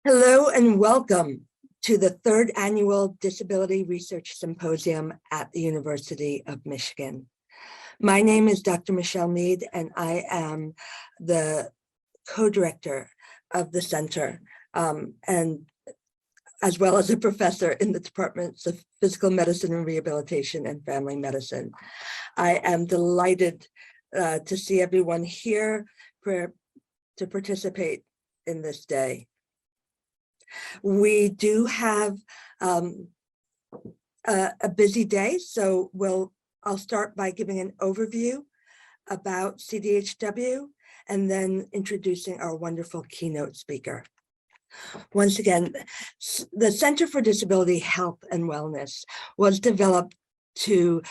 Hello and welcome to the third annual Disability Research Symposium at the University of Michigan. My name is Dr. Michelle Mead, and I am the co-director of the center, and as well as a professor in the departments of Physical Medicine and Rehabilitation and Family Medicine. I am delighted to see everyone here to participate in this day. We do have a busy day, so I'll start by giving an overview about CDHW and then introducing our wonderful keynote speaker. Once again, the Center for Disability Health and Wellness was developed to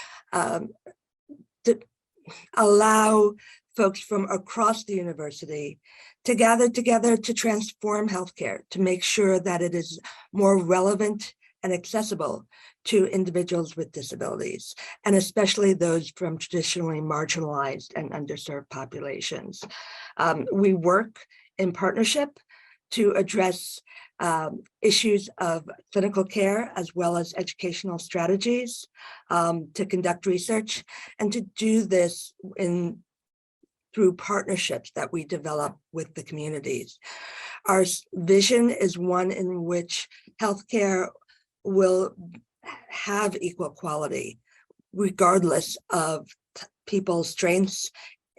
allow folks from across the university to gather together to transform healthcare, to make sure that it is more relevant and accessible to individuals with disabilities, and especially those from traditionally marginalized and underserved populations. We work in partnership to address issues of clinical care as well as educational strategies, to conduct research, and to do this through partnerships that we develop with the communities. Our vision is one in which healthcare will have equal quality, regardless of people's strengths,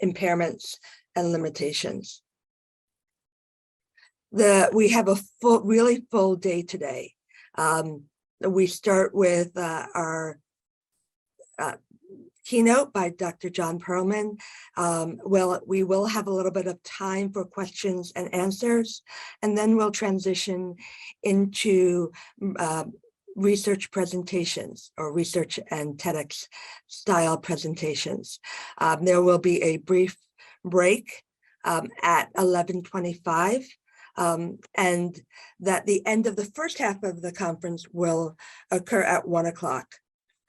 impairments, and limitations. We have a really full day today. We start with our keynote by Dr. John Perlman. We will have a little bit of time for questions and answers, and then we'll transition into research presentations or research and TEDx style presentations. There will be a brief break at 11:25, and that the end of the first half of the conference will occur at 1 o'clock.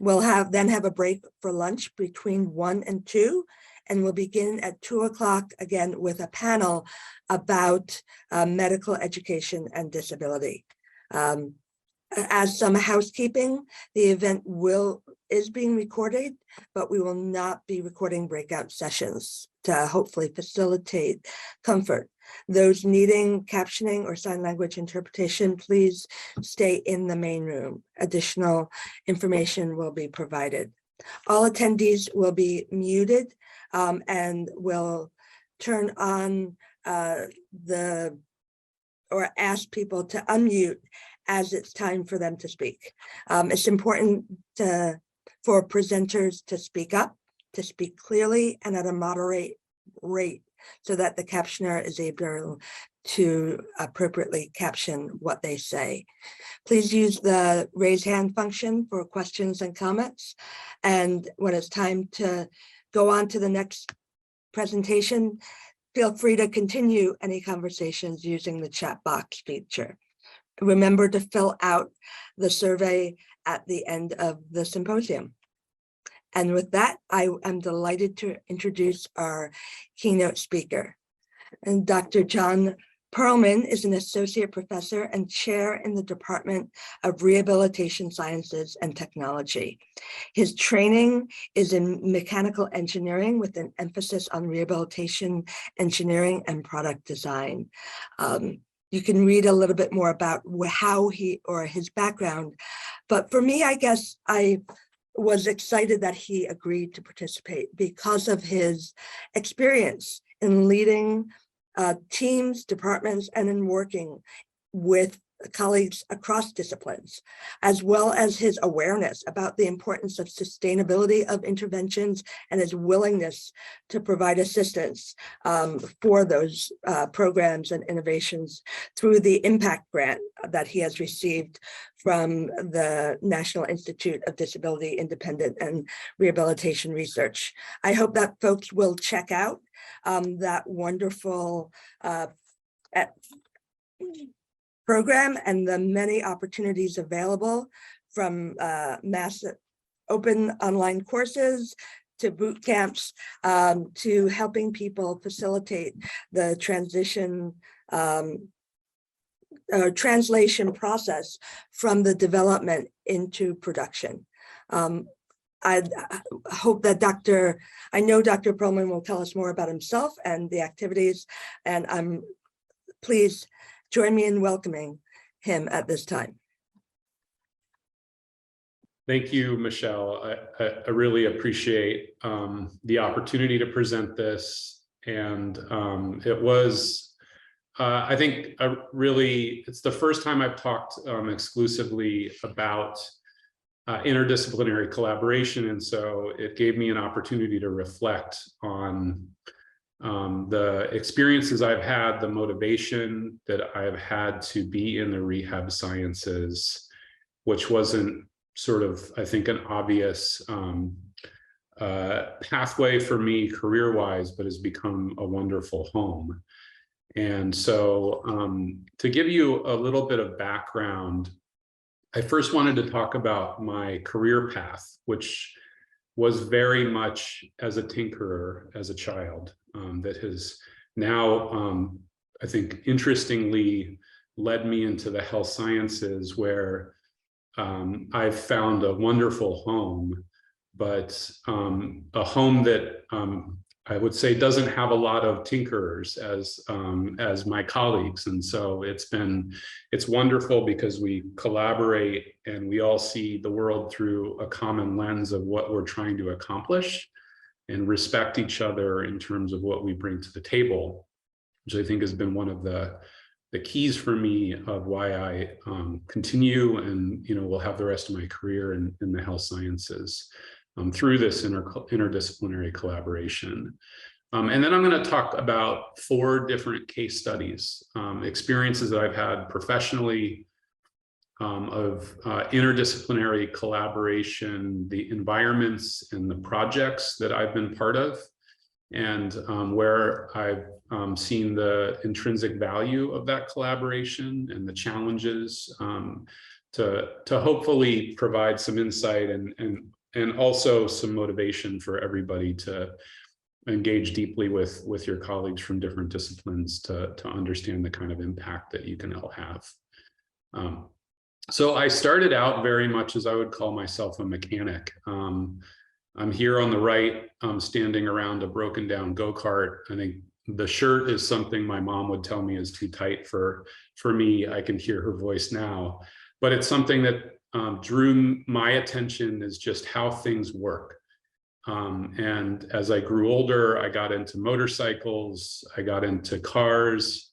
We'll then have a break for lunch between 1 and 2, and we'll begin at 2 o'clock again with a panel about medical education and disability. As some housekeeping, the event is being recorded, but we will not be recording breakout sessions to hopefully facilitate comfort. Those needing captioning or sign language interpretation, please stay in the main room. Additional information will be provided. All attendees will be muted and will turn on or ask people to unmute as it's time for them to speak. It's important for presenters to speak up, to speak clearly and at a moderate rate, so that the captioner is able to appropriately caption what they say. Please use the raise hand function for questions and comments. And when it's time to go on to the next presentation, feel free to continue any conversations using the chat box feature. Remember to fill out the survey at the end of the symposium. And with that, I am delighted to introduce our keynote speaker. And Dr. John Perlman is an associate professor and chair in the Department of Rehabilitation Sciences and Technology. His training is in mechanical engineering with an emphasis on rehabilitation, engineering, and product design. You can read a little bit more about how his background, but for me, I guess I was excited that he agreed to participate because of his experience in leading teams, departments, and in working with colleagues across disciplines, as well as his awareness about the importance of sustainability of interventions and his willingness to provide assistance for those programs and innovations through the Impact grant that he has received from the National Institute of Disability Independent and Rehabilitation Research. I hope that folks will check out that wonderful program and the many opportunities available, from massive open online courses to boot camps, to helping people facilitate the transition translation process from the development into production. I hope that I know Dr. Perlman will tell us more about himself and the activities, and please join me in welcoming him at this time. Thank you, Michelle. I really appreciate the opportunity to present this. And it was, I think, it's the first time I've talked exclusively about interdisciplinary collaboration. And so it gave me an opportunity to reflect on the experiences I've had, the motivation that I've had to be in the rehab sciences, which wasn't sort of, I think, an obvious pathway for me career-wise, but has become a wonderful home. And so to give you a little bit of background, I first wanted to talk about my career path, which was very much as a tinkerer as a child, that has now, I think, interestingly led me into the health sciences, where I've found a wonderful home, but a home that I would say doesn't have a lot of tinkerers as my colleagues. And so it's wonderful because we collaborate and we all see the world through a common lens of what we're trying to accomplish, and respect each other in terms of what we bring to the table, which I think has been one of the keys for me of why I continue and will have the rest of my career in the health sciences through this interdisciplinary collaboration. And then I'm going to talk about 4 different case studies, experiences that I've had professionally of interdisciplinary collaboration, the environments and the projects that I've been part of, and where I've seen the intrinsic value of that collaboration and the challenges, to hopefully provide some insight and also some motivation for everybody to engage deeply with your colleagues from different disciplines to understand the kind of impact that you can all have. So I started out very much as I would call myself a mechanic. I'm here on the right, standing around a broken down go-kart. I think the shirt is something my mom would tell me is too tight for me. I can hear her voice now, but it's something that drew my attention, is just how things work. And as I grew older, I got into motorcycles, I got into cars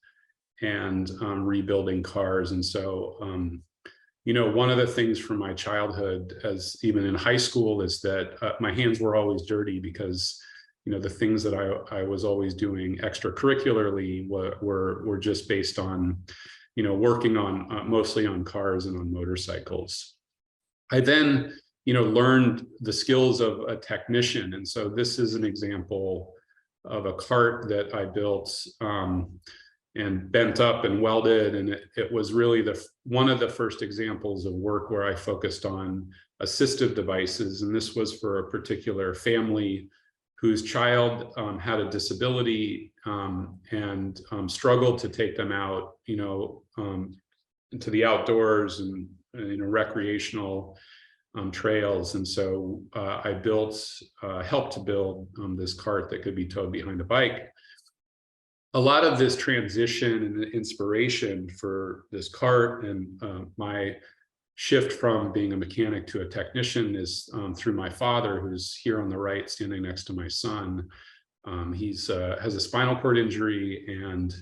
and rebuilding cars. And so, one of the things from my childhood, as even in high school, is that my hands were always dirty because, the things that I was always doing extracurricularly were just based on, working on mostly on cars and on motorcycles. I then, learned the skills of a technician. And so this is an example of a cart that I built and bent up and welded. And it was really one of the first examples of work where I focused on assistive devices. And this was for a particular family whose child had a disability and struggled to take them out, into the outdoors and recreational trails. And so I helped to build this cart that could be towed behind a bike. A lot of this transition and the inspiration for this cart and my shift from being a mechanic to a technician is through my father, who's here on the right, standing next to my son. He's has a spinal cord injury and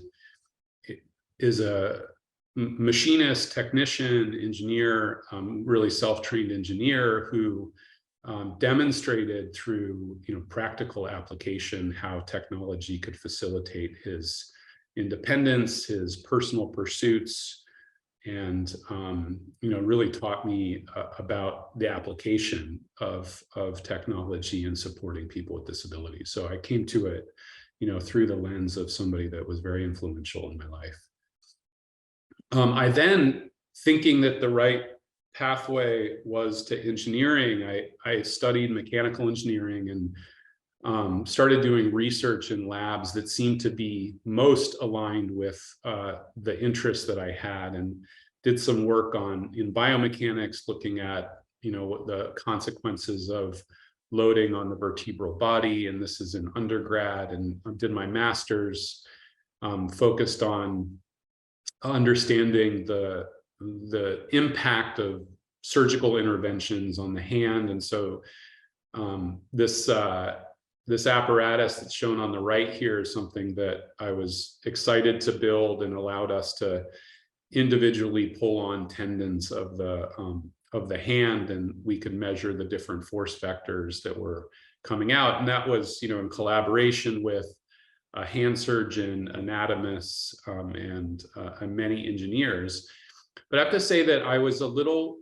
is a machinist, technician, engineer, really self-trained engineer who demonstrated through practical application how technology could facilitate his independence, his personal pursuits, and really taught me about the application of technology in supporting people with disabilities. So I came to it, through the lens of somebody that was very influential in my life. I then, thinking that the right pathway was to engineering, I studied mechanical engineering and started doing research in labs that seemed to be most aligned with the interests that I had, and did some work in biomechanics, looking at, what the consequences of loading on the vertebral body. And this is in undergrad, and I did my master's, focused on understanding the impact of surgical interventions on the hand. And so this apparatus that's shown on the right here is something that I was excited to build, and allowed us to individually pull on tendons of the hand, and we could measure the different force vectors that were coming out. And that was, in collaboration with a hand surgeon, anatomists, and many engineers. But I have to say that I was a little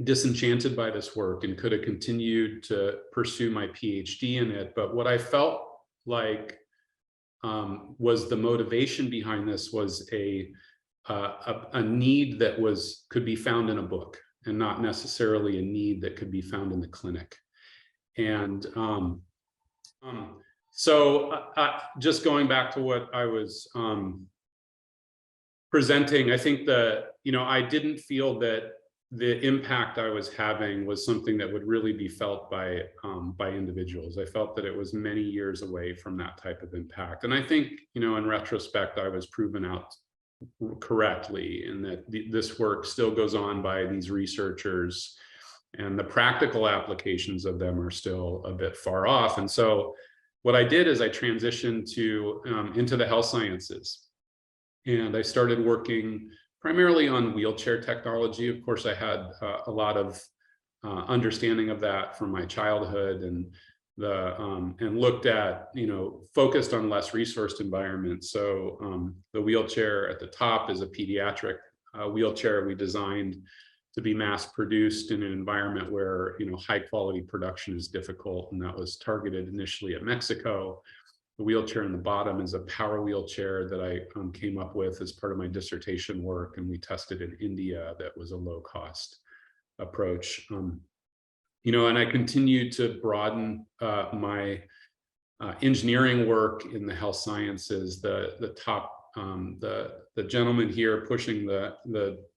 disenchanted by this work, and could have continued to pursue my PhD in it. But what I felt like was the motivation behind this was a need that could be found in a book, and not necessarily a need that could be found in the clinic. And so just going back to what I was presenting, I think I didn't feel that the impact I was having was something that would really be felt by individuals. I felt that it was many years away from that type of impact. And I think, in retrospect, I was proven out correctly, in that this work still goes on by these researchers, and the practical applications of them are still a bit far off. And so what I did is I transitioned into the health sciences, and I started working primarily on wheelchair technology. Of course, I had a lot of understanding of that from my childhood, and looked at, focused on less resourced environments. So the wheelchair at the top is a pediatric wheelchair we designed to be mass produced in an environment where, high quality production is difficult. And that was targeted initially at Mexico. The wheelchair in the bottom is a power wheelchair that I came up with as part of my dissertation work, and we tested in India. That was a low cost approach. And I continued to broaden my engineering work in the health sciences. The gentleman here pushing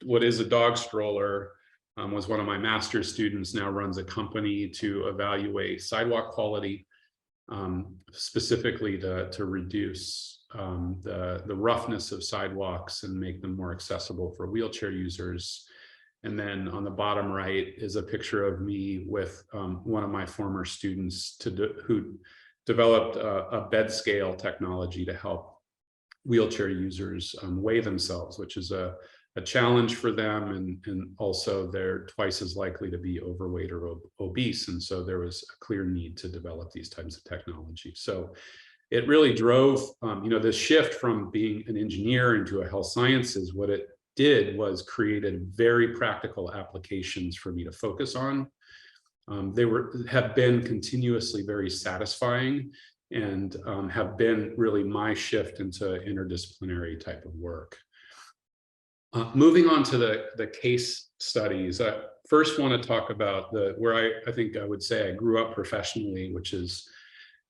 what is a dog stroller was one of my master's students, now runs a company to evaluate sidewalk quality, specifically to reduce the roughness of sidewalks and make them more accessible for wheelchair users. And then on the bottom right is a picture of me with one of my former students who developed a bed scale technology to help wheelchair users weigh themselves, which is a challenge for them. And also they're twice as likely to be overweight or obese. And so there was a clear need to develop these types of technology. So it really drove, this shift from being an engineer into a health sciences. What it did was created very practical applications for me to focus on. They have been continuously very satisfying, and have been really my shift into interdisciplinary type of work. Moving on to the case studies, I first want to talk about where I think I would say I grew up professionally, which is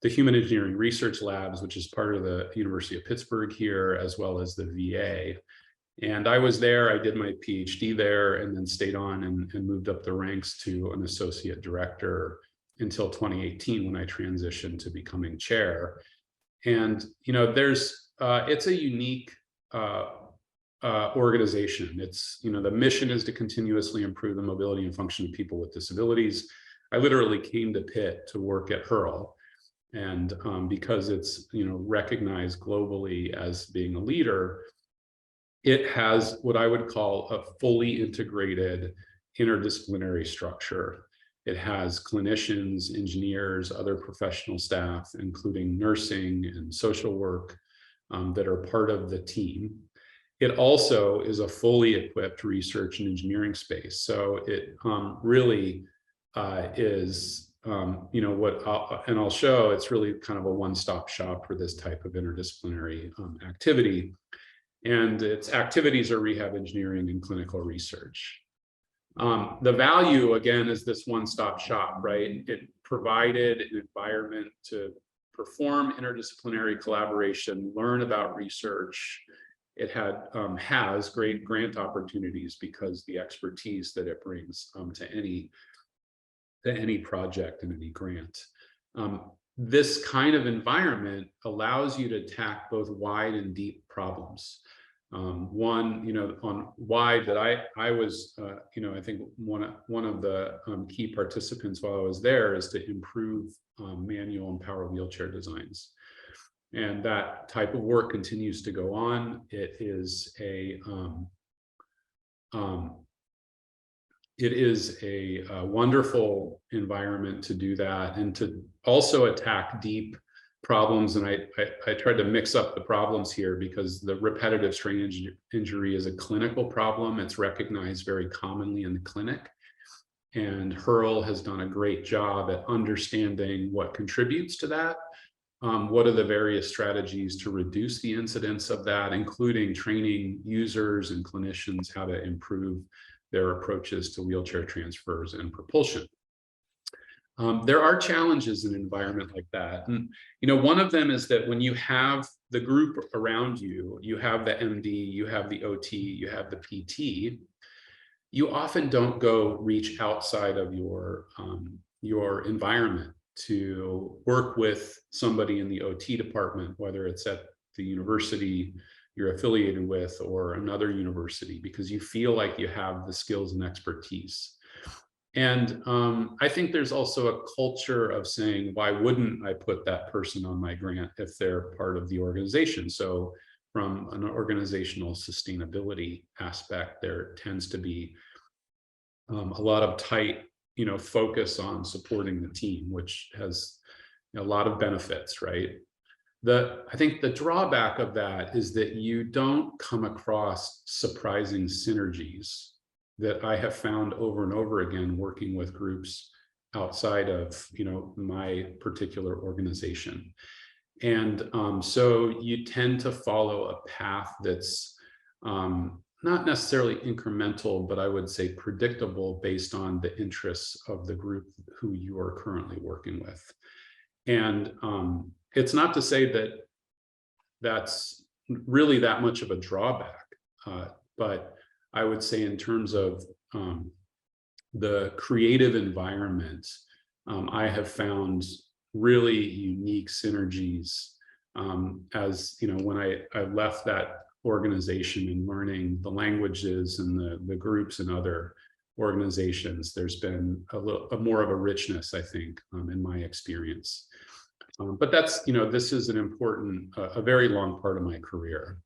the Human Engineering Research Labs, which is part of the University of Pittsburgh here, as well as the VA. And I was there, I did my PhD there, and then stayed on and moved up the ranks to an associate director until 2018, when I transitioned to becoming chair. And, it's a unique organization. It's, the mission is to continuously improve the mobility and function of people with disabilities. I literally came to Pitt to work at HURL. And because it's, recognized globally as being a leader, it has what I would call a fully integrated interdisciplinary structure. It has clinicians, engineers, other professional staff, including nursing and social work, that are part of the team. It also is a fully equipped research and engineering space. So it really is, I'll show, it's really kind of a one-stop shop for this type of interdisciplinary activity. And its activities are rehab engineering and clinical research. The value, again, is this one-stop shop, right? It provided an environment to perform interdisciplinary collaboration, learn about research. It has great grant opportunities because the expertise that it brings to any project and any grant. This kind of environment allows you to attack both wide and deep problems. One, on wide that I was, I think one of the key participants while I was there is to improve manual and power wheelchair designs. And that type of work continues to go on. It is a wonderful environment to do that and to also attack deep problems. And I tried to mix up the problems here because the repetitive strain injury is a clinical problem. It's recognized very commonly in the clinic. And Hurl has done a great job at understanding what contributes to that. What are the various strategies to reduce the incidence of that, including training users and clinicians how to improve their approaches to wheelchair transfers and propulsion. There are challenges in an environment like that. And, one of them is that when you have the group around you, you have the MD, you have the OT, you have the PT, you often don't go reach outside of your environment to work with somebody in the OT department, whether it's at the university you're affiliated with or another university, because you feel like you have the skills and expertise. And I think there's also a culture of saying, why wouldn't I put that person on my grant if they're part of the organization? So from an organizational sustainability aspect, there tends to be a lot of tight, focus on supporting the team, which has a lot of benefits, right? I think the drawback of that is that you don't come across surprising synergies that I have found over and over again working with groups outside of my particular organization. And so you tend to follow a path that's not necessarily incremental, but I would say predictable based on the interests of the group who you are currently working with. And it's not to say that that's really that much of a drawback, but I would say in terms of the creative environment, I have found really unique synergies as, when I left that organization and learning the languages and the groups and other organizations, there's been a more of a richness, I think, in my experience. But that's, this is an important, a very long part of my career.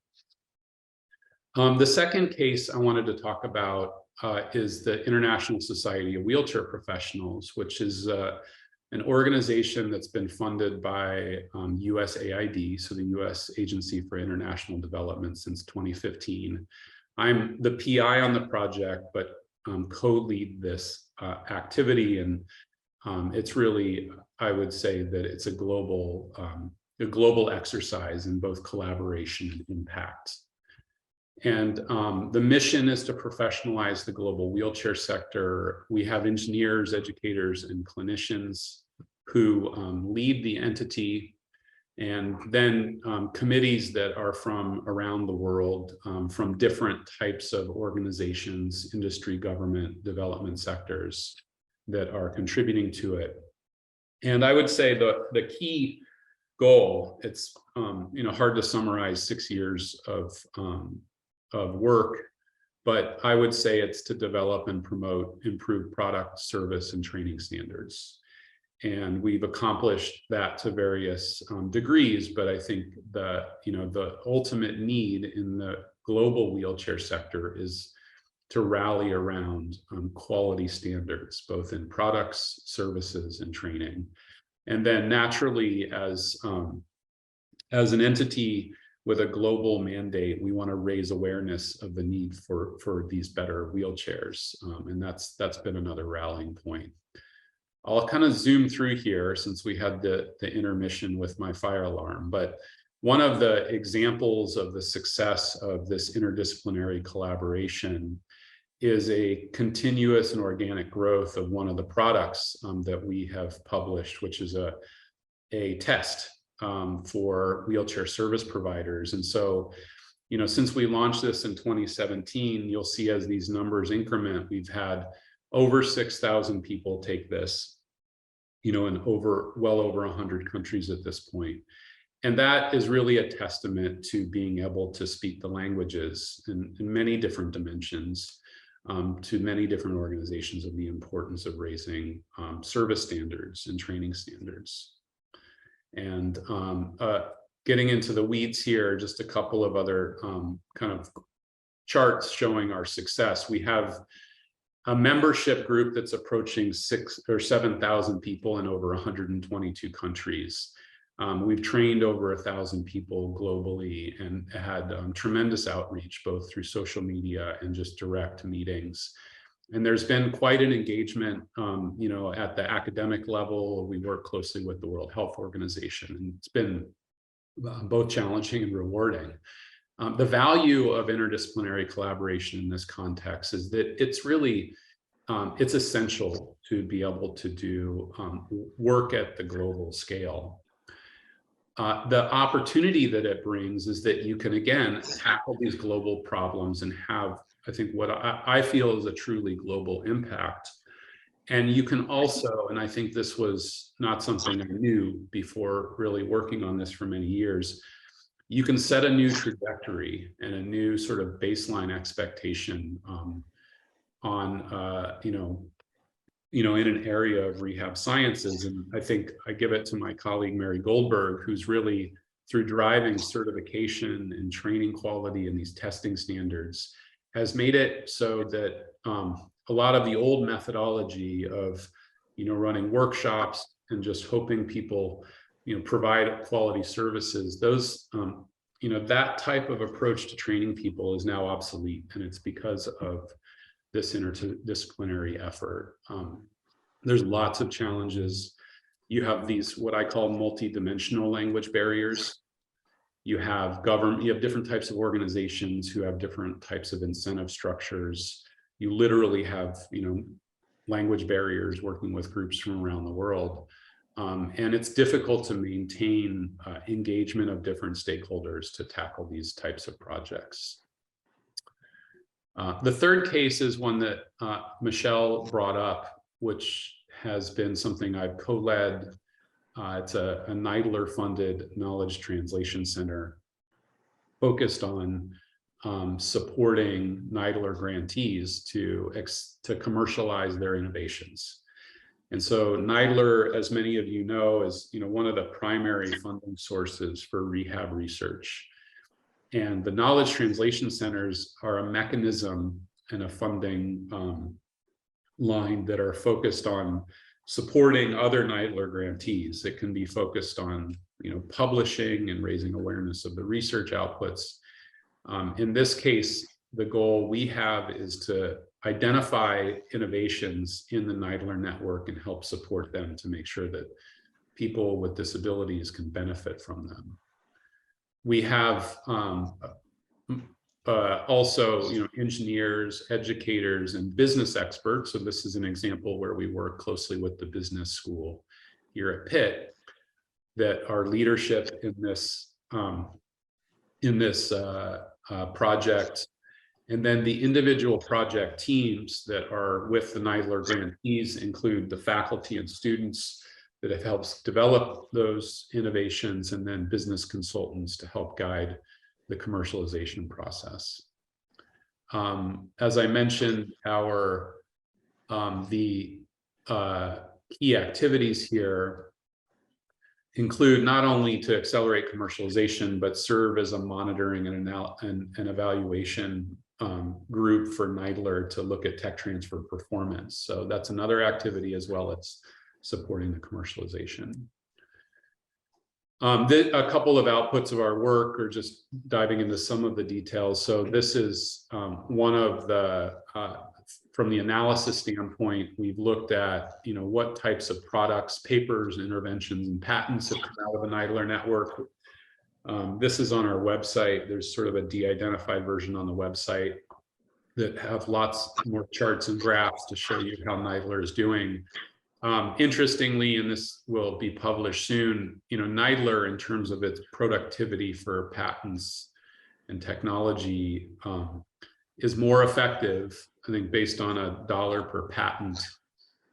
The second case I wanted to talk about is the International Society of Wheelchair Professionals, which is an organization that's been funded by USAID, so the U.S. Agency for International Development, since 2015. I'm the PI on the project, but co-lead this activity, and it's really, I would say that it's a global exercise in both collaboration and impact. And the mission is to professionalize the global wheelchair sector. We have engineers, educators, and clinicians who lead the entity, and then committees that are from around the world, from different types of organizations, industry, government, development sectors that are contributing to it. And I would say the key goal, it's hard to summarize 6 years of work, but I would say it's to develop and promote improved product, service, and training standards. And we've accomplished that to various degrees, but I think the ultimate need in the global wheelchair sector is to rally around quality standards, both in products, services, and training. And then naturally, as an entity with a global mandate, we want to raise awareness of the need for these better wheelchairs. And that's been another rallying point. I'll kind of zoom through here since we had the intermission with my fire alarm, but one of the examples of the success of this interdisciplinary collaboration is a continuous and organic growth of one of the products that we have published, which is a test for wheelchair service providers. And so, since we launched this in 2017, you'll see as these numbers increment, we've had over 6,000 people take this, in well over 100 countries at this point. And that is really a testament to being able to speak the languages in many different dimensions, to many different organizations, of the importance of raising service standards and training standards. And getting into the weeds here, just a couple of other kind of charts showing our success. We have a membership group that's approaching 6,000 or 7,000 people in over 122 countries. We've trained over 1,000 people globally and had tremendous outreach, both through social media and just direct meetings. And there's been quite an engagement, at the academic level. We work closely with the World Health Organization, and it's been both challenging and rewarding. The value of interdisciplinary collaboration in this context is that it's really, it's essential to be able to do work at the global scale. The opportunity that it brings is that you can, again, tackle these global problems and have, I think, what I feel is a truly global impact. And you can also, and I think this was not something I knew before really working on this for many years, you can set a new trajectory and a new sort of baseline expectation in an area of rehab sciences. And I think I give it to my colleague, Mary Goldberg, who's really, through driving certification and training quality and these testing standards, has made it so that a lot of the old methodology of, running workshops and just hoping people, provide quality services, those, that type of approach to training people is now obsolete. And it's because of this interdisciplinary effort. There's lots of challenges. You have these, what I call multi-dimensional language barriers. You have different types of organizations who have different types of incentive structures. You literally have, language barriers working with groups from around the world. And it's difficult to maintain engagement of different stakeholders to tackle these types of projects. The third case is one that Michelle brought up, which has been something I've co-led. It's a NIDLR-funded knowledge translation center focused on supporting NIDLR grantees to commercialize their innovations. And so NIDLR, as many of you know, is one of the primary funding sources for rehab research. And the knowledge translation centers are a mechanism and a funding line that are focused on supporting other NIDLR grantees. It can be focused on publishing and raising awareness of the research outputs. In this case, the goal we have is to identify innovations in the NIDLR network and help support them to make sure that people with disabilities can benefit from them. We have also, engineers, educators, and business experts. So this is an example where we work closely with the business school here at Pitt, that are leadership in this project. And then the individual project teams that are with the NIDLR grantees include the faculty and students that have helped develop those innovations, and then business consultants to help guide the commercialization process. As I mentioned, the key activities here include not only to accelerate commercialization, but serve as a monitoring and an evaluation group for NIDLR to look at tech transfer performance. So that's another activity, as well as supporting the commercialization. A couple of outputs of our work, or just diving into some of the details. So this is one of the, from the analysis standpoint, we've looked at, what types of products, papers, interventions, and patents have come out of the NIDLR network. This is on our website. There's sort of a de-identified version on the website. that have lots more charts and graphs to show you how NIDLR is doing. Interestingly, and this will be published soon, NIDLR in terms of its productivity for patents and technology is more effective, I think, based on a dollar per patent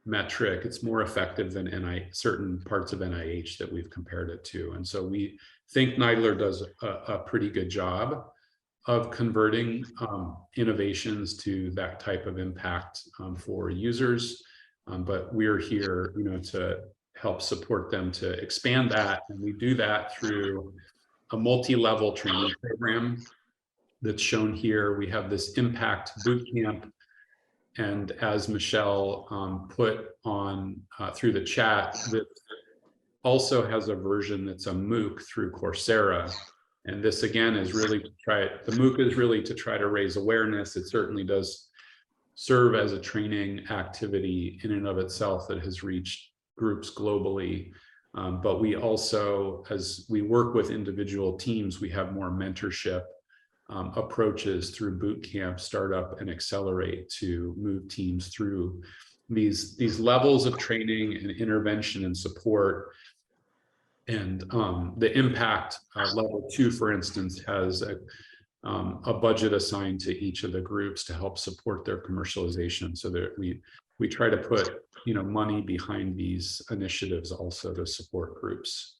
metric. It's more effective than certain parts of NIH that we've compared it to. And so we think NIDLR does a pretty good job of converting innovations to that type of impact for users. But we're here, to help support them to expand that. And we do that through a multi-level training program that's shown here. We have this impact bootcamp. And as Michelle put on through the chat, that also has a version that's a MOOC through Coursera. And this again is really the MOOC is really to try to raise awareness. It certainly does serve as a training activity in and of itself that has reached groups globally. But we also, as we work with individual teams, we have more mentorship approaches through bootcamp, startup, and accelerate to move teams through these levels of training and intervention and support. And the impact level 2, for instance, has a budget assigned to each of the groups to help support their commercialization, so that we try to put money behind these initiatives also to support groups.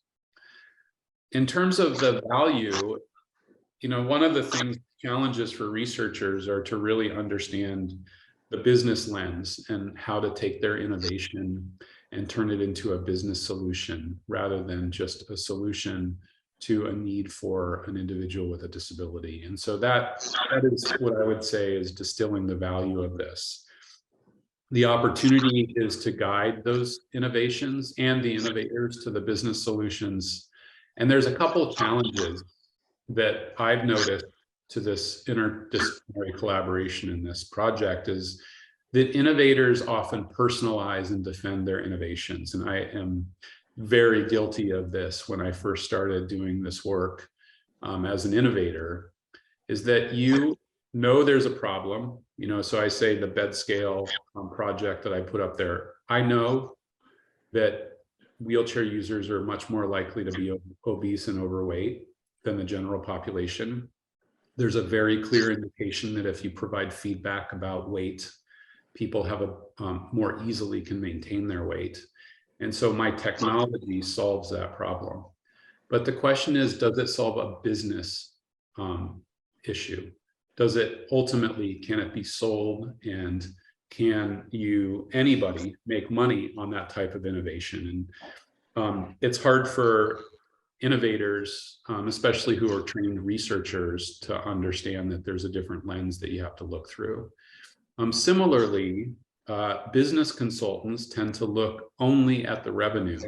In terms of the value, one of the challenges for researchers are to really understand the business lens and how to take their innovation and turn it into a business solution rather than just a solution to a need for an individual with a disability. And so that is what I would say is distilling the value of this. The opportunity is to guide those innovations and the innovators to the business solutions. And there's a couple of challenges that I've noticed to this interdisciplinary collaboration in this project is that innovators often personalize and defend their innovations. And I am very guilty of this when I first started doing this work as an innovator, is that there's a problem. So I say the bed scale project that I put up there, I know that wheelchair users are much more likely to be obese and overweight than the general population. There's a very clear indication that if you provide feedback about weight, people have more easily can maintain their weight. And so my technology solves that problem. But the question is, does it solve a business issue? Does it ultimately, can it be sold, and can anybody make money on that type of innovation? And it's hard for innovators, especially who are trained researchers, to understand that there's a different lens that you have to look through. Similarly, business consultants tend to look only at the revenue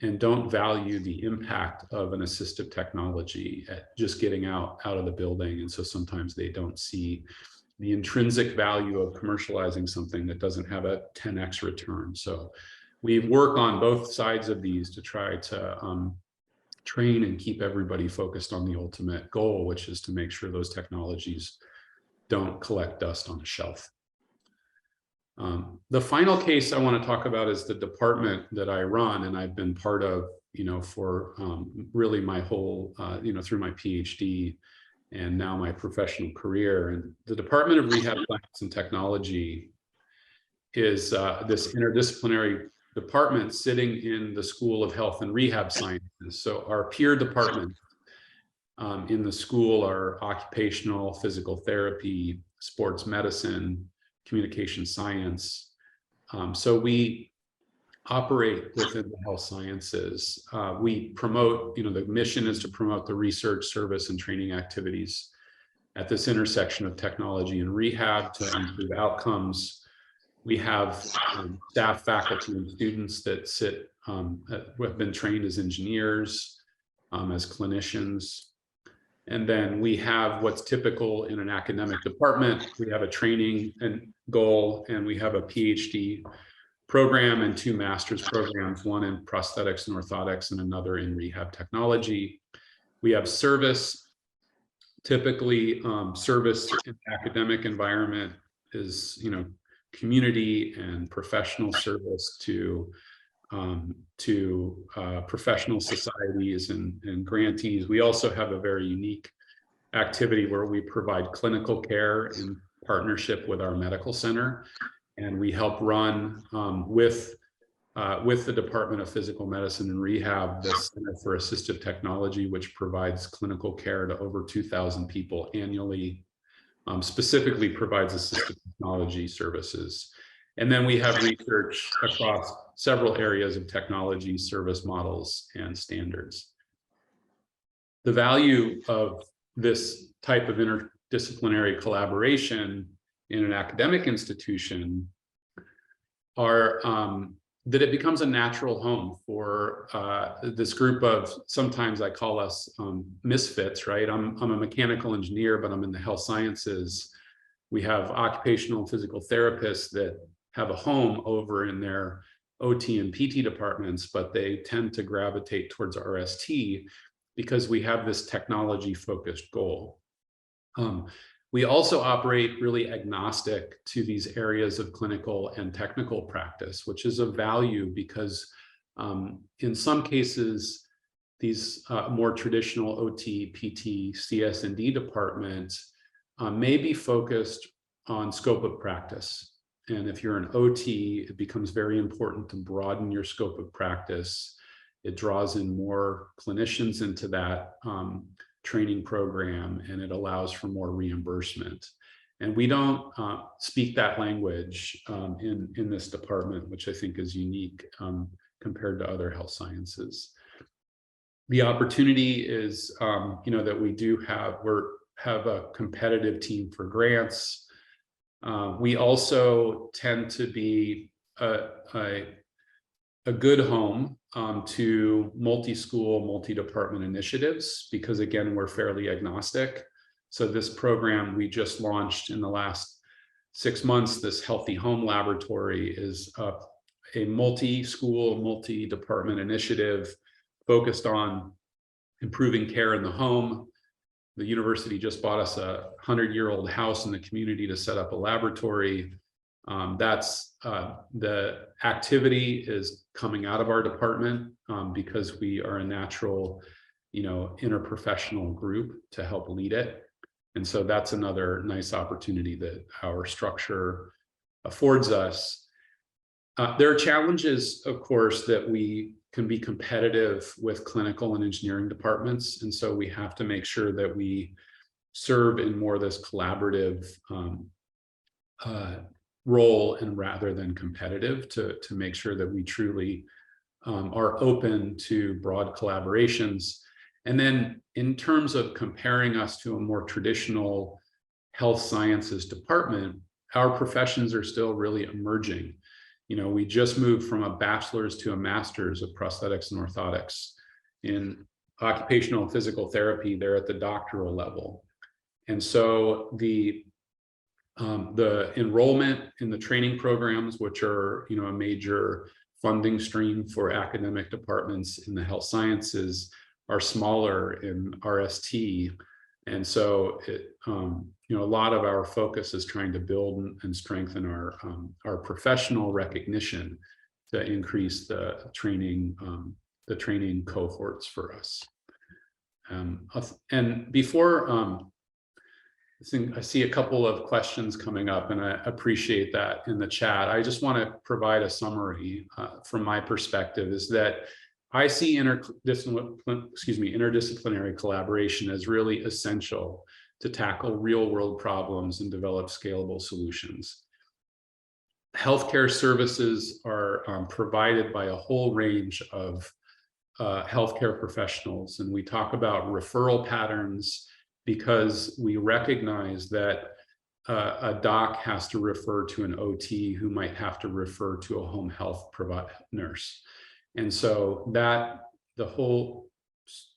and don't value the impact of an assistive technology at just getting out of the building. And so sometimes they don't see the intrinsic value of commercializing something that doesn't have a 10x return. So we work on both sides of these to try to train and keep everybody focused on the ultimate goal, which is to make sure those technologies don't collect dust on a shelf. The final case I want to talk about is the department that I run and I've been part of, for really my whole, through my PhD and now my professional career. And the Department of Rehab Science and Technology is this interdisciplinary department sitting in the School of Health and Rehab Sciences. So our peer departments in the school are occupational physical therapy, sports medicine, communication science. So we operate within the health sciences. We promote, the mission is to promote the research, service, and training activities at this intersection of technology and rehab to improve outcomes. We have staff, faculty, and students that who have been trained as engineers, as clinicians. And then we have what's typical in an academic department. We have a training and goal, and we have a PhD program and 2 master's programs, one in prosthetics and orthotics and another in rehab technology. We have service Typically, service in the academic environment is, community and professional service to professional societies and grantees. We also have a very unique activity where we provide clinical care in partnership with our medical center, and we help run with the Department of Physical Medicine and Rehab, the Center for Assistive Technology, which provides clinical care to over 2,000 people annually, specifically provides assistive technology services. And then we have research across several areas of technology, service models, and standards. The value of this type of interdisciplinary collaboration in an academic institution are that it becomes a natural home for this group of, sometimes I call us misfits, right? I'm a mechanical engineer, but I'm in the health sciences. We have occupational and physical therapists that have a home over in their OT and PT departments, but they tend to gravitate towards RST because we have this technology-focused goal. We also operate really agnostic to these areas of clinical and technical practice, which is of value because in some cases, these more traditional OT, PT, CS&D departments may be focused on scope of practice. And if you're an OT, it becomes very important to broaden your scope of practice. It draws in more clinicians into that training program, and it allows for more reimbursement. And we don't speak that language in this department, which I think is unique compared to other health sciences. The opportunity is, that we do have a competitive team for grants. We also tend to be a good home to multi-school, multi-department initiatives, because again, we're fairly agnostic. So this program we just launched in the last 6 months, this Healthy Home Laboratory, is a multi-school, multi-department initiative focused on improving care in the home. The university just bought us a 100-year-old house in the community to set up a laboratory. The activity is coming out of our department because we are a natural, interprofessional group to help lead it. And so that's another nice opportunity that our structure affords us. There are challenges, of course, that we can be competitive with clinical and engineering departments. And so we have to make sure that we serve in more this collaborative role, and rather than competitive, to make sure that we truly are open to broad collaborations. And then in terms of comparing us to a more traditional health sciences department, our professions are still really emerging. We just moved from a bachelor's to a master's of prosthetics and orthotics. In occupational and physical therapy, they're at the doctoral level. And so the enrollment in the training programs, which are a major funding stream for academic departments in the health sciences, are smaller in RST. And so a lot of our focus is trying to build and strengthen our professional recognition to increase the training cohorts for us. And before I see a couple of questions coming up, and I appreciate that in the chat. I just want to provide a summary from my perspective, is that I see interdisciplinary collaboration as really essential to tackle real-world problems and develop scalable solutions. Healthcare services are provided by a whole range of healthcare professionals, and we talk about referral patterns because we recognize that a doc has to refer to an OT who might have to refer to a home health nurse. And so that the whole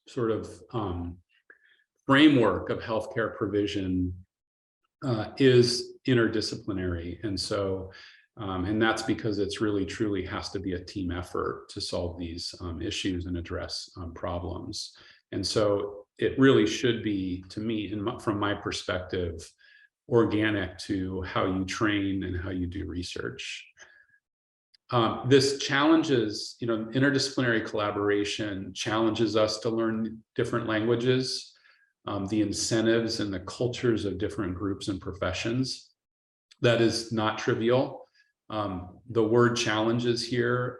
sort of framework of healthcare provision is interdisciplinary. And so, and that's because it's really truly has to be a team effort to solve these issues and address problems. And so it really should be, to me, from my perspective, organic to how you train and how you do research. This challenges, interdisciplinary collaboration challenges us to learn different languages, the incentives and the cultures of different groups and professions. That is not trivial. The word challenges here,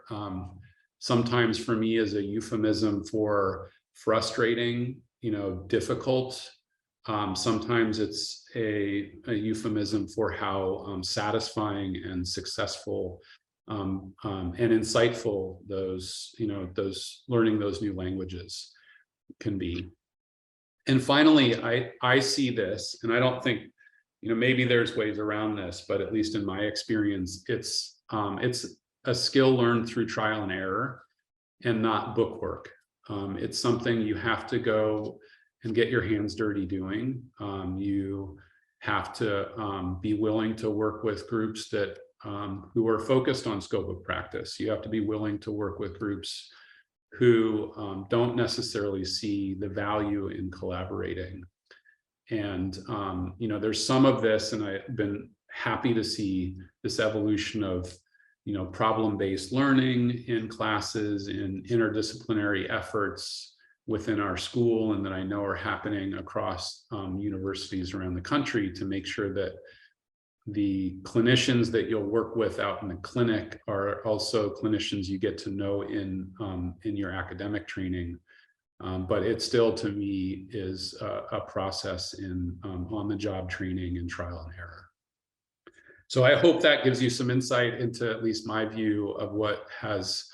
sometimes for me, is a euphemism for frustrating, difficult. Sometimes it's a euphemism for how satisfying and successful and insightful those learning those new languages can be. And finally, I see this, and I don't think, maybe there's ways around this, but at least in my experience, it's a skill learned through trial and error and not bookwork. It's something you have to go and get your hands dirty doing. You have to be willing to work with groups that who are focused on scope of practice. You have to be willing to work with groups who don't necessarily see the value in collaborating. And there's some of this, and I've been happy to see this evolution of problem-based learning in classes, in interdisciplinary efforts within our school, and that I know are happening across universities around the country, to make sure that the clinicians that you'll work with out in the clinic are also clinicians you get to know in your academic training. But it still, to me, is a process in on-the-job training and trial and error. So I hope that gives you some insight into at least my view of what has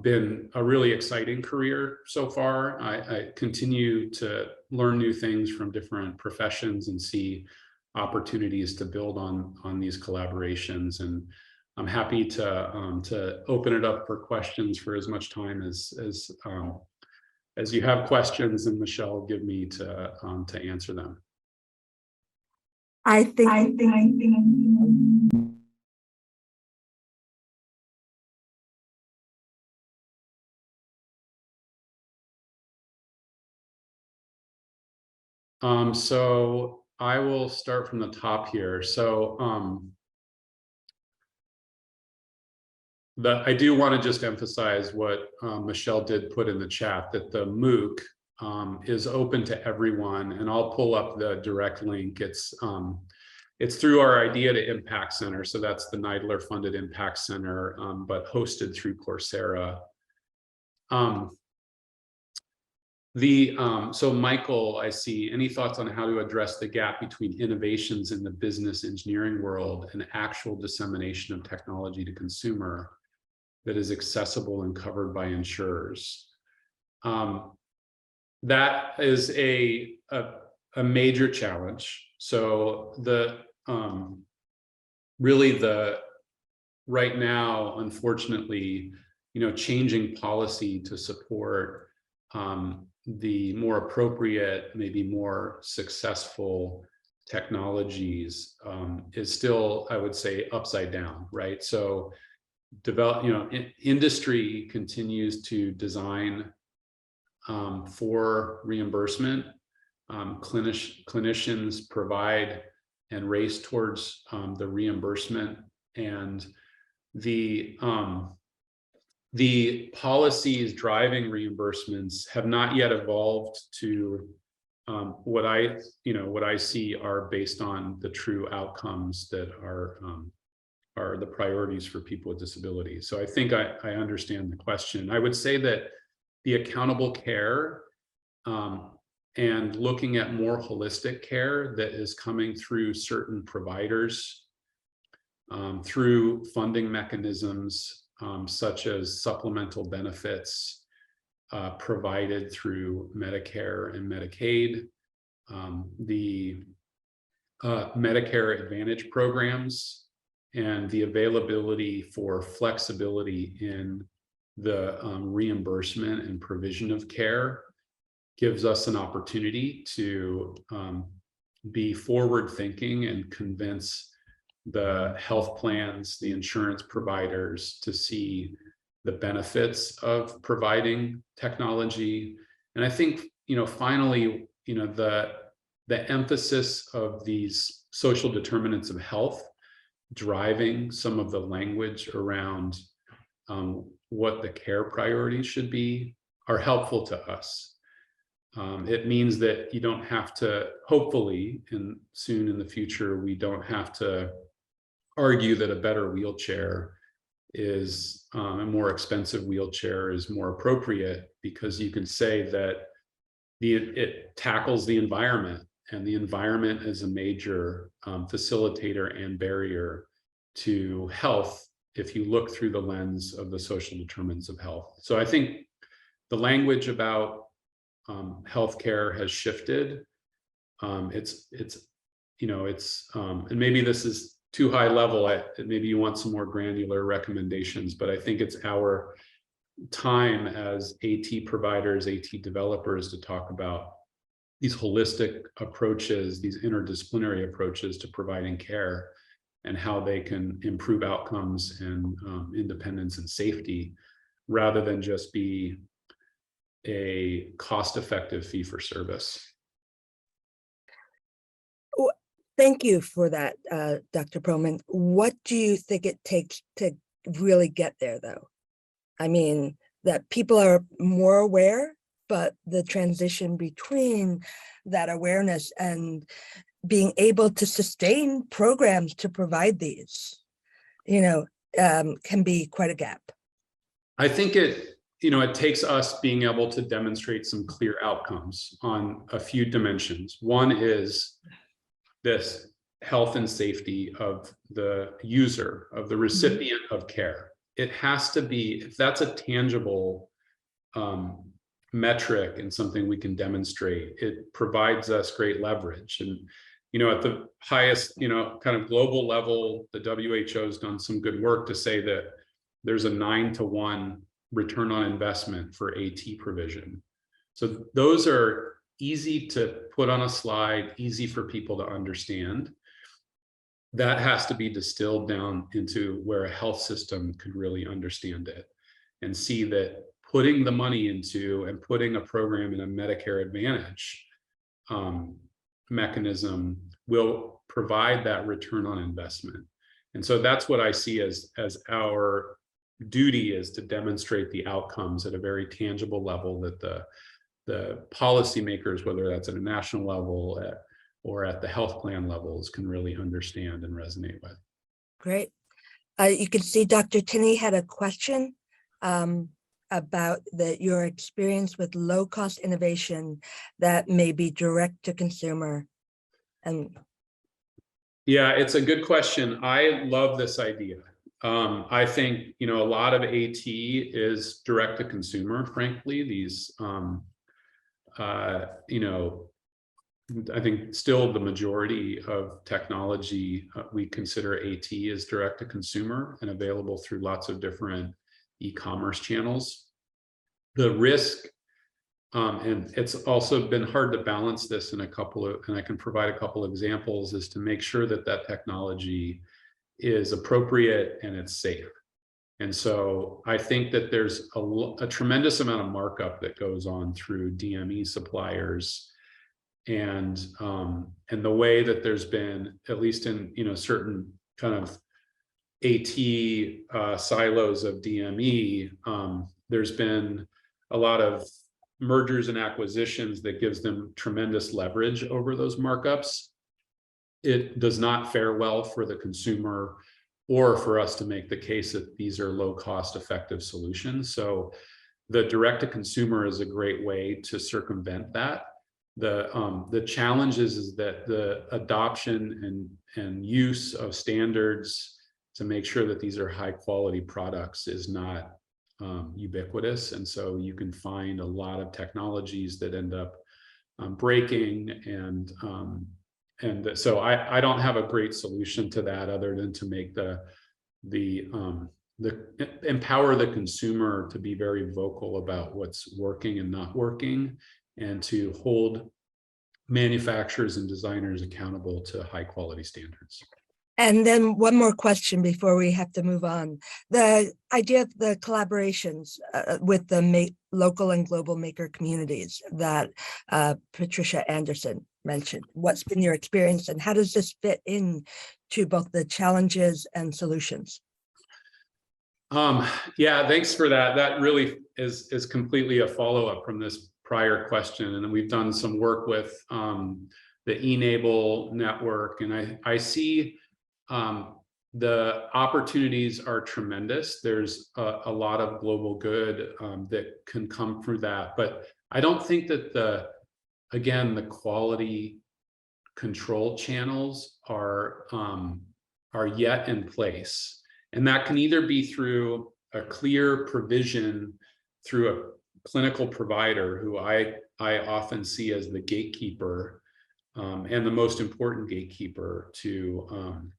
been a really exciting career so far. I continue to learn new things from different professions and see opportunities to build on these collaborations. And I'm happy to open it up for questions for as much time as you have questions, and Michelle give me to answer them. I think so I will start from the top here. So I do want to just emphasize what Michelle did put in the chat, that the MOOC is open to everyone, and I'll pull up the direct link. It's through our Idea to Impact Center, so that's the Neidler funded Impact Center, but hosted through Coursera. So Michael, I see, any thoughts on how to address the gap between innovations in the business engineering world and actual dissemination of technology to consumer that is accessible and covered by insurers? That is a major challenge. So right now, unfortunately, changing policy to support the more appropriate, maybe more successful technologies is still, I would say, upside down, right? So industry continues to design for reimbursement. Clinicians provide and race towards the reimbursement, and the policies driving reimbursements have not yet evolved to what I see are based on the true outcomes that are the priorities for people with disabilities. So I think I understand the question. I would say that the accountable care and looking at more holistic care that is coming through certain providers, through funding mechanisms, such as supplemental benefits provided through Medicare and Medicaid, the Medicare Advantage programs, and the availability for flexibility in the reimbursement and provision of care gives us an opportunity to be forward thinking and convince the health plans, the insurance providers, to see the benefits of providing technology. And I think finally, the emphasis of these social determinants of health driving some of the language around what the care priorities should be are helpful to us. It means that you don't have to, hopefully, and soon in the future, we don't have to argue that a better wheelchair is a more expensive wheelchair is more appropriate, because you can say that it tackles the environment, and the environment is a major facilitator and barrier to health if you look through the lens of the social determinants of health. So I think the language about healthcare has shifted. And maybe this is too high level. Maybe you want some more granular recommendations, but I think it's our time as AT providers, AT developers, to talk about these holistic approaches, these interdisciplinary approaches to providing care, and how they can improve outcomes and independence and safety, rather than just be a cost-effective fee-for-service. Thank you for that, Dr. Perlman. What do you think it takes to really get there, though? I mean, that people are more aware, but the transition between that awareness and being able to sustain programs to provide these, can be quite a gap. I think it takes us being able to demonstrate some clear outcomes on a few dimensions. One is this health and safety of the user, of the recipient of care. It has to be, if that's a tangible metric and something we can demonstrate, it provides us great leverage. And, at the highest, kind of global level, the WHO has done some good work to say that there's a 9-to-1 return on investment for AT provision. So those are easy to put on a slide, easy for people to understand. That has to be distilled down into where a health system could really understand it and see that putting the money into and putting a program in a Medicare Advantage mechanism will provide that return on investment. And so that's what I see as our duty, is to demonstrate the outcomes at a very tangible level that the policymakers, whether that's at a national level or at the health plan levels, can really understand and resonate with. Great. You can see Dr. Tinney had a question about your experience with low-cost innovation that may be direct to consumer. Yeah, it's a good question. I love this idea. I think, a lot of AT is direct to consumer, frankly. These, I think still the majority of technology we consider AT is direct to consumer and available through lots of different e-commerce channels. The risk, and it's also been hard to balance this in and I can provide a couple of examples, is to make sure that that technology is appropriate and it's safe. And so I think that there's a tremendous amount of markup that goes on through DME suppliers, and the way that there's been, at least in certain kind of AT silos of DME, there's been a lot of mergers and acquisitions that gives them tremendous leverage over those markups. It does not fare well for the consumer or for us to make the case that these are low cost effective solutions. So the direct to consumer is a great way to circumvent that. The challenge is that the adoption and use of standards to make sure that these are high quality products is not ubiquitous. And so you can find a lot of technologies that end up breaking, and so I don't have a great solution to that other than to make empower the consumer to be very vocal about what's working and not working, and to hold manufacturers and designers accountable to high quality standards. And then one more question before we have to move on. The idea of the collaborations with the local and global maker communities that Patricia Anderson mentioned. What's been your experience and how does this fit in to both the challenges and solutions? Yeah, thanks for that. That really is completely a follow-up from this prior question. And we've done some work with the Enable network, and I see the opportunities are tremendous. There's a lot of global good that can come through that, but I don't think that the quality control channels are yet in place. And that can either be through a clear provision through a clinical provider who I often see as the gatekeeper and the most important gatekeeper to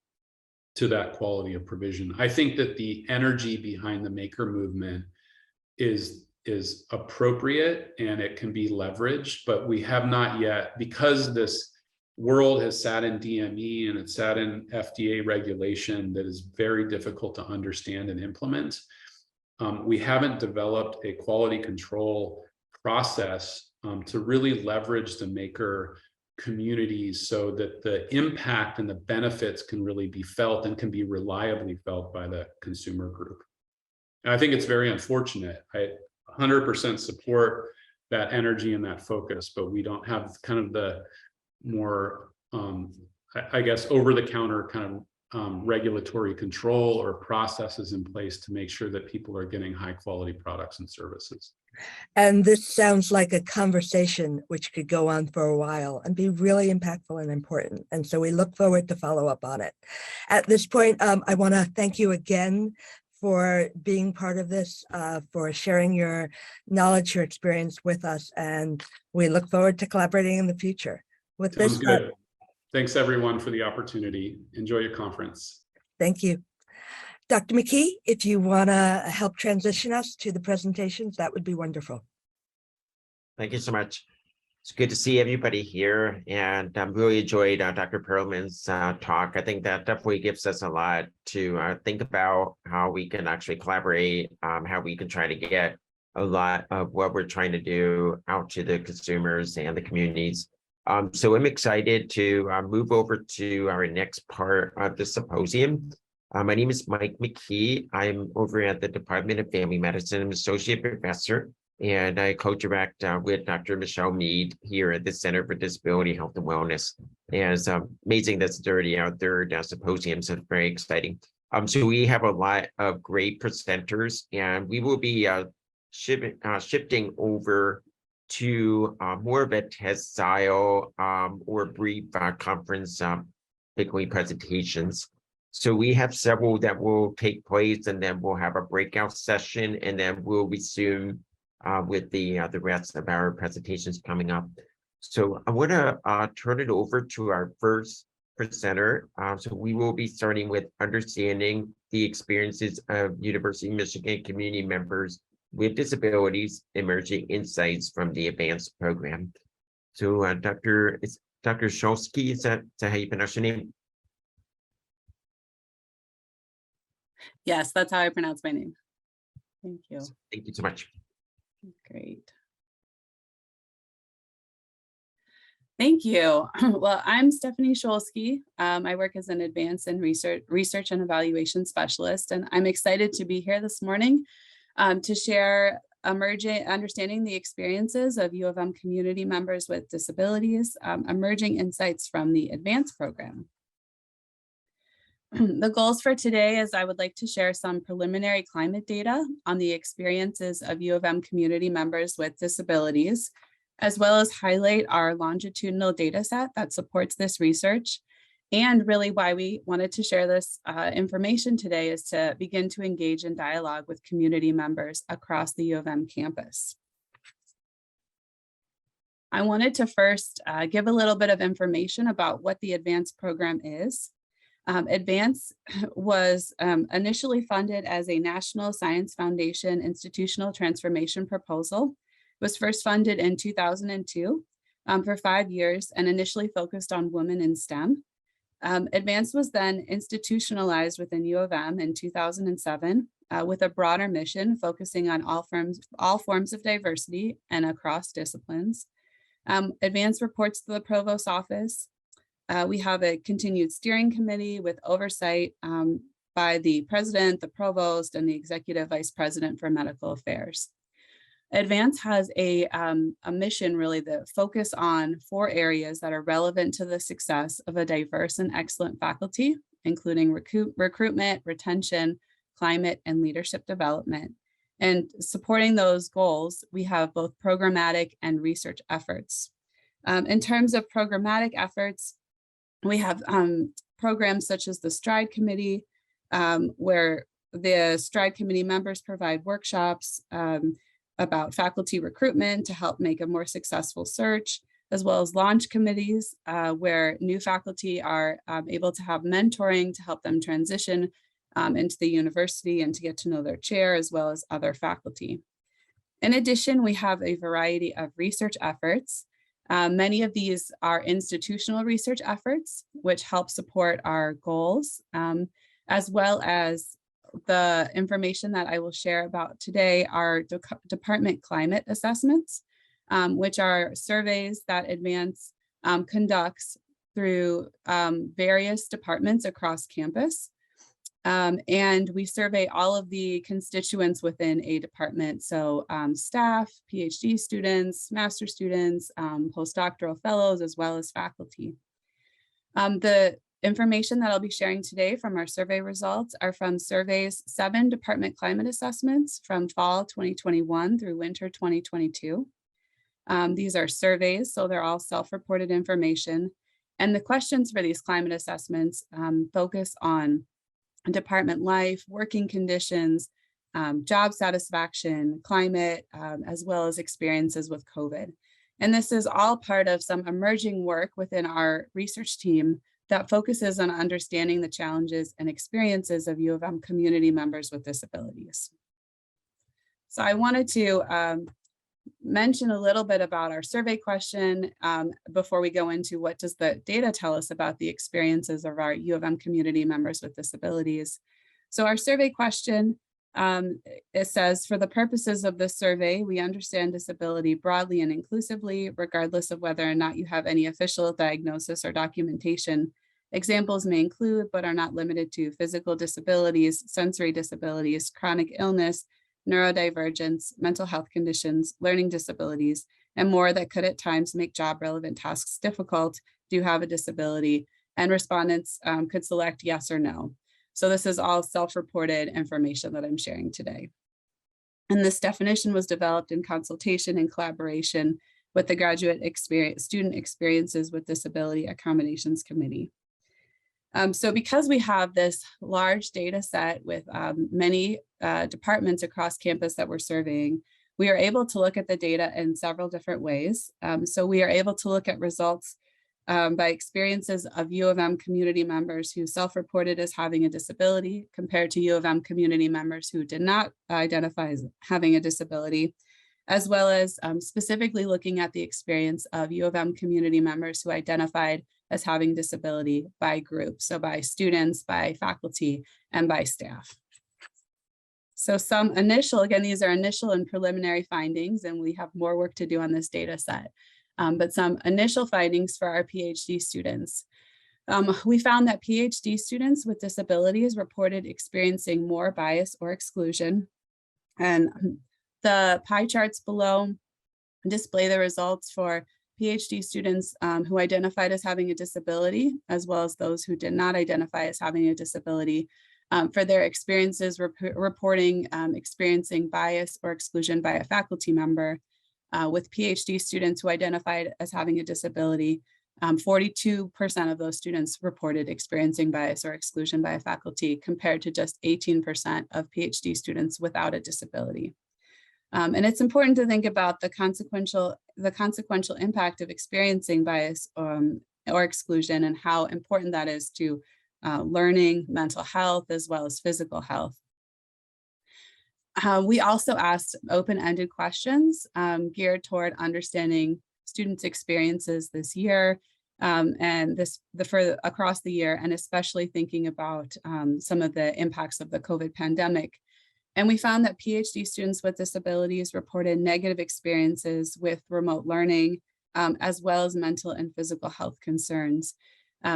that quality of provision. I think that the energy behind the maker movement is appropriate and it can be leveraged, but we have not yet, because this world has sat in DME and it's sat in FDA regulation that is very difficult to understand and implement. We haven't developed a quality control process to really leverage the maker communities so that the impact and the benefits can really be felt and can be reliably felt by the consumer group. And I think it's very unfortunate. I 100% support that energy and that focus, but we don't have kind of the more, I guess, over-the-counter kind of regulatory control or processes in place to make sure that people are getting high-quality products and services. And this sounds like a conversation which could go on for a while and be really impactful and important. And so we look forward to follow up on it. At this point, I want to thank you again for being part of this, for sharing your knowledge, your experience with us, and we look forward to collaborating in the future. With Sounds this, good. Thanks everyone for the opportunity. Enjoy your conference. Thank you. Dr. McKee, if you want to help transition us to the presentations, that would be wonderful. Thank you so much. It's good to see everybody here, and I really enjoyed Dr. Perlman's talk. I think that definitely gives us a lot to think about how we can actually collaborate, how we can try to get a lot of what we're trying to do out to the consumers and the communities. So I'm excited to move over to our next part of the symposium. My name is Mike McKee. I'm over at the Department of Family Medicine. I'm an associate professor, and I co-direct with Dr. Michelle Mead here at the Center for Disability Health and Wellness. And it's amazing that's already our third symposium, so it's very exciting. So we have a lot of great presenters, and we will be shifting over to more of a test style or brief conference, particularly presentations. So we have several that will take place, and then we'll have a breakout session, and then we'll resume with the rest of our presentations coming up. So I want to turn it over to our first presenter. So we will be starting with understanding the experiences of University of Michigan community members with disabilities, emerging insights from the advanced program. So Dr. Scholsky, is that how you pronounce your name? Yes, that's how I pronounce my name. Thank you. Thank you so much. Great. Thank you. Well, I'm Stephanie Scholsky. I work as an advanced and research and evaluation specialist, and I'm excited to be here this morning to share understanding the experiences of U of M community members with disabilities, emerging insights from the advanced program. The goals for today is I would like to share some preliminary climate data on the experiences of U of M community members with disabilities, as well as highlight our longitudinal data set that supports this research. And really why we wanted to share this information today is to begin to engage in dialogue with community members across the U of M campus. I wanted to first give a little bit of information about what the advanced program is. Advance was initially funded as a National Science Foundation institutional transformation proposal. It was first funded in 2002 for 5 years and initially focused on women in STEM. Advance was then institutionalized within U of M in 2007 with a broader mission focusing on all forms of diversity and across disciplines. Advance reports to the Provost's office. We have a continued steering committee with oversight by the president, the provost, and the executive vice president for medical affairs. Advance has a mission really that focus on 4 areas that are relevant to the success of a diverse and excellent faculty, including recruitment, retention, climate, and leadership development. And supporting those goals, we have both programmatic and research efforts. In terms of programmatic efforts, we have programs such as the Stride Committee, where the Stride Committee members provide workshops about faculty recruitment to help make a more successful search, as well as launch committees where new faculty are able to have mentoring to help them transition into the university and to get to know their chair as well as other faculty. In addition, we have a variety of research efforts. Many of these are institutional research efforts, which help support our goals, as well as the information that I will share about today are department climate assessments, which are surveys that Advance conducts through various departments across campus. And we survey all of the constituents within a department. So staff, PhD students, master students, postdoctoral fellows, as well as faculty. The information that I'll be sharing today from our survey results are from surveys 7 department climate assessments from fall 2021 through winter 2022. These are surveys, so they're all self-reported information. And the questions for these climate assessments focus on department life, working conditions, job satisfaction, climate, as well as experiences with COVID. And this is all part of some emerging work within our research team that focuses on understanding the challenges and experiences of U of M community members with disabilities. So I wanted to mention a little bit about our survey question before we go into what does the data tell us about the experiences of our U of M community members with disabilities. So our survey question, it says, for the purposes of this survey, we understand disability broadly and inclusively, regardless of whether or not you have any official diagnosis or documentation. Examples may include, but are not limited to, physical disabilities, sensory disabilities, chronic illness, neurodivergence, mental health conditions, learning disabilities, and more that could at times make job relevant tasks difficult. Do you have a disability? And respondents could select yes or no. So this is all self-reported information that I'm sharing today. And this definition was developed in consultation and collaboration with the Graduate Student Experiences with Disability Accommodations Committee. So because we have this large data set with many departments across campus that we're surveying, we are able to look at the data in several different ways. So we are able to look at results by experiences of U of M community members who self-reported as having a disability compared to U of M community members who did not identify as having a disability, as well as specifically looking at the experience of U of M community members who identified as having disability by group, so by students, by faculty, and by staff. So some initial, again, these are initial and preliminary findings, and we have more work to do on this data set. But some initial findings for our PhD students. We found that PhD students with disabilities reported experiencing more bias or exclusion. And the pie charts below display the results for PhD students who identified as having a disability, as well as those who did not identify as having a disability, for their experiences reporting experiencing bias or exclusion by a faculty member. With PhD students who identified as having a disability, 42% of those students reported experiencing bias or exclusion by a faculty, compared to just 18% of PhD students without a disability. And it's important to think about the consequential impact of experiencing bias or exclusion and how important that is to learning, mental health, as well as physical health. We also asked open-ended questions geared toward understanding students' experiences this year and for across the year, and especially thinking about some of the impacts of the COVID pandemic. And we found that PhD students with disabilities reported negative experiences with remote learning, as well as mental and physical health concerns.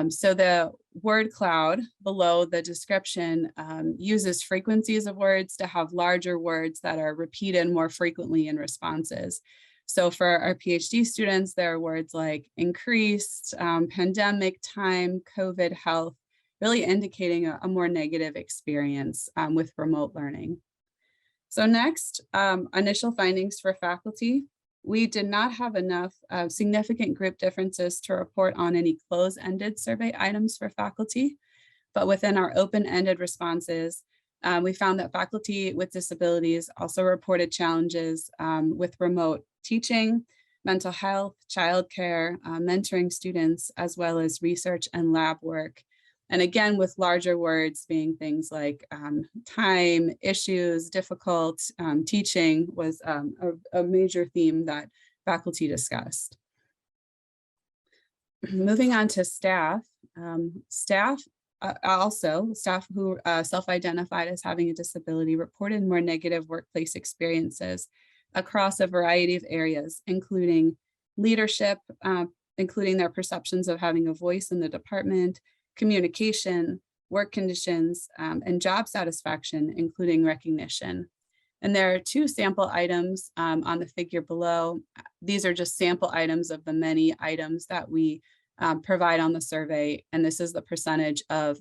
So the word cloud below the description uses frequencies of words to have larger words that are repeated more frequently in responses. So for our PhD students, there are words like increased, pandemic, time, COVID, health, really indicating a more negative experience with remote learning. So next, initial findings for faculty. We did not have enough significant group differences to report on any close-ended survey items for faculty, but within our open-ended responses, we found that faculty with disabilities also reported challenges with remote teaching, mental health, childcare, mentoring students, as well as research and lab work. And again, with larger words being things like time, issues, difficult, teaching was a major theme that faculty discussed. Moving on to staff. Staff who self-identified as having a disability reported more negative workplace experiences across a variety of areas, including leadership, including their perceptions of having a voice in the department, communication, work conditions, and job satisfaction, including recognition. And there are two sample items on the figure below. These are just sample items of the many items that we provide on the survey. And this is the percentage of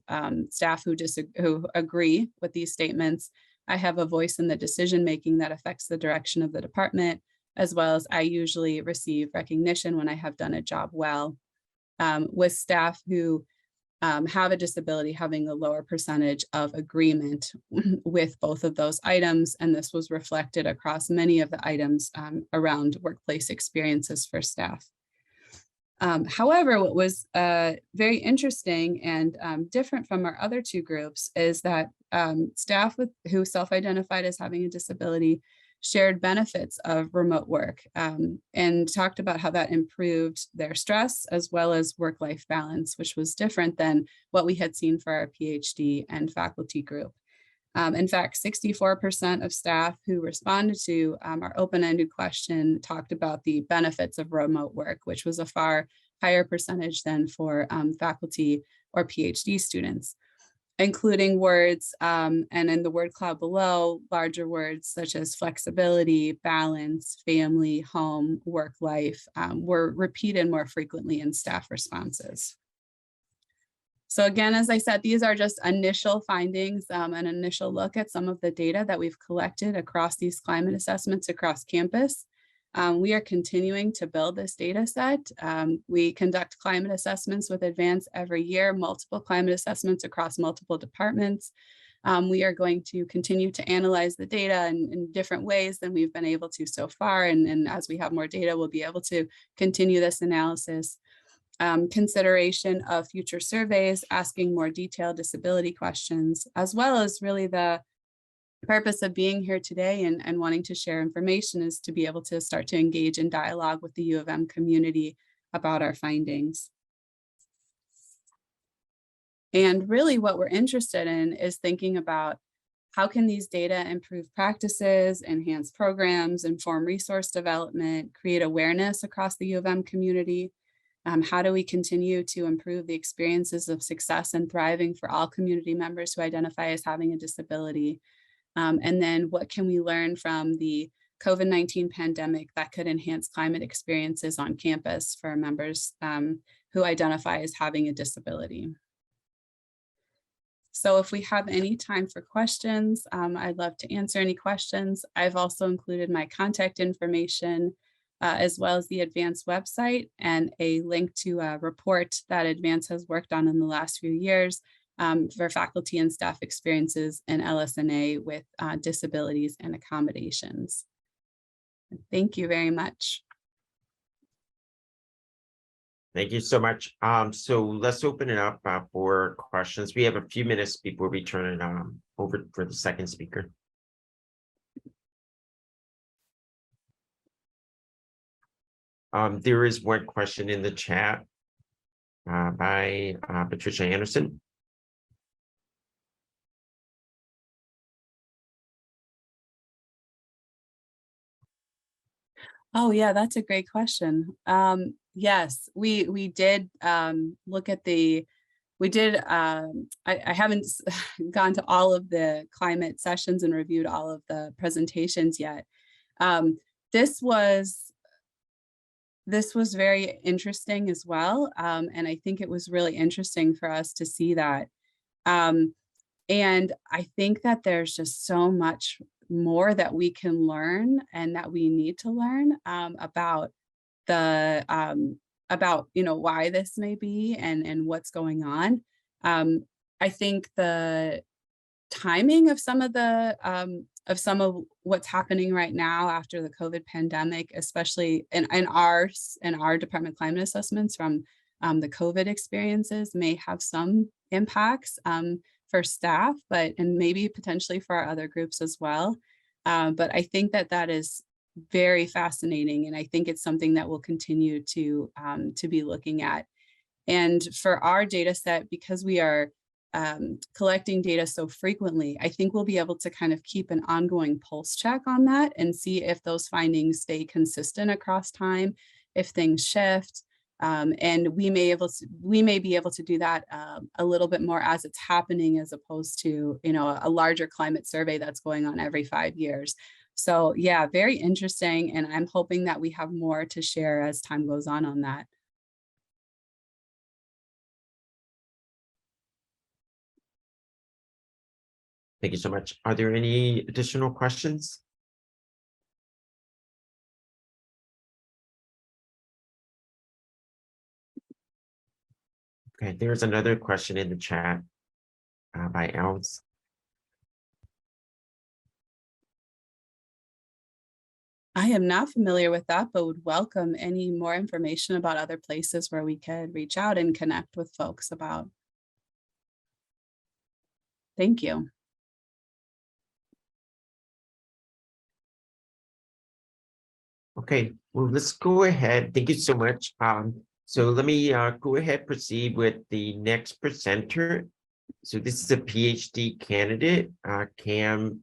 staff who agree with these statements. I have a voice in the decision-making that affects the direction of the department, as well as I usually receive recognition when I have done a job well. With staff who have a disability having a lower percentage of agreement with both of those items. And this was reflected across many of the items around workplace experiences for staff. However, what was very interesting and different from our other two groups is that staff who self-identified as having a disability shared benefits of remote work and talked about how that improved their stress as well as work-life balance, which was different than what we had seen for our PhD and faculty group. In fact, 64% of staff who responded to our open-ended question talked about the benefits of remote work, which was a far higher percentage than for faculty or PhD students, including words, and in the word cloud below, larger words such as flexibility, balance, family, home, work life were repeated more frequently in staff responses. So again, as I said, these are just initial findings, an initial look at some of the data that we've collected across these climate assessments across campus. We are continuing to build this data set. We conduct climate assessments with Advance every year, multiple climate assessments across multiple departments. We are going to continue to analyze the data in different ways than we've been able to so far. And as we have more data, we'll be able to continue this analysis. Consideration of future surveys, asking more detailed disability questions, as well as really the purpose of being here today and wanting to share information is to be able to start to engage in dialogue with the U of M community about our findings. And really what we're interested in is thinking about how can these data improve practices, enhance programs, inform resource development, create awareness across the U of M community. How do we continue to improve the experiences of success and thriving for all community members who identify as having a disability? And then what can we learn from the COVID-19 pandemic that could enhance climate experiences on campus for members who identify as having a disability? So if we have any time for questions, I'd love to answer any questions. I've also included my contact information as well as the Advance website and a link to a report that Advance has worked on in the last few years for faculty and staff experiences in LS&A with disabilities and accommodations. Thank you very much. Thank you so much. So let's open it up for questions. We have a few minutes before we turn it over for the second speaker. There is one question in the chat. by Patricia Anderson. Oh yeah, that's a great question. Yes, we did look at the, we did, I haven't gone to all of the climate sessions and reviewed all of the presentations yet. This was very interesting as well. And I think it was really interesting for us to see that. And I think that there's just so much more that we can learn and that we need to learn about the why this may be and what's going on. I think the timing of some of what's happening right now after the COVID pandemic, especially in our department climate assessments from the COVID experiences, may have some impacts for staff, and maybe potentially for our other groups as well. But I think that is very fascinating, and I think it's something that we'll continue to be looking at. And for our data set, because we are collecting data so frequently, I think we'll be able to kind of keep an ongoing pulse check on that and see if those findings stay consistent across time, if things shift. And we may be able to do that a little bit more as it's happening, as opposed to, a larger climate survey that's going on every 5 years. So yeah, very interesting. And I'm hoping that we have more to share as time goes on that. Thank you so much. Are there any additional questions? Okay, there's another question in the chat by Els. I am not familiar with that, but would welcome any more information about other places where we could reach out and connect with folks about. Thank you. Okay, well, let's go ahead. Thank you so much. So let me go ahead, proceed with the next presenter. So this is a PhD candidate, Cam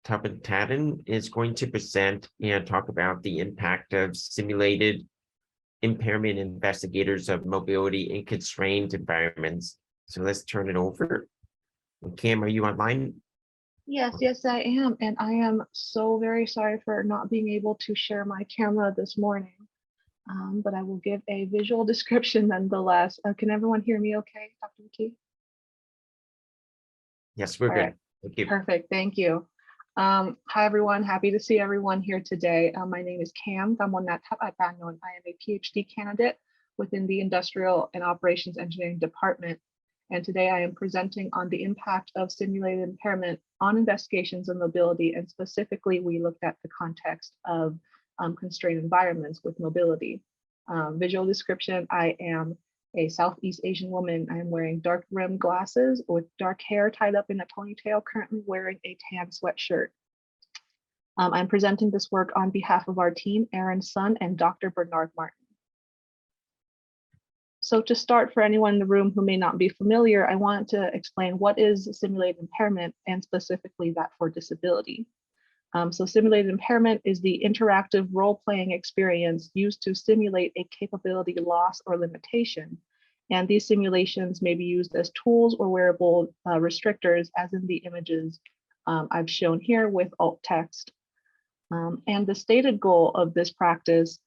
Tapataden is going to present and talk about the impact of simulated impairment investigators of mobility in constrained environments. So let's turn it over. Cam, are you online? Yes, I am. And I am so very sorry for not being able to share my camera this morning. But I will give a visual description nonetheless. Can everyone hear me okay, Dr. McKee? Yes, we're All good. right. Thank you. Perfect, thank you. Hi everyone, happy to see everyone here today. My name is Cam Gamonat Tapataden. I am a PhD candidate within the Industrial and Operations Engineering Department. And today I am presenting on the impact of simulated impairment on investigations of mobility, and specifically we looked at the context of constrained environments with mobility. Visual description, I am a Southeast Asian woman. I am wearing dark rimmed glasses with dark hair tied up in a ponytail, currently wearing a tan sweatshirt. I'm presenting this work on behalf of our team, Aaron Sun and Dr. Bernard Martin. So to start, for anyone in the room who may not be familiar, I wanted to explain what is simulated impairment, and specifically that for disability. So simulated impairment is the interactive role-playing experience used to simulate a capability loss or limitation. And these simulations may be used as tools or wearable restrictors, as in the images I've shown here with alt text. And the stated goal of this practice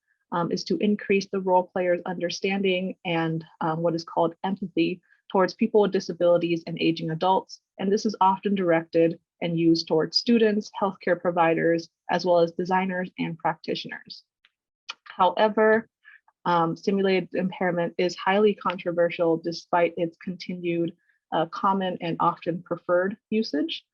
is to increase the role player's understanding and what is called empathy towards people with disabilities and aging adults. And this is often directed and used towards students, healthcare providers, as well as designers and practitioners. However, simulated impairment is highly controversial despite its continued common and often preferred usage.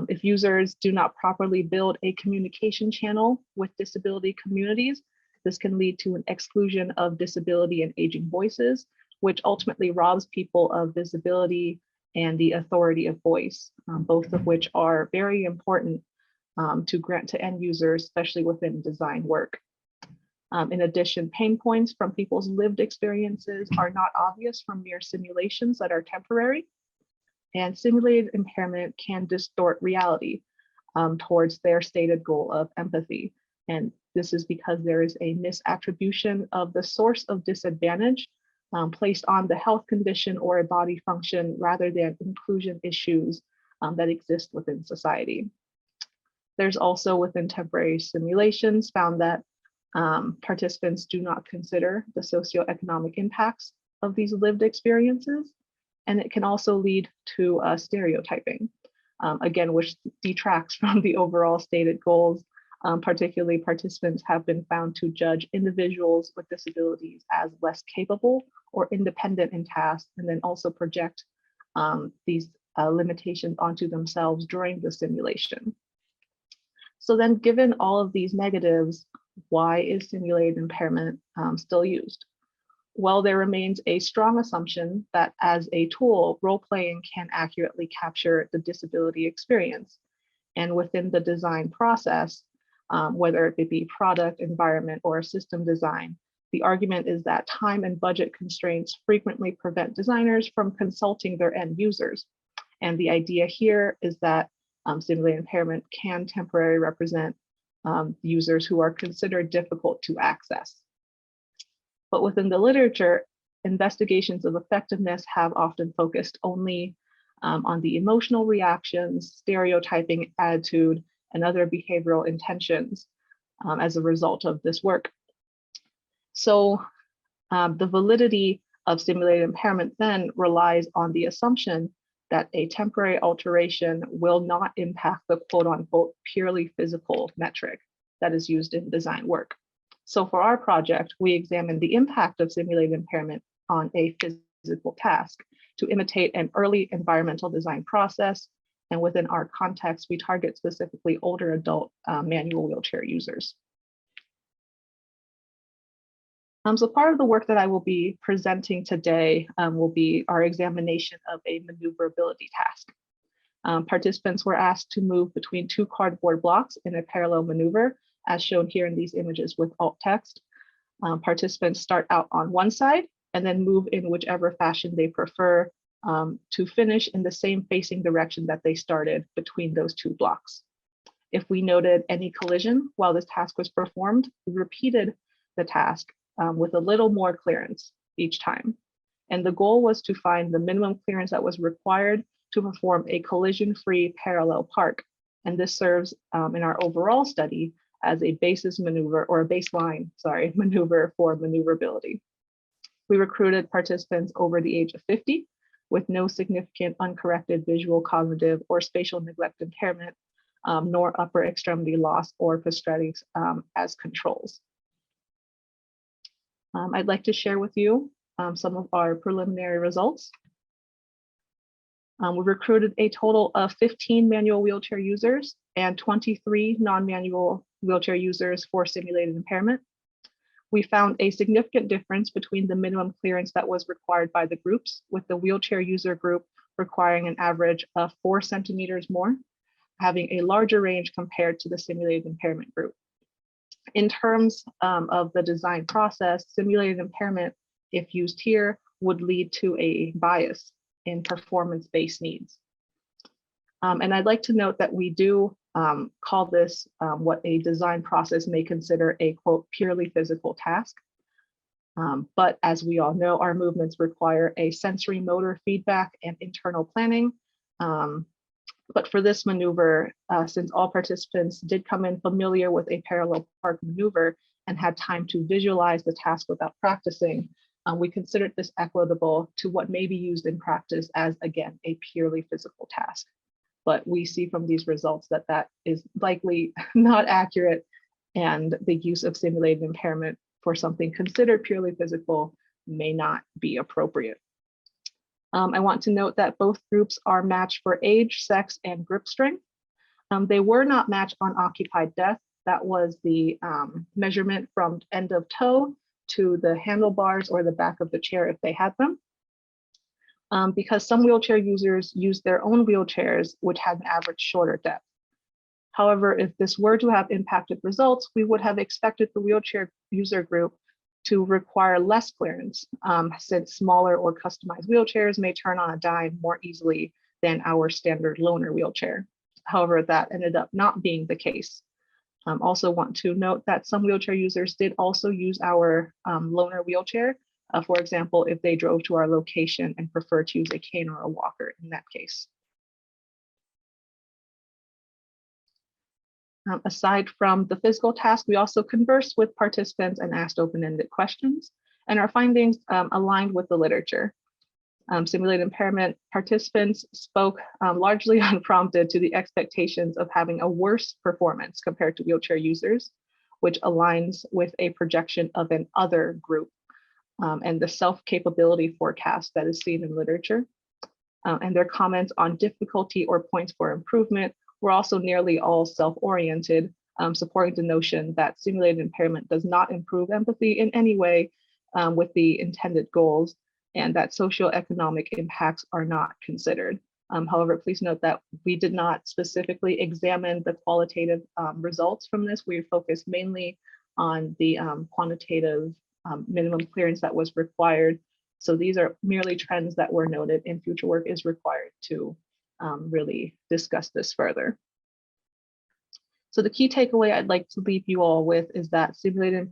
If users do not properly build a communication channel with disability communities, this can lead to an exclusion of disability and aging voices, which ultimately robs people of visibility and the authority of voice, both of which are very important to grant to end users, especially within design work. In addition, pain points from people's lived experiences are not obvious from mere simulations that are temporary, and simulated impairment can distort reality towards their stated goal of empathy. And this is because there is a misattribution of the source of disadvantage placed on the health condition or a body function rather than inclusion issues that exist within society. There's also within temporary simulations found that participants do not consider the socioeconomic impacts of these lived experiences, and it can also lead to stereotyping, again, which detracts from the overall stated goals. Particularly, participants have been found to judge individuals with disabilities as less capable or independent in tasks, and then also project these limitations onto themselves during the simulation. So then, given all of these negatives, why is simulated impairment still used? Well, there remains a strong assumption that as a tool, role-playing can accurately capture the disability experience. And within the design process, whether it be product, environment, or system design, the argument is that time and budget constraints frequently prevent designers from consulting their end users. And the idea here is that simulated impairment can temporarily represent users who are considered difficult to access. But within the literature, investigations of effectiveness have often focused only on the emotional reactions, stereotyping, attitude, and other behavioral intentions as a result of this work. So the validity of simulated impairment then relies on the assumption that a temporary alteration will not impact the quote unquote purely physical metric that is used in design work. So for our project, we examined the impact of simulated impairment on a physical task to imitate an early environmental design process. And within our context, we target specifically older adult manual wheelchair users. So part of the work that I will be presenting today will be our examination of a maneuverability task. Participants were asked to move between two cardboard blocks in a parallel maneuver, as shown here in these images with alt text. Participants start out on one side and then move in whichever fashion they prefer to finish in the same facing direction that they started between those two blocks. If we noted any collision while this task was performed, we repeated the task with a little more clearance each time. And the goal was to find the minimum clearance that was required to perform a collision-free parallel park. And this serves in our overall study as a basis maneuver or a baseline, maneuver for maneuverability. We recruited participants over the age of 50 with no significant uncorrected visual, cognitive, or spatial neglect impairment, nor upper extremity loss or prosthetics as controls. I'd like to share with you some of our preliminary results. We recruited a total of 15 manual wheelchair users and 23 non-manual wheelchair users for simulated impairment. We found a significant difference between the minimum clearance that was required by the groups, with the wheelchair user group requiring an average of 4 centimeters more, having a larger range compared to the simulated impairment group. In terms of the design process, simulated impairment, if used here, would lead to a bias in performance-based needs. And I'd like to note that we do call this what a design process may consider a quote purely physical task. But as we all know, our movements require a sensory motor feedback and internal planning. But for this maneuver, since all participants did come in familiar with a parallel park maneuver and had time to visualize the task without practicing, we considered this equitable to what may be used in practice as, again, a purely physical task. But we see from these results that that is likely not accurate, and the use of simulated impairment for something considered purely physical may not be appropriate. I want to note that both groups are matched for age, sex, and grip strength. They were not matched on occupied depth. That was the measurement from end of toe to the handlebars or the back of the chair if they had them. Because some wheelchair users use their own wheelchairs, which had an average shorter depth. However, if this were to have impacted results, we would have expected the wheelchair user group to require less clearance, since smaller or customized wheelchairs may turn on a dime more easily than our standard loaner wheelchair. However, that ended up not being the case. Also want to note that some wheelchair users did also use our loaner wheelchair. For example, if they drove to our location and preferred to use a cane or a walker in that case. Aside from the physical task, we also conversed with participants and asked open-ended questions, and our findings aligned with the literature. Simulated impairment participants spoke largely unprompted to the expectations of having a worse performance compared to wheelchair users, which aligns with a projection of an other group and the self-capability forecast that is seen in literature. And their comments on difficulty or points for improvement were also nearly all self-oriented, supporting the notion that simulated impairment does not improve empathy in any way with the intended goals, and that socioeconomic impacts are not considered. However, please note that we did not specifically examine the qualitative results from this. We focused mainly on the quantitative minimum clearance that was required. So these are merely trends that were noted, and future work is required to really discuss this further. So the key takeaway I'd like to leave you all with is that simulated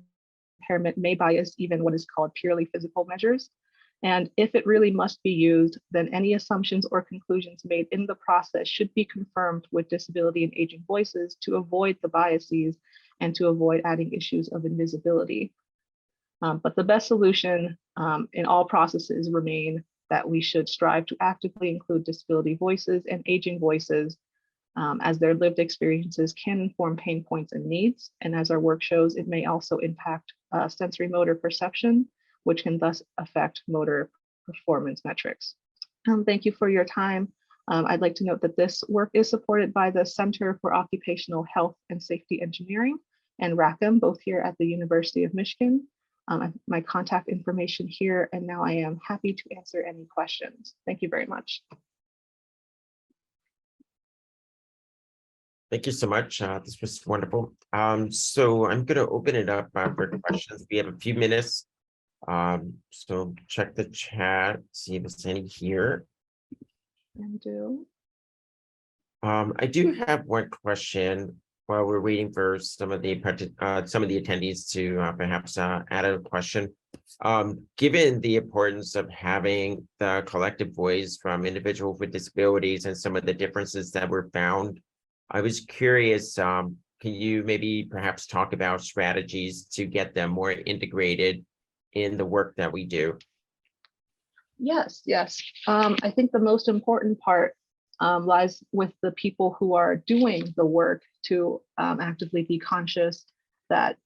impairment may bias even what is called purely physical measures. And if it really must be used, then any assumptions or conclusions made in the process should be confirmed with disability and aging voices to avoid the biases and to avoid adding issues of invisibility. But the best solution in all processes remain that we should strive to actively include disability voices and aging voices as their lived experiences can inform pain points and needs. And as our work shows, it may also impact sensory motor perception, which can thus affect motor performance metrics. Thank you for your time. I'd like to note that this work is supported by the Center for Occupational Health and Safety Engineering and Rackham, both here at the University of Michigan. My contact information here, and now I am happy to answer any questions. Thank you very much. Thank you so much. This was wonderful. So I'm going to open it up for questions. We have a few minutes. So check the chat, see if there's any here. I do have one question while we're waiting for some of the attendees to perhaps add a question. Given the importance of having the collective voice from individuals with disabilities and some of the differences that were found, I was curious, can you maybe perhaps talk about strategies to get them more integrated in the work that we do? Yes. I think the most important part lies with the people who are doing the work to actively be conscious that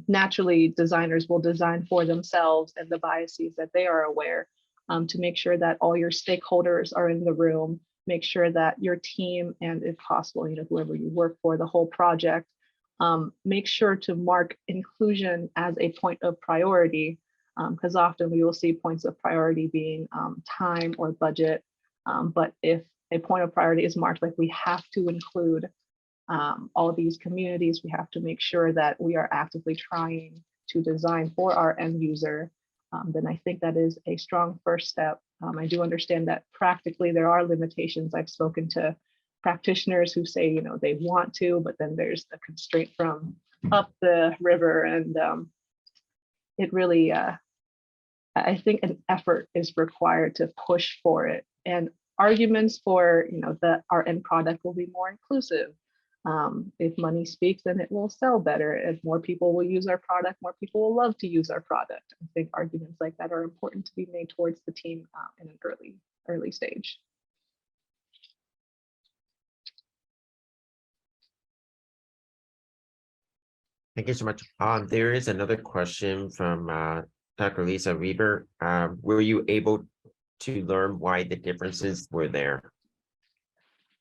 naturally designers will design for themselves and the biases that they are aware, to make sure that all your stakeholders are in the room, make sure that your team, and if possible, whoever you work for, the whole project, make sure to mark inclusion as a point of priority, because often we will see points of priority being time or budget. But if a point of priority is marked like we have to include all of these communities, we have to make sure that we are actively trying to design for our end user, then I think that is a strong first step. I do understand that practically there are limitations. I've spoken to practitioners who say, they want to, but then there's the constraint from up the river, and it really, I think an effort is required to push for it, and arguments for, that our end product will be more inclusive. If money speaks, then it will sell better. If more people will use our product, more people will love to use our product. I think arguments like that are important to be made towards the team in an early stage. Thank you so much. There is another question from Dr. Lisa Weber. Were you able to learn why the differences were there?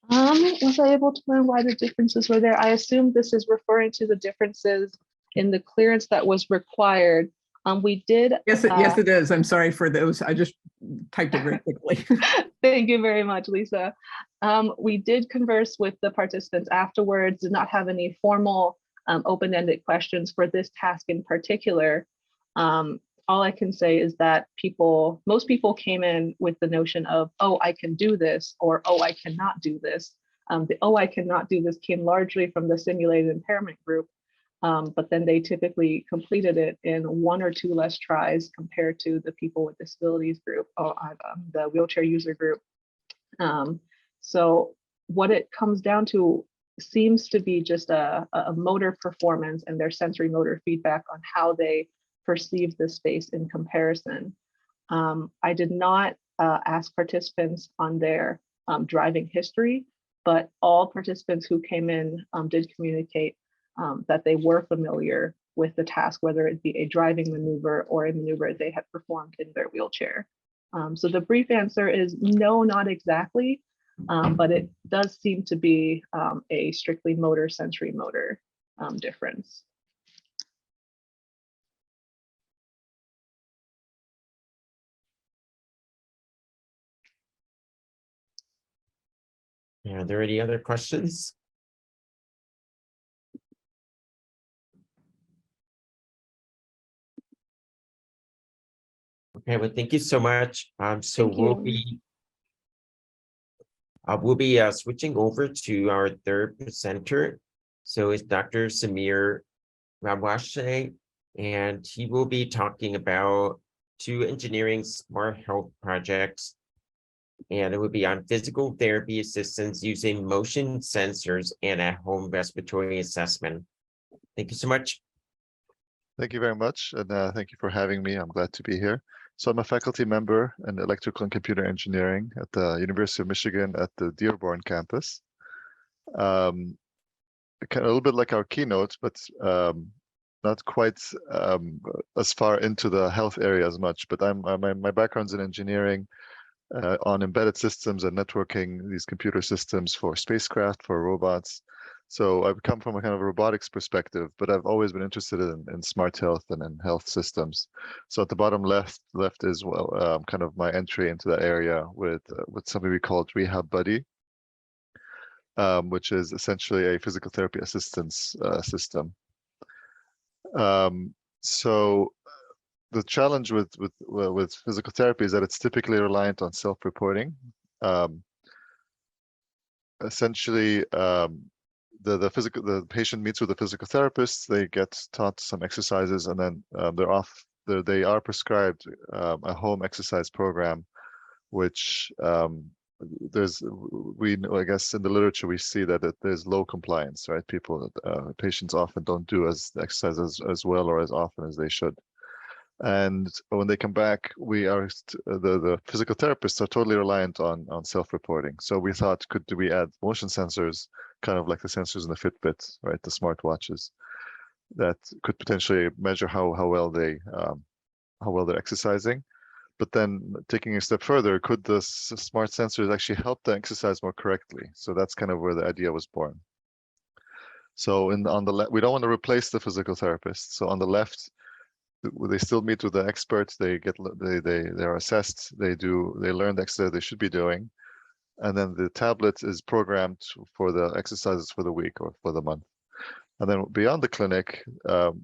Was I able to learn why the differences were there? I assume this is referring to the differences in the clearance that was required. We did. Yes, it is. I'm sorry for those. I just typed it very quickly. Thank you very much, Lisa. We did converse with the participants afterwards, did not have any formal open-ended questions for this task in particular. All I can say is that most people came in with the notion of, oh, I can do this, or oh, I cannot do this. The oh, I cannot do this came largely from the simulated impairment group, but then they typically completed it in 1 or 2 less tries compared to the people with disabilities group, or the wheelchair user group. So what it comes down to seems to be just a motor performance and their sensory motor feedback on how they perceive the space in comparison. I did not ask participants on their driving history, but all participants who came in did communicate that they were familiar with the task, whether it be a driving maneuver or a maneuver they had performed in their wheelchair. So the brief answer is no, not exactly, but it does seem to be a strictly motor sensory motor difference. Are there any other questions? Okay, well, thank you so much. So Thank we'll you. be switching over to our third presenter. So it's Dr. Samir Rawashe, and he will be talking about 2 engineering smart health projects. And it will be on physical therapy assistance using motion sensors and at-home respiratory assessment. Thank you so much. Thank you very much, and thank you for having me. I'm glad to be here. So I'm a faculty member in electrical and computer engineering at the University of Michigan at the Dearborn campus. A little bit like our keynote, but not quite as far into the health area as much. But my background's in engineering on embedded systems and networking these computer systems for spacecraft, for robots. So I've come from a kind of robotics perspective, but I've always been interested in smart health and in health systems. So at the bottom left is kind of my entry into that area with something we called Rehab Buddy, which is essentially a physical therapy assistance system. So the challenge with physical therapy is that it's typically reliant on self-reporting. Essentially, the patient meets with a physical therapist. They get taught some exercises, and then they are prescribed a home exercise program, which I guess in the literature we see that there's low compliance, right? Patients often don't do the exercise as well or as often as they should. And when they come back, the physical therapists are totally reliant on self-reporting. So we thought, do we add motion sensors, kind of like the sensors in the Fitbit, right, the smartwatches, that could potentially measure how well they're exercising. But then taking a step further, could the smart sensors actually help them exercise more correctly? So that's kind of where the idea was born. So on the left, we don't want to replace the physical therapist. So on the left, they still meet with the experts. They're assessed. They learn the exercise they should be doing, and then the tablet is programmed for the exercises for the week or for the month. And then beyond the clinic,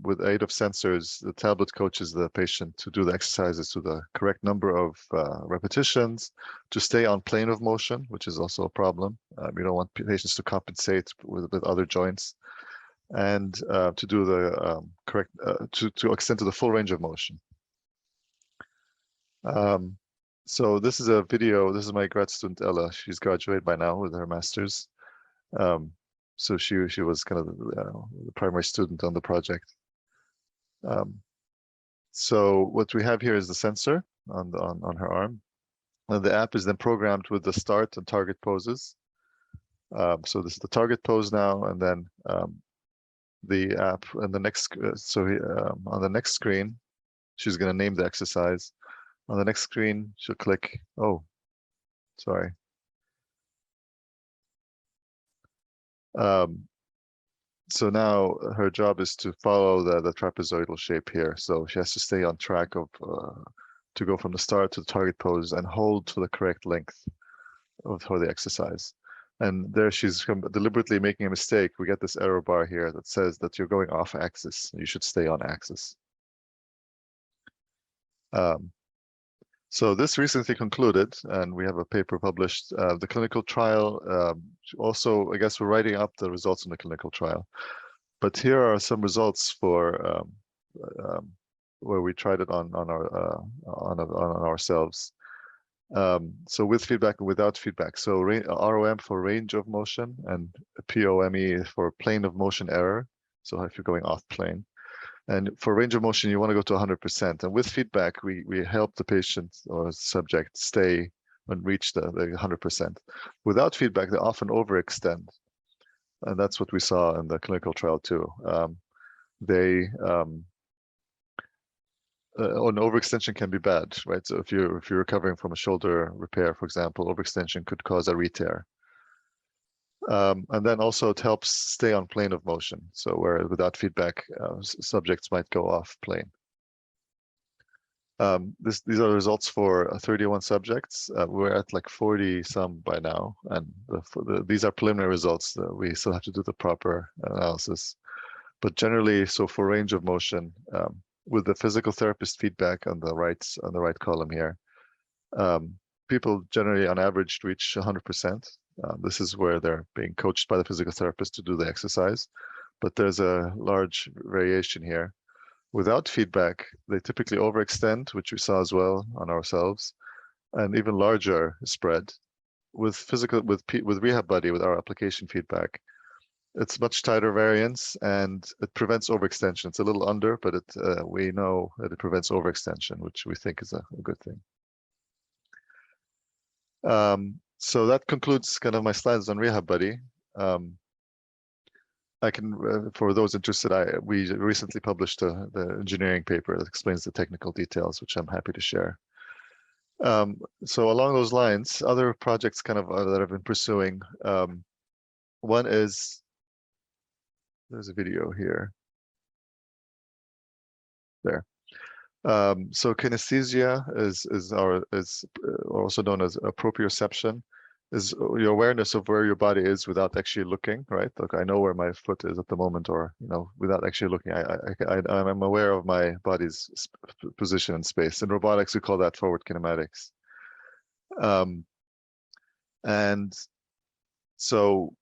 with aid of sensors, the tablet coaches the patient to do the exercises to the correct number of repetitions, to stay on plane of motion, which is also a problem. You don't want patients to compensate with other joints, and to do the correct, to extend to the full range of motion. So this is a video. This is my grad student, Ella. She's graduated by now with her master's. So she was kind of the primary student on the project. So what we have here is the sensor on her arm. And the app is then programmed with the start and target poses. So this is the target pose now, and then the app and the next. On the next screen, she's going to name the exercise. On the next screen, she'll click. Oh, sorry. So now her job is to follow the trapezoidal shape here. So she has to stay on track of to go from the start to the target pose and hold to the correct length for the exercise. And there she's deliberately making a mistake. We get this error bar here that says that you're going off axis. You should stay on axis. So this recently concluded, and we have a paper published. The clinical trial, also, I guess we're writing up the results in the clinical trial. But here are some results for where we tried it on ourselves. So with feedback and without feedback. So ROM for range of motion and POME for plane of motion error. So if you're going off plane. And for range of motion, you want to go to 100%. And with feedback, we help the patient or subject stay and reach the 100%. Without feedback, they often overextend. And that's what we saw in the clinical trial too. An overextension can be bad, right? So if you're recovering from a shoulder repair, for example, overextension could cause a re-tear. And then also it helps stay on plane of motion. So where without feedback, subjects might go off plane. These are the results for 31 subjects. We're at like 40 some by now, and these are preliminary results. We still have to do the proper analysis. But generally, so for range of motion, with the physical therapist feedback on the right column here, people generally on average reach 100%. This is where they're being coached by the physical therapist to do the exercise, but there's a large variation here. Without feedback, they typically overextend, which we saw as well on ourselves, and even larger spread. With Rehab Buddy, with our application feedback, it's much tighter variance and it prevents overextension. It's a little under, but we know that it prevents overextension, which we think is a good thing. So that concludes kind of my slides on Rehab Buddy. I can, for those interested, we recently published the engineering paper that explains the technical details, which I'm happy to share. So along those lines, other projects kind of that I've been pursuing. One is, there's a video here. There. So kinesthesia is also known as proprioception, is your awareness of where your body is without actually looking, right? Look, I know where my foot is at the moment, or without actually looking, I'm aware of my body's position in space. In robotics, we call that forward kinematics. And so,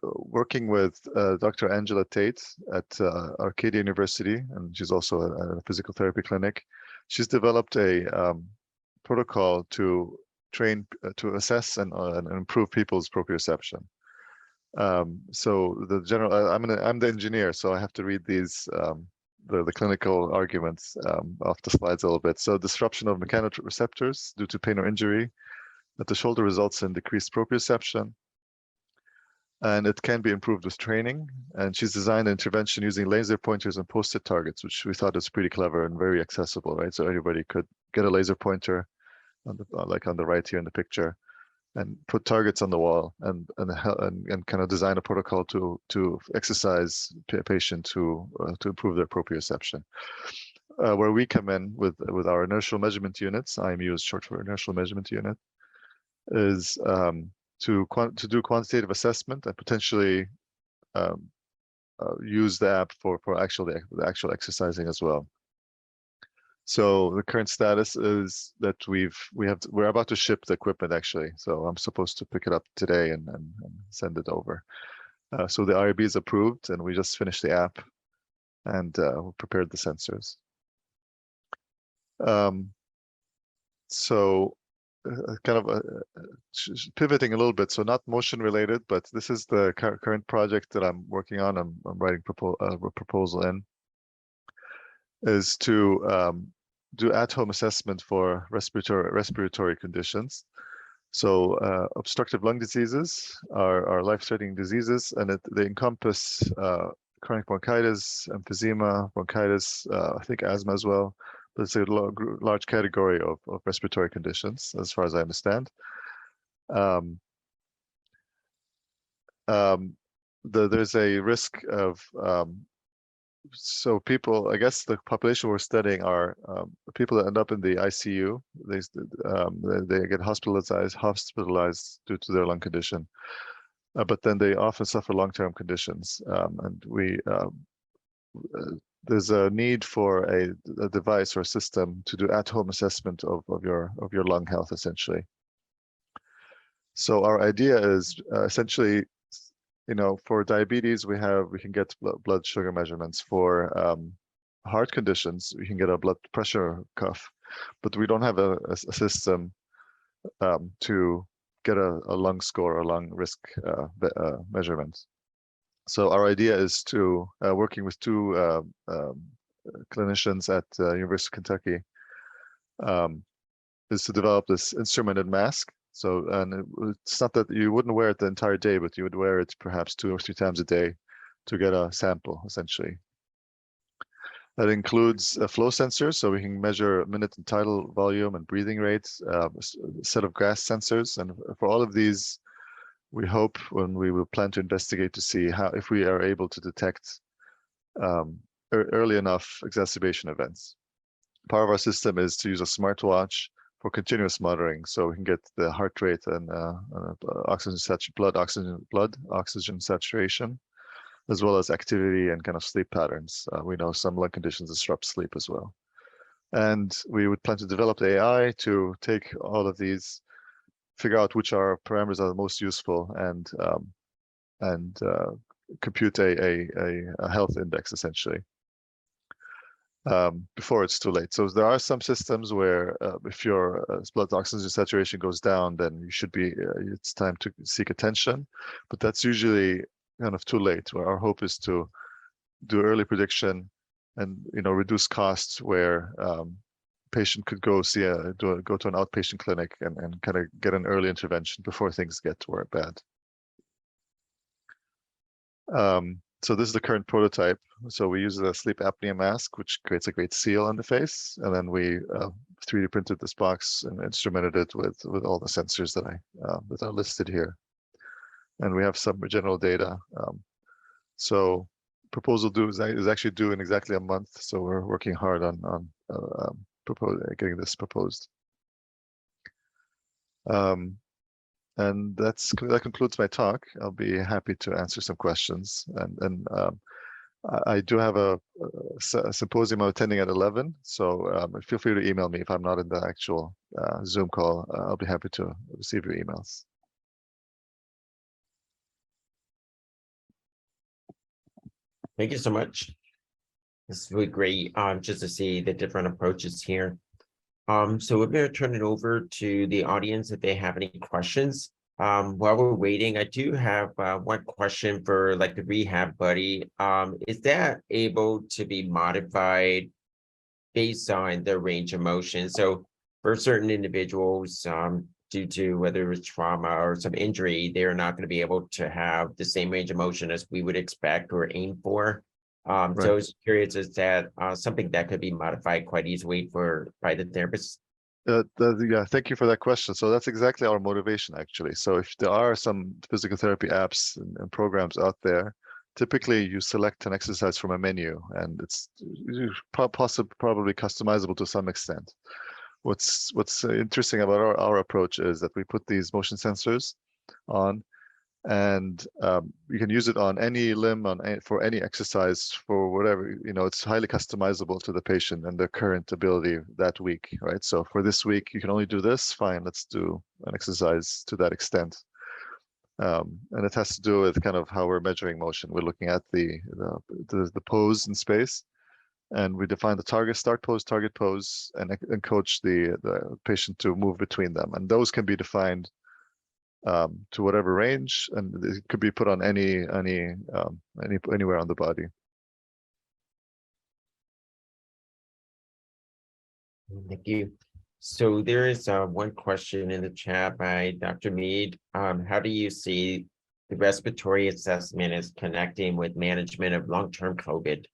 working with Dr. Angela Tate at Arcadia University, and she's also a physical therapy clinic, she's developed a protocol to train, to assess and improve people's proprioception. So the general, I'm the engineer, so I have to read these the clinical arguments off the slides a little bit. So disruption of mechanoreceptors due to pain or injury at the shoulder results in decreased proprioception. And it can be improved with training. And she's designed an intervention using laser pointers and post-it targets, which we thought is pretty clever and very accessible, right? So everybody could get a laser pointer, like on the right here in the picture, and put targets on the wall and kind of design a protocol to exercise a patient to improve their proprioception. Where we come in with our inertial measurement units, IMU is short for inertial measurement unit, is to do quantitative assessment and potentially use the app for the actual exercising as well. So the current status is that we're about to ship the equipment actually. So I'm supposed to pick it up today and send it over. So the IRB is approved and we just finished the app and prepared the sensors. So kind of pivoting a little bit, so not motion related, but this is the current project that I'm working on. I'm writing a proposal in, is to do at-home assessment for respiratory conditions. So obstructive lung diseases are life-threatening diseases, and they encompass chronic bronchitis, emphysema, bronchitis, I think asthma as well. But it's a large category of respiratory conditions, as far as I understand. There's a risk of so people, I guess the population we're studying are people that end up in the ICU. They get hospitalized due to their lung condition, but then they often suffer long-term conditions, and there's a need for a device or a system to do at-home assessment of your lung health, essentially. So our idea is essentially, for diabetes, we can get blood sugar measurements. For heart conditions, we can get a blood pressure cuff, but we don't have a system to get a lung score or lung risk measurement. So our idea is to, working with two clinicians at University of Kentucky, is to develop this instrumented mask. So, and it's not that you wouldn't wear it the entire day, but you would wear it perhaps 2 or 3 times a day to get a sample, essentially. That includes a flow sensor, so we can measure minute and tidal volume and breathing rates, a set of gas sensors. And for all of these, we hope when we will plan to investigate to see if we are able to detect early enough exacerbation events. Part of our system is to use a smartwatch for continuous monitoring, so we can get the heart rate and blood oxygen saturation, as well as activity and kind of sleep patterns. We know some lung conditions disrupt sleep as well. And we would plan to develop the AI to take all of these, figure out which are parameters are the most useful, and compute a health index, essentially, before it's too late. So there are some systems where if your blood oxygen saturation goes down, then you should be, it's time to seek attention, but that's usually kind of too late. Where our hope is to do early prediction and reduce costs, where patient could go go to an outpatient clinic and kind of get an early intervention before things get bad. So this is the current prototype. So we use a sleep apnea mask, which creates a great seal on the face, and then we 3D printed this box and instrumented it with all the sensors that are listed here. And we have some general data. So proposal due is actually due in exactly a month. So we're working hard on getting this proposed. And that concludes my talk. I'll be happy to answer some questions. And I do have a symposium I'm attending at 11. So feel free to email me if I'm not in the actual Zoom call. I'll be happy to receive your emails. Thank you so much. It's really great just to see the different approaches here. So we're going to turn it over to the audience if they have any questions. While we're waiting, I do have one question for the Rehab Buddy. Is that able to be modified based on the range of motion? So for certain individuals, due to whether it's trauma or some injury, they're not going to be able to have the same range of motion as we would expect or aim for. Right. So I was curious, is that something that could be modified quite easily by the therapists? Yeah, thank you for that question. So that's exactly our motivation, actually. So if there are some physical therapy apps and programs out there, typically you select an exercise from a menu, and it's probably customizable to some extent. What's interesting about our approach is that we put these motion sensors on, and you can use it on any limb, for any exercise, for whatever, it's highly customizable to the patient and their current ability that week, right? So for this week, you can only do this, fine, let's do an exercise to that extent. And it has to do with kind of how we're measuring motion. We're looking at the pose in space, and we define the target pose, and coach the patient to move between them. And those can be defined to whatever range, and it could be put on anywhere on the body. Thank you. So there is one question in the chat by Dr. Mead. How do you see the respiratory assessment as connecting with management of long-term COVID?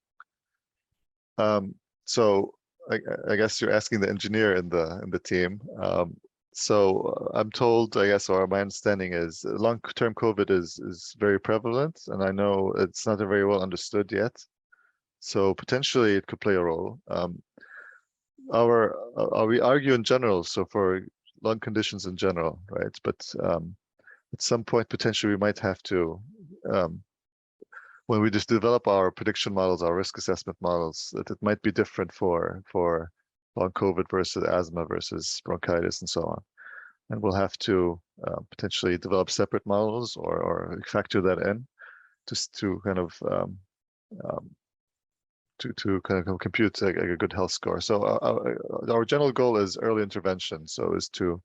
So I guess you're asking the engineer in the team. So I'm told, I guess, or my understanding is long-term COVID is very prevalent, and I know it's not very well understood yet. So potentially it could play a role. We argue in general, so for lung conditions in general, right? But at some point, potentially we might have to, when we just develop our prediction models, our risk assessment models, that it might be different for long COVID versus asthma versus bronchitis and so on. And we'll have to potentially develop separate models or factor that in just to kind of compute a good health score. So our general goal is early intervention. So is to,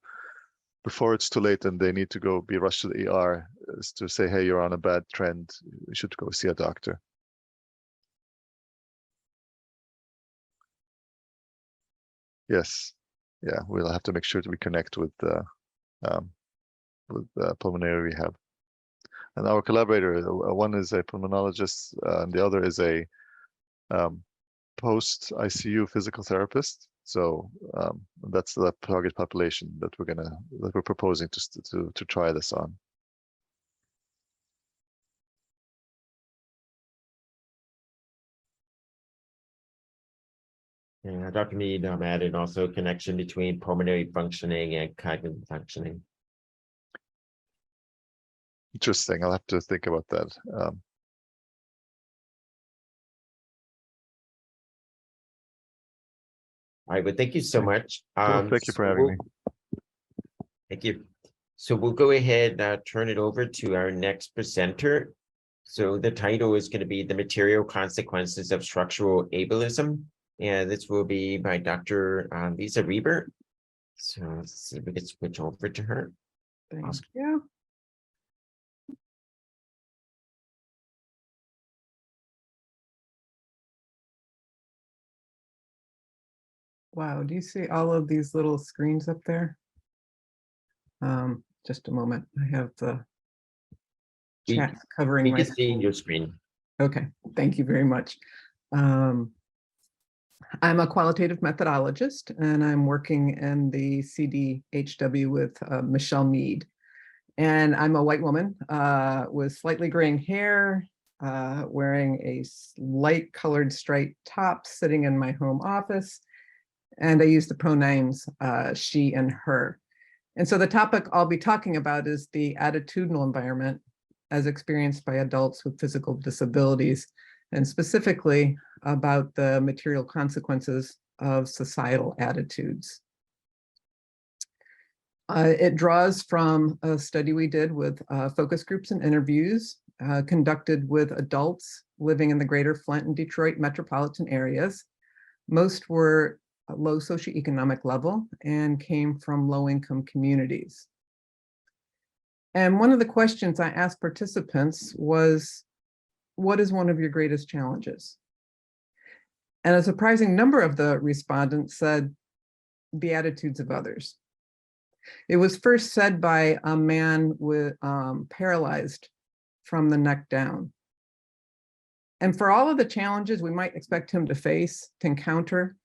before it's too late and they need to be rushed to the ER, is to say, hey, you're on a bad trend, you should go see a doctor. Yes, yeah, we'll have to make sure that we connect with pulmonary rehab. And our collaborator, one is a pulmonologist, and the other is a post-ICU physical therapist. So that's the target population that we're proposing to try this on. Yeah, Dr. Mead added also a connection between pulmonary functioning and cognitive functioning. Interesting. I'll have to think about that. All right, well, thank you so much. Cool. Thank you for having me. Thank you. So we'll go ahead and turn it over to our next presenter. So the title is going to be The Material Consequences of Structural Ableism. And this will be by Dr. Lisa Reber. So let's see if we can switch over to her. Thank you. Wow, do you see all of these little screens up there? Just a moment. I have the chat covering We my can see your screen. Okay, thank you very much. I'm a qualitative methodologist, and I'm working in the CDHW with Michelle Mead. And I'm a white woman with slightly graying hair, wearing a light colored striped top, sitting in my home office. And I use the pronouns she and her. And so the topic I'll be talking about is the attitudinal environment as experienced by adults with physical disabilities, and specifically about the material consequences of societal attitudes. It draws from a study we did with focus groups and interviews conducted with adults living in the greater Flint and Detroit metropolitan areas. Most were low socioeconomic level and came from low-income communities. And one of the questions I asked participants was, what is one of your greatest challenges? And a surprising number of the respondents said the attitudes of others. It was first said by a man with paralyzed from the neck down. And for all of the challenges we might expect him to face, to encounter,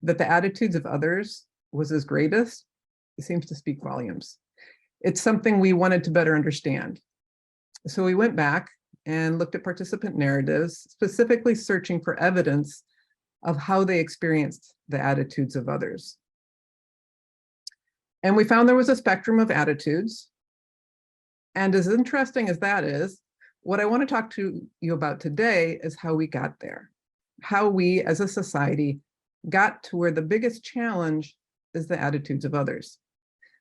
that the attitudes of others was his greatest, it seems to speak volumes. It's something we wanted to better understand. So we went back and looked at participant narratives, specifically searching for evidence of how they experienced the attitudes of others. And we found there was a spectrum of attitudes. And as interesting as that is, what I want to talk to you about today is how we got there, how we as a society got to where the biggest challenge is the attitudes of others.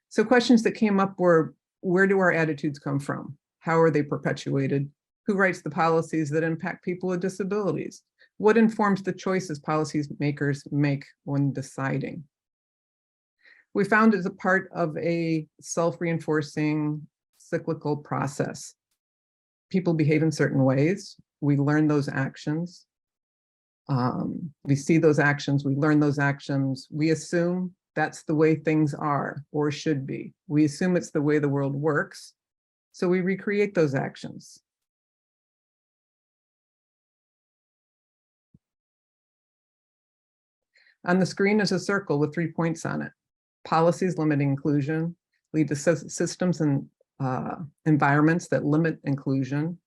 So questions that came up were, where do our attitudes come from? How are they perpetuated? Who writes the policies that impact people with disabilities? What informs the choices policymakers make when deciding? We found it's a part of a self-reinforcing cyclical process. People behave in certain ways. We learn those actions. We see those actions, we learn those actions. We assume that's the way things are or should be. We assume it's the way the world works. So we recreate those actions. On the screen is a circle with 3 points on it. Policies limiting inclusion lead to systems and environments that limit inclusion,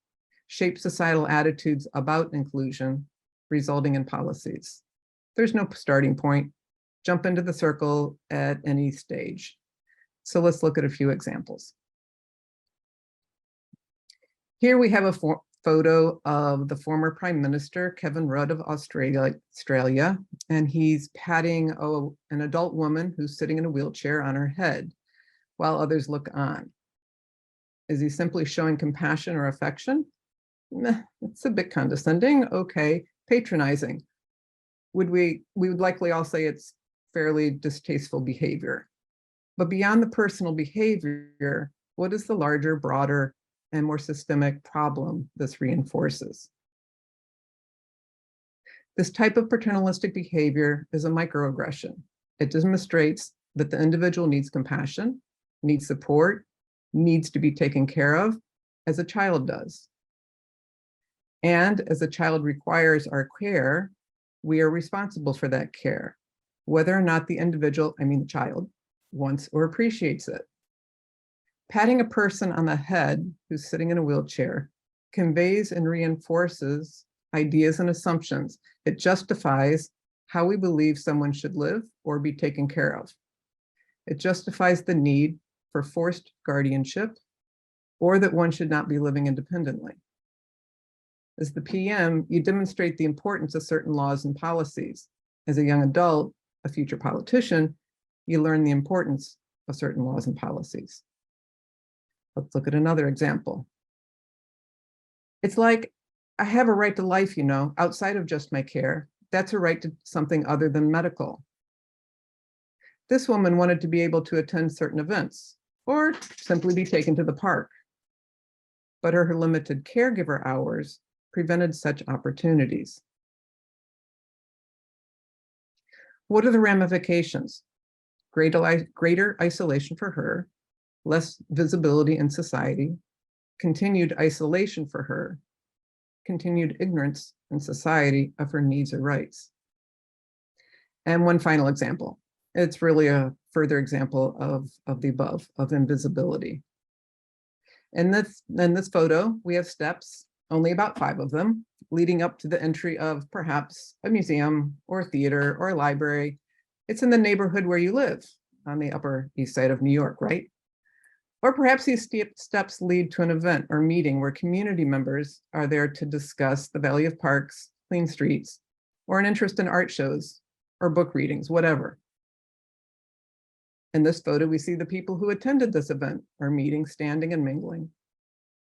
shape societal attitudes about inclusion, resulting in policies. There's no starting point. Jump into the circle at any stage. So let's look at a few examples. Here we have a photo of the former Prime Minister, Kevin Rudd of Australia, and he's patting an adult woman who's sitting in a wheelchair on her head while others look on. Is he simply showing compassion or affection? Nah, it's a bit condescending. Okay, patronizing. We would likely all say it's fairly distasteful behavior. But beyond the personal behavior, what is the larger, broader, and more systemic problem this reinforces? This type of paternalistic behavior is a microaggression. It demonstrates that the individual needs compassion, needs support, needs to be taken care of, as a child does. And as a child requires our care, we are responsible for that care, whether or not the individual, the child, wants or appreciates it. Patting a person on the head who's sitting in a wheelchair conveys and reinforces ideas and assumptions. It justifies how we believe someone should live or be taken care of. It justifies the need for forced guardianship, or that one should not be living independently. As the PM, you demonstrate the importance of certain laws and policies. As a young adult, a future politician, you learn the importance of certain laws and policies. Let's look at another example. It's like, I have a right to life, outside of just my care. That's a right to something other than medical. This woman wanted to be able to attend certain events or simply be taken to the park. But her limited caregiver hours prevented such opportunities. What are the ramifications? Greater isolation for her, less visibility in society, continued isolation for her, continued ignorance in society of her needs or rights. And one final example. It's really a further example of the above, of invisibility. In this photo, we have steps, only about 5 of them, leading up to the entry of perhaps a museum or a theater or a library. It's in the neighborhood where you live, on the Upper East Side of New York, right? Or perhaps these steps lead to an event or meeting where community members are there to discuss the value of parks, clean streets, or an interest in art shows or book readings, whatever. In this photo, we see the people who attended this event or meeting standing and mingling.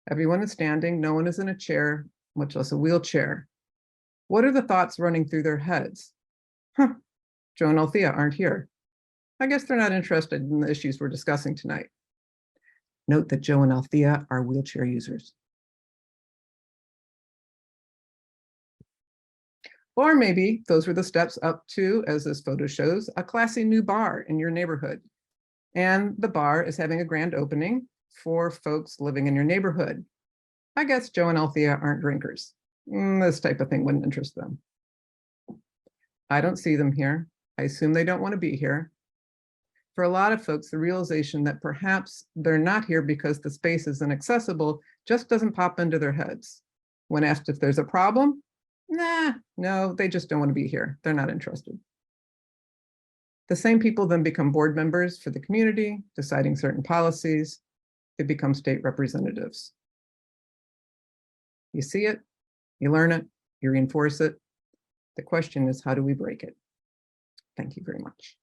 Everyone is standing, no one is in a chair, much less a wheelchair. What are the thoughts running through their heads? Joe and Althea aren't here. I guess they're not interested in the issues we're discussing tonight. Note that Joe and Althea are wheelchair users. Or maybe those were the steps up to, as this photo shows, a classy new bar in your neighborhood. And the bar is having a grand opening for folks living in your neighborhood. I guess Joe and Althea aren't drinkers. This type of thing wouldn't interest them. I don't see them here. I assume they don't want to be here. For a lot of folks, the realization that perhaps they're not here because the space is inaccessible just doesn't pop into their heads. When asked if there's a problem, no, they just don't want to be here. They're not interested. The same people then become board members for the community, deciding certain policies. They become state representatives. You see it, you learn it, you reinforce it. The question is, how do we break it? Thank you very much.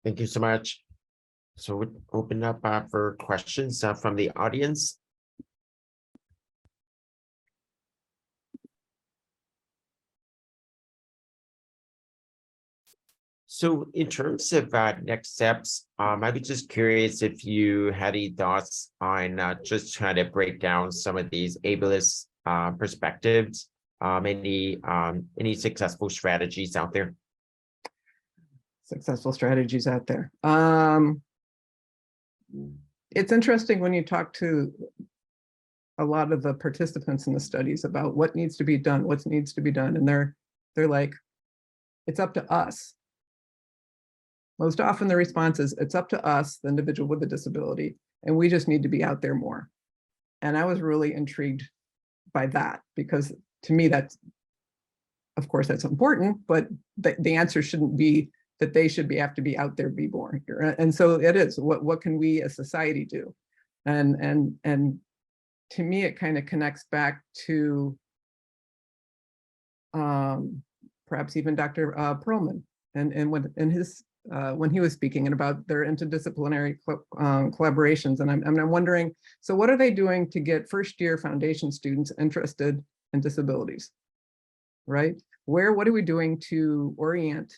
Thank you so much. So we'll open up for questions from the audience. So in terms of next steps, I was just curious if you had any thoughts on just trying to break down some of these ableist perspectives, any successful strategies out there? Successful strategies out there. It's interesting when you talk to a lot of the participants in the studies about what needs to be done, and they're like, it's up to us. Most often the response is, it's up to us, the individual with a disability, and we just need to be out there more. And I was really intrigued by that, because to me, that's, of course, that's important, but the answer shouldn't be that they should have to be out there, be more. And so it is, what can we as society do? And to me, it kind of connects back to perhaps even Dr. Perlman, and when he was speaking and about their interdisciplinary collaborations. And I'm wondering, so what are they doing to get first-year foundation students interested in disabilities, right? What are we doing to orient,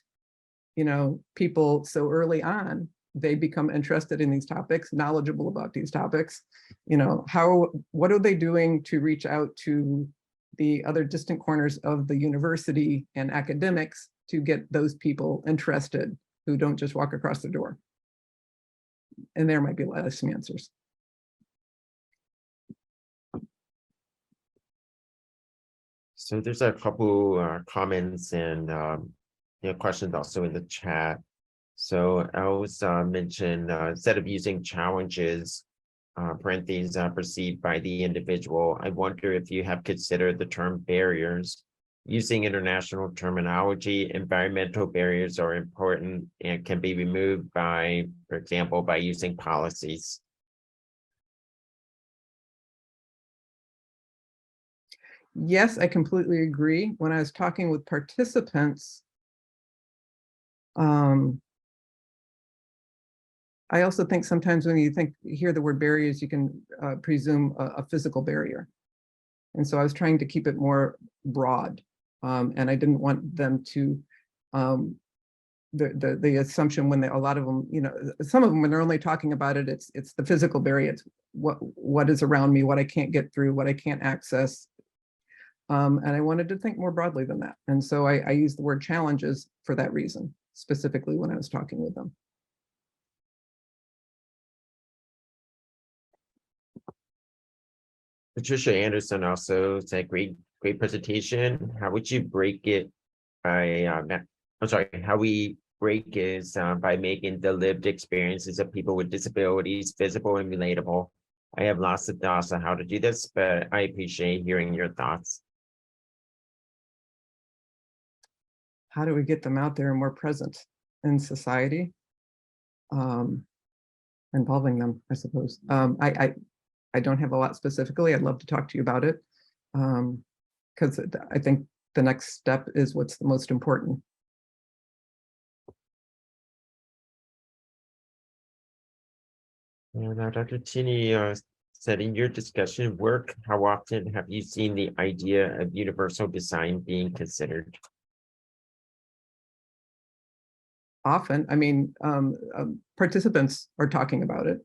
people so early on they become interested in these topics, knowledgeable about these topics? What are they doing to reach out to the other distant corners of the university and academics to get those people interested who don't just walk across the door? And there might be a lot of some answers. So there's a couple comments and questions also in the chat. So I always mention, instead of using challenges, parentheses perceived by the individual, I wonder if you have considered the term barriers. Using international terminology, environmental barriers are important and can be removed by, for example, by using policies. Yes, I completely agree. When I was talking with participants, I also think sometimes when you hear the word barriers, you can presume a physical barrier. And so I was trying to keep it more broad. And I didn't want them to, the assumption when a lot of them, some of them, when they're only talking about it, it's the physical barrier. It's what is around me, what I can't get through, what I can't access. And I wanted to think more broadly than that. And so I used the word challenges for that reason, specifically when I was talking with them. Patricia Anderson also said, great presentation. How would you break it by, how we break is by making the lived experiences of people with disabilities visible and relatable. I have lots of thoughts on how to do this, but I appreciate hearing your thoughts. How do we get them out there and more present in society? Involving them, I suppose. I don't have a lot specifically. I'd love to talk to you about it, because I think the next step is what's the most important. And Dr. Tinney said, in your discussion work, how often have you seen the idea of universal design being considered? Often, I mean, participants are talking about it.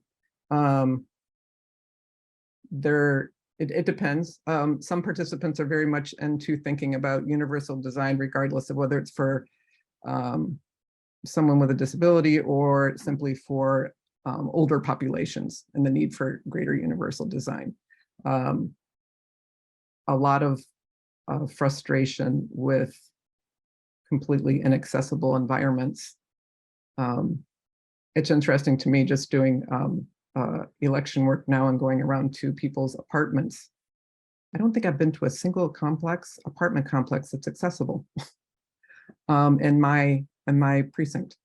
It depends. Some participants are very much into thinking about universal design, regardless of whether it's for someone with a disability or simply for older populations and the need for greater universal design. A lot of frustration with completely inaccessible environments. It's interesting to me just doing election work now and going around to people's apartments. I don't think I've been to a single apartment complex that's accessible in my precinct.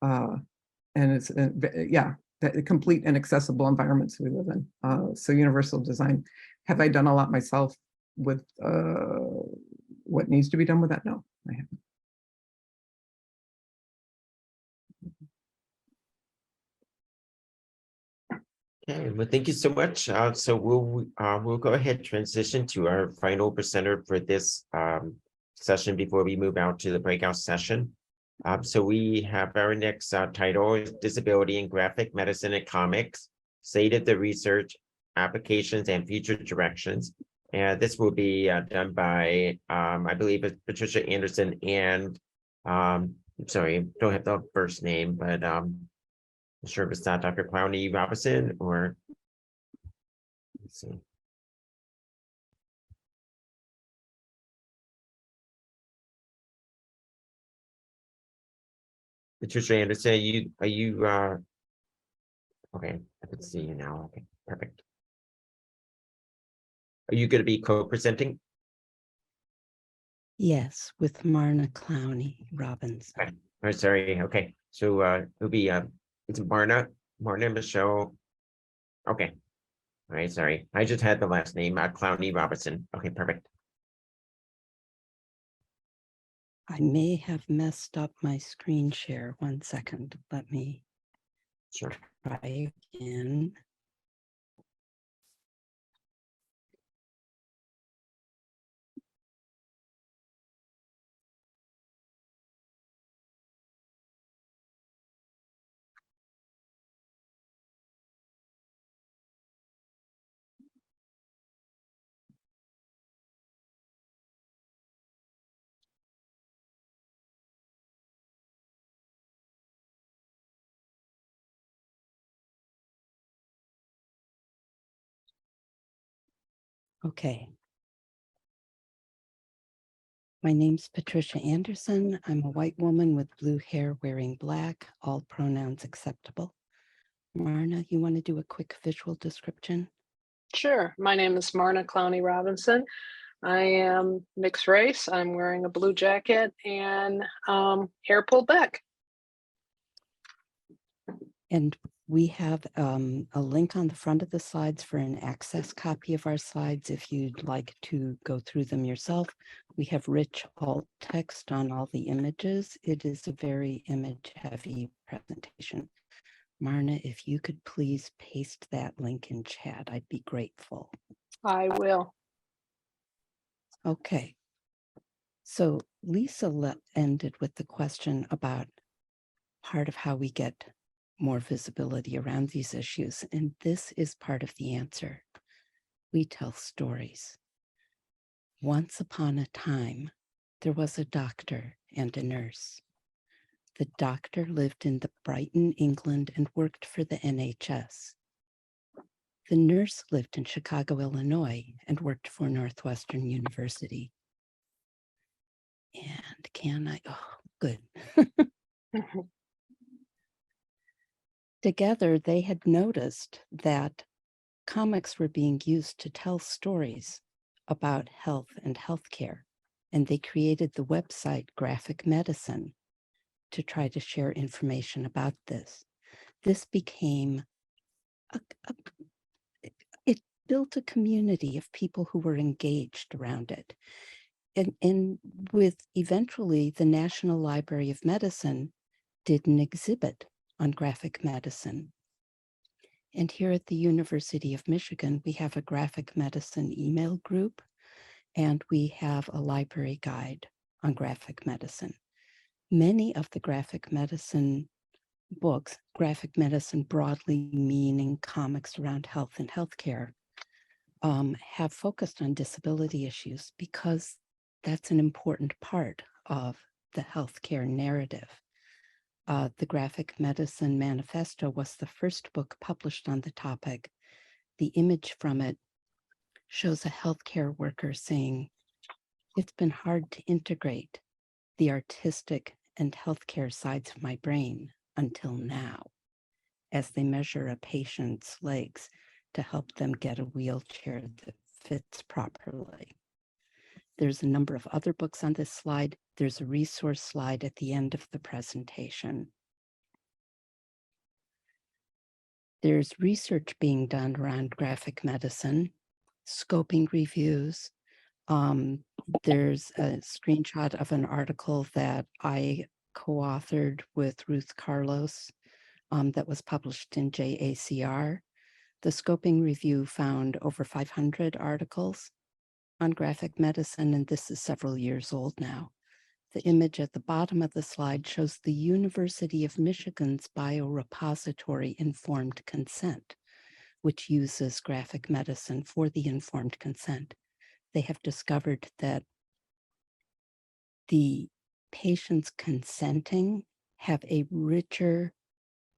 And it's, yeah, the complete inaccessible environments we live in. So universal design. Have I done a lot myself with what needs to be done with that? No, I haven't. Okay, well, thank you so much. So we'll go ahead and transition to our final presenter for this session before we move out to the breakout session. So we have our next title is Disability in Graphic Medicine and Comics, State of the Research, Applications and Future Directions. And this will be done by, I believe it's Patricia Anderson and, sorry, don't have the first name, but I'm sure if it's not Dr. Clowney Robinson or, let's see. Patricia Anderson, are you okay, I can see you now. Okay, perfect. Are you going to be co-presenting? Yes, with Marna Clowney Robinson. Okay. Oh, sorry. Okay, so it'll be it's Marna and Michelle. Okay. All right, sorry. I just had the last name, Clowney Robinson. Okay, perfect. I may have messed up my screen share. 1 second. Let me Sure. try again. Okay. My name's Patricia Anderson. I'm a white woman with blue hair wearing black, all pronouns acceptable. Marna, you want to do a quick visual description? Sure. My name is Marna Clowney Robinson. I am mixed race. I'm wearing a blue jacket and hair pulled back. And we have a link on the front of the slides for an access copy of our slides if you'd like to go through them yourself. We have rich alt text on all the images. It is a very image heavy presentation. Marna, if you could please paste that link in chat, I'd be grateful. I will. Okay. So Lisa ended with the question about part of how we get more visibility around these issues. And this is part of the answer. We tell stories. Once upon a time, there was a doctor and a nurse. The doctor lived in Brighton, England, and worked for the NHS. The nurse lived in Chicago, Illinois, and worked for Northwestern University. And can I, oh, good. Together, they had noticed that comics were being used to tell stories about health and healthcare, and they created the website Graphic Medicine to try to share information about this. This became, it built a community of people who were engaged around it. And with eventually the National Library of Medicine did an exhibit on graphic medicine. And here at the University of Michigan, we have a graphic medicine email group, and we have a library guide on graphic medicine. Many of the graphic medicine books, graphic medicine broadly meaning comics around health and healthcare, have focused on disability issues because that's an important part of the healthcare narrative. The Graphic Medicine Manifesto was the first book published on the topic. The image from it shows a healthcare worker saying, "It's been hard to integrate the artistic and healthcare sides of my brain until now," as they measure a patient's legs to help them get a wheelchair that fits properly. There's a number of other books on this slide. There's a resource slide at the end of the presentation. There's research being done around graphic medicine, scoping reviews. There's a screenshot of an article that I co-authored with Ruth Carlos that was published in JACR. The scoping review found over 500 articles on graphic medicine, and this is several years old now. The image at the bottom of the slide shows the University of Michigan's biorepository Informed Consent, which uses graphic medicine for the informed consent. They have discovered that the patients consenting have a richer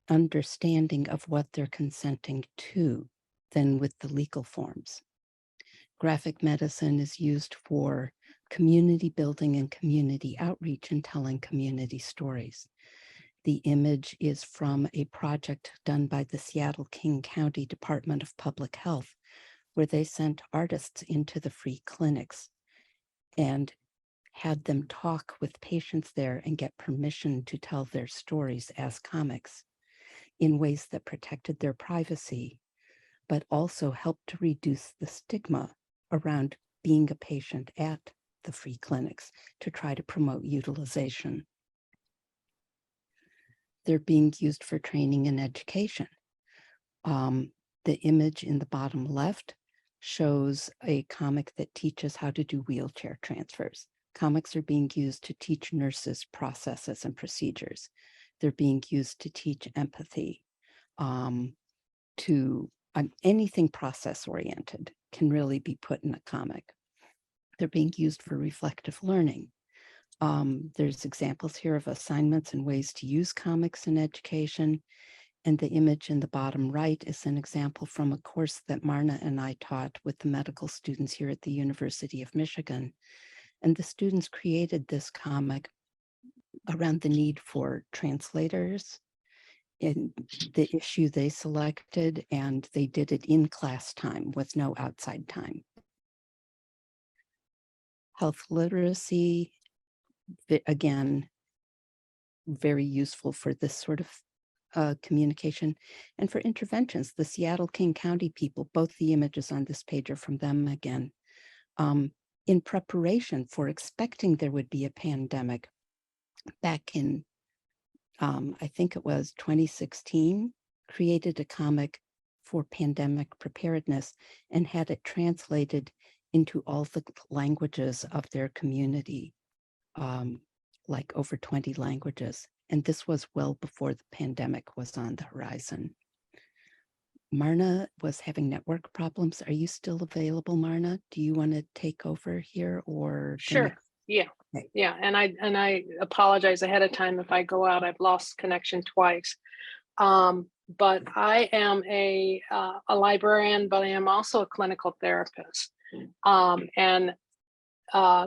understanding of what they're consenting to than with the legal forms. Graphic medicine is used for community building and community outreach and telling community stories. The image is from a project done by the Seattle-King County Department of Public Health, where they sent artists into the free clinics and had them talk with patients there and get permission to tell their stories as comics in ways that protected their privacy, but also helped to reduce the stigma around being a patient at the free clinics to try to promote utilization. They're being used for training and education. The image in the bottom left shows a comic that teaches how to do wheelchair transfers. Comics are being used to teach nurses processes and procedures. They're being used to teach empathy, anything process-oriented can really be put in a comic. They're being used for reflective learning. There's examples here of assignments and ways to use comics in education. And the image in the bottom right is an example from a course that Marna and I taught with the medical students here at the University of Michigan. And the students created this comic around the need for translators in the issue they selected, and they did it in class time with no outside time. Health literacy, again, very useful for this sort of communication. And for interventions, the Seattle-King County people, both the images on this page are from them again, in preparation for expecting there would be a pandemic back in, I think it was 2016, created a comic for pandemic preparedness and had it translated into all the languages of their community, like over 20 languages. And this was well before the pandemic was on the horizon. Marna was having network problems. Are you still available, Marna? Do you want to take over here or? Sure. Yeah. Okay. Yeah. And I apologize ahead of time if I go out. I've lost connection twice. But I am a librarian, but I am also a clinical therapist. And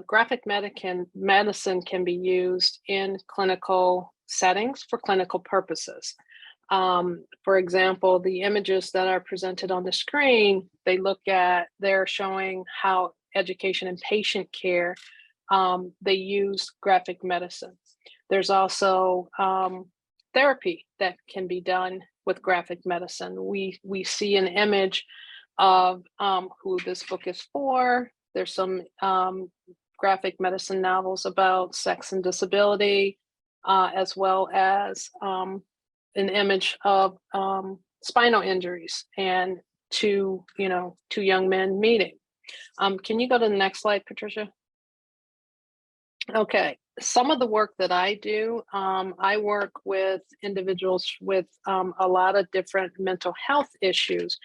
graphic medicine can be used in clinical settings for clinical purposes. For example, the images that are presented on the screen, they're showing how education and patient care, they use graphic medicine. There's also therapy that can be done with graphic medicine. We see an image of who this book is for. There's some graphic medicine novels about sex and disability, as well as an image of spinal injuries and two young men meeting. Can you go to the next slide, Patricia? Okay, some of the work that I do, I work with individuals with a lot of different mental health issues,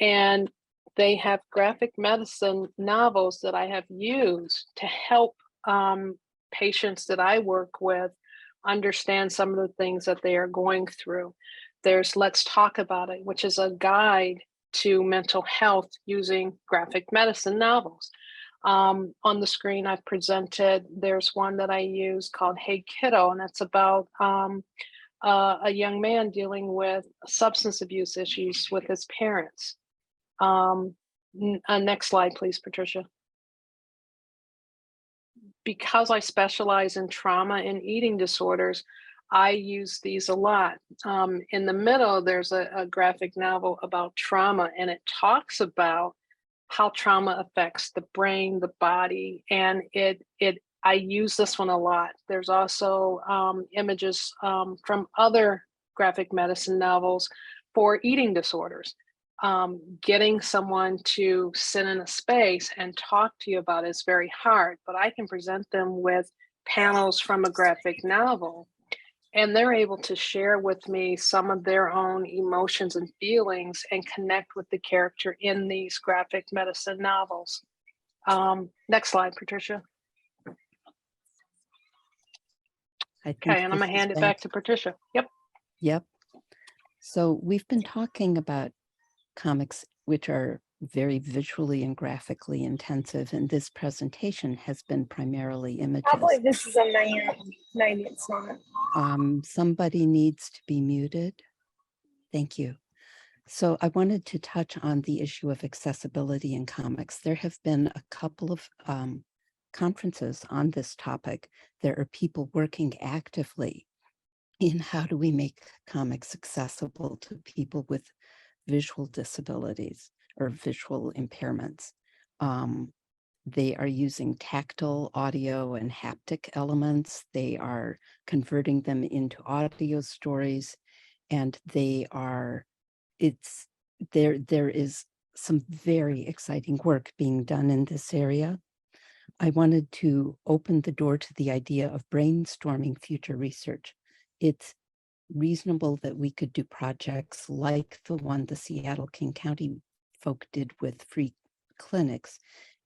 and they have graphic medicine novels that I have used to help patients that I work with understand some of the things that they are going through. There's Let's Talk About It, which is a guide to mental health using graphic medicine novels. On the screen I've presented, there's one that I use called Hey Kiddo, and it's about a young man dealing with substance abuse issues with his parents. Next slide, please, Patricia. Because I specialize in trauma and eating disorders, I use these a lot. In the middle, there's a graphic novel about trauma, and it talks about how trauma affects the brain, the body, and I use this one a lot. There's also images from other graphic medicine novels for eating disorders. Getting someone to sit in a space and talk to you about it is very hard, but I can present them with panels from a graphic novel, and they're able to share with me some of their own emotions and feelings and connect with the character in these graphic medicine novels. Next slide, Patricia. Okay, and I'm gonna hand it back to Patricia. Yep. So we've been talking about comics which are very visually and graphically intensive, and this presentation has been primarily images. Probably this is a 90, it's not. Somebody needs to be muted. Thank you. So I wanted to touch on the issue of accessibility in comics. There have been a couple of conferences on this topic. There are people working actively in how do we make comics accessible to people with visual disabilities or visual impairments. They are using tactile, audio, and haptic elements. They are converting them into audio stories, and they are, there is some very exciting work being done in this area. I wanted to open the door to the idea of brainstorming future research. It's reasonable that we could do projects like the one the Seattle King County folk did with free clinics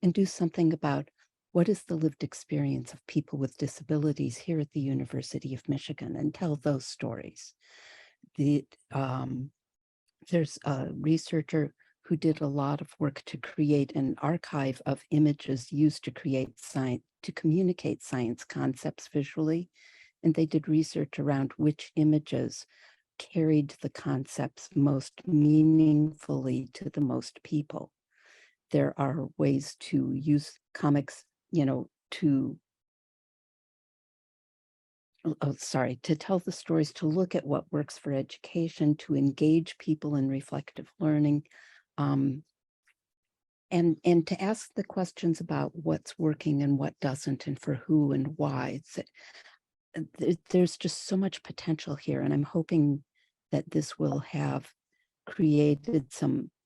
and do something about what is the lived experience of people with disabilities here at the University of Michigan and tell those stories. There's a researcher who did a lot of work to create an archive of images used to create science, to communicate science concepts visually. And they did research around which images carried the concepts most meaningfully to the most people. There are ways to use comics, to tell the stories, to look at what works for education, to engage people in reflective learning, and to ask the questions about what's working and what doesn't, and for who and why. There's just so much potential here, and I'm hoping that this will have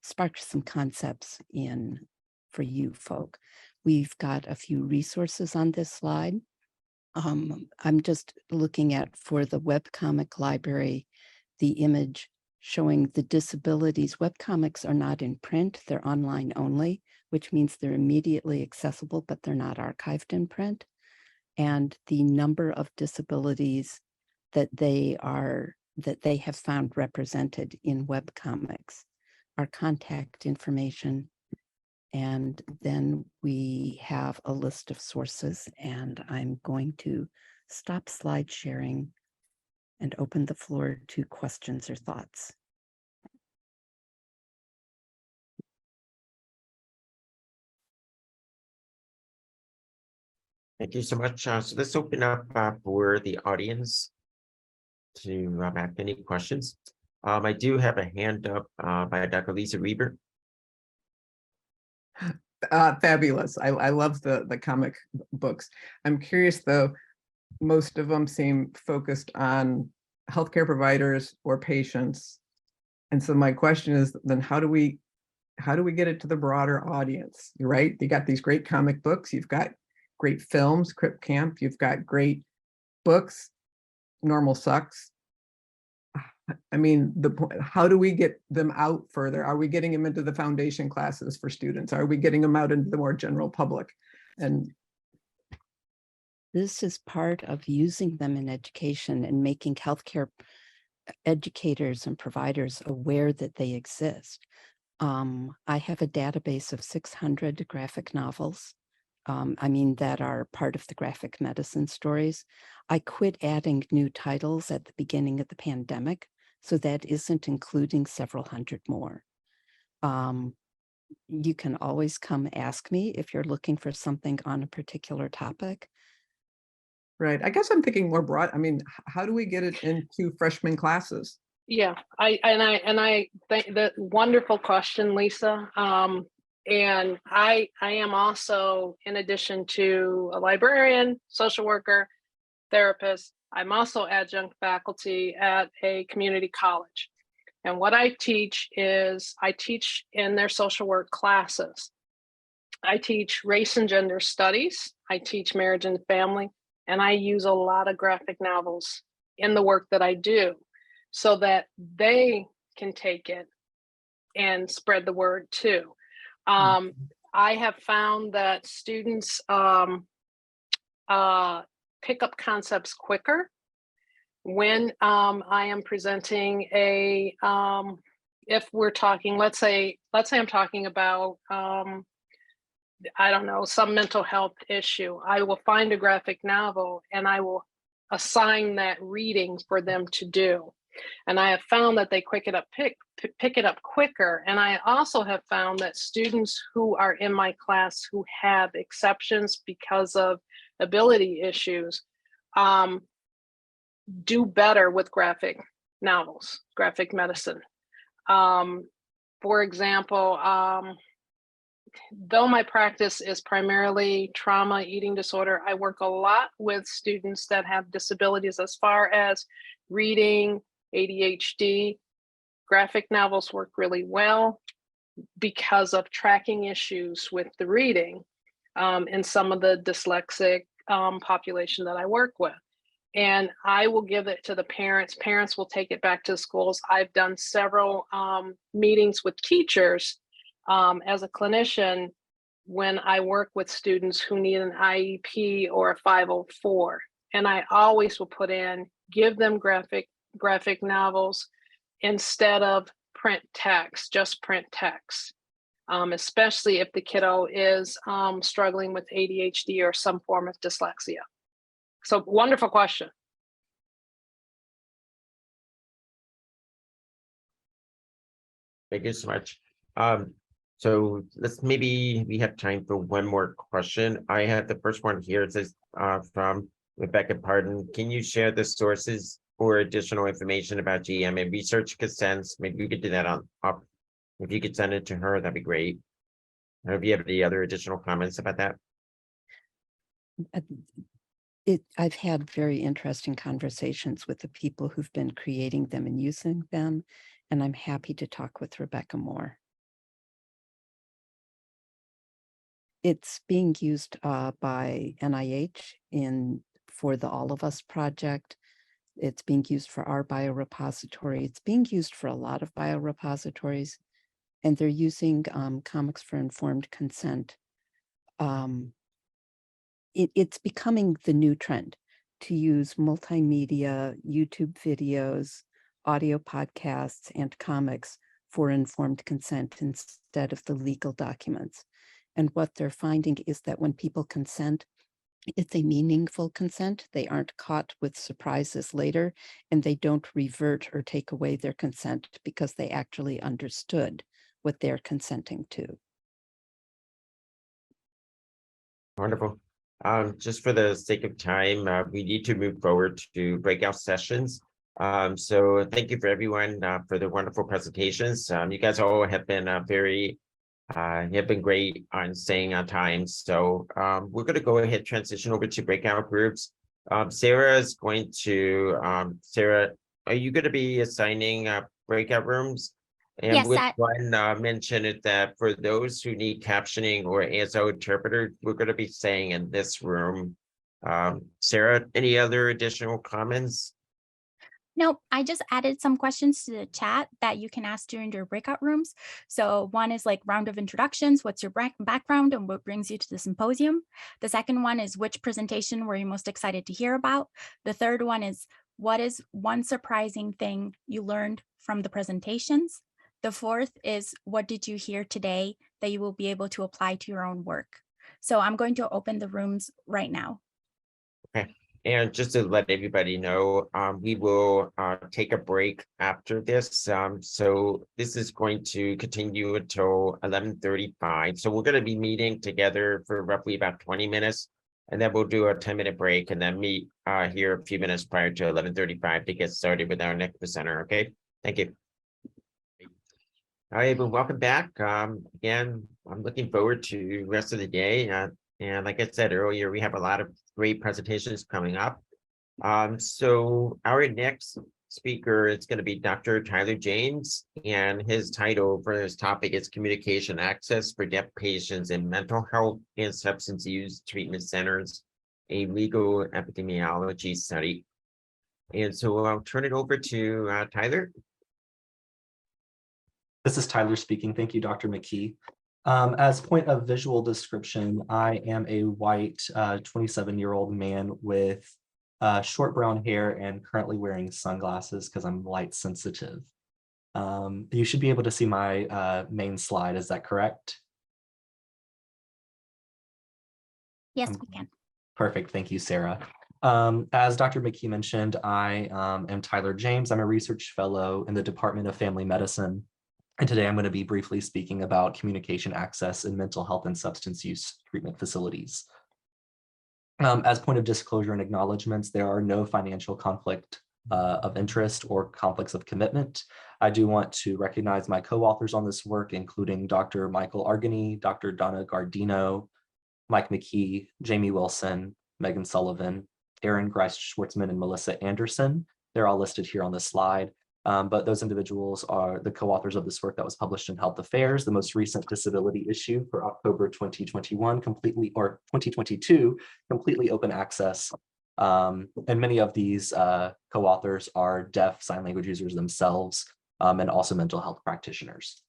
sparked some concepts for you folk. We've got a few resources on this slide. I'm just looking at, for the webcomic library, the image showing the disabilities. Webcomics are not in print, they're online only, which means they're immediately accessible, but they're not archived in print. And the number of disabilities that they have found represented in webcomics, our contact information, and then we have a list of sources, and I'm going to stop slide sharing and open the floor to questions or thoughts. Thank you so much. So let's open up for the audience to ask any questions. I do have a hand up by Dr. Lisa Reber. Fabulous. I love the comic books. I'm curious though, most of them seem focused on healthcare providers or patients. And so my question is then how do we get it to the broader audience? You're right. You got these great comic books. You've got great films, Crip Camp. You've got great books. Normal sucks. I mean, how do we get them out further? Are we getting them into the foundation classes for students? Are we getting them out into the more general public? And this is part of using them in education and making healthcare educators and providers aware that they exist. I have a database of 600 graphic novels. That are part of the graphic medicine stories. I quit adding new titles at the beginning of the pandemic, so that isn't including several hundred more. You can always come ask me if you're looking for something on a particular topic. Right. I guess I'm thinking more broad. I mean, how do we get it into freshman classes? Yeah, I think that wonderful question, Lisa. And I am also, in addition to a librarian, social worker, therapist, I'm also adjunct faculty at a community college. And what I teach is I teach in their social work classes. I teach race and gender studies. I teach marriage and family, and I use a lot of graphic novels in the work that I do so that they can take it and spread the word too. I have found that students pick up concepts quicker when I am presenting a if we're talking, let's say I'm talking about, I don't know, some mental health issue, I will find a graphic novel and I will assign that reading for them to do. And I have found that they pick it up quicker. And I also have found that students who are in my class who have exceptions because of ability issues do better with graphic novels, graphic medicine. For example, though my practice is primarily trauma, eating disorder, I work a lot with students that have disabilities as far as reading, ADHD. Graphic novels work really well because of tracking issues with the reading in some of the dyslexic population that I work with. And I will give it to the parents. Parents will take it back to schools. I've done several meetings with teachers as a clinician when I work with students who need an IEP or a 504. And I always will put in, give them graphic novels instead of print text, just print text, especially if the kiddo is struggling with ADHD or some form of dyslexia. So wonderful question. Thank you so much. So maybe we have time for one more question. I have the first one here. It says from Rebecca Pardon. Can you share the sources for additional information about GM and research consents? Maybe we could do that if you could send it to her, that'd be great. If you have any other additional comments about that? I've had very interesting conversations with the people who've been creating them and using them, and I'm happy to talk with Rebecca more. It's being used by NIH for the All of Us project. It's being used for our biorepository. It's being used for a lot of biorepositories, and they're using Comics for Informed Consent. It's becoming the new trend to use multimedia, YouTube videos, audio podcasts, and comics for informed consent instead of the legal documents. And what they're finding is that when people consent, it's a meaningful consent. They aren't caught with surprises later, and they don't revert or take away their consent because they actually understood what they're consenting to. Wonderful. Just for the sake of time, we need to move forward to breakout sessions. So thank you for everyone for the wonderful presentations. You guys all have been great on staying on time. So we're going to go ahead and transition over to breakout groups. Sarah is going to, Sarah, are you going to be assigning breakout rooms? And Yes, with one mention it that for those who need captioning or ASL interpreter, we're going to be staying in this room. Sarah, any other additional comments? Nope, I just added some questions to the chat that you can ask during your breakout rooms. So one is like round of introductions. What's your background and what brings you to the symposium? The second one is which presentation were you most excited to hear about? The third one is what is one surprising thing you learned from the presentations? The fourth is what did you hear today that you will be able to apply to your own work? So I'm going to open the rooms right now. Okay. And just to let everybody know, we will take a break after this. So this is going to continue until 11:35. So we're going to be meeting together for roughly about 20 minutes, and then we'll do a 10-minute break and then meet here a few minutes prior to 11:35 to get started with our next presenter. Okay, thank you. All right, well, welcome back. Again, I'm looking forward to the rest of the day. And like I said earlier, we have a lot of great presentations coming up. So our next speaker is going to be Dr. Tyler James, and his title for his topic is Communication Access for Deaf Patients in Mental Health and Substance Use Treatment Centers, a Legal Epidemiology Study. And so I'll turn it over to Tyler. This is Tyler speaking. Thank you, Dr. McKee. As point of visual description, I am a white 27-year-old man with short brown hair and currently wearing sunglasses because I'm light sensitive. You should be able to see my main slide. Is that correct? Yes, we can. Perfect. Thank you, Sarah. As Dr. McKee mentioned, I am Tyler James. I'm a research fellow in the Department of Family Medicine. And today I'm going to be briefly speaking about communication access in mental health and substance use treatment facilities. As point of disclosure and acknowledgements, there are no financial conflict of interest or conflicts of commitment. I do want to recognize my co-authors on this work, including Dr. Michael Argany, Dr. Donna Gardino, Mike McKee, Jamie Wilson, Megan Sullivan, Aaron Grice-Schwartzman, and Melissa Anderson. They're all listed here on the slide. But those individuals are the co-authors of this work that was published in Health Affairs, the most recent disability issue for October 2021, or 2022, completely open access. And many of these co-authors are deaf sign language users themselves, and also mental health practitioners.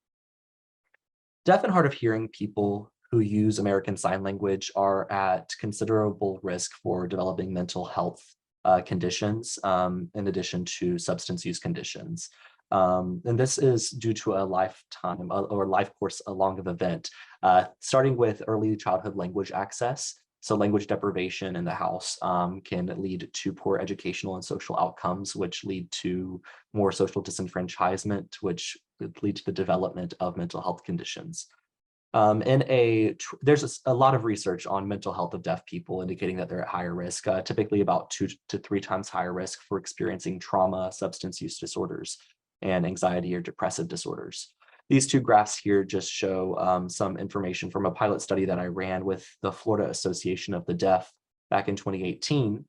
Deaf and hard of hearing people who use American Sign Language are at considerable risk for developing mental health conditions, in addition to substance use conditions. And this is due to a lifetime or life course along of event, starting with early childhood language access. So language deprivation in the house can lead to poor educational and social outcomes, which lead to more social disenfranchisement, which lead to the development of mental health conditions. There's a lot of research on mental health of deaf people indicating that they're at higher risk, typically about 2 to 3 times higher risk for experiencing trauma, substance use disorders, and anxiety or depressive disorders. These two graphs here just show some information from a pilot study that I ran with the Florida Association of the Deaf back in 2018.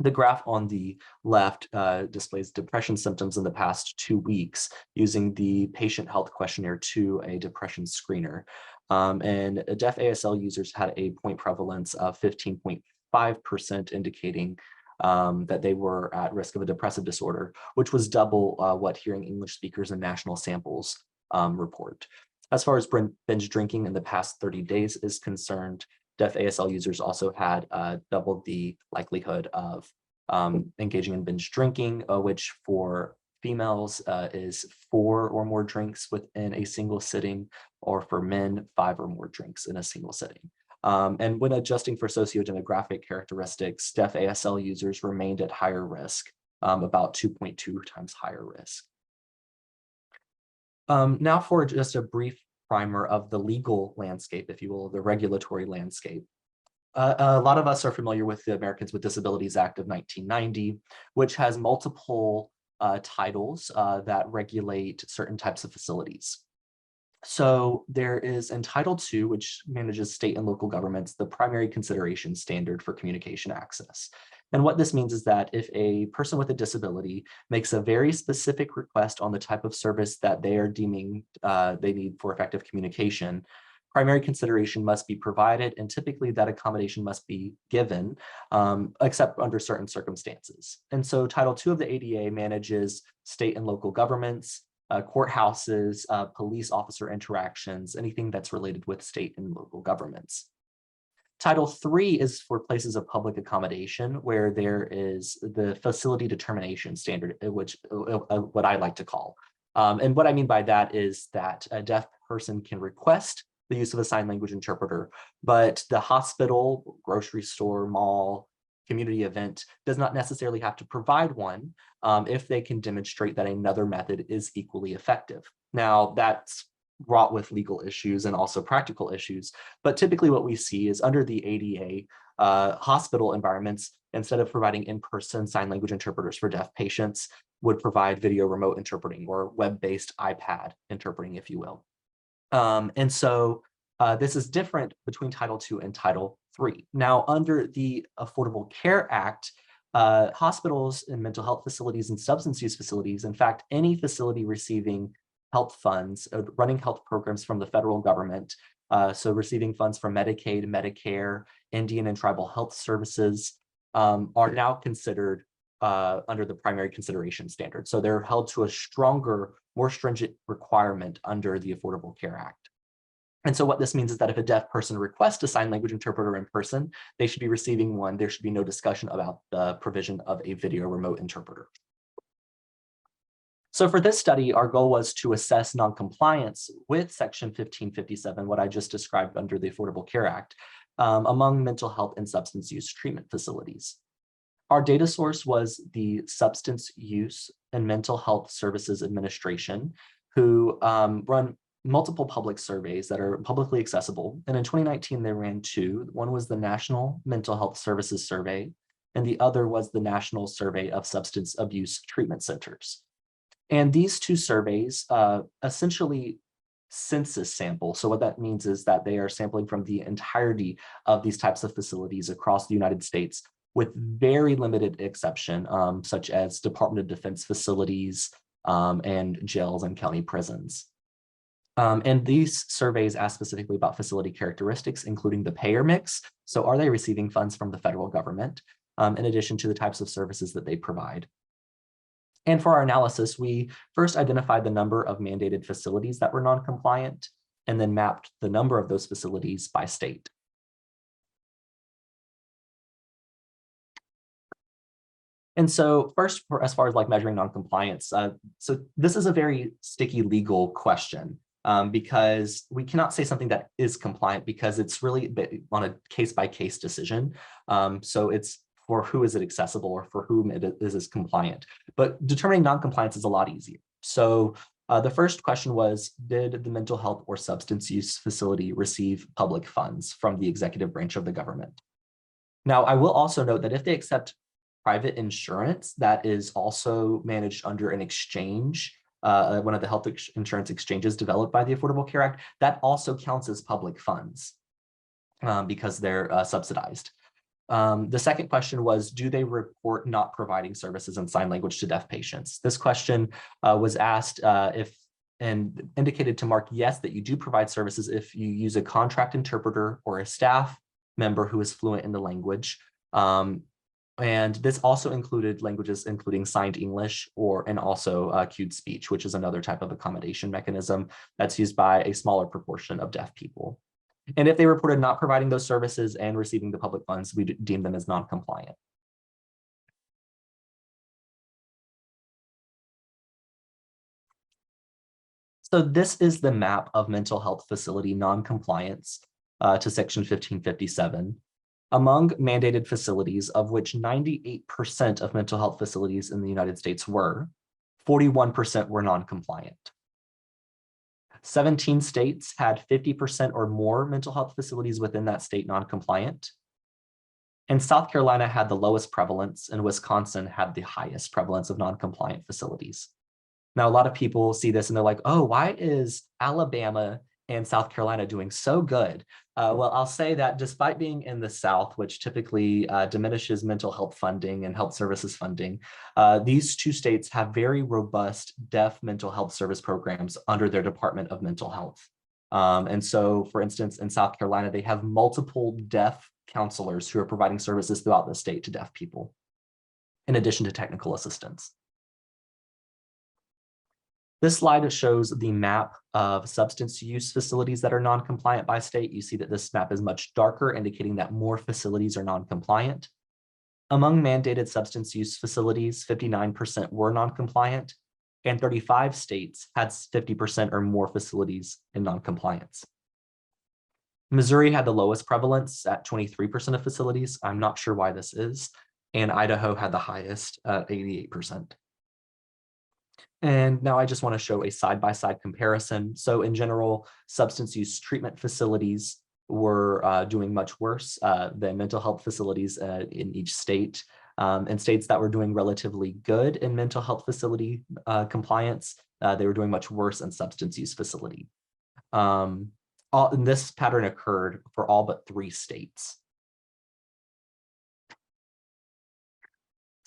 The graph on the left displays depression symptoms in the past 2 weeks using the Patient Health Questionnaire 2, a depression screener. And deaf ASL users had a point prevalence of 15.5%, indicating that they were at risk of a depressive disorder, which was double what hearing English speakers and national samples report. As far as binge drinking in the past 30 days is concerned, deaf ASL users also had double the likelihood of engaging in binge drinking, which for females is 4 or more drinks within a single sitting, or for men, 5 or more drinks in a single sitting. And when adjusting for sociodemographic characteristics, deaf ASL users remained at higher risk, about 2.2 times higher risk. Now for just a brief primer of the legal landscape, if you will, the regulatory landscape. A lot of us are familiar with the Americans with Disabilities Act of 1990, which has multiple titles that regulate certain types of facilities. So there is in Title II, which manages state and local governments, the primary consideration standard for communication access. And what this means is that if a person with a disability makes a very specific request on the type of service that they are deeming they need for effective communication, primary consideration must be provided, and typically that accommodation must be given, except under certain circumstances. And so Title II of the ADA manages state and local governments, courthouses, police officer interactions, anything that's related with state and local governments. Title III is for places of public accommodation, where there is the facility determination standard, which what I like to call. And what I mean by that is that a deaf person can request the use of a sign language interpreter, but the hospital, grocery store, mall, community event does not necessarily have to provide one if they can demonstrate that another method is equally effective. Now, that's wrought with legal issues and also practical issues, but typically what we see is under the ADA, hospital environments, instead of providing in-person sign language interpreters for deaf patients, would provide video remote interpreting or web-based iPad interpreting, if you will. And so this is different between Title II and Title III. Now, under the Affordable Care Act, hospitals and mental health facilities and substance use facilities, in fact, any facility receiving health funds, running health programs from the federal government, so receiving funds from Medicaid, Medicare, Indian and tribal health services, are now considered under the primary consideration standard. So they're held to a stronger, more stringent requirement under the Affordable Care Act. And so what this means is that if a deaf person requests a sign language interpreter in person, they should be receiving one. There should be no discussion about the provision of a video remote interpreter. So for this study, our goal was to assess noncompliance with Section 1557, what I just described under the Affordable Care Act, among mental health and substance use treatment facilities. Our data source was the Substance Use and Mental Health Services Administration, who run multiple public surveys that are publicly accessible. And in 2019, they ran two. One was the National Mental Health Services Survey, and the other was the National Survey of Substance Abuse Treatment Centers. And these two surveys essentially census sample. So what that means is that they are sampling from the entirety of these types of facilities across the United States, with very limited exception, such as Department of Defense facilities and jails and county prisons. And these surveys ask specifically about facility characteristics, including the payer mix. So are they receiving funds from the federal government, in addition to the types of services that they provide? And for our analysis, we first identified the number of mandated facilities that were non-compliant, and then mapped the number of those facilities by state. And so first, as far as like measuring non-compliance, so this is a very sticky legal question because we cannot say something that is compliant because it's really on a case-by-case decision. So it's for who is it accessible or for whom it is compliant. But determining non-compliance is a lot easier. So the first question was, did the mental health or substance use facility receive public funds from the executive branch of the government? Now, I will also note that if they accept private insurance that is also managed under an exchange, one of the health insurance exchanges developed by the Affordable Care Act, that also counts as public funds because they're subsidized. The second question was, do they report not providing services in sign language to deaf patients? This question was asked and indicated to mark yes, that you do provide services if you use a contract interpreter or a staff member who is fluent in the language. And this also included languages including signed English and also cued speech, which is another type of accommodation mechanism that's used by a smaller proportion of deaf people. And if they reported not providing those services and receiving the public funds, we deem them as non-compliant. So this is the map of mental health facility non-compliance to Section 1557. Among mandated facilities, of which 98% of mental health facilities in the United States were, 41% were non-compliant. 17 states had 50% or more mental health facilities within that state non-compliant. And South Carolina had the lowest prevalence, and Wisconsin had the highest prevalence of non-compliant facilities. Now, a lot of people see this and they're like, oh, why is Alabama and South Carolina doing so good? Well, I'll say that despite being in the South, which typically diminishes mental health funding and health services funding, these two states have very robust deaf mental health service programs under their Department of Mental Health. And so, for instance, in South Carolina, they have multiple deaf counselors who are providing services throughout the state to deaf people, in addition to technical assistance. This slide shows the map of substance use facilities that are non-compliant by state. You see that this map is much darker, indicating that more facilities are non-compliant. Among mandated substance use facilities, 59% were non-compliant, and 35 states had 50% or more facilities in non-compliance. Missouri had the lowest prevalence at 23% of facilities. I'm not sure why this is. And Idaho had the highest at 88%. And now I just want to show a side-by-side comparison. So in general, substance use treatment facilities were doing much worse than mental health facilities in each state. And states that were doing relatively good in mental health facility compliance, they were doing much worse in substance use facility. And this pattern occurred for all but 3 states.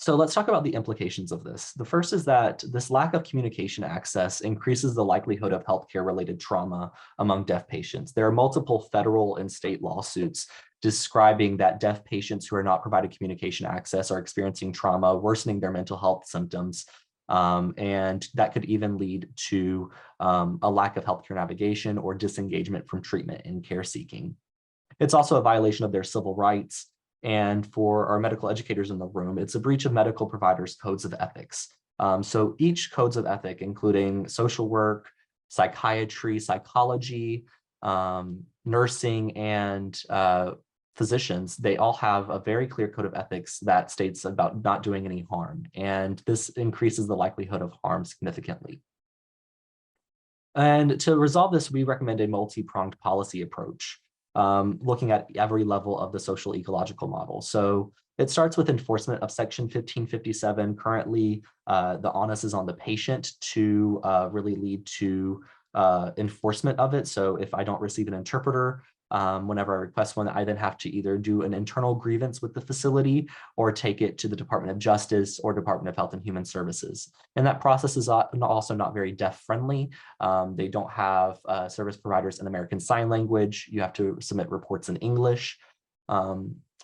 So let's talk about the implications of this. The first is that this lack of communication access increases the likelihood of healthcare-related trauma among deaf patients. There are multiple federal and state lawsuits describing that deaf patients who are not provided communication access are experiencing trauma, worsening their mental health symptoms, and that could even lead to a lack of healthcare navigation or disengagement from treatment and care seeking. It's also a violation of their civil rights. And for our medical educators in the room, it's a breach of medical providers' codes of ethics. So each codes of ethic, including social work, psychiatry, psychology, nursing, and physicians, they all have a very clear code of ethics that states about not doing any harm. And this increases the likelihood of harm significantly. And to resolve this, we recommend a multi-pronged policy approach, looking at every level of the social ecological model. So it starts with enforcement of Section 1557. Currently, the onus is on the patient to really lead to enforcement of it. So if I don't receive an interpreter, whenever I request one, I then have to either do an internal grievance with the facility or take it to the Department of Justice or Department of Health and Human Services. And that process is also not very deaf friendly. They don't have service providers in American Sign Language. You have to submit reports in English.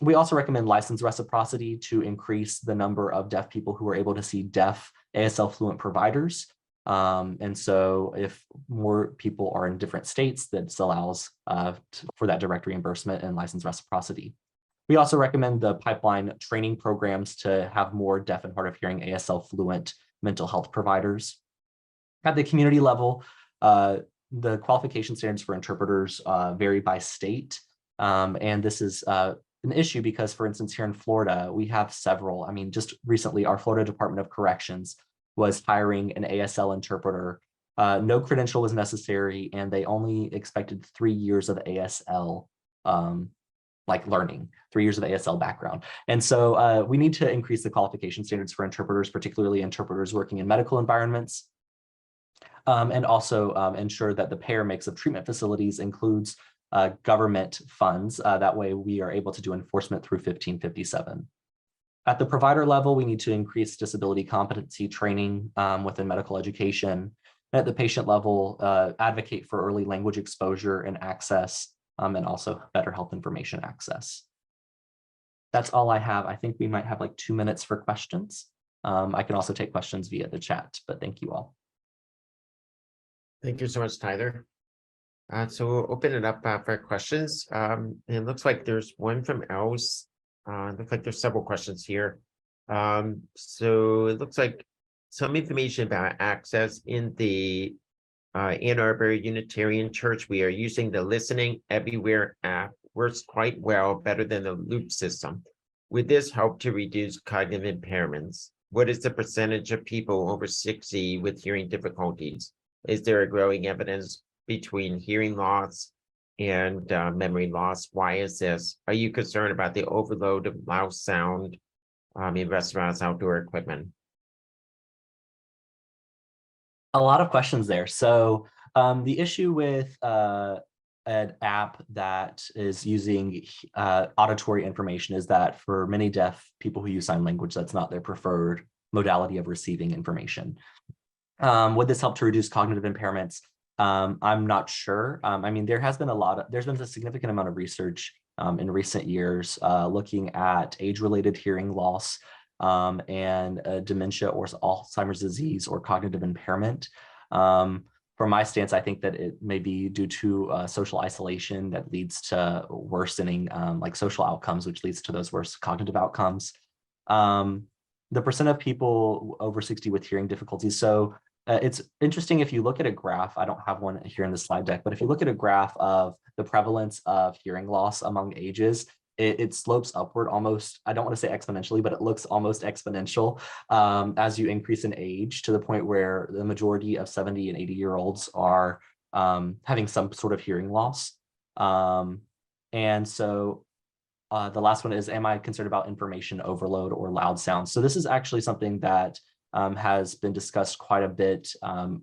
We also recommend license reciprocity to increase the number of deaf people who are able to see deaf ASL fluent providers. And so if more people are in different states, this allows for that direct reimbursement and license reciprocity. We also recommend the pipeline training programs to have more deaf and hard of hearing ASL fluent mental health providers. At the community level, the qualification standards for interpreters vary by state. And this is an issue because, for instance, here in Florida, we have several. I mean, just recently, our Florida Department of Corrections was hiring an ASL interpreter. No credential was necessary, and they only expected 3 years of ASL like learning, 3 years of ASL background. And so we need to increase the qualification standards for interpreters, particularly interpreters working in medical environments, and also ensure that the payer mix of treatment facilities includes government funds. That way we are able to do enforcement through 1557. At the provider level, we need to increase disability competency training within medical education. At the patient level, advocate for early language exposure and access, and also better health information access. That's all I have. I think we might have like 2 minutes for questions. I can also take questions via the chat, but thank you all. Thank you so much, Tyler. So we'll open it up for questions. It looks like there's one from Els. It looks like there's several questions here. So it looks like some information about access in the Ann Arbor Unitarian Church. We are using the Listening Everywhere app. Works quite well, better than the Loop system. Would this help to reduce cognitive impairments? What is the percentage of people over 60 with hearing difficulties? Is there a growing evidence between hearing loss and memory loss? Why is this? Are you concerned about the overload of loud sound in restaurants, outdoor equipment? A lot of questions there. So the issue with an app that is using auditory information is that for many deaf people who use sign language, that's not their preferred modality of receiving information. Would this help to reduce cognitive impairments? I'm not sure. I mean, there's been a significant amount of research in recent years looking at age-related hearing loss and dementia or Alzheimer's disease or cognitive impairment. From my stance, I think that it may be due to social isolation that leads to worsening like social outcomes, which leads to those worse cognitive outcomes. The percent of people over 60 with hearing difficulties. So it's interesting if you look at a graph, I don't have one here in the slide deck, but if you look at a graph of the prevalence of hearing loss among ages, it slopes upward almost, I don't want to say exponentially, but it looks almost exponential as you increase in age to the point where the majority of 70 and 80-year-olds are having some sort of hearing loss. And so the last one is, am I concerned about information overload or loud sounds? So this is actually something that has been discussed quite a bit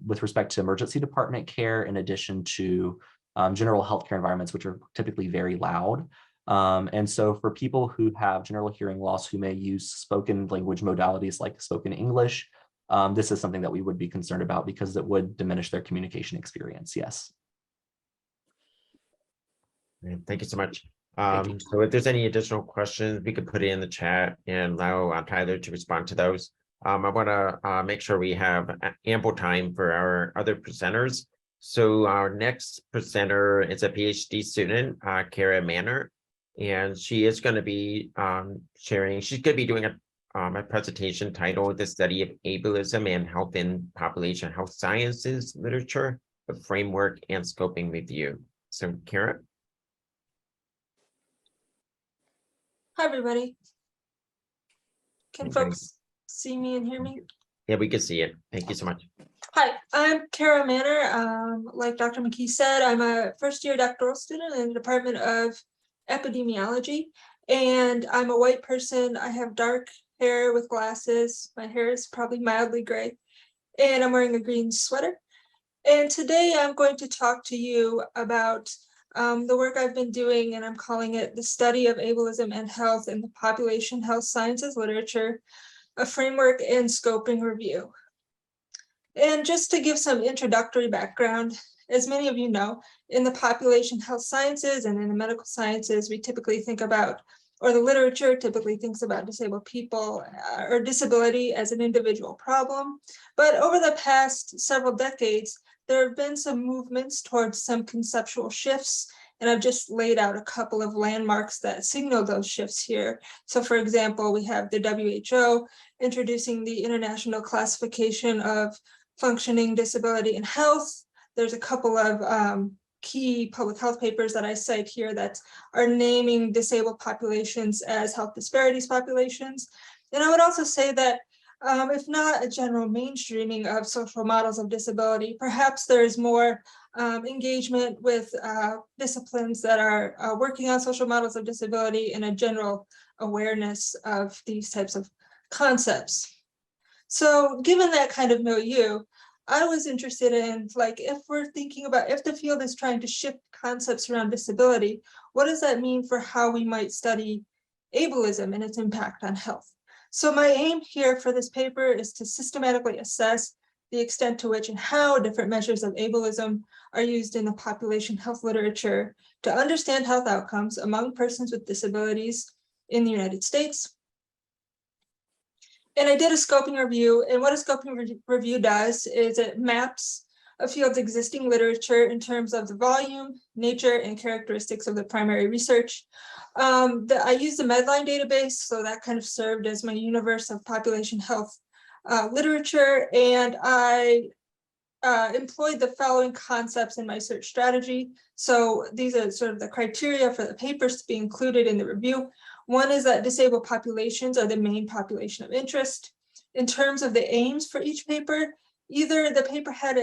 with respect to emergency department care, in addition to general healthcare environments, which are typically very loud. And so for people who have general hearing loss who may use spoken language modalities like spoken English, this is something that we would be concerned about because it would diminish their communication experience. Yes. Thank you so much. So if there's any additional questions, we could put it in the chat and allow Tyler to respond to those. I want to make sure we have ample time for our other presenters. So our next presenter is a PhD student, Kara Manor, and she is going to be sharing. She's going to be doing a presentation titled "The Study of Ableism and Health in Population Health Sciences Literature, a Framework and Scoping Review." So, Kara. Hi, everybody. Can Okay. folks see me and hear me? Yeah, we can see it. Thank you so much. Hi, I'm Kara Manor. Like Dr. McKee said, I'm a first-year doctoral student in the Department of Epidemiology, and I'm a white person. I have dark hair with glasses. My hair is probably mildly gray, and I'm wearing a green sweater. And today I'm going to talk to you about the work I've been doing, and I'm calling it The Study of Ableism and Health in the Population Health Sciences Literature, a Framework and Scoping Review. And just to give some introductory background, as many of you know, in the population health sciences and in the medical sciences, we typically think about, or the literature typically thinks about disabled people or disability as an individual problem. But over the past several decades, there have been some movements towards some conceptual shifts, and I've just laid out a couple of landmarks that signal those shifts here. So for example, we have the WHO introducing the International Classification of Functioning, Disability, and Health. There's a couple of key public health papers that I cite here that are naming disabled populations as health disparities populations. And I would also say that if not a general mainstreaming of social models of disability, perhaps there is more engagement with disciplines that are working on social models of disability and a general awareness of these types of concepts. So given that kind of milieu, I was interested in, like, if we're thinking about, if the field is trying to shift concepts around disability, what does that mean for how we might study ableism and its impact on health? So my aim here for this paper is to systematically assess the extent to which and how different measures of ableism are used in the population health literature to understand health outcomes among persons with disabilities in the United States. And I did a scoping review, and what a scoping review does is it maps a field's existing literature in terms of the volume, nature, and characteristics of the primary research. I used the Medline database, so that kind of served as my universe of population health literature, and I employed the following concepts in my search strategy. So these are sort of the criteria for the papers to be included in the review. One is that disabled populations are the main population of interest. In terms of the aims for each paper, either the paper had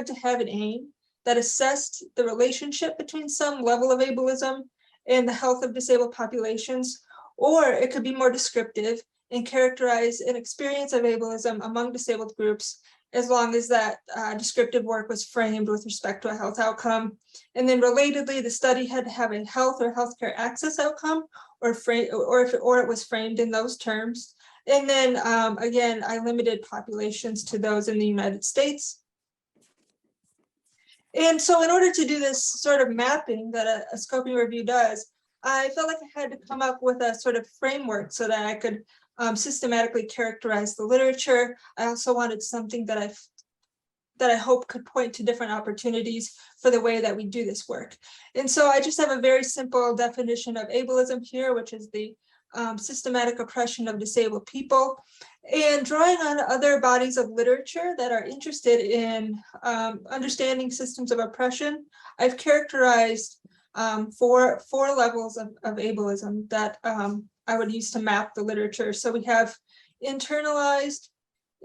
to have an aim that assessed the relationship between some level of ableism and the health of disabled populations, or it could be more descriptive and characterize an experience of ableism among disabled groups, as long as that descriptive work was framed with respect to a health outcome. And then relatedly, the study had to have a health or healthcare access outcome, or it was framed in those terms. And then again, I limited populations to those in the United States. And so in order to do this sort of mapping that a scoping review does, I felt like I had to come up with a sort of framework so that I could systematically characterize the literature. I also wanted something that I hope could point to different opportunities for the way that we do this work. And so I just have a very simple definition of ableism here, which is the systematic oppression of disabled people, and drawing on other bodies of literature that are interested in understanding systems of oppression. I've characterized four levels of ableism that I would use to map the literature. So we have internalized,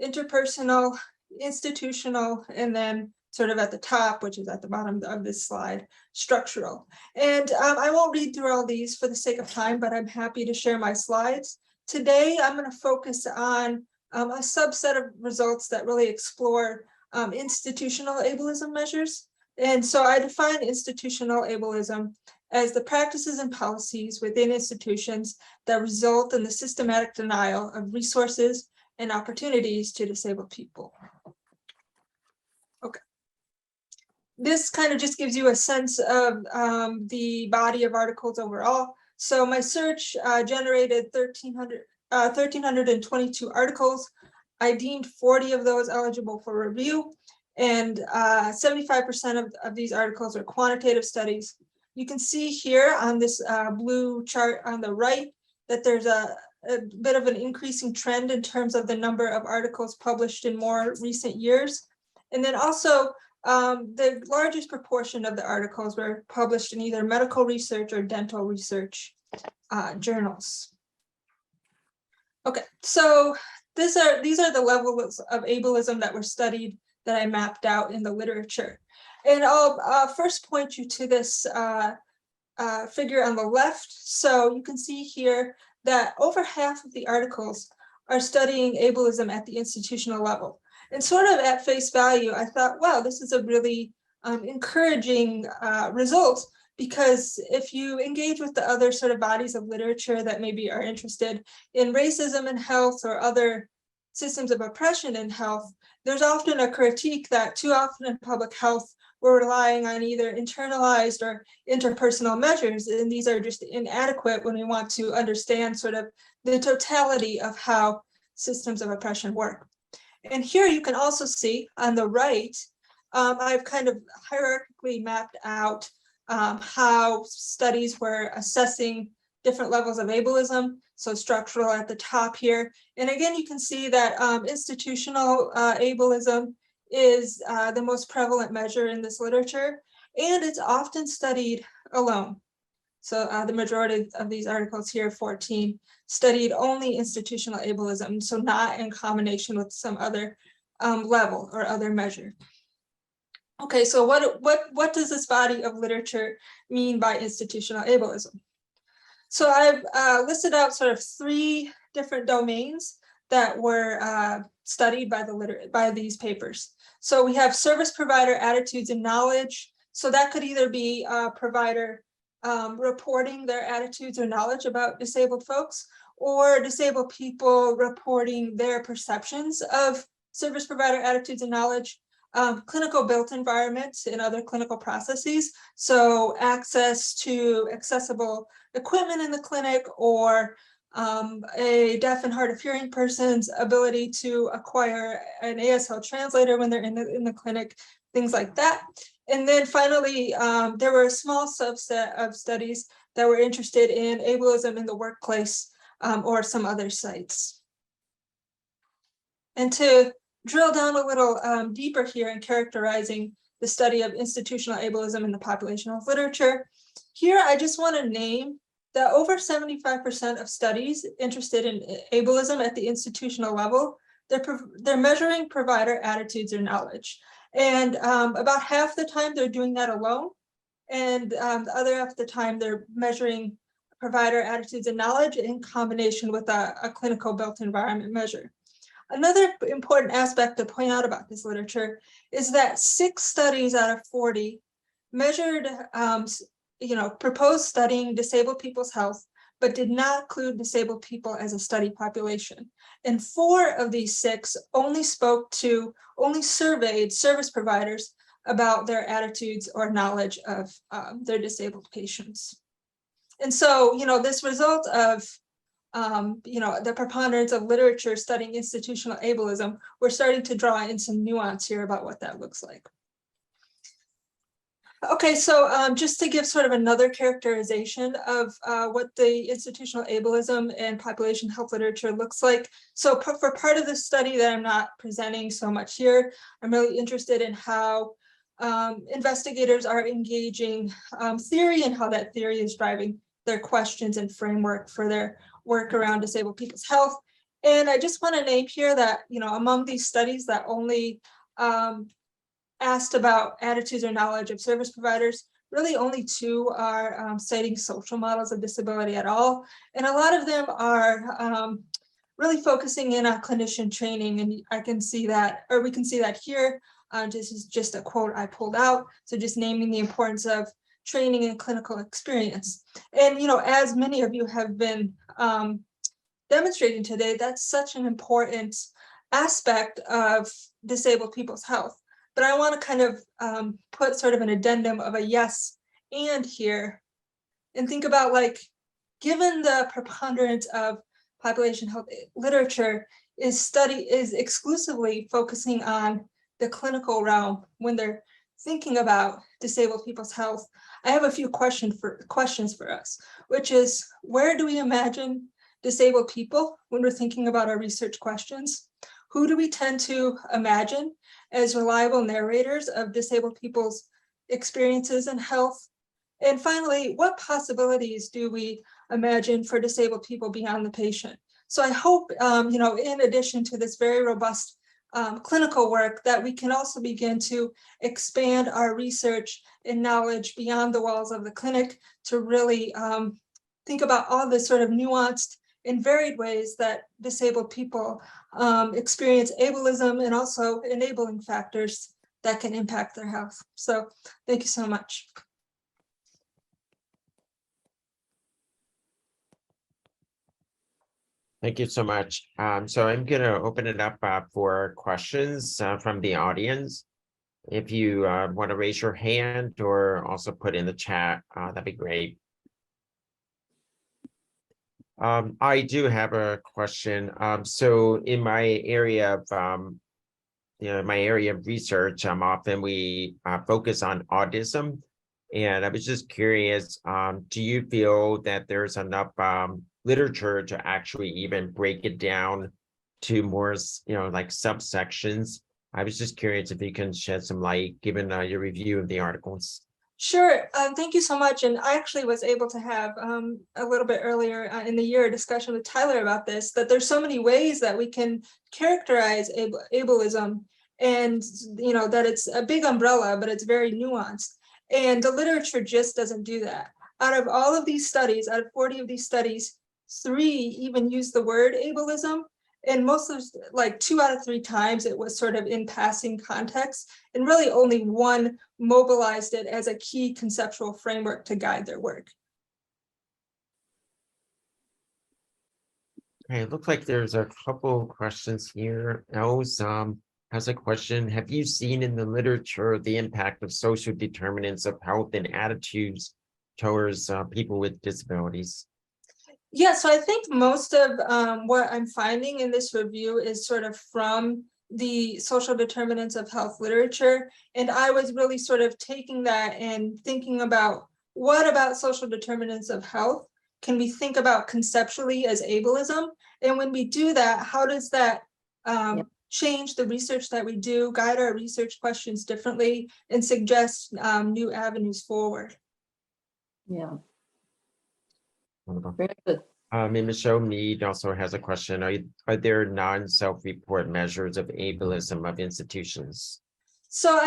interpersonal, institutional, and then sort of at the top, which is at the bottom of this slide, structural. And I won't read through all these for the sake of time, but I'm happy to share my slides. Today, I'm going to focus on a subset of results that really explore institutional ableism measures. And so I define institutional ableism as the practices and policies within institutions that result in the systematic denial of resources and opportunities to disabled people. Okay. This kind of just gives you a sense of the body of articles overall. So my search generated 1,322 articles. I deemed 40 of those eligible for review, and 75% of these articles are quantitative studies. You can see here on this blue chart on the right that there's a a bit of an increasing trend in terms of the number of articles published in more recent years. And then also the largest proportion of the articles were published in either medical research or dental research journals. Okay, so these are the levels of ableism that were studied that I mapped out in the literature. And I'll first point you to this figure on the left. So you can see here that over half of the articles are studying ableism at the institutional level. And sort of at face value, I thought, wow, this is a really encouraging result, because if you engage with the other sort of bodies of literature that maybe are interested in racism in health or other systems of oppression in health, there's often a critique that too often in public health, we're relying on either internalized or interpersonal measures, and these are just inadequate when we want to understand sort of the totality of how systems of oppression work. And here you can also see on the right, I've kind of hierarchically mapped out how studies were assessing different levels of ableism, so structural at the top here. And again, you can see that institutional ableism is the most prevalent measure in this literature, and it's often studied alone. So the majority of these articles here, 14, studied only institutional ableism, so not in combination with some other level or other measure. Okay, so what does this body of literature mean by institutional ableism? So I've listed out sort of 3 different domains that were studied by these papers. So we have service provider attitudes and knowledge. So that could either be a provider reporting their attitudes or knowledge about disabled folks, or disabled people reporting their perceptions of service provider attitudes and knowledge. Clinical built environments and other clinical processes. So access to accessible equipment in the clinic, or a deaf and hard of hearing person's ability to acquire an ASL translator when they're in the clinic, things like that. And then finally, there were a small subset of studies that were interested in ableism in the workplace or some other sites. And to drill down a little deeper here in characterizing the study of institutional ableism in the population health literature, here I just want to name that over 75% of studies interested in ableism at the institutional level, they're measuring provider attitudes or knowledge. And about half the time they're doing that alone, and the other half the time they're measuring provider attitudes and knowledge in combination with a clinical built environment measure. Another important aspect to point out about this literature is that 6 studies out of 40 measured, proposed studying disabled people's health, but did not include disabled people as a study population. And 4 of these 6 only surveyed service providers about their attitudes or knowledge of their disabled patients. And so, this result of the preponderance of literature studying institutional ableism, we're starting to draw in some nuance here about what that looks like. Okay, so just to give sort of another characterization of what the institutional ableism and population health literature looks like. So for part of the study that I'm not presenting so much here, I'm really interested in how investigators are engaging theory and how that theory is driving their questions and framework for their work around disabled people's health. And I just want to name here that, among these studies that only asked about attitudes or knowledge of service providers, really only 2 are citing social models of disability at all. And a lot of them are really focusing in on clinician training. And I can see that, or we can see that here. This is just a quote I pulled out. So just naming the importance of training and clinical experience. And, as many of you have been demonstrating today, that's such an important aspect of disabled people's health. But I want to kind of put sort of an addendum of a yes and here, and think about, like, given the preponderance of population health literature is exclusively focusing on the clinical realm when they're thinking about disabled people's health, I have a few questions for us, which is, where do we imagine disabled people when we're thinking about our research questions? Who do we tend to imagine as reliable narrators of disabled people's experiences and health? And finally, what possibilities do we imagine for disabled people beyond the patient? So I hope, in addition to this very robust clinical work, that we can also begin to expand our research and knowledge beyond the walls of the clinic to really think about all the sort of nuanced and varied ways that disabled people experience ableism and also enabling factors that can impact their health. So thank you so much. Thank you so much. So I'm going to open it up for questions from the audience. If you want to raise your hand or also put in the chat, that'd be great. I do have a question. So in my area of my area of research, often we focus on autism, and I was just curious, do you feel that there's enough literature to actually even break it down to more, like subsections? I was just curious if you can shed some light, given your review of the articles. Sure. Thank you so much. And I actually was able to have a little bit earlier in the year a discussion with Tyler about this, that there's so many ways that we can characterize ableism, and that it's a big umbrella, but it's very nuanced. And the literature just doesn't do that. Out of all of these studies, out of 40 of these studies, 3 even use the word ableism. And most of, like 2 out of 3 times, it was sort of in passing context, and really only 1 mobilized it as a key conceptual framework to guide their work. Okay, it looks like there's a couple questions here. Els has a question. Have you seen in the literature the impact of social determinants of health and attitudes towards people with disabilities? Yeah, so I think most of what I'm finding in this review is sort of from the social determinants of health literature. And I was really sort of taking that and thinking about, what about social determinants of health can we think about conceptually as ableism? And when we do that, how does that change the research that we do, guide our research questions differently, and suggest new avenues forward? Yeah. Wonderful. Very good. Michelle Mead also has a question. Are there non-self-report measures of ableism of institutions? So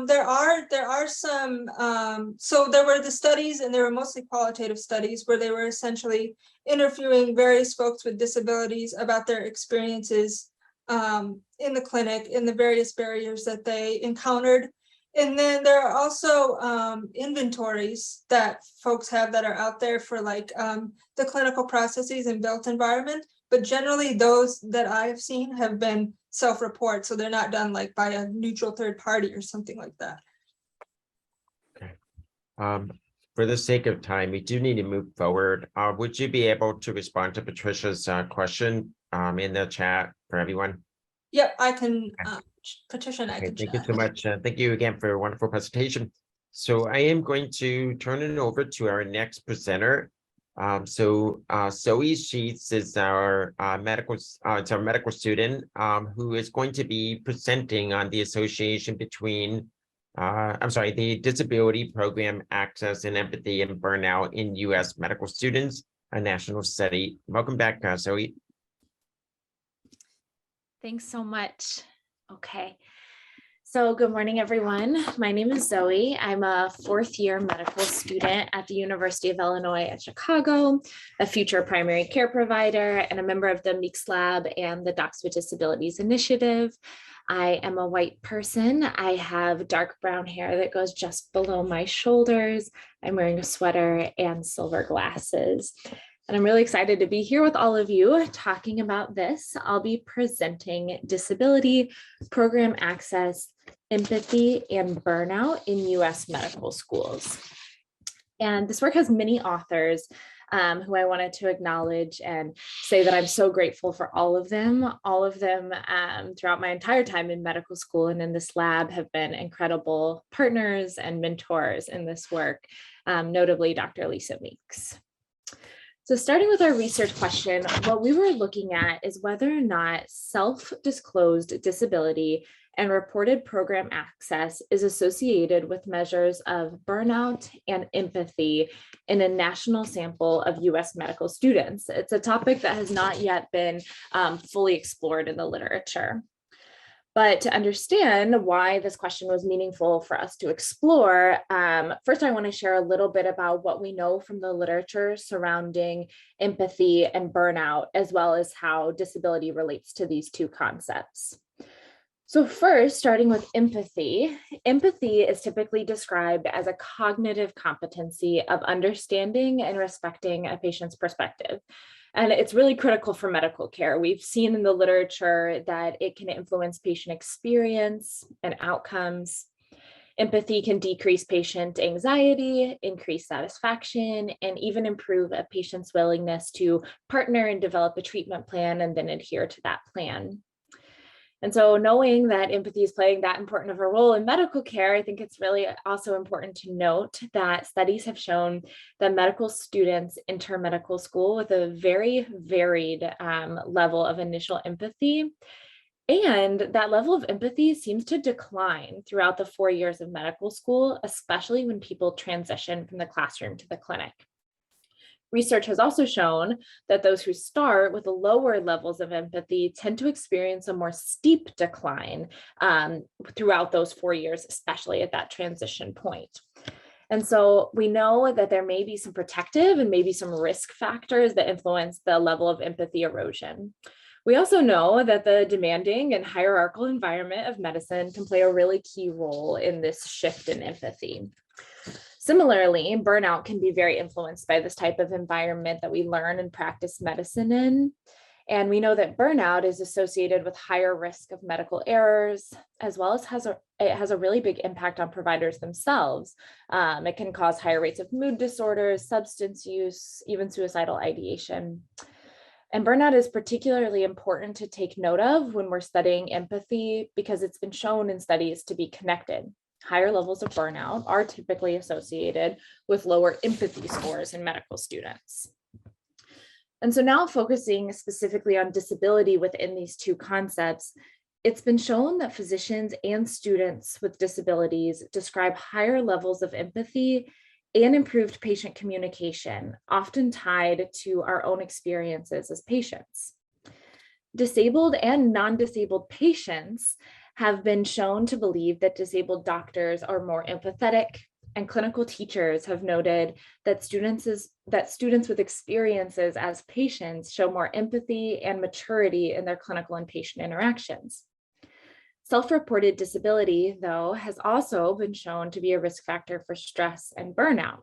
there are some. So there were the studies, and they were mostly qualitative studies, where they were essentially interviewing various folks with disabilities about their experiences in the clinic, in the various barriers that they encountered. And then there are also inventories that folks have that are out there for like the clinical processes and built environment. But generally those that I have seen have been self-report. So they're not done like by a neutral third party or something like that. Okay. For the sake of time, we do need to move forward. Would you be able to respond to Patricia's question in the chat for everyone? Yep, I can. Patricia and I can thank you so much. Thank you again for a wonderful presentation. So I am going to turn it over to our next presenter. Zoe Sheets is our medical student who is going to be presenting on the association between the disability program access and empathy and burnout in U.S. medical students, a national study. Welcome back, Zoe. Thanks so much. Okay. So good morning, everyone. My name is Zoe. I'm a 4th year medical student at the University of Illinois at Chicago, a future primary care provider, and a member of the Meeks Lab and the Docs with Disabilities Initiative. I am a white person. I have dark brown hair that goes just below my shoulders. I'm wearing a sweater and silver glasses. And I'm really excited to be here with all of you talking about this. I'll be presenting disability, program access, empathy, and burnout in U.S. medical schools. And this work has many authors who I wanted to acknowledge and say that I'm so grateful for all of them. All of them throughout my entire time in medical school and in this lab have been incredible partners and mentors in this work, notably Dr. Lisa Meeks. So starting with our research question, what we were looking at is whether or not self-disclosed disability and reported program access is associated with measures of burnout and empathy in a national sample of US medical students. It's a topic that has not yet been fully explored in the literature. But to understand why this question was meaningful for us to explore, first I want to share a little bit about what we know from the literature surrounding empathy and burnout, as well as how disability relates to these two concepts. So first, starting with empathy, empathy is typically described as a cognitive competency of understanding and respecting a patient's perspective. And it's really critical for medical care. We've seen in the literature that it can influence patient experience and outcomes. Empathy can decrease patient anxiety, increase satisfaction, and even improve a patient's willingness to partner and develop a treatment plan and then adhere to that plan. And so knowing that empathy is playing that important of a role in medical care, I think it's really also important to note that studies have shown that medical students enter medical school with a very varied level of initial empathy. And that level of empathy seems to decline throughout the 4 years of medical school, especially when people transition from the classroom to the clinic. Research has also shown that those who start with lower levels of empathy tend to experience a more steep decline throughout those 4 years, especially at that transition point. And so we know that there may be some protective and maybe some risk factors that influence the level of empathy erosion. We also know that the demanding and hierarchical environment of medicine can play a really key role in this shift in empathy. Similarly, burnout can be very influenced by this type of environment that we learn and practice medicine in. And we know that burnout is associated with higher risk of medical errors, as well as it has a really big impact on providers themselves. It can cause higher rates of mood disorders, substance use, even suicidal ideation. And burnout is particularly important to take note of when we're studying empathy, because it's been shown in studies to be connected. Higher levels of burnout are typically associated with lower empathy scores in medical students. And so now focusing specifically on disability within these two concepts, it's been shown that physicians and students with disabilities describe higher levels of empathy and improved patient communication, often tied to our own experiences as patients. Disabled and non-disabled patients have been shown to believe that disabled doctors are more empathetic, and clinical teachers have noted that students with experiences as patients show more empathy and maturity in their clinical and patient interactions. Self-reported disability, though, has also been shown to be a risk factor for stress and burnout.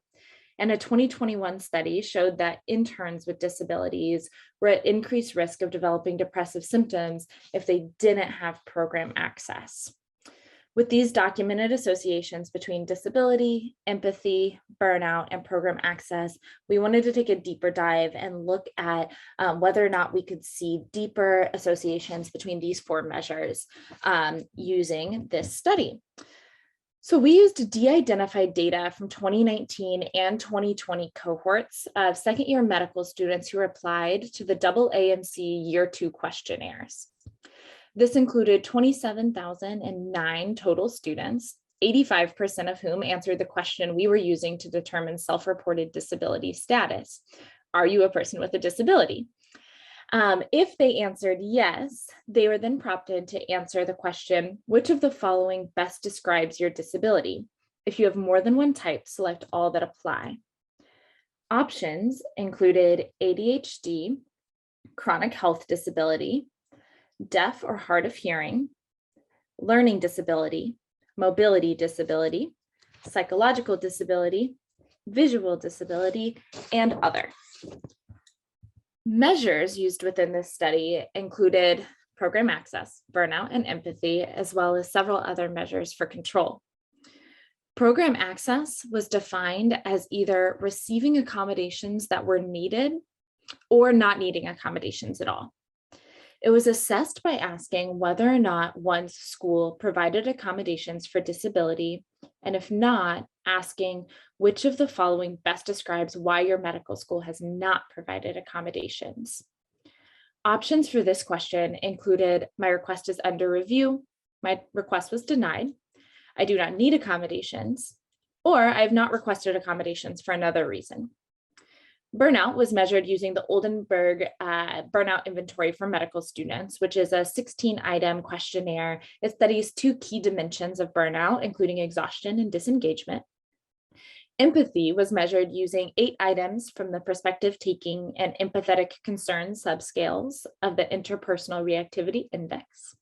And a 2021 study showed that interns with disabilities were at increased risk of developing depressive symptoms if they didn't have program access. With these documented associations between disability, empathy, burnout, and program access, we wanted to take a deeper dive and look at whether or not we could see deeper associations between these four measures using this study. So we used de-identified data from 2019 and 2020 cohorts of second-year medical students who applied to the AAMC Year 2 questionnaires. This included 27,009 total students, 85% of whom answered the question we were using to determine self-reported disability status. Are you a person with a disability? If they answered yes, they were then prompted to answer the question, which of the following best describes your disability? If you have more than one type, select all that apply. Options included ADHD, chronic health disability, deaf or hard of hearing, learning disability, mobility disability, psychological disability, visual disability, and other. Measures used within this study included program access, burnout, and empathy, as well as several other measures for control. Program access was defined as either receiving accommodations that were needed or not needing accommodations at all. It was assessed by asking whether or not one's school provided accommodations for disability, and if not, asking which of the following best describes why your medical school has not provided accommodations. Options for this question included: my request is under review, my request was denied, I do not need accommodations, or I have not requested accommodations for another reason. Burnout was measured using the Oldenburg Burnout Inventory for medical students, which is a 16-item questionnaire. It studies 2 key dimensions of burnout, including exhaustion and disengagement. Empathy was measured using 8 items from the perspective taking and empathetic concern subscales of the Interpersonal Reactivity Index.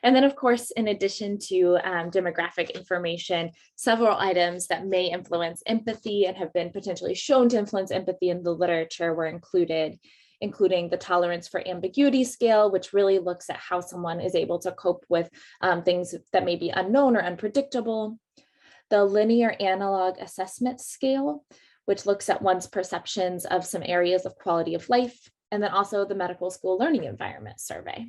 And then, of course, in addition to demographic information, several items that may influence empathy and have been potentially shown to influence empathy in the literature were included, including the Tolerance for Ambiguity scale, which really looks at how someone is able to cope with things that may be unknown or unpredictable. The Linear Analog Assessment scale, which looks at one's perceptions of some areas of quality of life, and then also the Medical School Learning Environment Survey.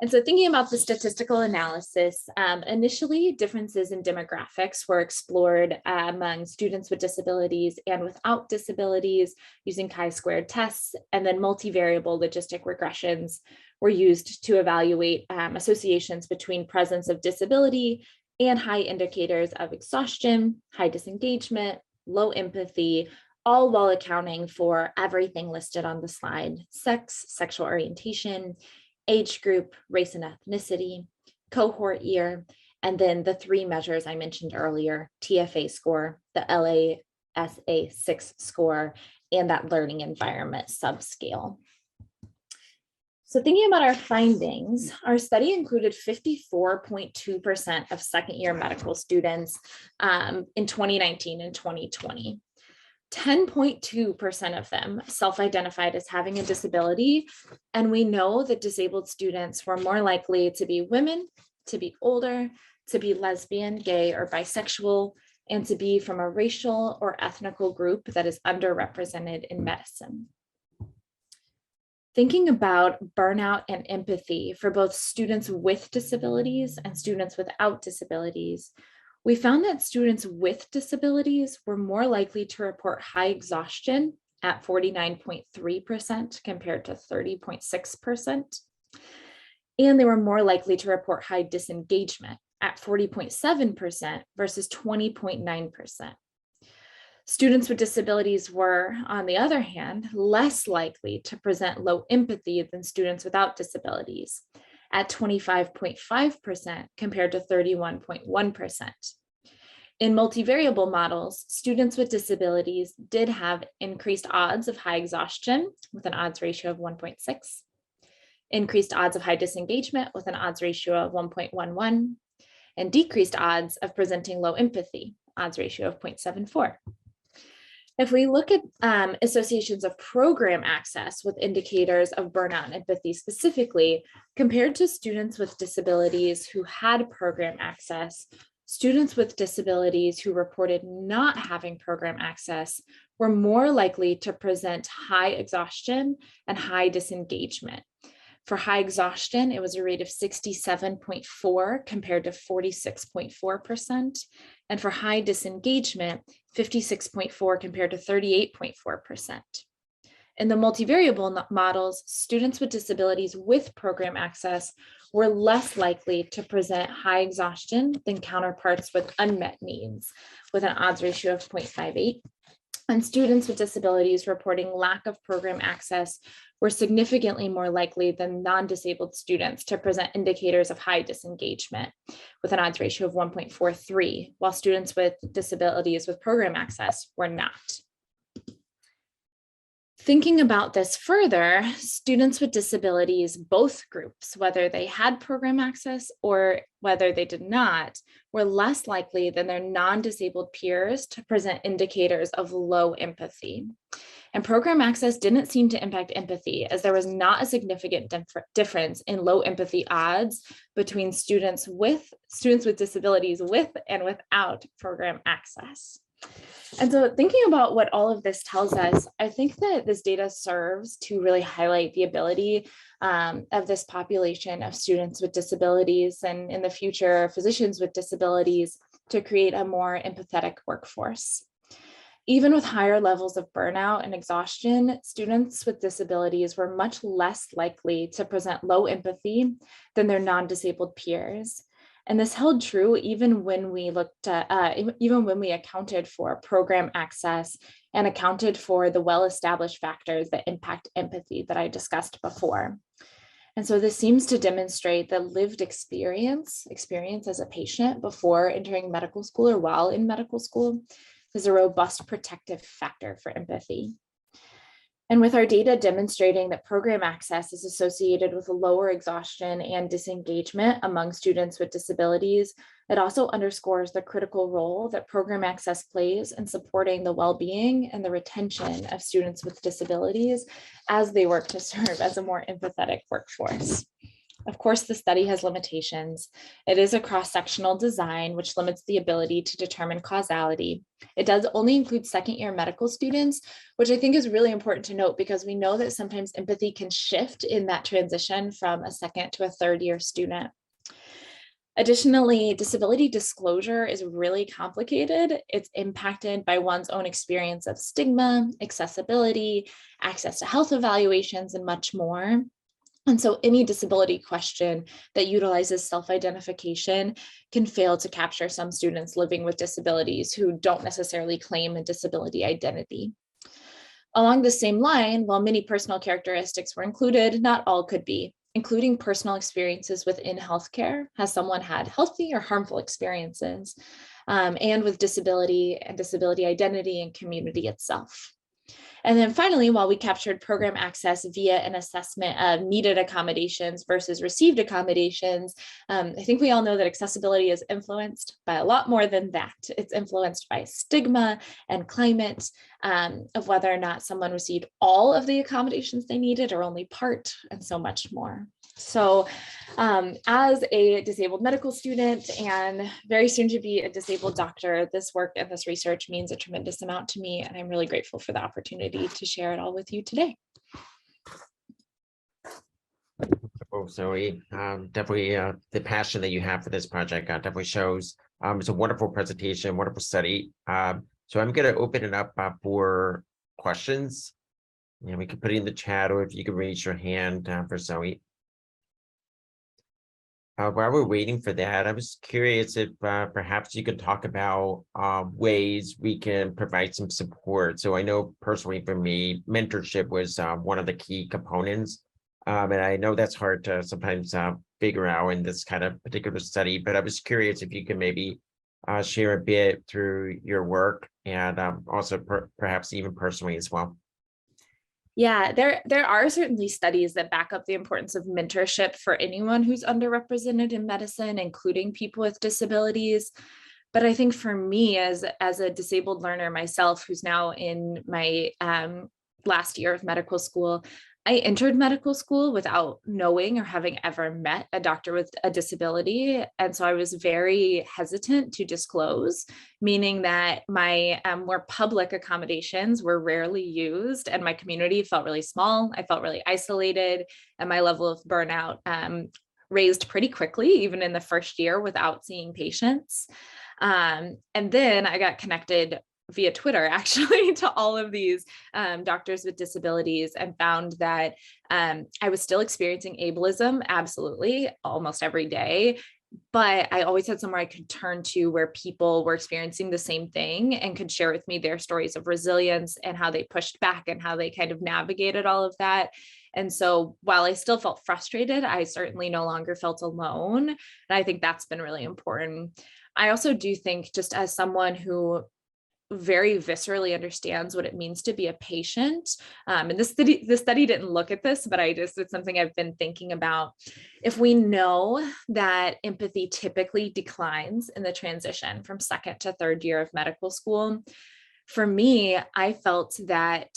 And so thinking about the statistical analysis, initially differences in demographics were explored among students with disabilities and without disabilities using chi-squared tests, and then multivariable logistic regressions were used to evaluate associations between presence of disability and high indicators of exhaustion, high disengagement, low empathy, all while accounting for everything listed on the slide: sex, sexual orientation, age group, race and ethnicity, cohort year, and then the 3 measures I mentioned earlier: TFA score, the LASA6 score, and that learning environment subscale. So thinking about our findings, our study included 54.2% of second-year medical students in 2019 and 2020. 10.2% of them self-identified as having a disability, and we know that disabled students were more likely to be women, to be older, to be lesbian, gay, or bisexual, and to be from a racial or ethnical group that is underrepresented in medicine. Thinking about burnout and empathy for both students with disabilities and students without disabilities, we found that students with disabilities were more likely to report high exhaustion at 49.3% compared to 30.6%. And they were more likely to report high disengagement at 40.7% versus 20.9%. Students with disabilities were, on the other hand, less likely to present low empathy than students without disabilities at 25.5% compared to 31.1%. In multivariable models, students with disabilities did have increased odds of high exhaustion with an odds ratio of 1.6, increased odds of high disengagement with an odds ratio of 1.11, and decreased odds of presenting low empathy, odds ratio of 0.74. If we look at associations of program access with indicators of burnout and empathy specifically, compared to students with disabilities who had program access, students with disabilities who reported not having program access were more likely to present high exhaustion and high disengagement. For high exhaustion, it was a rate of 67.4 compared to 46.4%. And for high disengagement, 56.4 compared to 38.4%. In the multivariable models, students with disabilities with program access were less likely to present high exhaustion than counterparts with unmet needs, with an odds ratio of 0.58. And students with disabilities reporting lack of program access were significantly more likely than non-disabled students to present indicators of high disengagement with an odds ratio of 1.43, while students with disabilities with program access were not. Thinking about this further, students with disabilities, both groups, whether they had program access or whether they did not, were less likely than their non-disabled peers to present indicators of low empathy. And program access didn't seem to impact empathy, as there was not a significant difference in low empathy odds between students with disabilities with and without program access. And so thinking about what all of this tells us, I think that this data serves to really highlight the ability of this population of students with disabilities, and in the future, physicians with disabilities, to create a more empathetic workforce. Even with higher levels of burnout and exhaustion, students with disabilities were much less likely to present low empathy than their non-disabled peers. And this held true even when we looked at, even when we accounted for program access and accounted for the well-established factors that impact empathy that I discussed before. And so this seems to demonstrate that lived experience as a patient before entering medical school or while in medical school is a robust protective factor for empathy. And with our data demonstrating that program access is associated with lower exhaustion and disengagement among students with disabilities, it also underscores the critical role that program access plays in supporting the well-being and the retention of students with disabilities as they work to serve as a more empathetic workforce. Of course, the study has limitations. It is a cross-sectional design, which limits the ability to determine causality. It does only include second-year medical students, which I think is really important to note because we know that sometimes empathy can shift in that transition from a second to a third-year student. Additionally, disability disclosure is really complicated. It's impacted by one's own experience of stigma, accessibility, access to health evaluations, and much more. And so any disability question that utilizes self-identification can fail to capture some students living with disabilities who don't necessarily claim a disability identity. Along the same line, while many personal characteristics were included, not all could be, including personal experiences within healthcare. Has someone had healthy or harmful experiences? And with disability and disability identity and community itself. And then finally, while we captured program access via an assessment of needed accommodations versus received accommodations, I think we all know that accessibility is influenced by a lot more than that. It's influenced by stigma and climate of whether or not someone received all of the accommodations they needed or only part, and so much more. So as a disabled medical student and very soon to be a disabled doctor, this work and this research means a tremendous amount to me, and I'm really grateful for the opportunity to share it all with you today. Oh, Zoe, definitely the passion that you have for this project definitely shows. It's a wonderful presentation, wonderful study. So I'm going to open it up for questions. And we can put it in the chat, or if you can raise your hand for Zoe. While we're waiting for that, I was curious if perhaps you could talk about ways we can provide some support. So I know personally for me, mentorship was one of the key components. And I know that's hard to sometimes figure out in this kind of particular study, but I was curious if you could maybe share a bit through your work and also perhaps even personally as well. Yeah, there are certainly studies that back up the importance of mentorship for anyone who's underrepresented in medicine, including people with disabilities. But I think for me, as a disabled learner myself, who's now in my last year of medical school, I entered medical school without knowing or having ever met a doctor with a disability. And so I was very hesitant to disclose, meaning that my more public accommodations were rarely used and my community felt really small. I felt really isolated, and my level of burnout raised pretty quickly, even in the first year without seeing patients. And then I got connected via Twitter, actually, to all of these doctors with disabilities, and found that I was still experiencing ableism, absolutely, almost every day. But I always had somewhere I could turn to where people were experiencing the same thing and could share with me their stories of resilience and how they pushed back and how they kind of navigated all of that. And so while I still felt frustrated, I certainly no longer felt alone. And I think that's been really important. I also do think, just as someone who very viscerally understands what it means to be a patient. And the study didn't look at this, but it's something I've been thinking about. If we know that empathy typically declines in the transition from second to third year of medical school, for me, I felt that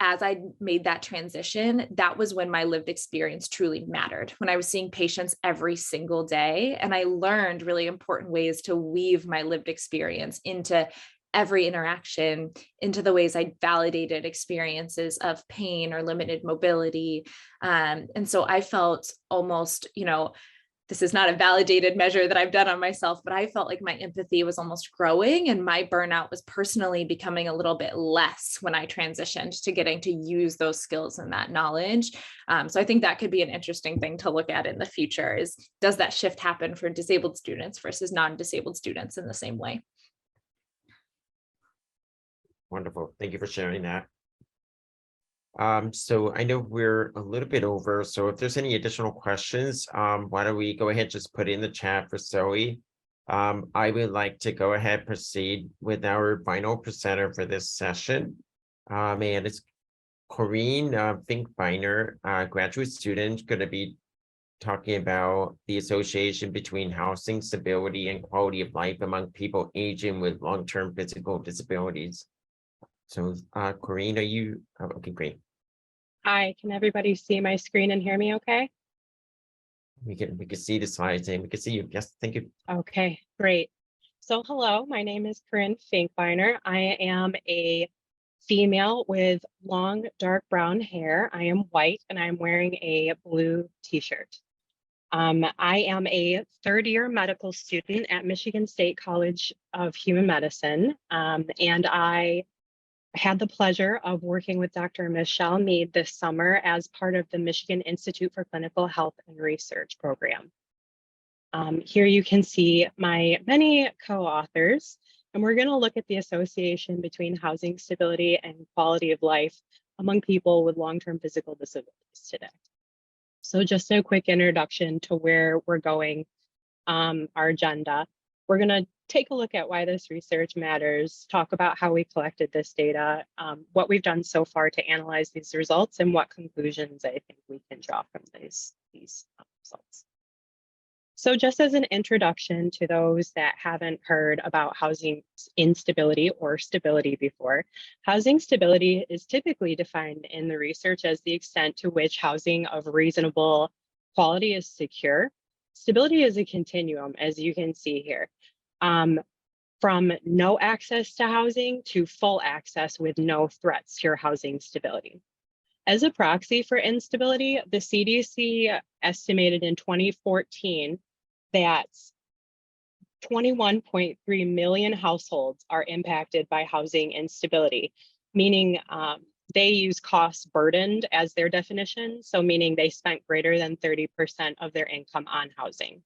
as I made that transition, that was when my lived experience truly mattered, when I was seeing patients every single day. And I learned really important ways to weave my lived experience into every interaction, into the ways I validated experiences of pain or limited mobility. And so I felt almost, this is not a validated measure that I've done on myself, but I felt like my empathy was almost growing and my burnout was personally becoming a little bit less when I transitioned to getting to use those skills and that knowledge. So I think that could be an interesting thing to look at in the future is, does that shift happen for disabled students versus non-disabled students in the same way? Wonderful. Thank you for sharing that. So I know we're a little bit over, so if there's any additional questions, why don't we go ahead, just put it in the chat for Zoe. I would like to go ahead, proceed with our final presenter for this session. And it's Corinne Finkbeiner, graduate student, going to be talking about the association between housing stability and quality of life among people aging with long-term physical disabilities. So, Corinne, are you, okay, great. Hi, can everybody see my screen and hear me okay? We can see the slides and we can see you. Yes, thank you. Okay, great. So hello, my name is Corinne Finkbeiner. I am a female with long, dark brown hair. I am white and I'm wearing a blue t-shirt. I am a third-year medical student at Michigan State College of Human Medicine, and I had the pleasure of working with Dr. Michelle Mead this summer as part of the Michigan Institute for Clinical Health and Research program. Here you can see my many co-authors, and we're going to look at the association between housing stability and quality of life among people with long-term physical disabilities today. So just a quick introduction to where we're going, our agenda. We're going to take a look at why this research matters, talk about how we collected this data, what we've done so far to analyze these results, and what conclusions I think we can draw from these results. So just as an introduction to those that haven't heard about housing instability or stability before, housing stability is typically defined in the research as the extent to which housing of reasonable quality is secure. Stability is a continuum, as you can see here, from no access to housing to full access with no threats to your housing stability. As a proxy for instability, the CDC estimated in 2014 that 21.3 million households are impacted by housing instability, meaning they use cost burdened as their definition, so meaning they spent greater than 30% of their income on housing.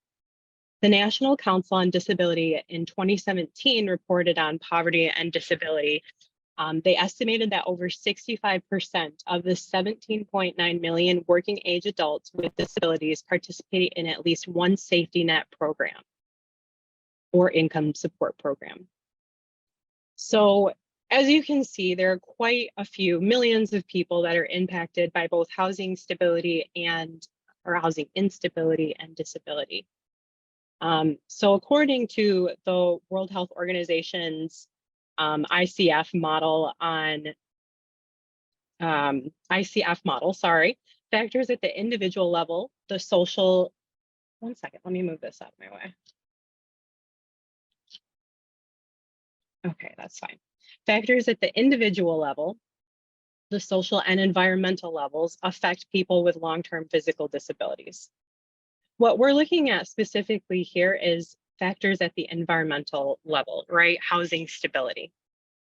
The National Council on Disability in 2017 reported on poverty and disability. They estimated that over 65% of the 17.9 million working age adults with disabilities participate in at least one safety net program or income support program. So as you can see, there are quite a few millions of people that are impacted by both housing stability or housing instability and disability. So according to the World Health Organization's ICF model, factors at the individual level, the social, one second, let me move this out of my way. Okay, that's fine. Factors at the individual level, the social and environmental levels affect people with long-term physical disabilities. What we're looking at specifically here is factors at the environmental level, right? Housing stability.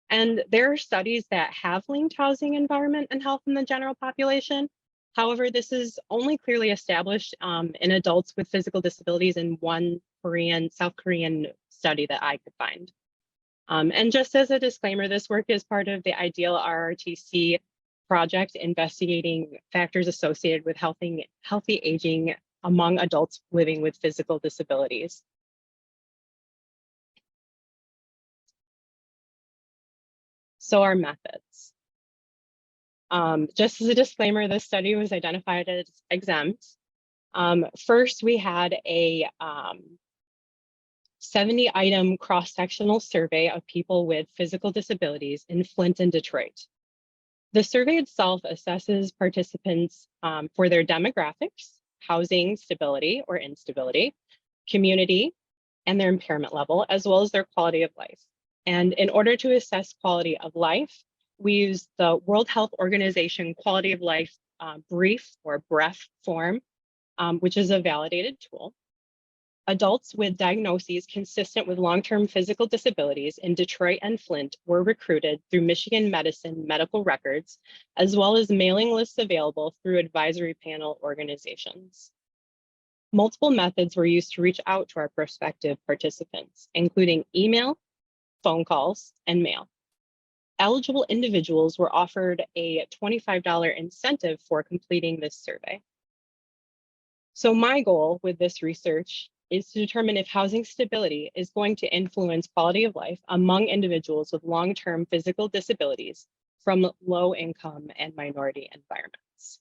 And there are studies that have linked housing, environment, and health in the general population. However, this is only clearly established in adults with physical disabilities in one South Korean study that I could find. And just as a disclaimer, this work is part of the IDEAL RRTC project investigating factors associated with healthy aging among adults living with physical disabilities. So our methods. Just as a disclaimer, this study was identified as exempt. First, we had a 70-item cross-sectional survey of people with physical disabilities in Flint and Detroit. The survey itself assesses participants for their demographics, housing stability or instability, community, and their impairment level, as well as their quality of life. And in order to assess quality of life, we use the World Health Organization Quality of Life Brief or BREF form, which is a validated tool. Adults with diagnoses consistent with long-term physical disabilities in Detroit and Flint were recruited through Michigan Medicine medical records, as well as mailing lists available through advisory panel organizations. Multiple methods were used to reach out to our prospective participants, including email, phone calls, and mail. Eligible individuals were offered a $25 incentive for completing this survey. So my goal with this research is to determine if housing stability is going to influence quality of life among individuals with long-term physical disabilities from low-income and minority environments.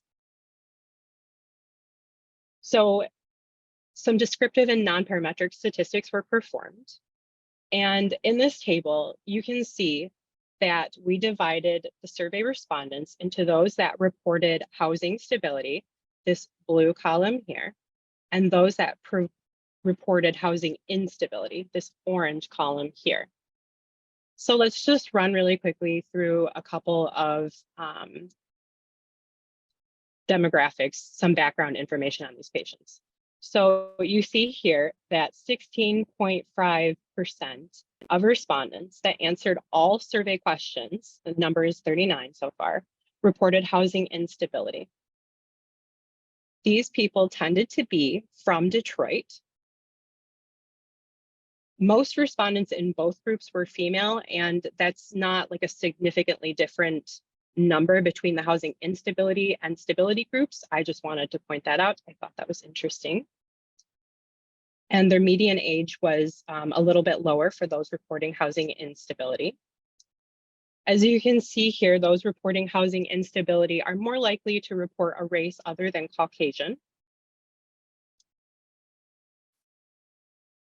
So some descriptive and non-parametric statistics were performed. And in this table, you can see that we divided the survey respondents into those that reported housing stability, this blue column here, and those that reported housing instability, this orange column here. So let's just run really quickly through a couple of demographics, some background information on these patients. So you see here that 16.5% of respondents that answered all survey questions, the number is 39 so far, reported housing instability. These people tended to be from Detroit. Most respondents in both groups were female, and that's not like a significantly different number between the housing instability and stability groups. I just wanted to point that out. I thought that was interesting. And their median age was a little bit lower for those reporting housing instability. As you can see here, those reporting housing instability are more likely to report a race other than Caucasian.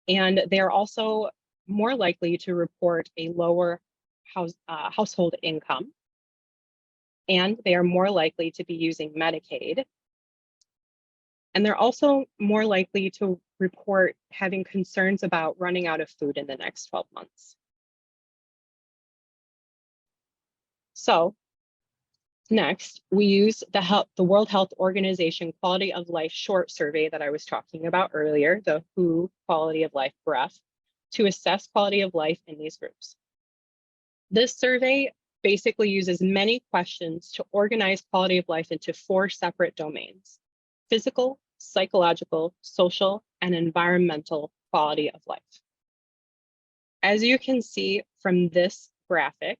And they're also more likely to report a lower household income. And they are more likely to be using Medicaid. And they're also more likely to report having concerns about running out of food in the next 12 months. So next, we use the World Health Organization Quality of Life Short Survey that I was talking about earlier, the WHO Quality of Life Graph, to assess quality of life in these groups. This survey basically uses many questions to organize quality of life into 4 separate domains: physical, psychological, social, and environmental quality of life. As you can see from this graphic,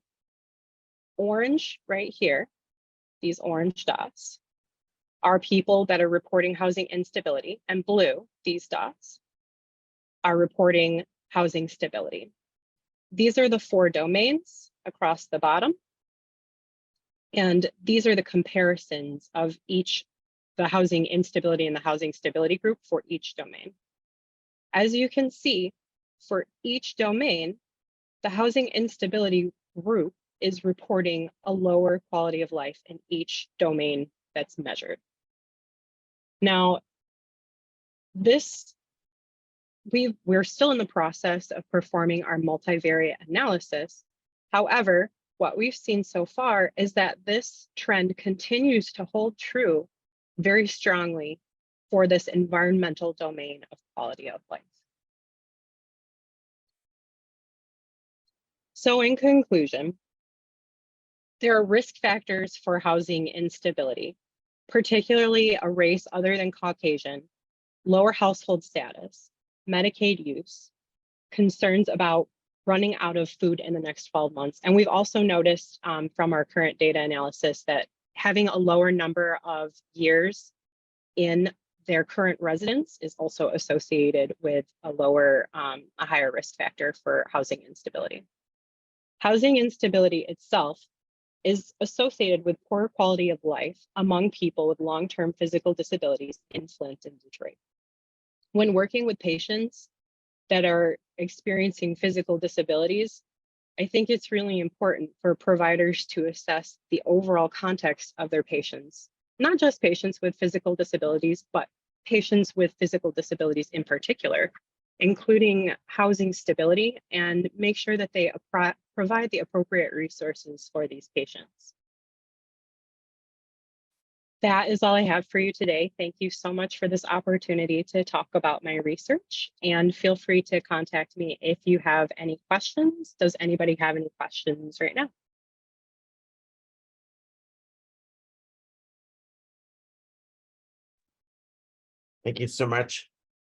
orange right here, these orange dots, are people that are reporting housing instability, and blue, these dots, are reporting housing stability. These are the 4 domains across the bottom. And these are the comparisons of each, the housing instability and the housing stability group for each domain. As you can see, for each domain, the housing instability group is reporting a lower quality of life in each domain that's measured. Now, we're still in the process of performing our multivariate analysis. However, what we've seen so far is that this trend continues to hold true very strongly for this environmental domain of quality of life. So in conclusion, there are risk factors for housing instability, particularly a race other than Caucasian, lower household status, Medicaid use, concerns about running out of food in the next 12 months. And we've also noticed from our current data analysis that having a lower number of years in their current residence is also associated with a higher risk factor for housing instability. Housing instability itself is associated with poor quality of life among people with long-term physical disabilities in Flint and Detroit. When working with patients that are experiencing physical disabilities, I think it's really important for providers to assess the overall context of their patients, not just patients with physical disabilities, but patients with physical disabilities in particular, including housing stability, and make sure that they provide the appropriate resources for these patients. That is all I have for you today. Thank you so much for this opportunity to talk about my research, and feel free to contact me if you have any questions. Does anybody have any questions right now? Thank you so much.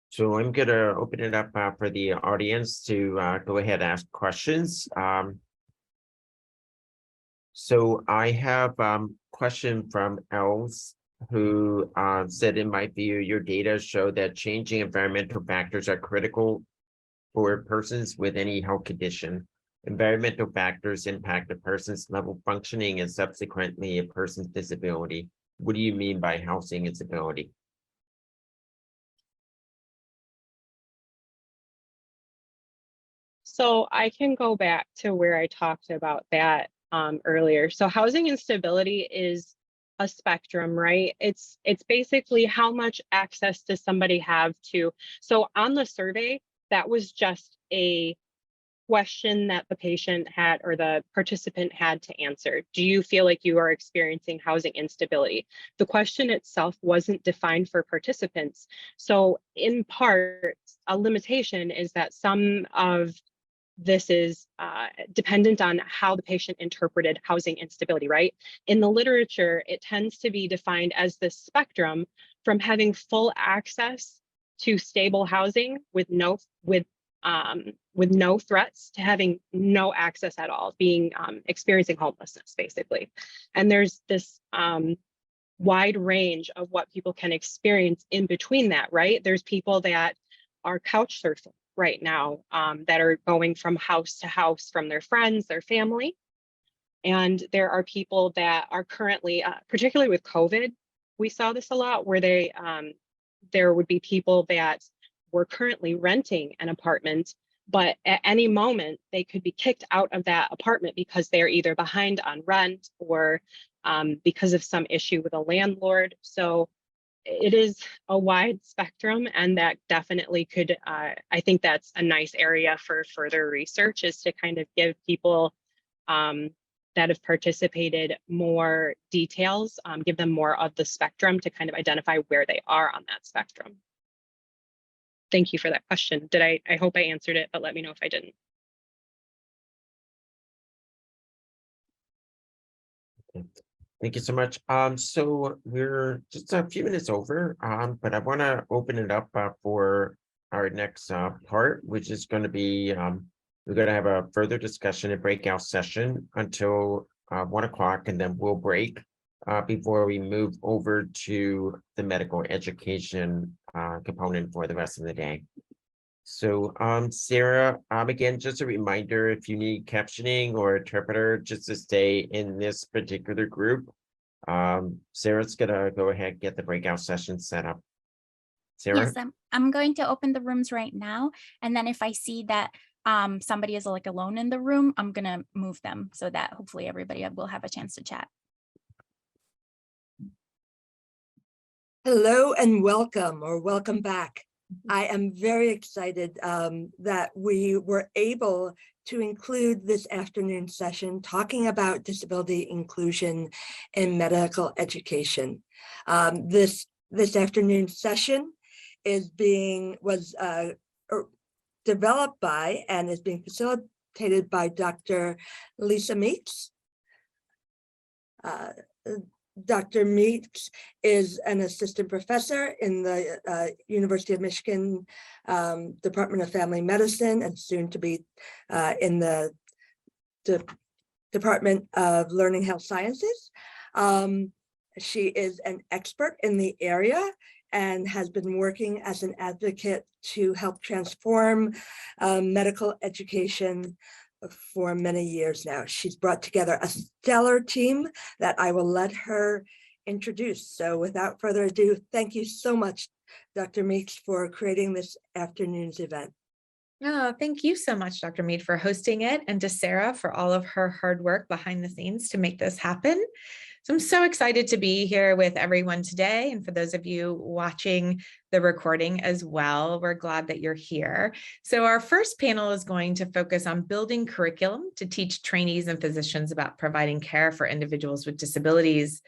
So I'm going to open it up for the audience to go ahead and ask questions. So I have a question from Els, who said, in my view, your data show that changing environmental factors are critical for persons with any health condition. Environmental factors impact a person's level of functioning and subsequently a person's disability. What do you mean by housing instability? So I can go back to where I talked about that earlier. So housing instability is a spectrum, right? It's basically how much access does somebody have to. So on the survey, that was just a question that the patient had, or the participant had to answer. Do you feel like you are experiencing housing instability? The question itself wasn't defined for participants. So in part, a limitation is that some of this is dependent on how the patient interpreted housing instability, right? In the literature, it tends to be defined as the spectrum from having full access to stable housing with no threats to having no access at all, being experiencing homelessness, basically. And there's this wide range of what people can experience in between that, right? There's people that are couch surfing right now that are going from house to house from their friends, their family. And there are people that are currently, particularly with COVID, we saw this a lot, where there would be people that were currently renting an apartment, but at any moment they could be kicked out of that apartment because they're either behind on rent or because of some issue with a landlord. So it is a wide spectrum, and that definitely could, I think that's a nice area for further research, is to kind of give people that have participated more details, give them more of the spectrum to kind of identify where they are on that spectrum. Thank you for that question. I hope I answered it, but let me know if I didn't. Thank you so much. So we're just a few minutes over, but I want to open it up for our next part, which is going to be, we're going to have a further discussion and breakout session until 1 o'clock, and then we'll break before we move over to the medical education component for the rest of the day. So Sarah, again, just a reminder, if you need captioning or interpreter, just to stay in this particular group. Sarah's gonna go ahead and get the breakout session set up. Sarah? Yes, I'm going to open the rooms right now. And then if I see that somebody is like alone in the room, I'm gonna move them so that hopefully everybody will have a chance to chat. Hello and welcome, or welcome back. I am very excited that we were able to include this afternoon session talking about disability inclusion in medical education. This afternoon session was developed by and is being facilitated by Dr. Lisa Meeks. Dr. Meeks is an assistant professor in the University of Michigan Department of Family Medicine, and soon to be in the Department of Learning Health Sciences. She is an expert in the area and has been working as an advocate to help transform medical education for many years now. She's brought together a stellar team that I will let her introduce. So without further ado, thank you so much, Dr. Meeks, for creating this afternoon's event. Oh, thank you so much, Dr. Mead, for hosting it, and to Sarah for all of her hard work behind the scenes to make this happen. So I'm so excited to be here with everyone today. And for those of you watching the recording as well. We're glad that you're here. So our first panel is going to focus on building curriculum to teach trainees and physicians about providing care for individuals with disabilities.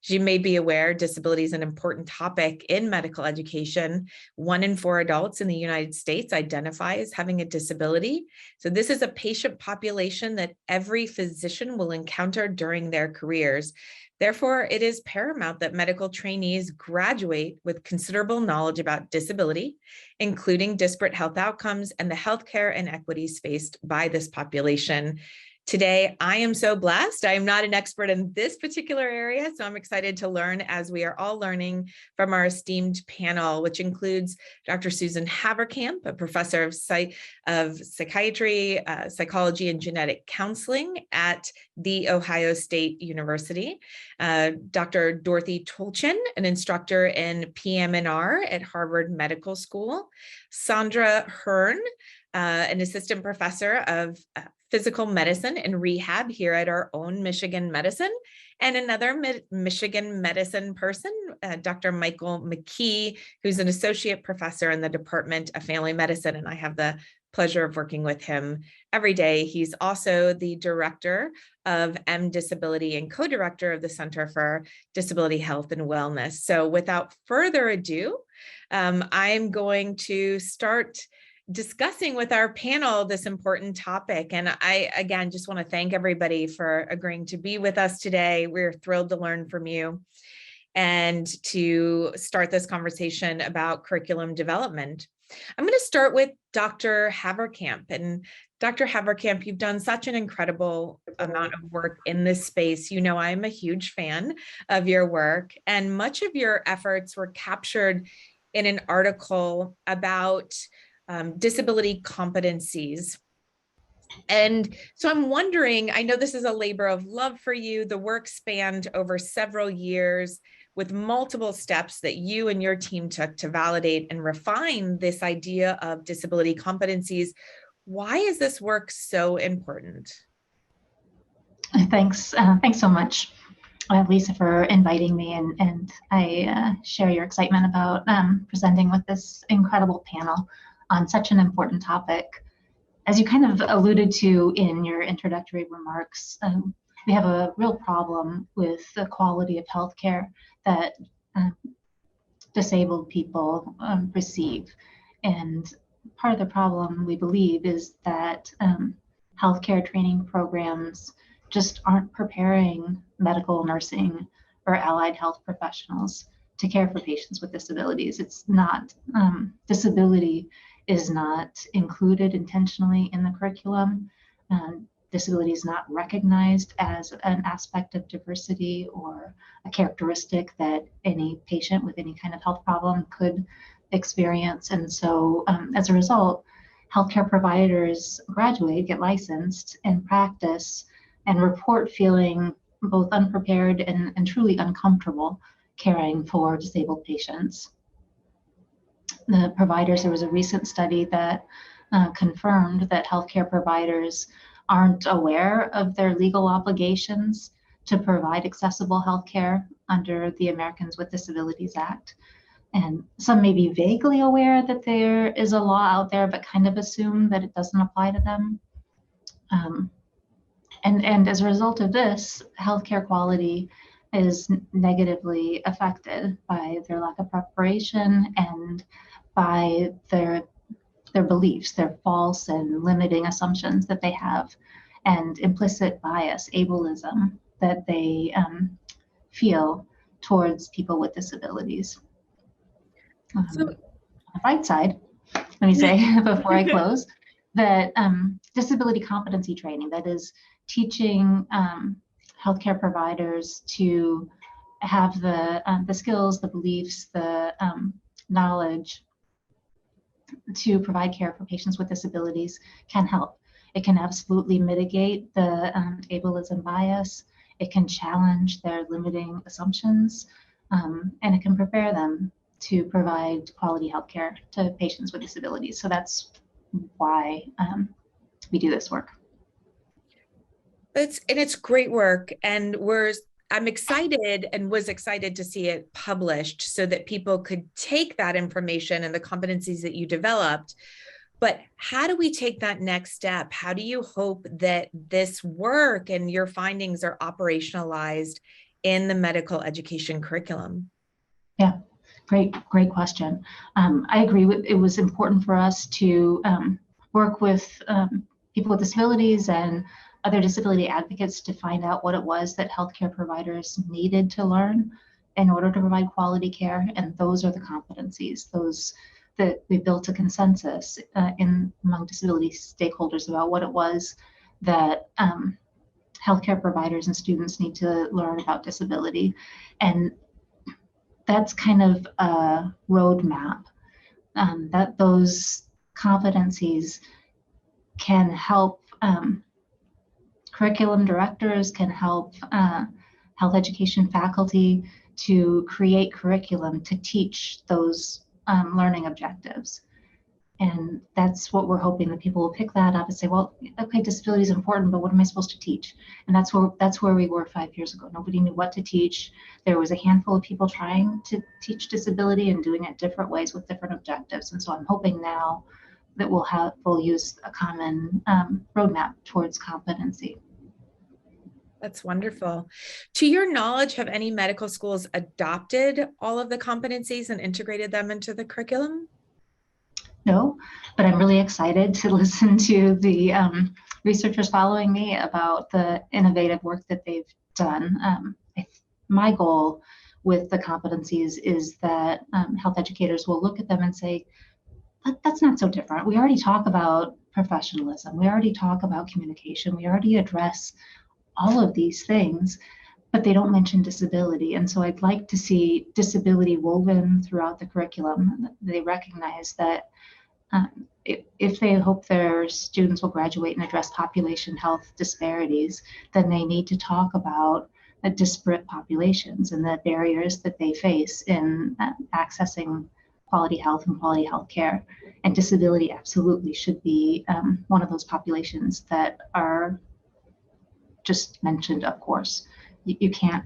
As you may be aware, disability is an important topic in medical education. 1 in 4 adults in the United States identify as having a disability. So this is a patient population that every physician will encounter during their careers. Therefore, it is paramount that medical trainees graduate with considerable knowledge about disability, including disparate health outcomes and the healthcare inequities faced by this population. Today, I am so blessed. I am not an expert in this particular area, so I'm excited to learn as we are all learning from our esteemed panel, which includes Dr. Susan Haverkamp, a professor of psychiatry, psychology, and genetic counseling at The Ohio State University, Dr. Dorothy Tolchin, an instructor in PM&R at Harvard Medical School, Sandra Hearn, an assistant professor of physical medicine and rehab here at our own Michigan Medicine, and another Michigan Medicine person, Dr. Michael McKee, who's an associate professor in the Department of Family Medicine, and I have the pleasure of working with him every day. He's also the director of Disability and co-director of the Center for Disability Health and Wellness. So without further ado, I'm going to start discussing with our panel this important topic. And I, again, just want to thank everybody for agreeing to be with us today. We're thrilled to learn from you and to start this conversation about curriculum development. I'm going to start with Dr. Haverkamp. And Dr. Haverkamp, you've done such an incredible amount of work in this space. You know, I'm a huge fan of your work, and much of your efforts were captured in an article about disability competencies. And so I'm wondering, I know this is a labor of love for you. The work spanned over several years with multiple steps that you and your team took to validate and refine this idea of disability competencies. Why is this work so important? Thanks. Thanks so much, Lisa, for inviting me. And I share your excitement about presenting with this incredible panel on such an important topic. As you kind of alluded to in your introductory remarks, we have a real problem with the quality of healthcare that disabled people receive. And part of the problem, we believe, is that healthcare training programs just aren't preparing medical, nursing, or allied health professionals to care for patients with disabilities. It's not, disability is not included intentionally in the curriculum. Disability is not recognized as an aspect of diversity or a characteristic that any patient with any kind of health problem could experience. And so as a result, healthcare providers graduate, get licensed, and practice and report feeling both unprepared and truly uncomfortable caring for disabled patients. The providers, there was a recent study that confirmed that healthcare providers aren't aware of their legal obligations to provide accessible healthcare under the Americans with Disabilities Act. And some may be vaguely aware that there is a law out there, but kind of assume that it doesn't apply to them. And as a result of this, healthcare quality is negatively affected by their lack of preparation and by their beliefs, their false and limiting assumptions that they have, and implicit bias, ableism, that they feel towards people with disabilities. On the right side, let me say before I close, that disability competency training, that is teaching healthcare providers to have the skills, the beliefs, the knowledge to provide care for patients with disabilities, can help. It can absolutely mitigate the ableism bias. It can challenge their limiting assumptions, and it can prepare them to provide quality healthcare to patients with disabilities. So that's why we do this work. It's great work, and we're I'm excited and was excited to see it published so that people could take that information and the competencies that you developed. But how do we take that next step? How do you hope that this work and your findings are operationalized in the medical education curriculum? Yeah, great question. I agree with, it was important for us to work with people with disabilities and other disability advocates to find out what it was that healthcare providers needed to learn in order to provide quality care. And those are the competencies, those that we built a consensus among disability stakeholders about what it was that healthcare providers and students need to learn about disability. And that's kind of a roadmap that those competencies can help curriculum directors, can help health education faculty to create curriculum to teach those learning objectives. And that's what we're hoping, that people will pick that up and say, well, okay, disability is important, but what am I supposed to teach? And that's where we were 5 years ago. Nobody knew what to teach. There was a handful of people trying to teach disability and doing it different ways with different objectives. And so I'm hoping now that we'll use a common roadmap towards competency. That's wonderful. To your knowledge, have any medical schools adopted all of the competencies and integrated them into the curriculum? No, but I'm really excited to listen to the researchers following me about the innovative work that they've done. My goal with the competencies is that health educators will look at them and say, that's not so different. We already talk about professionalism. We already talk about communication. We already address all of these things, but they don't mention disability. And so I'd like to see disability woven throughout the curriculum. They recognize that if they hope their students will graduate and address population health disparities, then they need to talk about disparate populations and the barriers that they face in accessing quality health and quality health care. And disability absolutely should be one of those populations that are just mentioned, of course. You can't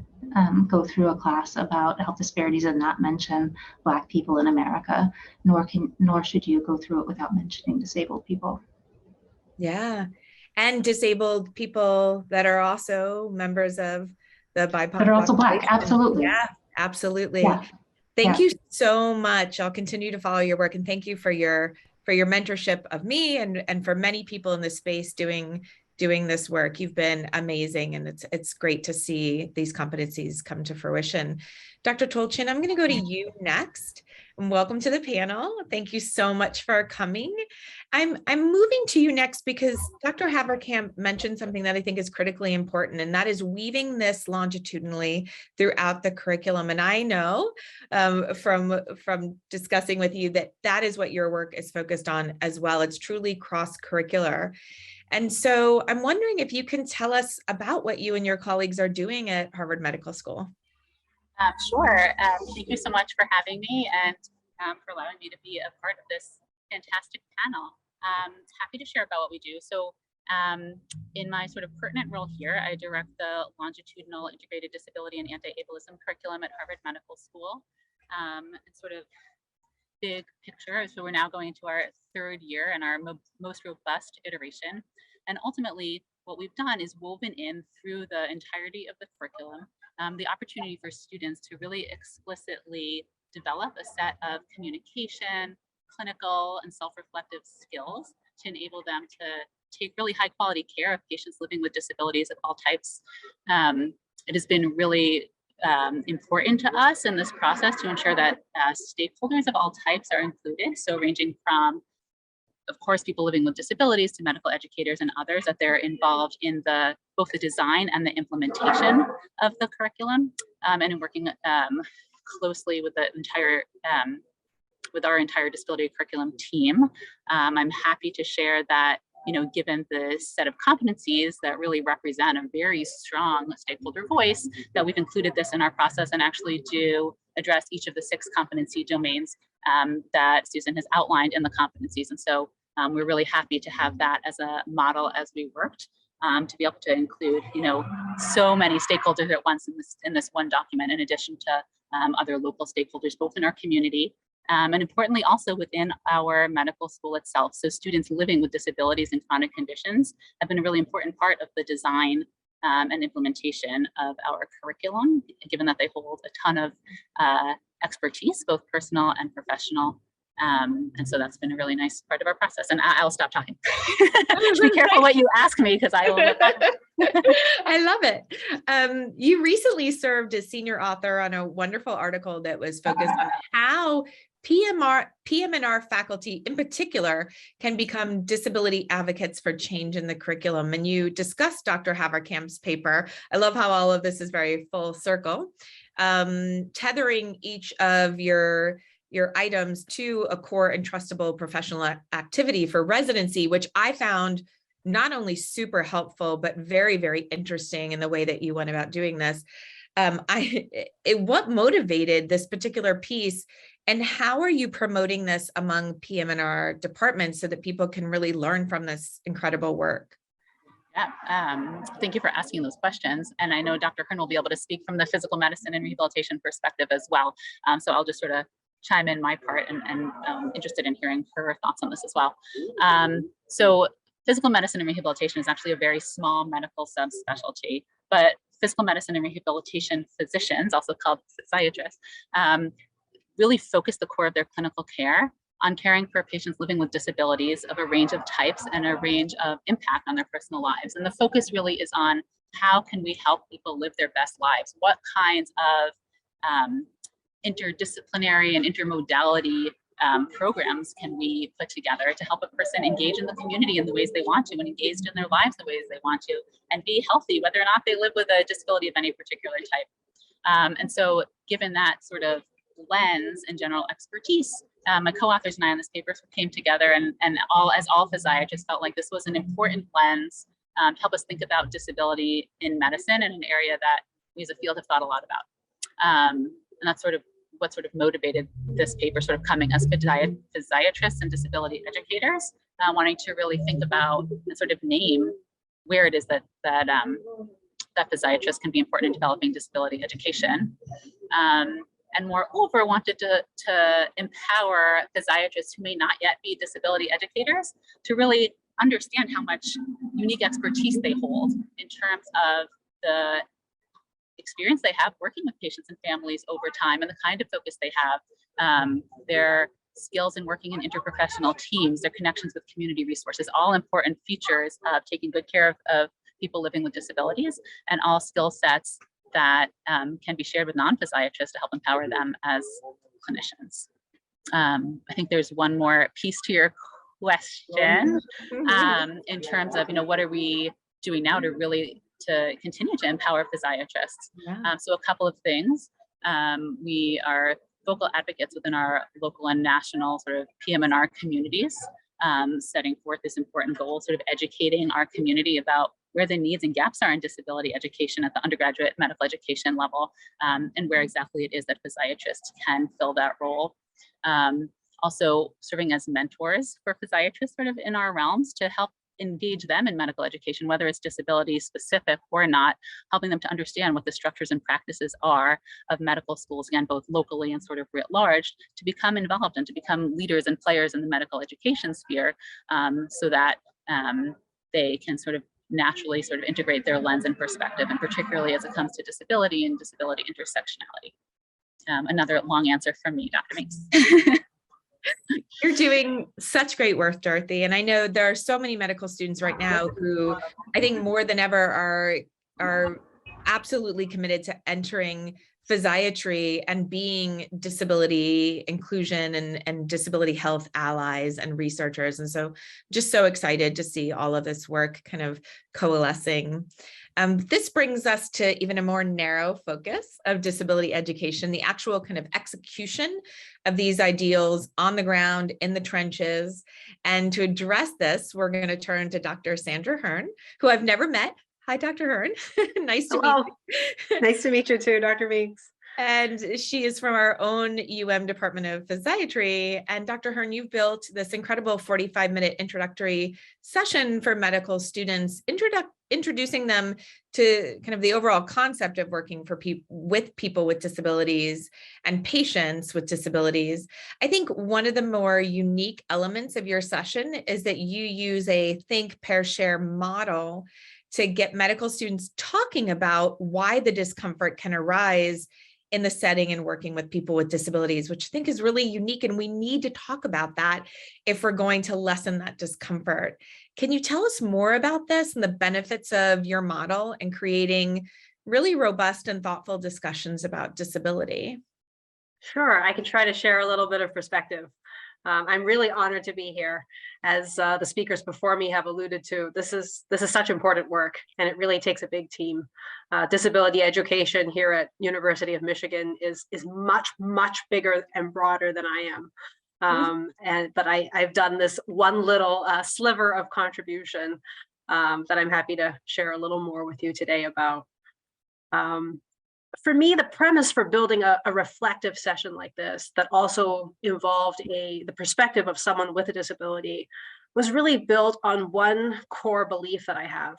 go through a class about health disparities and not mention Black people in America, nor should you go through it without mentioning disabled people. Yeah, and disabled people that are also members of the BIPOC that are also Black, absolutely. Yeah, absolutely. Yeah. Thank you so much. I'll continue to follow your work, and thank you for your mentorship of me and for many people in this space doing this work. You've been amazing, and it's great to see these competencies come to fruition. Dr. Tolchin, I'm going to go to you next. And welcome to the panel. Thank you so much for coming. I'm moving to you next because Dr. Haverkamp mentioned something that I think is critically important, and that is weaving this longitudinally throughout the curriculum. And I know from discussing with you that is what your work is focused on as well. It's truly cross-curricular. And so I'm wondering if you can tell us about what you and your colleagues are doing at Harvard Medical School. Sure. Thank you so much for having me and for allowing me to be a part of this fantastic panel. Happy to share about what we do. So in my sort of pertinent role here, I direct the longitudinal integrated disability and anti-ableism curriculum at Harvard Medical School. It's sort of big picture. So we're now going into our third year and our most robust iteration. And ultimately, what we've done is woven in through the entirety of the curriculum the opportunity for students to really explicitly develop a set of communication, clinical, and self-reflective skills to enable them to take really high quality care of patients living with disabilities of all types. It has been really important to us in this process to ensure that stakeholders of all types are included. So ranging from, of course, people living with disabilities to medical educators and others, that they're involved in both the design and the implementation of the curriculum, and in working closely with the entire with our entire disability curriculum team. I'm happy to share that, given the set of competencies that really represent a very strong stakeholder voice, that we've included this in our process and actually do address each of the 6 competency domains that Susan has outlined in the competencies. And so we're really happy to have that as a model as we worked. to be able to include, so many stakeholders at once in this one document, in addition to other local stakeholders, both in our community and importantly also within our medical school itself. So students living with disabilities and chronic conditions have been a really important part of the design and implementation of our curriculum, given that they hold a ton of expertise, both personal and professional. And so that's been a really nice part of our process. And I'll stop talking. Just be careful what you ask me, because I will. I love it. You recently served as senior author on a wonderful article that was focused on how PM&R faculty in particular can become disability advocates for change in the curriculum. And you discussed Dr. Haverkamp's paper. I love how all of this is very full circle, tethering each of your items to a core and trustable professional activity for residency, which I found not only super helpful, but very, very interesting in the way that you went about doing this. What motivated this particular piece, and how are you promoting this among PM&R departments so that people can really learn from this incredible work? Yeah, thank you for asking those questions. And I know Dr. Hearn will be able to speak from the physical medicine and rehabilitation perspective as well. So I'll just sort of chime in my part, and interested in hearing her thoughts on this as well. So physical medicine and rehabilitation is actually a very small medical subspecialty, but physical medicine and rehabilitation physicians, also called physiatrists, really focus the core of their clinical care on caring for patients living with disabilities of a range of types and a range of impact on their personal lives. And the focus really is on how can we help people live their best lives? What kinds of interdisciplinary and intermodality programs can we put together to help a person engage in the community in the ways they want to, and engaged in their lives the ways they want to, and be healthy, whether or not they live with a disability of any particular type. And so given that sort of lens and general expertise, my co-authors and I on this paper came together, and as all physiatrists felt like this was an important lens to help us think about disability in medicine, in an area that we as a field have thought a lot about. And that's sort of what sort of motivated this paper, sort of coming as physiatrists and disability educators, wanting to really think about and sort of name where it is that physiatrists can be important in developing disability education. And moreover, wanted to empower physiatrists who may not yet be disability educators to really understand how much unique expertise they hold in terms of the experience they have working with patients and families over time, and the kind of focus they have, their skills in working in interprofessional teams, their connections with community resources, all important features of taking good care of people living with disabilities, and all skill sets that can be shared with non-physiatrists to help empower them as clinicians. I think there's one more piece to your question in terms of, what are we doing now to continue to empower physiatrists? Yeah. So a couple of things. We are vocal advocates within our local and national sort of PM&R communities, setting forth this important goal, sort of educating our community about where the needs and gaps are in disability education at the undergraduate medical education level, and where exactly it is that physiatrists can fill that role. Also serving as mentors for physiatrists sort of in our realms to help engage them in medical education, whether it's disability specific or not, helping them to understand what the structures and practices are of medical schools, again, both locally and sort of writ large, to become involved and to become leaders and players in the medical education sphere, so that they can sort of naturally sort of integrate their lens and perspective, and particularly as it comes to disability and disability intersectionality. Another long answer from me, Dr. Meeks. You're doing such great work, Dorothy. And I know there are so many medical students right now who I think more than ever are absolutely committed to entering physiatry and being disability inclusion and disability health allies and researchers. And so just so excited to see all of this work kind of coalescing. This brings us to even a more narrow focus of disability education, the actual kind of execution of these ideals on the ground in the trenches. And to address this, we're going to turn to Dr. Sandra Hearn, who I've never met. Hi, Dr. Hearn. Nice to meet you. Nice to meet you too, Dr. Meeks. And she is from our own Department of Physiatry. And Dr. Hearn, you've built this incredible 45-minute introductory session for medical students, introducing them to kind of the overall concept of working for people with disabilities and patients with disabilities. I think one of the more unique elements of your session is that you use a think, pair, share model to get medical students talking about why the discomfort can arise in the setting and working with people with disabilities, which I think is really unique. And we need to talk about that if we're going to lessen that discomfort. Can you tell us more about this and the benefits of your model and creating really robust and thoughtful discussions about disability? Sure, I can try to share a little bit of perspective. I'm really honored to be here. As the speakers before me have alluded to, this is such important work, and it really takes a big team. Disability education here at University of Michigan is much, much bigger and broader than I am. But I've done this one little sliver of contribution that I'm happy to share a little more with you today about. For me, the premise for building a reflective session like this that also involved the perspective of someone with a disability was really built on one core belief that I have,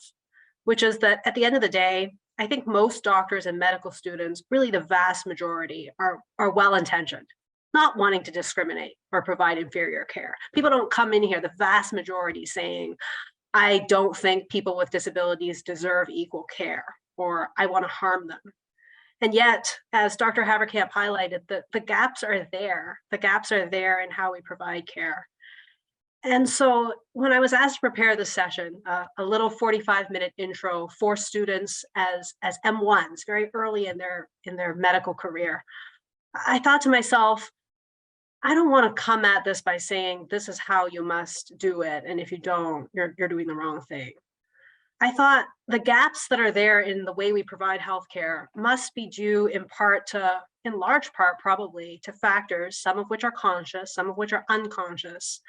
which is that at the end of the day, I think most doctors and medical students, really the vast majority, are well-intentioned, not wanting to discriminate or provide inferior care. People don't come in here, the vast majority, saying, I don't think people with disabilities deserve equal care, or I want to harm them. And yet, as Dr. Haverkamp highlighted, the gaps are there. The gaps are there in how we provide care. And so when I was asked to prepare this session, a little 45-minute intro for students as M1s, very early in their medical career, I thought to myself, I don't want to come at this by saying, this is how you must do it. And if you don't, you're doing the wrong thing. I thought the gaps that are there in the way we provide healthcare must be due in large part probably, to factors, some of which are conscious, some of which are unconscious,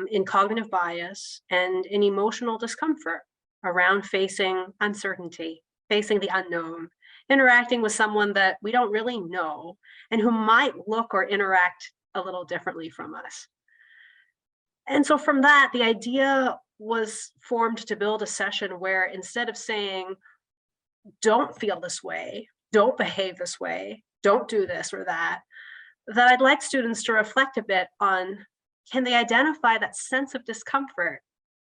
in cognitive bias and in emotional discomfort around facing uncertainty, facing the unknown, interacting with someone that we don't really know and who might look or interact a little differently from us. And so from that, the idea was formed to build a session where instead of saying, don't feel this way, don't behave this way, don't do this or that I'd like students to reflect a bit on, can they identify that sense of discomfort,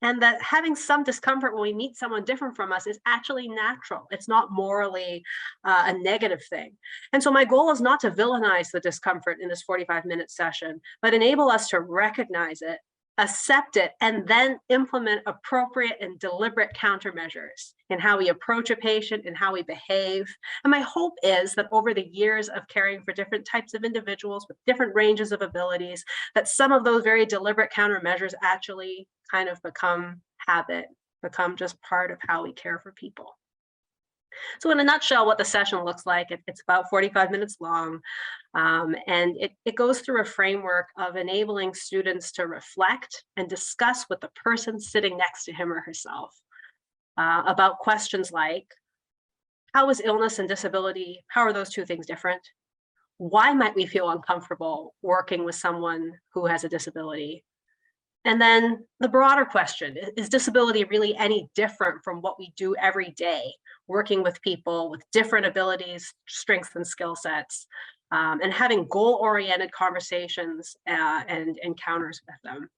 and that having some discomfort when we meet someone different from us is actually natural. It's not morally a negative thing. And so my goal is not to villainize the discomfort in this 45-minute session, but enable us to recognize it, accept it, and then implement appropriate and deliberate countermeasures in how we approach a patient and how we behave. And my hope is that over the years of caring for different types of individuals with different ranges of abilities, that some of those very deliberate countermeasures actually kind of become habit, become just part of how we care for people. So in a nutshell, what the session looks like, it's about 45 minutes long, and it goes through a framework of enabling students to reflect and discuss with the person sitting next to him or herself about questions like, how is illness and disability, how are those two things different? Why might we feel uncomfortable working with someone who has a disability? And then the broader question, is disability really any different from what we do every day, working with people with different abilities, strengths, and skill sets, and having goal-oriented conversations and encounters with them.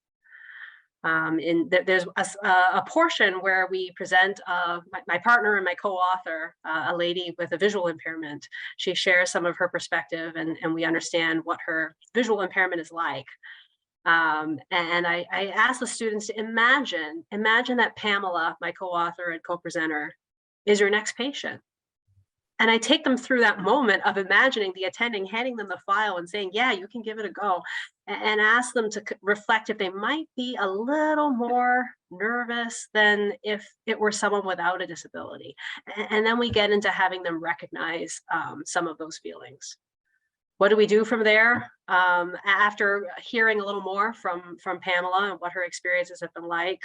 There's a portion where we present my partner and my co-author, a lady with a visual impairment. She shares some of her perspective, and we understand what her visual impairment is like. And I asked the students to imagine that Pamela, my co-author and co-presenter, is your next patient. And I take them through that moment of imagining the attending handing them the file and saying, yeah, you can give it a go, and ask them to reflect if they might be a little more nervous than if it were someone without a disability. And then we get into having them recognize some of those feelings. What do we do from there? After hearing a little more from Pamela and what her experiences have been like,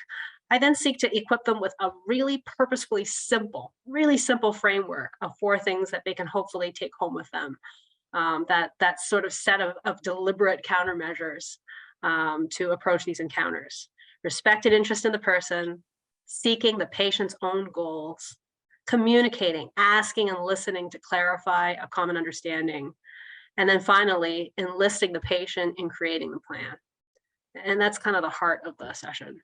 I then seek to equip them with a really purposefully simple, really simple framework of 4 things that they can hopefully take home with them. That sort of set of deliberate countermeasures to approach these encounters. Respect and interest in the person, seeking the patient's own goals, communicating, asking and listening to clarify a common understanding, and then finally, enlisting the patient in creating the plan. And that's kind of the heart of the session.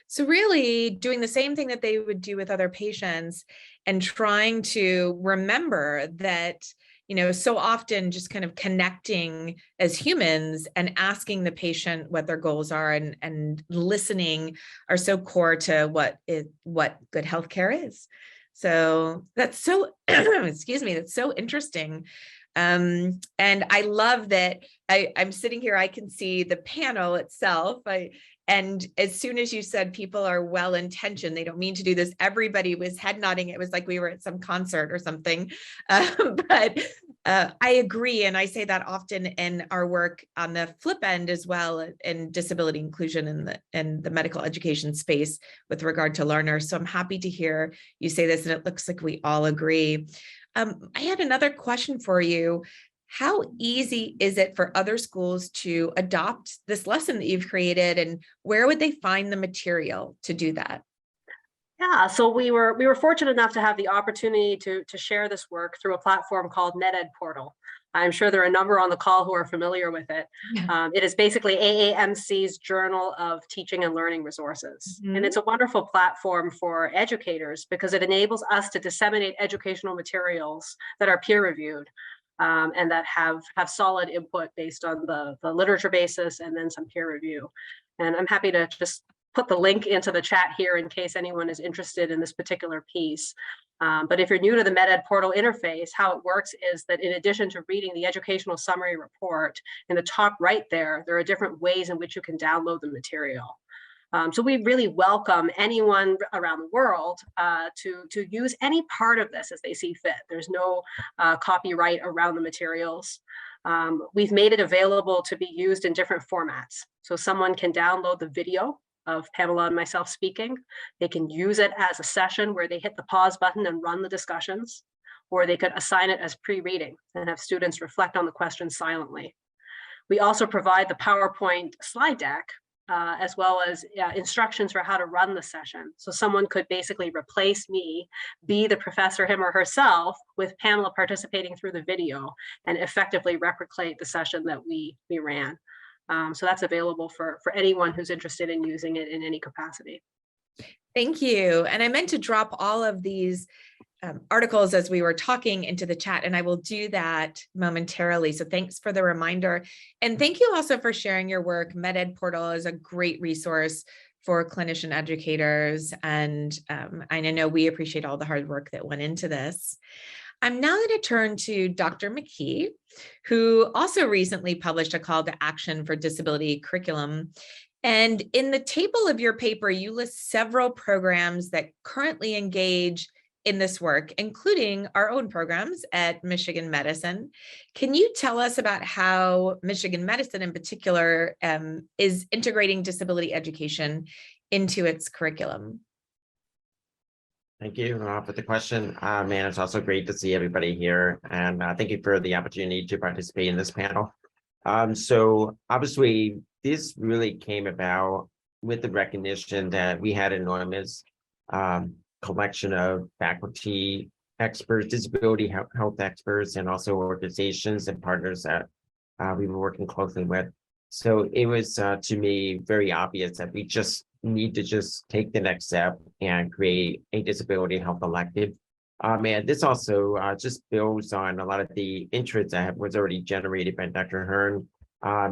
So really doing the same thing that they would do with other patients and trying to remember that, you know, so often just kind of connecting as humans and asking the patient what their goals are and listening are so core to what good healthcare is. So that's so, excuse me, that's so interesting. And I love that I'm sitting here, I can see the panel itself. And as soon as you said people are well-intentioned, they don't mean to do this, everybody was head nodding. It was like we were at some concert or something. But I agree. And I say that often in our work on the flip end as well, in disability inclusion in the medical education space with regard to learners. So I'm happy to hear you say this, and it looks like we all agree. I had another question for you. How easy is it for other schools to adopt this lesson that you've created, and where would they find the material to do that? Yeah, so we were fortunate enough to have the opportunity to share this work through a platform called NetEd Portal. I'm sure there are a number on the call who are familiar with it. Yeah. It is basically AAMC's Journal of Teaching and Learning Resources. Mm-hmm. And it's a wonderful platform for educators because it enables us to disseminate educational materials that are peer reviewed. And that have solid input based on the literature basis and then some peer review. And I'm happy to just put the link into the chat here in case anyone is interested in this particular piece. But if you're new to the MedEd portal interface, how it works is that in addition to reading the educational summary report, in the top right there are different ways in which you can download the material. So we really welcome anyone around the world to use any part of this as they see fit. There's no copyright around the materials. We've made it available to be used in different formats. So someone can download the video of Pamela and myself speaking. They can use it as a session where they hit the pause button and run the discussions, or they could assign it as pre-reading and have students reflect on the questions silently. We also provide the PowerPoint slide deck as well as instructions for how to run the session. So someone could basically replace me, be the professor him or herself, with Pamela participating through the video and effectively replicate the session that we ran. So that's available for anyone who's interested in using it in any capacity. Thank you. And I meant to drop all of these articles as we were talking into the chat, and I will do that momentarily. So thanks for the reminder. And thank you also for sharing your work. MedEd Portal is a great resource for clinician educators. And I know we appreciate all the hard work that went into this. I'm now going to turn to Dr. McKee, who also recently published a call to action for disability curriculum. And in the table of your paper, you list several programs that currently engage in this work, including our own programs at Michigan Medicine. Can you tell us about how Michigan Medicine in particular is integrating disability education into its curriculum? Thank you for the question. Man, it's also great to see everybody here. And thank you for the opportunity to participate in this panel. So obviously, this really came about with the recognition that we had enormous collection of faculty experts, disability health experts, and also organizations and partners that we were working closely with. So it was, to me, very obvious that we just need to just take the next step and create a disability health elective. And this also just builds on a lot of the interest that was already generated by Dr. Hearn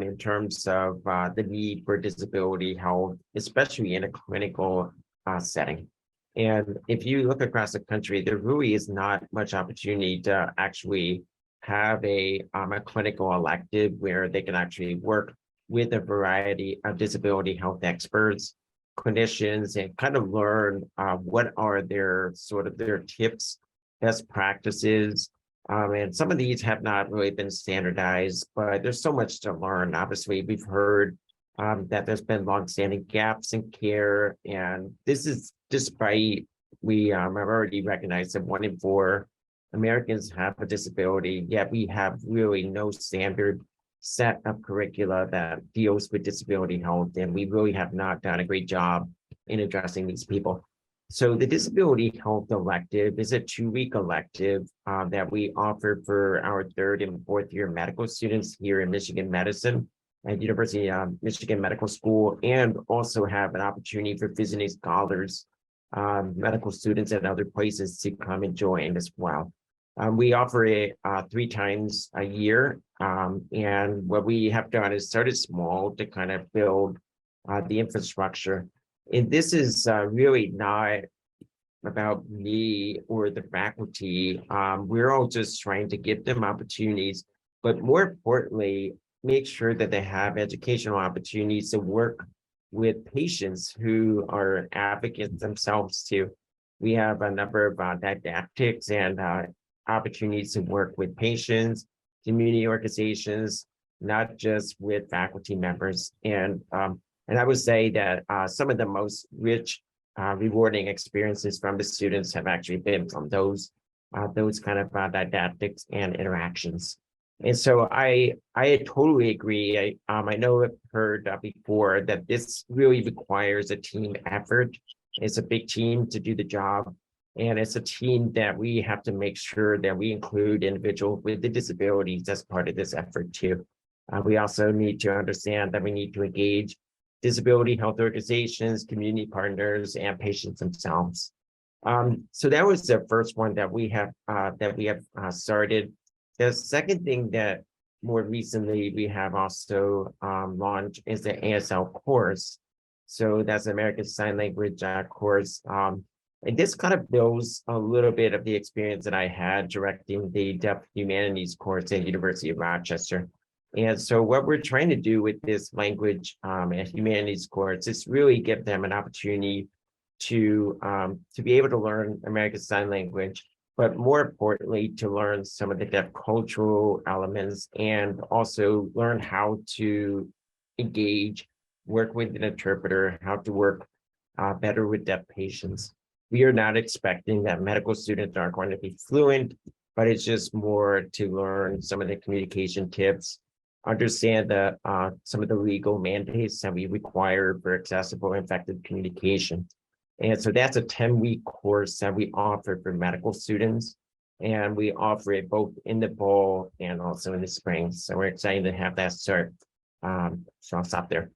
in terms of the need for disability health, especially in a clinical setting. And if you look across the country, there really is not much opportunity to actually have a clinical elective where they can actually work with a variety of disability health experts, clinicians, and kind of learn what are their tips, best practices. And some of these have not really been standardized, but there's so much to learn. Obviously, we've heard that there's been longstanding gaps in care, and this is despite we have already recognized that 1 in 4 Americans have a disability, yet we have really no standard set of curricula that deals with disability health, and we really have not done a great job in addressing these people. So the Disability Health Elective is a 2-week elective that we offer for our 3rd and 4th year medical students here in Michigan Medicine at University of Michigan Medical School, and also have an opportunity for visiting scholars, medical students at other places to come and join as well. We offer it 3 times a year, and what we have done is started small to kind of build the infrastructure. And this is really not about me or the faculty. We're all just trying to give them opportunities, but more importantly, make sure that they have educational opportunities to work with patients who are advocates themselves too. We have a number of didactics and opportunities to work with patients, community organizations, not just with faculty members. And I would say that some of the most rich, rewarding experiences from the students have actually been from those kind of didactics and interactions. And so I totally agree. I know I've heard before that this really requires a team effort. It's a big team to do the job. And it's a team that we have to make sure that we include individuals with the disabilities as part of this effort too. We also need to understand that we need to engage disability health organizations, community partners, and patients themselves. So that was the first one that we have started. The second thing that more recently we have also launched is the ASL course. So that's American Sign Language course. And this kind of builds a little bit of the experience that I had directing the Deaf Humanities course at University of Rochester. And so what we're trying to do with this language and humanities course is really give them an opportunity to be able to learn American Sign Language, but more importantly, to learn some of the deaf cultural elements and also learn how to engage, work with an interpreter, how to work better with deaf patients. We are not expecting that medical students are going to be fluent, but it's just more to learn some of the communication tips, understand some of the legal mandates that we require for accessible and effective communication. And so that's a 10-week course that we offer for medical students. And we offer it both in the fall and also in the spring. So we're excited to have that start. So I'll stop there.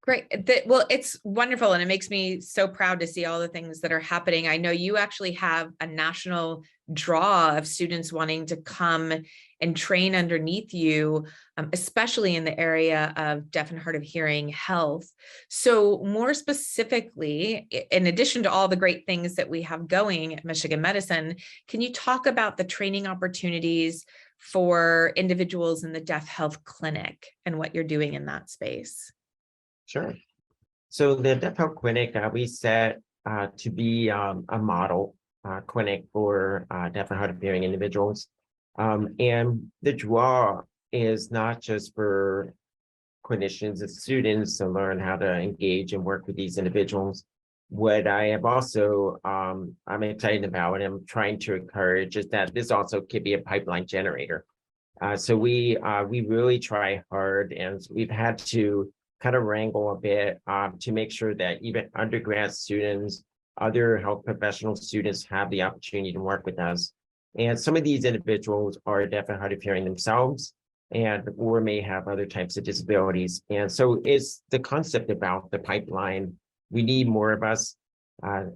Great. Well, it's wonderful. And it makes me so proud to see all the things that are happening. I know you actually have a national draw of students wanting to come and train underneath you, especially in the area of deaf and hard of hearing health. So more specifically, in addition to all the great things that we have going at Michigan Medicine, can you talk about the training opportunities for individuals in the deaf health clinic and what you're doing in that space? Sure. So the Deaf Health Clinic, we set to be a model clinic for deaf and hard of hearing individuals. And the draw is not just for clinicians and students to learn how to engage and work with these individuals. What I have also, I'm excited about and I'm trying to encourage is that this also could be a pipeline generator. So we really try hard, and we've had to kind of wrangle a bit to make sure that even undergrad students, other health professional students have the opportunity to work with us. And some of these individuals are deaf and hard of hearing themselves, or may have other types of disabilities. And so it's the concept about the pipeline. We need more of us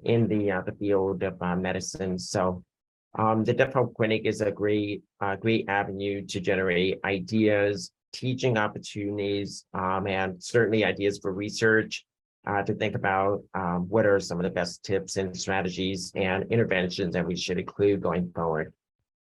in the field of medicine. So the Deaf Health Clinic is a great avenue to generate ideas, teaching opportunities, and certainly ideas for research to think about what are some of the best tips and strategies and interventions that we should include going forward.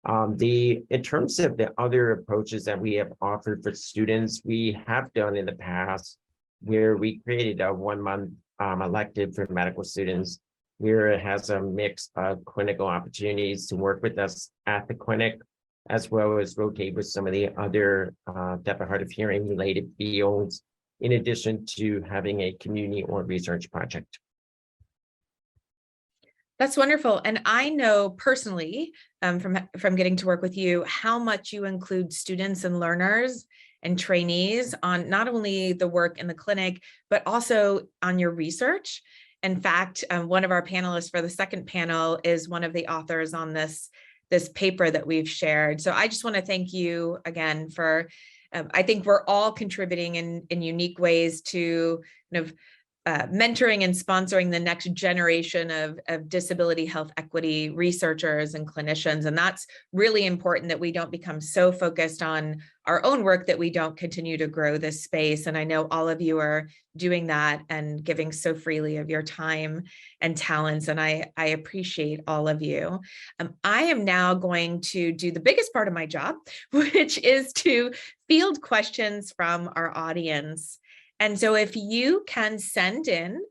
In terms of the other approaches that we have offered for students, we have done in the past where we created a 1-month elective for medical students, where it has a mix of clinical opportunities to work with us at the clinic, as well as rotate with some of the other deaf and hard of hearing related fields, in addition to having a community or research project. That's wonderful. And I know personally from getting to work with you, how much you include students and learners and trainees on not only the work in the clinic, but also on your research. In fact, one of our panelists for the second panel is one of the authors on this paper that we've shared. So I just want to thank you again for, I think we're all contributing in unique ways to kind of mentoring and sponsoring the next generation of disability health equity researchers and clinicians. And that's really important, that we don't become so focused on our own work that we don't continue to grow this space. And I know all of you are doing that and giving so freely of your time and talents. And I appreciate all of you. I am now going to do the biggest part of my job, which is to field questions from our audience. And so if you can send in,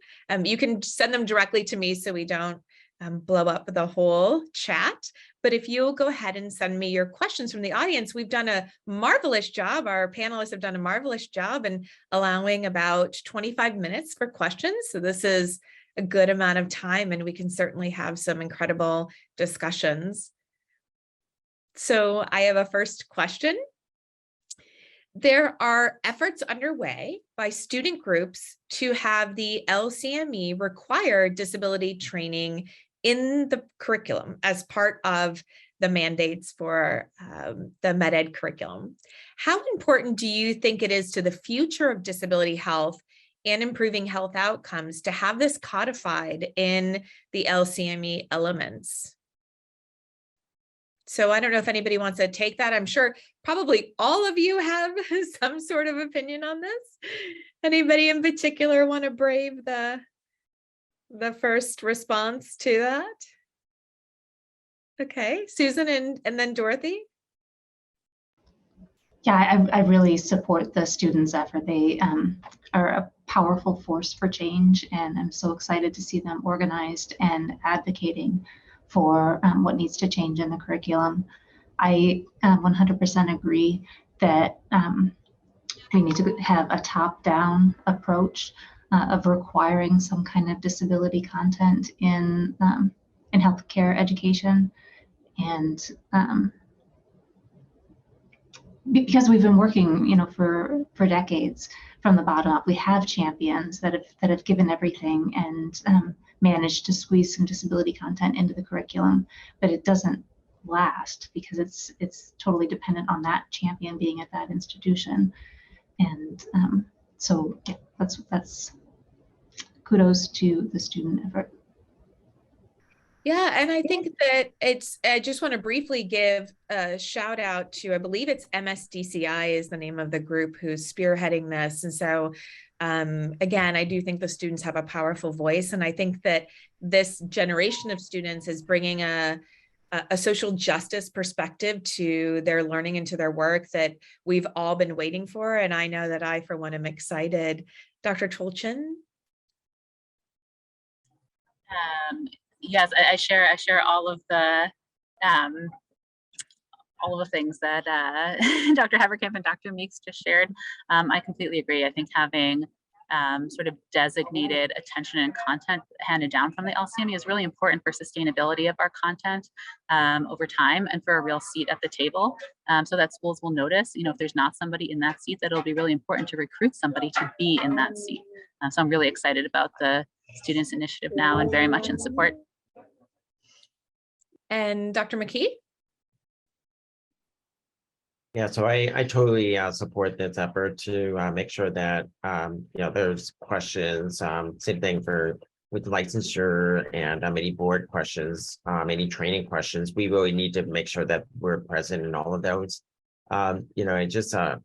you can send them directly to me so we don't blow up the whole chat. But if you'll go ahead and send me your questions from the audience, we've done a marvelous job. Our panelists have done a marvelous job in allowing about 25 minutes for questions. So this is a good amount of time, and we can certainly have some incredible discussions. So I have a first question. There are efforts underway by student groups to have the LCME require disability training in the curriculum as part of the mandates for the med-ed curriculum. How important do you think it is to the future of disability health and improving health outcomes to have this codified in the LCME elements? So I don't know if anybody wants to take that. I'm sure probably all of you have some sort of opinion on this. Anybody in particular want to brave the first response to that? Okay, Susan and then Dorothy. Yeah, I really support the students' effort. They are a powerful force for change, and I'm so excited to see them organized and advocating for what needs to change in the curriculum. I 100% agree that we need to have a top-down approach of requiring some kind of disability content in healthcare education, and because we've been working, for decades from the bottom up. We have champions that have given everything and managed to squeeze some disability content into the curriculum, but it doesn't last because it's totally dependent on that champion being at that institution. And so yeah, that's kudos to the student effort. Yeah, and I think that I just want to briefly give a shout out to, I believe it's MSDCI is the name of the group who's spearheading this. And so again, I do think the students have a powerful voice. And I think that this generation of students is bringing a social justice perspective to their learning and to their work that we've all been waiting for. And I know that I, for one, am excited. Dr. Tolchin? Yes, I share all of the things that Dr. Haverkamp and Dr. Meeks just shared. I completely agree. I think having sort of designated attention and content handed down from the LCME is really important for sustainability of our content over time and for a real seat at the table, so that schools will notice, if there's not somebody in that seat, that it'll be really important to recruit somebody to be in that seat. So I'm really excited about the Students Initiative now and very much in support. And Dr. McKee? Yeah, so I totally support this effort to make sure that there's questions. Same thing with licensure and any board questions, any training questions. We really need to make sure that we're present in all of those. It's just a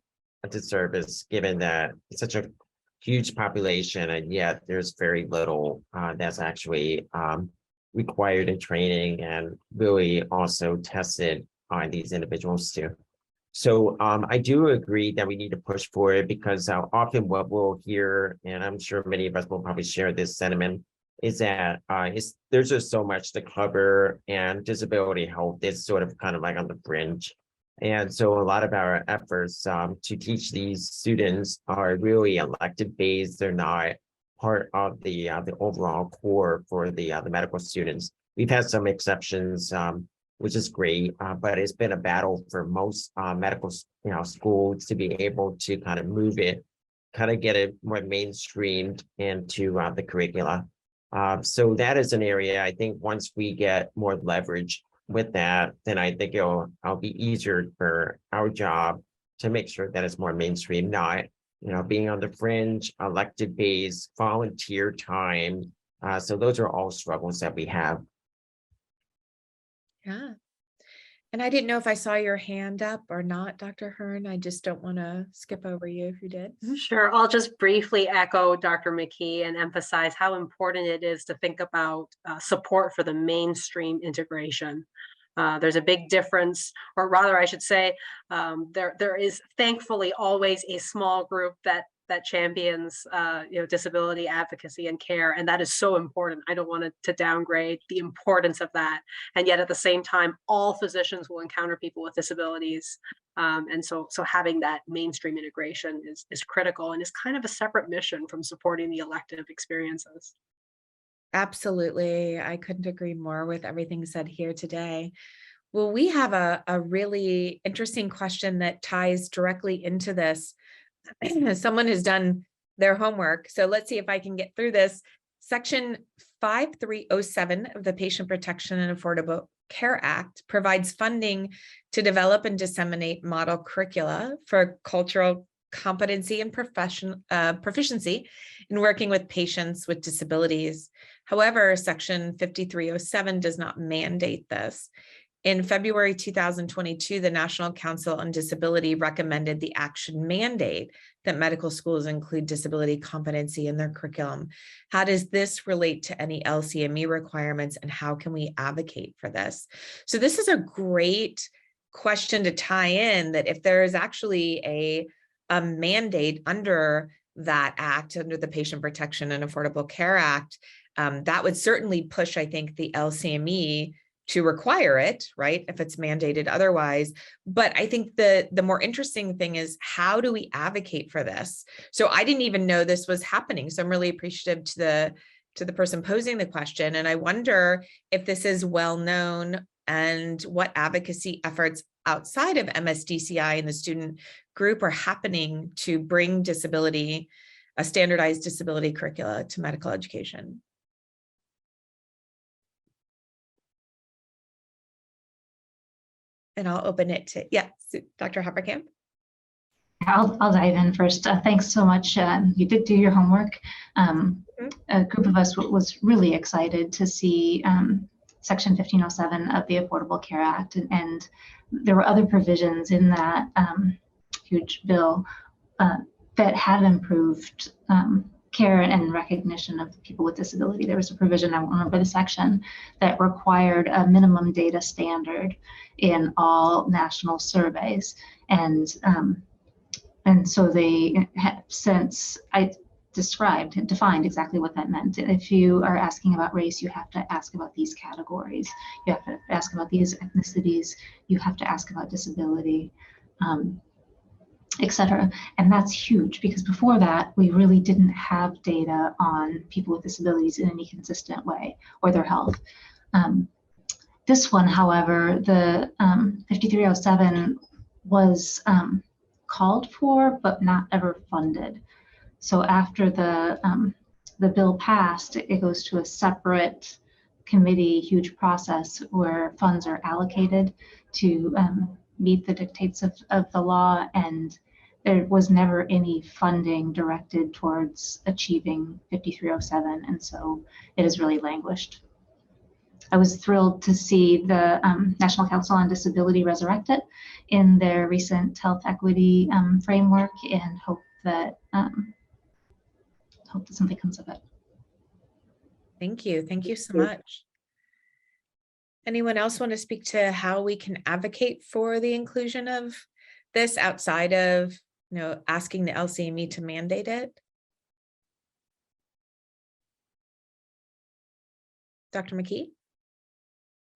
disservice given that it's such a huge population, and yet there's very little that's actually required in training and really also tested on these individuals too. So I do agree that we need to push for it, because often what we'll hear, and I'm sure many of us will probably share this sentiment, is that there's just so much to cover, and disability health is sort of kind of like on the fringe. And so a lot of our efforts to teach these students are really elective based. They're not part of the overall core for the medical students. We've had some exceptions which is great. But it's been a battle for most medical, schools to be able to kind of move it, kind of get it more mainstreamed into the curricula. So that is an area I think once we get more leverage with that, then I think it'll be easier for our job to make sure that it's more mainstream, not being on the fringe, elected based, volunteer time. So those are all struggles that we have. Yeah. And I didn't know if I saw your hand up or not, Dr. Hearn. I just don't want to skip over you if you did. Sure. I'll just briefly echo Dr. McKee and emphasize how important it is to think about support for the mainstream integration. There's a big difference, or rather, I should say, there is thankfully always a small group that champions disability advocacy and care, and that is so important. I don't want to downgrade the importance of that, and yet at the same time, all physicians will encounter people with disabilities, and so having that mainstream integration is critical and is kind of a separate mission from supporting the elective experiences. Absolutely. I couldn't agree more with everything said here today. Well, we have a really interesting question that ties directly into this. Someone has done their homework. So let's see if I can get through this. Section 5307 of the Patient Protection and Affordable Care Act provides funding to develop and disseminate model curricula for cultural competency and proficiency in working with patients with disabilities. However, Section 5307 does not mandate this. In February 2022, the National Council on Disability recommended the action mandate that medical schools include disability competency in their curriculum. How does this relate to any LCME requirements, and how can we advocate for this? So this is a great question to tie in, that if there is actually a mandate under that act, under the Patient Protection and Affordable Care Act, that would certainly push, I think, the LCME to require it, right, if it's mandated otherwise. But I think the more interesting thing is, how do we advocate for this? So I didn't even know this was happening. So I'm really appreciative to the person posing the question. And I wonder if this is well known and what advocacy efforts outside of MSDCI and the student group are happening to bring a standardized disability curricula to medical education. And I'll open it to, Dr. Hopperkamp. I'll dive in first. Thanks so much. You did do your homework. A group of us was really excited to see Section 1507 of the Affordable Care Act, and there were other provisions in that huge bill that have improved care and recognition of people with disability. There was a provision, I won't remember the section, that required a minimum data standard in all national surveys. And so they have since defined exactly what that meant. If you are asking about race, you have to ask about these categories. You have to ask about these ethnicities. You have to ask about disability, etc. And that's huge, because before that, we really didn't have data on people with disabilities in any consistent way, or their health. This one, however, the 5307 was called for, but not ever funded. So after the bill passed, it goes to a separate committee, huge process where funds are allocated to meet the dictates of the law, and there was never any funding directed towards achieving 5307, and so it has really languished. I was thrilled to see the National Council on Disability resurrect it in their recent health equity framework, and hope that something comes of it. Thank you. Thank you so much. Anyone else want to speak to how we can advocate for the inclusion of this outside of, asking the LCME to mandate it? Dr. McKee?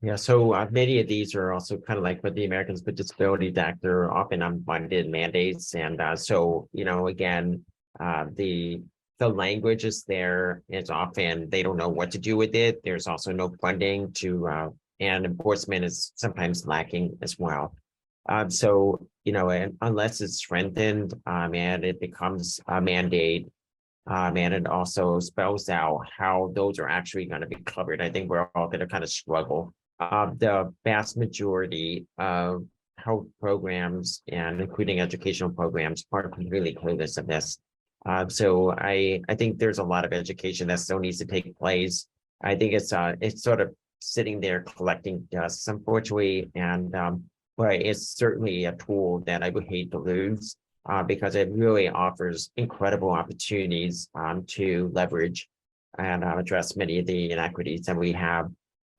Yeah, so many of these are also kind of like with the Americans with Disabilities Act, they're often unfunded mandates. And so, again, the language is there. It's often they don't know what to do with it. There's also no funding to and enforcement is sometimes lacking as well. So, you know, and unless it's strengthened and it becomes a mandate, and it also spells out how those are actually going to be covered, I think we're all going to kind of struggle. The vast majority of health programs and including educational programs are completely clueless of this. So I think there's a lot of education that still needs to take place. I think it's sort of sitting there collecting dust, unfortunately, and but it's certainly a tool that I would hate to lose because it really offers incredible opportunities to leverage and address many of the inequities that we have.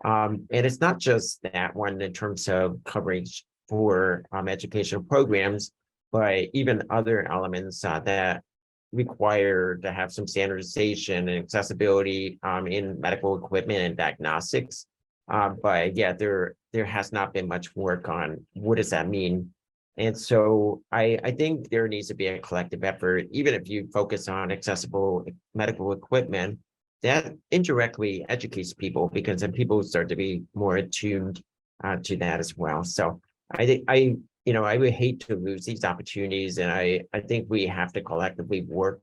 And it's not just that one in terms of coverage for educational programs, but even other elements that require to have some standardization and accessibility in medical equipment and diagnostics. But yeah, there has not been much work on what does that mean. And so I think there needs to be a collective effort, even if you focus on accessible medical equipment, that indirectly educates people because then people start to be more attuned to that as well. So I think I would hate to lose these opportunities, and I think we have to collectively work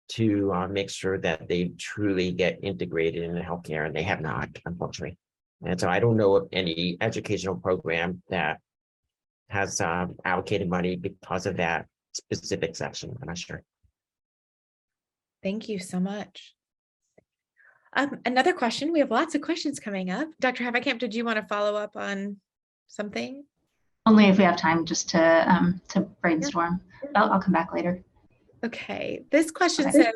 to make sure that they truly get integrated into healthcare, and they have not, unfortunately. And so I don't know of any educational program that has allocated money because of that specific section. I'm not sure. Thank you so much. Another question. We have lots of questions coming up. Dr. Haverkamp, did you want to follow up on something? Only if we have time just to brainstorm. I'll come back later. Okay. This question Okay. says,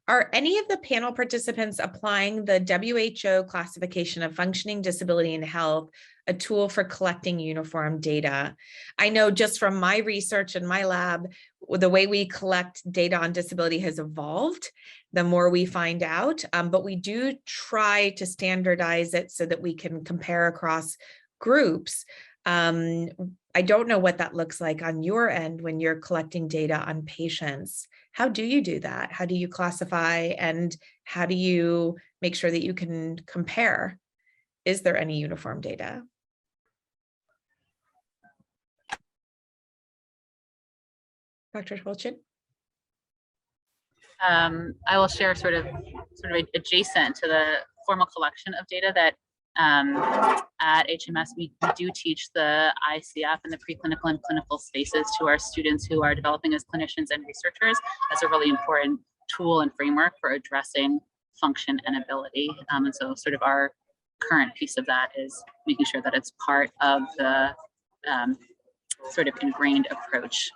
are any of the panel participants applying the WHO classification of functioning disability in health a tool for collecting uniform data? I know just from my research in my lab, the way we collect data on disability has evolved, the more we find out, but we do try to standardize it so that we can compare across groups. I don't know what that looks like on your end when you're collecting data on patients. How do you do that? How do you classify, and how do you make sure that you can compare? Is there any uniform data? Dr. Tolchin? I will share sort of adjacent to the formal collection of data that at HMS we do teach the ICF and the preclinical and clinical spaces to our students who are developing as clinicians and researchers as a really important tool and framework for addressing function and ability. And so sort of our current piece of that is making sure that it's part of the sort of ingrained approach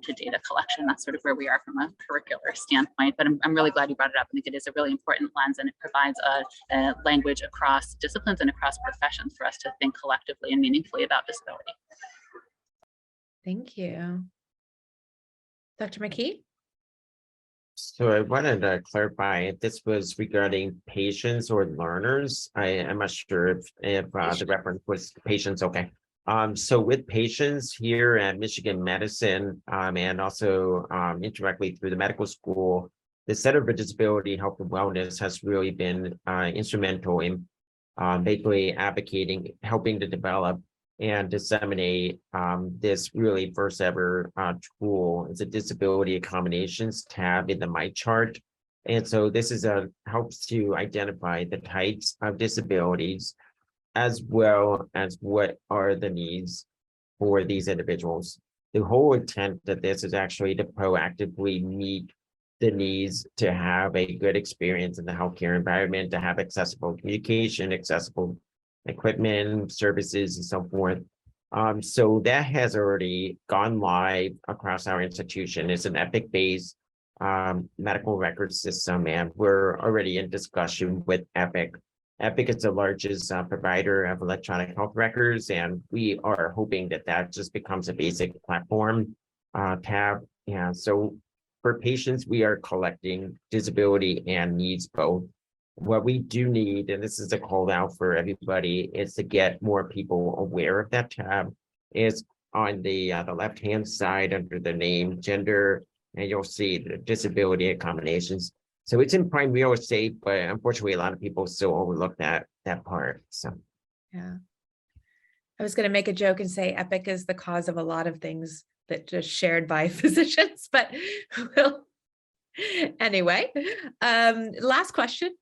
to data collection. That's sort of where we are from a curricular standpoint, but I'm really glad you brought it up. I think it is a really important lens, and it provides a language across disciplines and across professions for us to think collectively and meaningfully about disability. Thank you. Dr. McKee? So I wanted to clarify if this was regarding patients or learners. I'm not sure if the reference was patients. Okay. So with patients here at Michigan Medicine and also indirectly through the medical school, the Center for Disability Health and Wellness has really been instrumental in basically advocating, helping to develop and disseminate this really first ever tool. It's a disability accommodations tab in the MyChart. And so this is helps to identify the types of disabilities as well as what are the needs for these individuals. The whole intent of this is actually to proactively meet the needs to have a good experience in the healthcare environment, to have accessible communication, accessible equipment, services, and so forth. So that has already gone live across our institution. It's an Epic-based medical record system, and we're already in discussion with Epic. Epic is the largest provider of electronic health records, and we are hoping that that just becomes a basic platform tab. Yeah, so for patients, we are collecting disability and needs both. What we do need, and this is a call out for everybody, is to get more people aware of that tab. Is on the left-hand side under the name gender, and you'll see the disability accommodations. So it's in prime real estate, but unfortunately, a lot of people still overlook that part. So, yeah, I was going to make a joke and say EPIC is the cause of a lot of things that just shared by physicians, but we'll, anyway, last question.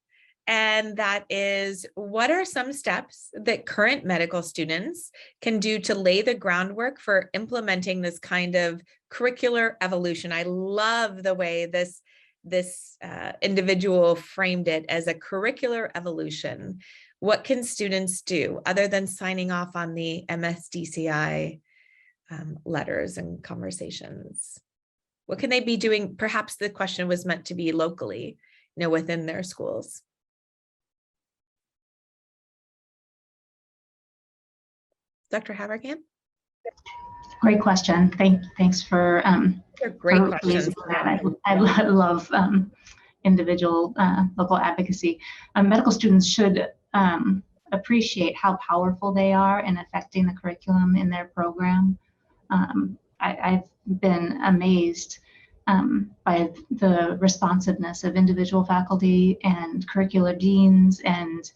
And that is, what are some steps that current medical students can do to lay the groundwork for implementing this kind of curricular evolution? I love the way this individual framed it as a curricular evolution. What can students do other than signing off on the MSDCI letters and conversations? What can they be doing? Perhaps the question was meant to be locally, within their schools. Dr. Haverkamp? Great question. Thanks for great for questions. raising that. I love individual local advocacy. Medical students should appreciate how powerful they are in affecting the curriculum in their program. I've been amazed by the responsiveness of individual faculty and curricular deans and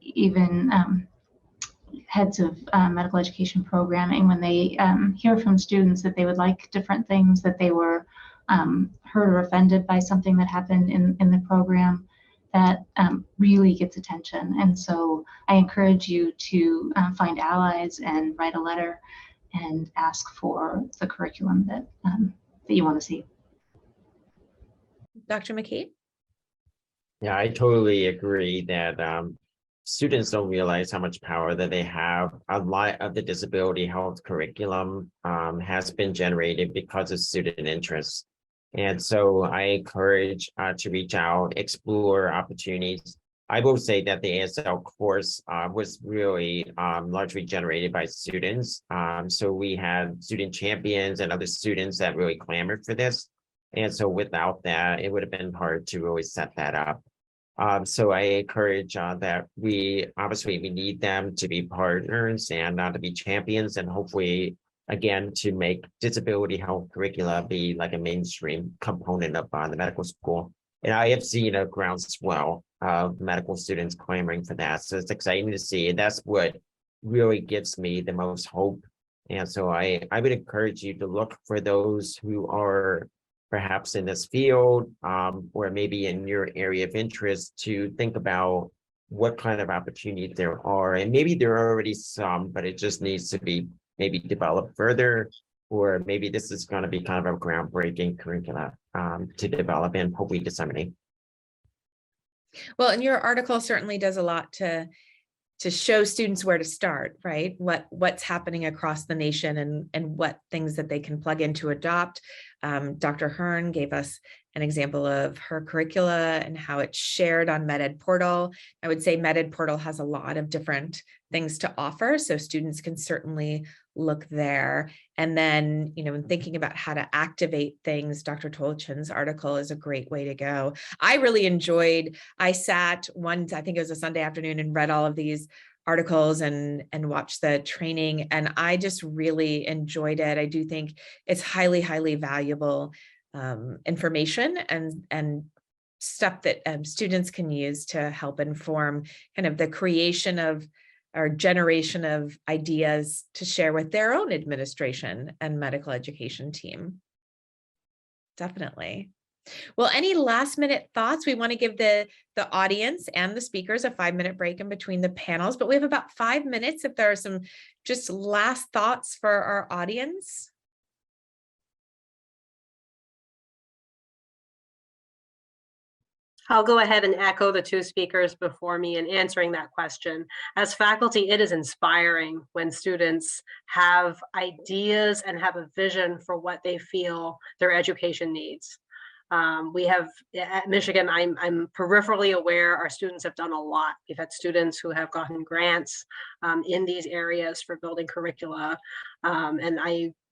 even heads of medical education programming when they hear from students that they would like different things, that they were hurt or offended by something that happened in the program. That really gets attention. And so I encourage you to find allies and write a letter and ask for the curriculum that you want to see. Dr. McKee? Yeah, I totally agree that students don't realize how much power that they have. A lot of the disability health curriculum has been generated because of student interest. And so I encourage to reach out, explore opportunities. I will say that the ASL course was really largely generated by students. So we had student champions and other students that really clamored for this. And so without that, it would have been hard to really set that up. So I encourage that we need them to be partners and to be champions, and hopefully, again, to make disability health curricula be like a mainstream component of the medical school. And I have seen a groundswell of medical students clamoring for that. So it's exciting to see. And that's what really gives me the most hope. And so I would encourage you to look for those who are perhaps in this field or maybe in your area of interest to think about what kind of opportunities there are. And maybe there are already some, but it just needs to be maybe developed further, or maybe this is going to be kind of a groundbreaking curricula to develop and hopefully disseminate. Well, and your article certainly does a lot to show students where to start, right? What's happening across the nation and what things that they can plug in to adopt. Dr. Hearn gave us an example of her curricula and how it's shared on MedEd Portal. I would say MedEd Portal has a lot of different things to offer, so students can certainly look there. And then, in thinking about how to activate things, Dr. Tolchin's article is a great way to go. I really enjoyed, I sat I think it was a Sunday afternoon, and read all of these articles and watched the training, and I just really enjoyed it. I do think it's highly, highly valuable information and stuff that students can use to help inform kind of the creation of or generation of ideas to share with their own administration and medical education team. Definitely. Well, any last minute thoughts? We want to give the audience and the speakers a 5-minute break in between the panels, but we have about 5 minutes if there are some just last thoughts for our audience. I'll go ahead and echo the two speakers before me in answering that question. As faculty, it is inspiring when students have ideas and have a vision for what they feel their education needs. We have at Michigan, I'm peripherally aware our students have done a lot. We've had students who have gotten grants in these areas for building curricula. And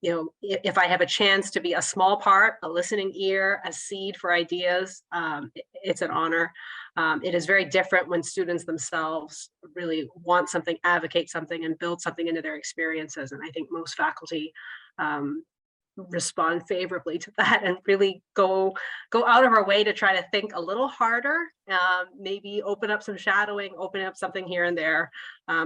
if I have a chance to be a small part, a listening ear, a seed for ideas, it's an honor. It is very different when students themselves really want something, advocate something, and build something into their experiences. And I think most faculty respond favorably to that and really go out of our way to try to think a little harder, maybe open up some shadowing, open up something here and there.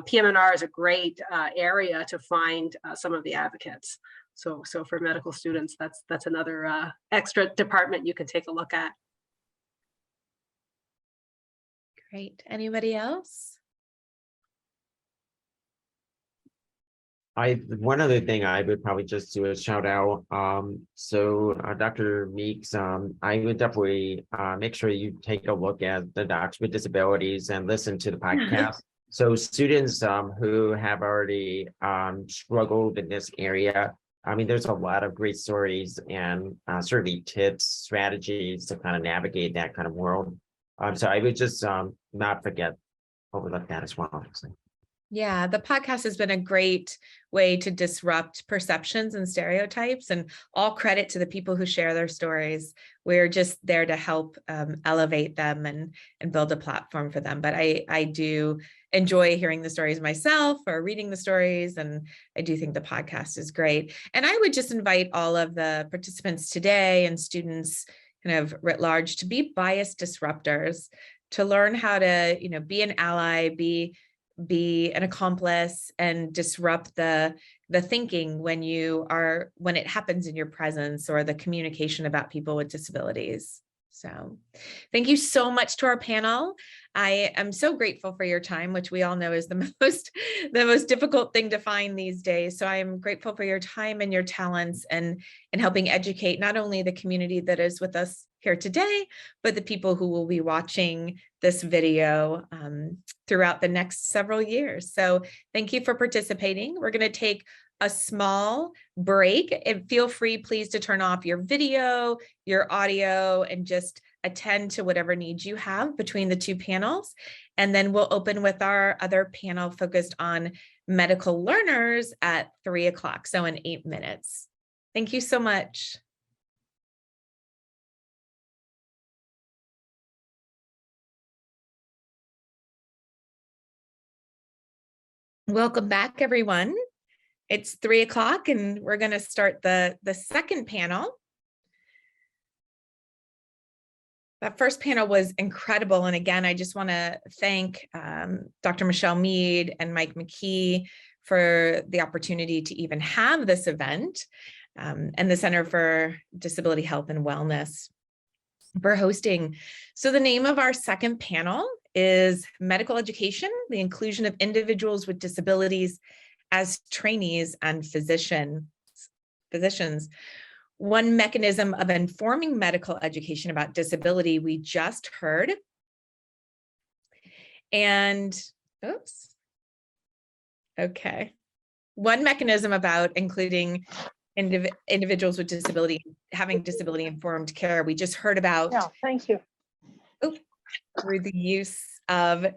PM&R is a great area to find some of the advocates. So for medical students, that's another extra department you can take a look at. Great. Anybody else? One other thing I would probably just do a shout out. Dr. Meeks, I would definitely make sure you take a look at the Docs with Disabilities and listen to the podcast. So students who have already struggled in this area, I mean, there's a lot of great stories and certainly tips, strategies to kind of navigate that kind of world. So I would just not overlook that as well. Yeah, the podcast has been a great way to disrupt perceptions and stereotypes, and all credit to the people who share their stories. We're just there to help elevate them and build a platform for them. But I do enjoy hearing the stories myself or reading the stories, and I do think the podcast is great. And I would just invite all of the participants today and students kind of writ large to be bias disruptors, to learn how to, be an ally, be an accomplice, and disrupt the thinking when it happens in your presence, or the communication about people with disabilities. So thank you so much to our panel. I am so grateful for your time, which we all know is the most difficult thing to find these days. So I am grateful for your time and your talents and helping educate not only the community that is with us here today, but the people who will be watching this video throughout the next several years. So thank you for participating. We're going to take a small break, and feel free, please, to turn off your video, your audio, and just attend to whatever needs you have between the two panels. And then we'll open with our other panel focused on medical learners at 3 o'clock, so in 8 minutes. Thank you so much. Welcome back, everyone. It's 3 o'clock and we're going to start the second panel. That first panel was incredible. And again, I just want to thank Dr. Michelle Mead and Mike McKee for the opportunity to even have this event, and the Center for Disability Health and Wellness for hosting. So the name of our second panel is Medical Education, the Inclusion of Individuals with Disabilities as Trainees and Physicians. One mechanism of informing medical education about disability we just heard. And, oops. Okay. One mechanism about including individuals with disability, having disability informed care. We just heard about. Yeah, thank you. Through the use of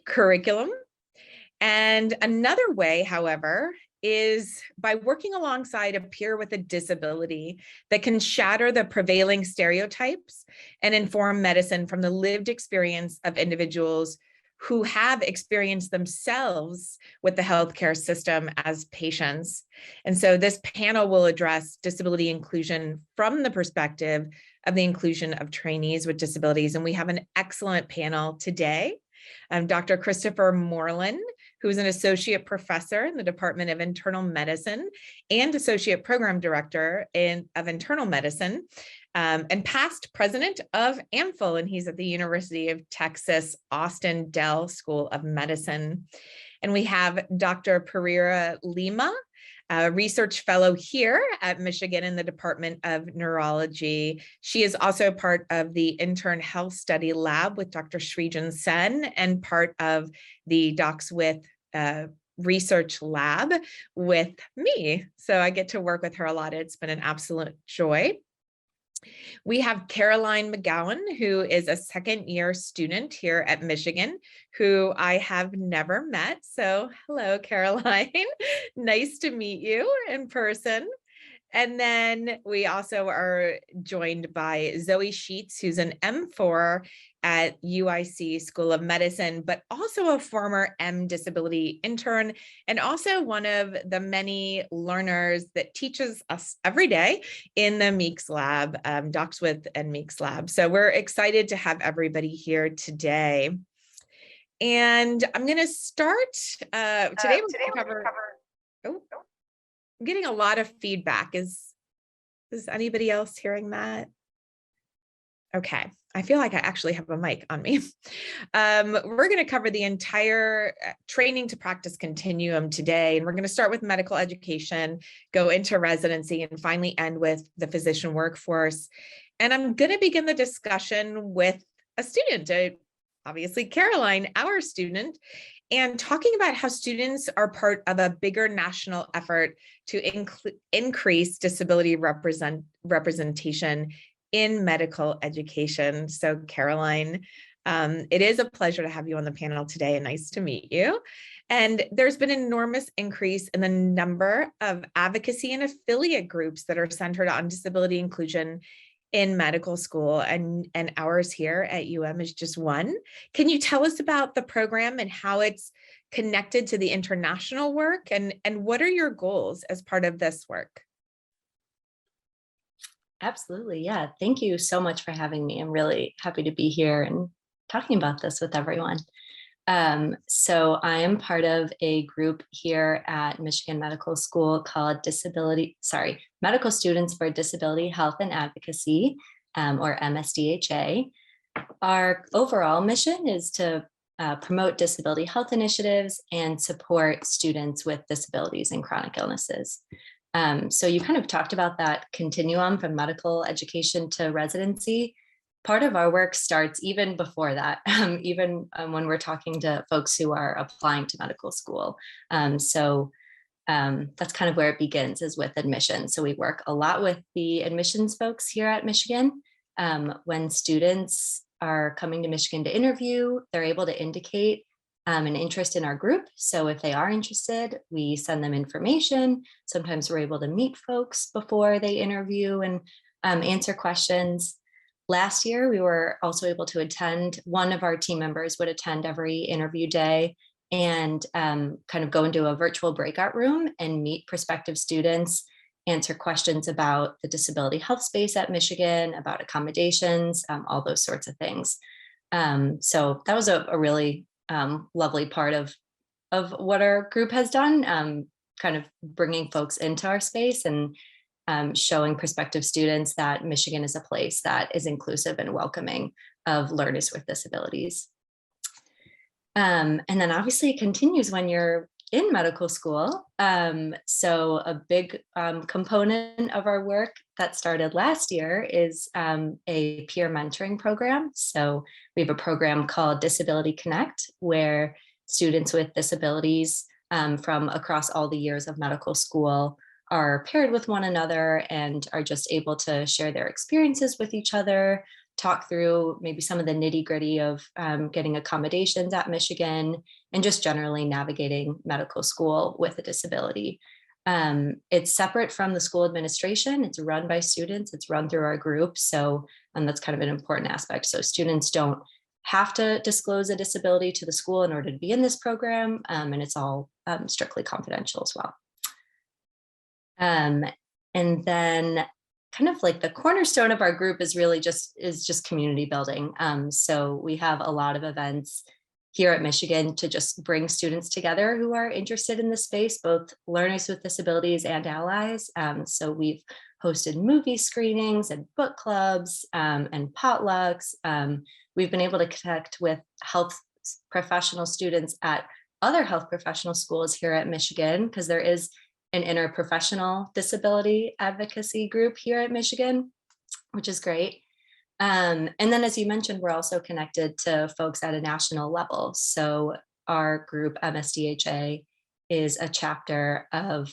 curriculum. And another way, however, is by working alongside a peer with a disability that can shatter the prevailing stereotypes and inform medicine from the lived experience of individuals who have experienced themselves with the healthcare system as patients. And so this panel will address disability inclusion from the perspective of the inclusion of trainees with disabilities. And we have an excellent panel today. Dr. Christopher Moreland, who is an associate professor in the Department of Internal Medicine and associate program director of internal medicine, and past president of AMFL, and he's at the University of Texas, Austin Dell School of Medicine. And we have Dr. Pereira Lima, a research fellow here at Michigan in the Department of Neurology. She is also part of the Intern Health Study Lab with Dr. Srijan Sen and part of the Docs with Research Lab with me. So I get to work with her a lot. It's been an absolute joy. We have Caroline McGowan, who is a second-year student here at Michigan, who I have never met. So hello, Caroline. Nice to meet you in person. And then we also are joined by Zoe Sheets, who's an M4 at UIC School of Medicine, but also a former M disability intern, and also one of the many learners that teaches us every day in the Meeks Lab, DocsWith and Meeks Lab. So we're excited to have everybody here today. And I'm going to start today. We're going to cover. Oh, I'm getting a lot of feedback. Is anybody else hearing that? Okay, I feel like I actually have a mic on me. We're going to cover the entire training to practice continuum today, and we're going to start with medical education, go into residency, and finally end with the physician workforce. And I'm going to begin the discussion with a student, obviously Caroline, our student, and talking about how students are part of a bigger national effort to increase disability representation in medical education. So Caroline, it is a pleasure to have you on the panel today, and nice to meet you. And there's been an enormous increase in the number of advocacy and affiliate groups that are centered on disability inclusion in medical school, and ours here at UM is just one. Can you tell us about the program and how it's connected to the international work, and what are your goals as part of this work? Absolutely. Yeah. Thank you so much for having me. I'm really happy to be here and talking about this with everyone. So I am part of a group here at Michigan Medical School called Medical Students for Disability Health and Advocacy, or MSDHA. Our overall mission is to promote disability health initiatives and support students with disabilities and chronic illnesses. So you kind of talked about that continuum from medical education to residency. Part of our work starts even before that, even when we're talking to folks who are applying to medical school. So that's kind of where it begins, is with admission. So we work a lot with the admissions folks here at Michigan. When students are coming to Michigan to interview, they're able to indicate an interest in our group. So if they are interested, we send them information. Sometimes we're able to meet folks before they interview and answer questions. Last year, we were also able to attend, one of our team members would attend every interview day and kind of go into a virtual breakout room and meet prospective students, answer questions about the disability health space at Michigan, about accommodations, all those sorts of things. So that was a really lovely part of what our group has done, kind of bringing folks into our space and showing prospective students that Michigan is a place that is inclusive and welcoming of learners with disabilities. And then obviously it continues when you're in medical school. So a big component of our work that started last year is a peer mentoring program. So we have a program called Disability Connect, where students with disabilities from across all the years of medical school are paired with one another and are just able to share their experiences with each other, talk through maybe some of the nitty-gritty of getting accommodations at Michigan, and just generally navigating medical school with a disability. It's separate from the school administration. It's run by students. It's run through our group. So that's kind of an important aspect. So students don't have to disclose a disability to the school in order to be in this program, and it's all strictly confidential as well. And then kind of like the cornerstone of our group is really just community building. So we have a lot of events here at Michigan to just bring students together who are interested in the space, both learners with disabilities and allies. So we've hosted movie screenings and book clubs and potlucks. We've been able to connect with health professional students at other health professional schools here at Michigan, because there is an interprofessional disability advocacy group here at Michigan, which is great. And then, as you mentioned, we're also connected to folks at a national level. So our group, MSDHA, is a chapter of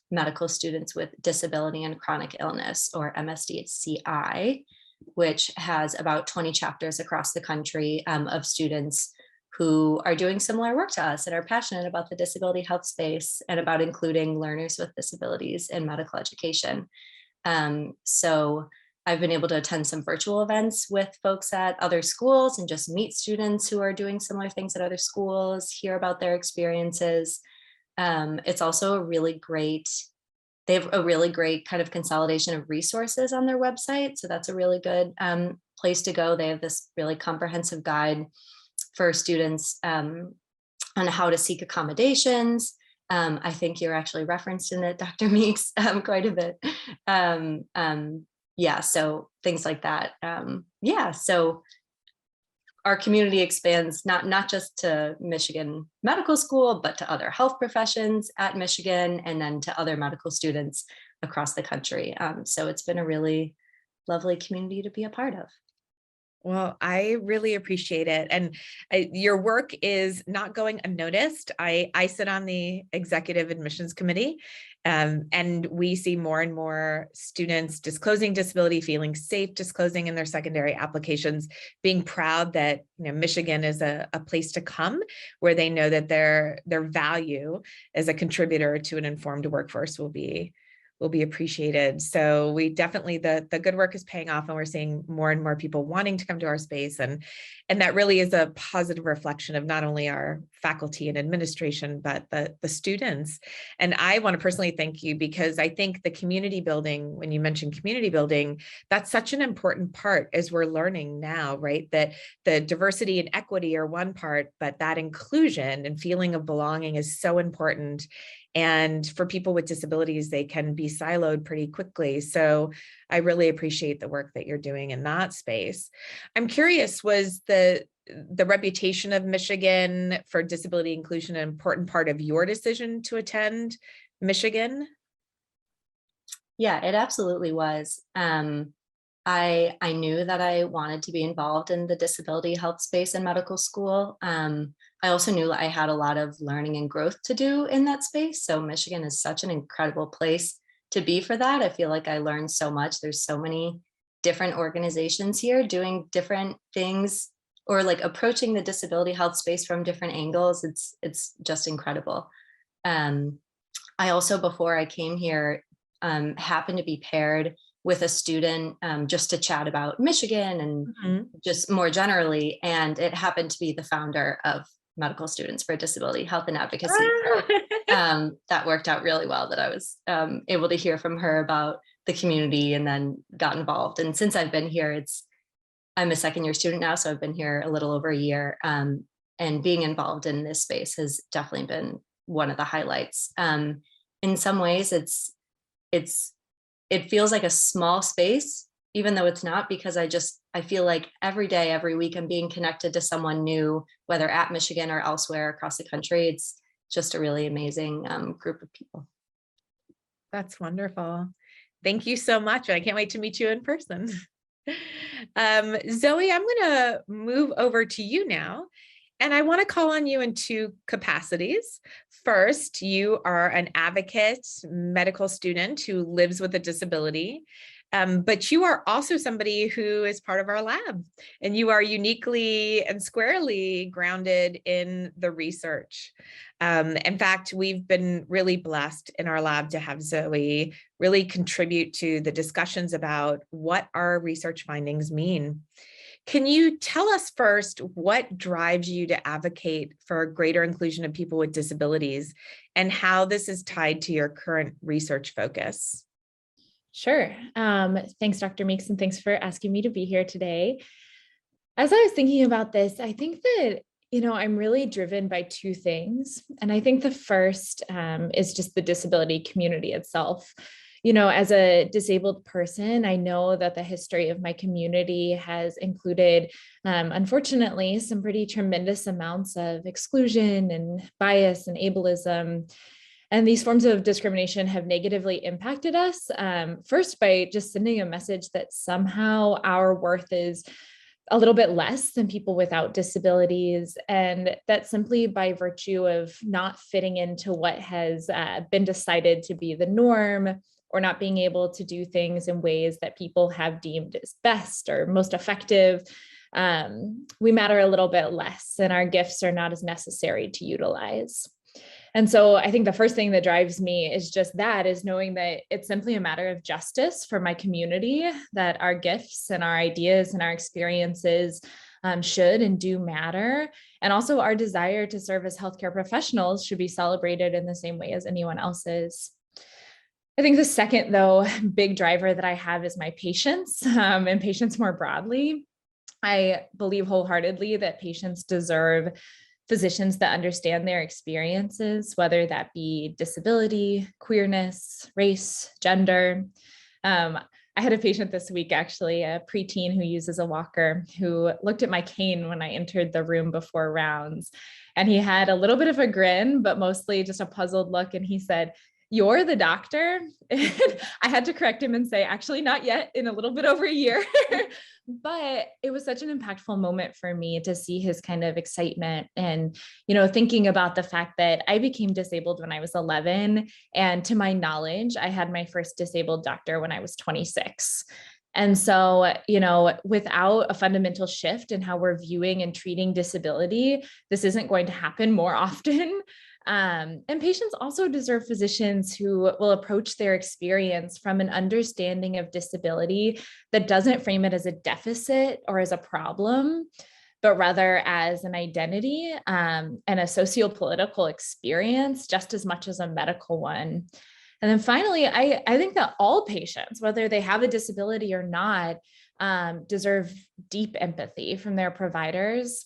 medical students with disability and chronic illness, or MSDCI, which has about 20 chapters across the country of students who are doing similar work to us and are passionate about the disability health space and about including learners with disabilities in medical education. So I've been able to attend some virtual events with folks at other schools and just meet students who are doing similar things at other schools, hear about their experiences. It's also a really great, they have a really great kind of consolidation of resources on their website. So that's a really good place to go. They have this really comprehensive guide for students on how to seek accommodations. I think you're actually referenced in it, Dr. Meeks, quite a bit. Yeah, so things like that. Yeah, so our community expands not just to Michigan Medical School, but to other health professions at Michigan and then to other medical students across the country. So it's been a really lovely community to be a part of. Well, I really appreciate it. And your work is not going unnoticed. I sit on the executive admissions committee, and we see more and more students disclosing disability, feeling safe disclosing in their secondary applications, being proud that Michigan is a place to come where they know that their value as a contributor to an informed workforce will be appreciated. So we definitely, the good work is paying off, and we're seeing more and more people wanting to come to our space. And that really is a positive reflection of not only our faculty and administration, but the students. And I want to personally thank you, because I think the community building, when you mentioned community building, that's such an important part as we're learning now, right? That the diversity and equity are one part, but that inclusion and feeling of belonging is so important. And for people with disabilities, they can be siloed pretty quickly. So I really appreciate the work that you're doing in that space. I'm curious, was the reputation of Michigan for disability inclusion an important part of your decision to attend Michigan? Yeah, it absolutely was. I knew that I wanted to be involved in the disability health space in medical school. I also knew I had a lot of learning and growth to do in that space. So Michigan is such an incredible place to be for that. I feel like I learned so much. There's so many different organizations here doing different things, or like approaching the disability health space from different angles. It's just incredible. I also, before I came here, happened to be paired with a student just to chat about Michigan and just more generally. And it happened to be the founder of Medical Students for Disability Health and Advocacy. So, that worked out really well, that I was able to hear from her about the community and then got involved. And since I've been here, I'm a second-year student now, so I've been here a little over a year. And being involved in this space has definitely been one of the highlights. In some ways, it feels like a small space, even though it's not, because I feel like every day, every week, I'm being connected to someone new, whether at Michigan or elsewhere across the country. It's just a really amazing group of people. That's wonderful. Thank you so much. I can't wait to meet you in person. Zoe, I'm going to move over to you now. And I want to call on you in two capacities. First, you are an advocate medical student who lives with a disability, but you are also somebody who is part of our lab, and you are uniquely and squarely grounded in the research. In fact, we've been really blessed in our lab to have Zoe really contribute to the discussions about what our research findings mean. Can you tell us first what drives you to advocate for greater inclusion of people with disabilities and how this is tied to your current research focus? Sure. Thanks, Dr. Meeks, and thanks for asking me to be here today. As I was thinking about this, I think that, I'm really driven by two things. And I think the first is just the disability community itself. As a disabled person, I know that the history of my community has included, unfortunately, some pretty tremendous amounts of exclusion and bias and ableism. And these forms of discrimination have negatively impacted us, first by just sending a message that somehow our worth is a little bit less than people without disabilities, and that simply by virtue of not fitting into what has been decided to be the norm, or not being able to do things in ways that people have deemed as best or most effective, we matter a little bit less and our gifts are not as necessary to utilize. And so I think the first thing that drives me is just that, is knowing that it's simply a matter of justice for my community, that our gifts and our ideas and our experiences should and do matter. And also our desire to serve as healthcare professionals should be celebrated in the same way as anyone else's. I think the second, though, big driver that I have is my patients and patients more broadly. I believe wholeheartedly that patients deserve physicians that understand their experiences, whether that be disability, queerness, race, gender. I had a patient this week, actually, a preteen who uses a walker, who looked at my cane when I entered the room before rounds. And he had a little bit of a grin, but mostly just a puzzled look. And he said, "You're the doctor?" And I had to correct him and say, actually, not yet, in a little bit over a year. But it was such an impactful moment for me to see his kind of excitement and, thinking about the fact that I became disabled when I was 11. And to my knowledge, I had my first disabled doctor when I was 26. And so, without a fundamental shift in how we're viewing and treating disability, this isn't going to happen more often. And patients also deserve physicians who will approach their experience from an understanding of disability that doesn't frame it as a deficit or as a problem, but rather as an identity and a socio-political experience just as much as a medical one. And then finally, I think that all patients, whether they have a disability or not, deserve deep empathy from their providers.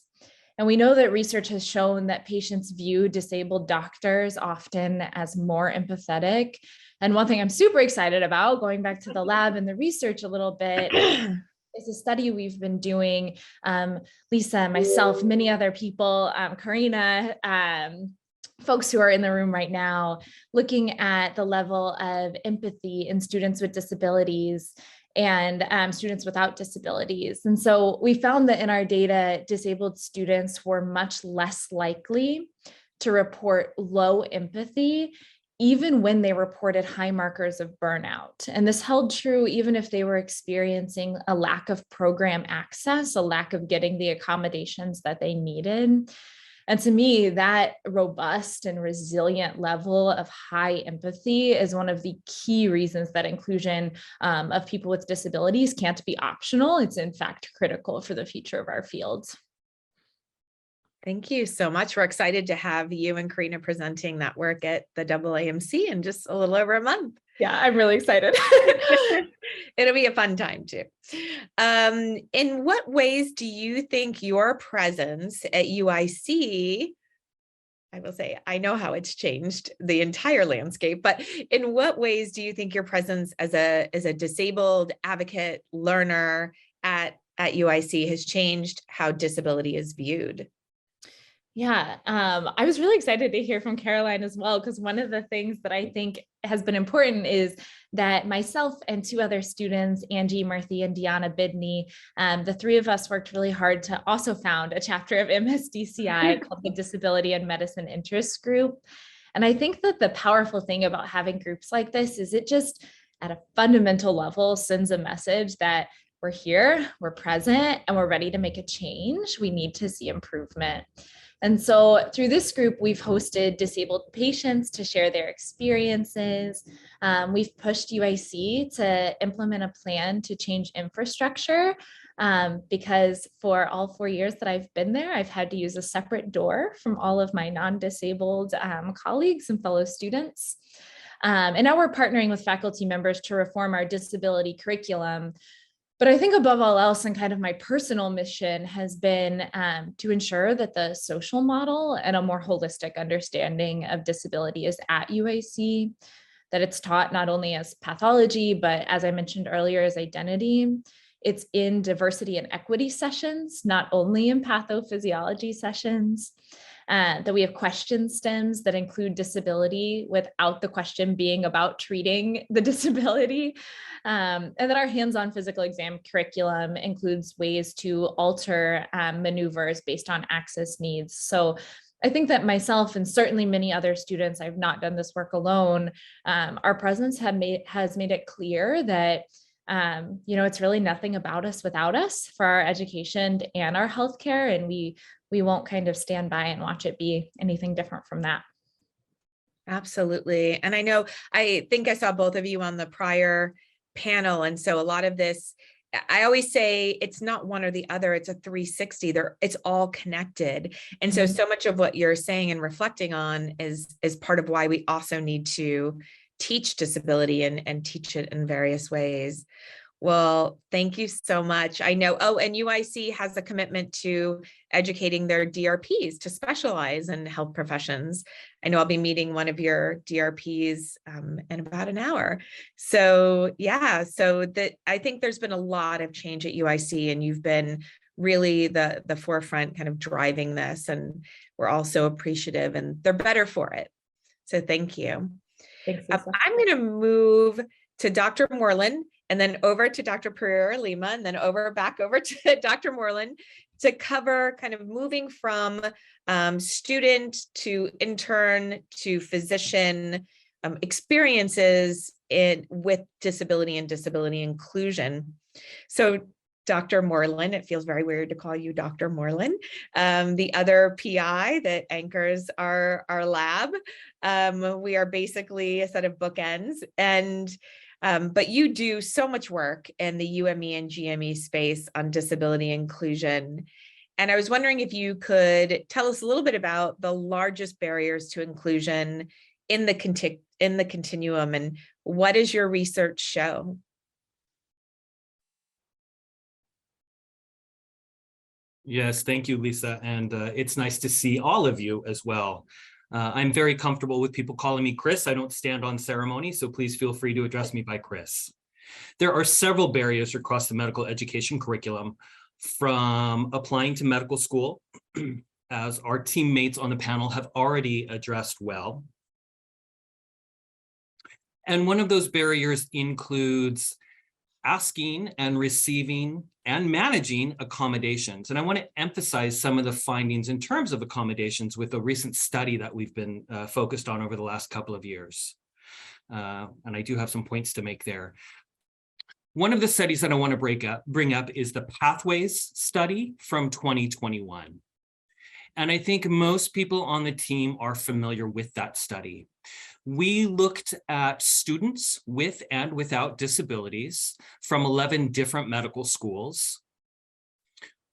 And we know that research has shown that patients view disabled doctors often as more empathetic. And one thing I'm super excited about, going back to the lab and the research a little bit, is a study we've been doing, Lisa, myself, many other people, Karina, folks who are in the room right now, looking at the level of empathy in students with disabilities and students without disabilities. And so we found that in our data, disabled students were much less likely to report low empathy, even when they reported high markers of burnout. And this held true even if they were experiencing a lack of program access, a lack of getting the accommodations that they needed. And to me, that robust and resilient level of high empathy is one of the key reasons that inclusion of people with disabilities can't be optional. It's in fact critical for the future of our field. Thank you so much. We're excited to have you and Karina presenting that work at the AAMC in just a little over a month. Yeah, I'm really excited. It'll be a fun time too. In what ways do you think your presence at UIC, I will say, I know how it's changed the entire landscape, but in what ways do you think your presence as a disabled advocate, learner at UIC has changed how disability is viewed? Yeah, I was really excited to hear from Caroline as well, because one of the things that I think has been important is that myself and two other students, Angie Murthy and Deanna Bidney, the three of us worked really hard to also found a chapter of MSDCI called the Disability and Medicine Interest Group. And I think that the powerful thing about having groups like this is it just, at a fundamental level, sends a message that we're here, we're present, and we're ready to make a change. We need to see improvement. And so through this group, we've hosted disabled patients to share their experiences. We've pushed UIC to implement a plan to change infrastructure because for all 4 years that I've been there, I've had to use a separate door from all of my non-disabled colleagues and fellow students. And now we're partnering with faculty members to reform our disability curriculum. But I think above all else, and kind of my personal mission has been to ensure that the social model and a more holistic understanding of disability is at UIC, that it's taught not only as pathology, but as I mentioned earlier, as identity. It's in diversity and equity sessions, not only in pathophysiology sessions. That we have question stems that include disability without the question being about treating the disability. And that our hands-on physical exam curriculum includes ways to alter maneuvers based on access needs. So I think that myself and certainly many other students, I've not done this work alone, our presence has made it clear that It's really nothing about us without us for our education and our healthcare, and we won't kind of stand by and watch it be anything different from that. Absolutely. And I think I saw both of you on the prior panel. And so a lot of this, I always say it's not one or the other, it's a 360. It's all connected. And so much of what you're saying and reflecting on is part of why we also need to teach disability and teach it in various ways. Well, thank you so much. I know, and UIC has a commitment to educating their DRPs to specialize in health professions. I know I'll be meeting one of your DRPs in about an hour. So yeah, I think there's been a lot of change at UIC, and you've been really the forefront kind of driving this, and we're also appreciative, and they're better for it. So thank you. Thanks, I'm going to move to Dr. Moreland, and then over to Dr. Pereira-Lima, and then back over to Dr. Moreland to cover kind of moving from student to intern to physician experiences with disability and disability inclusion. So Dr. Moreland, it feels very weird to call you Dr. Moreland, the other PI that anchors our lab. We are basically a set of bookends, but you do so much work in the UME and GME space on disability inclusion. And I was wondering if you could tell us a little bit about the largest barriers to inclusion in the continuum, and what does your research show? Yes, thank you, Lisa. And it's nice to see all of you as well. I'm very comfortable with people calling me Chris. I don't stand on ceremony, so please feel free to address me by Chris. There are several barriers across the medical education curriculum, from applying to medical school, as our teammates on the panel have already addressed well. And one of those barriers includes asking and receiving and managing accommodations. And I want to emphasize some of the findings in terms of accommodations with a recent study that we've been focused on over the last couple of years. And I do have some points to make there. One of the studies that I want to bring up is the Pathways study from 2021. And I think most people on the team are familiar with that study. We looked at students with and without disabilities from 11 different medical schools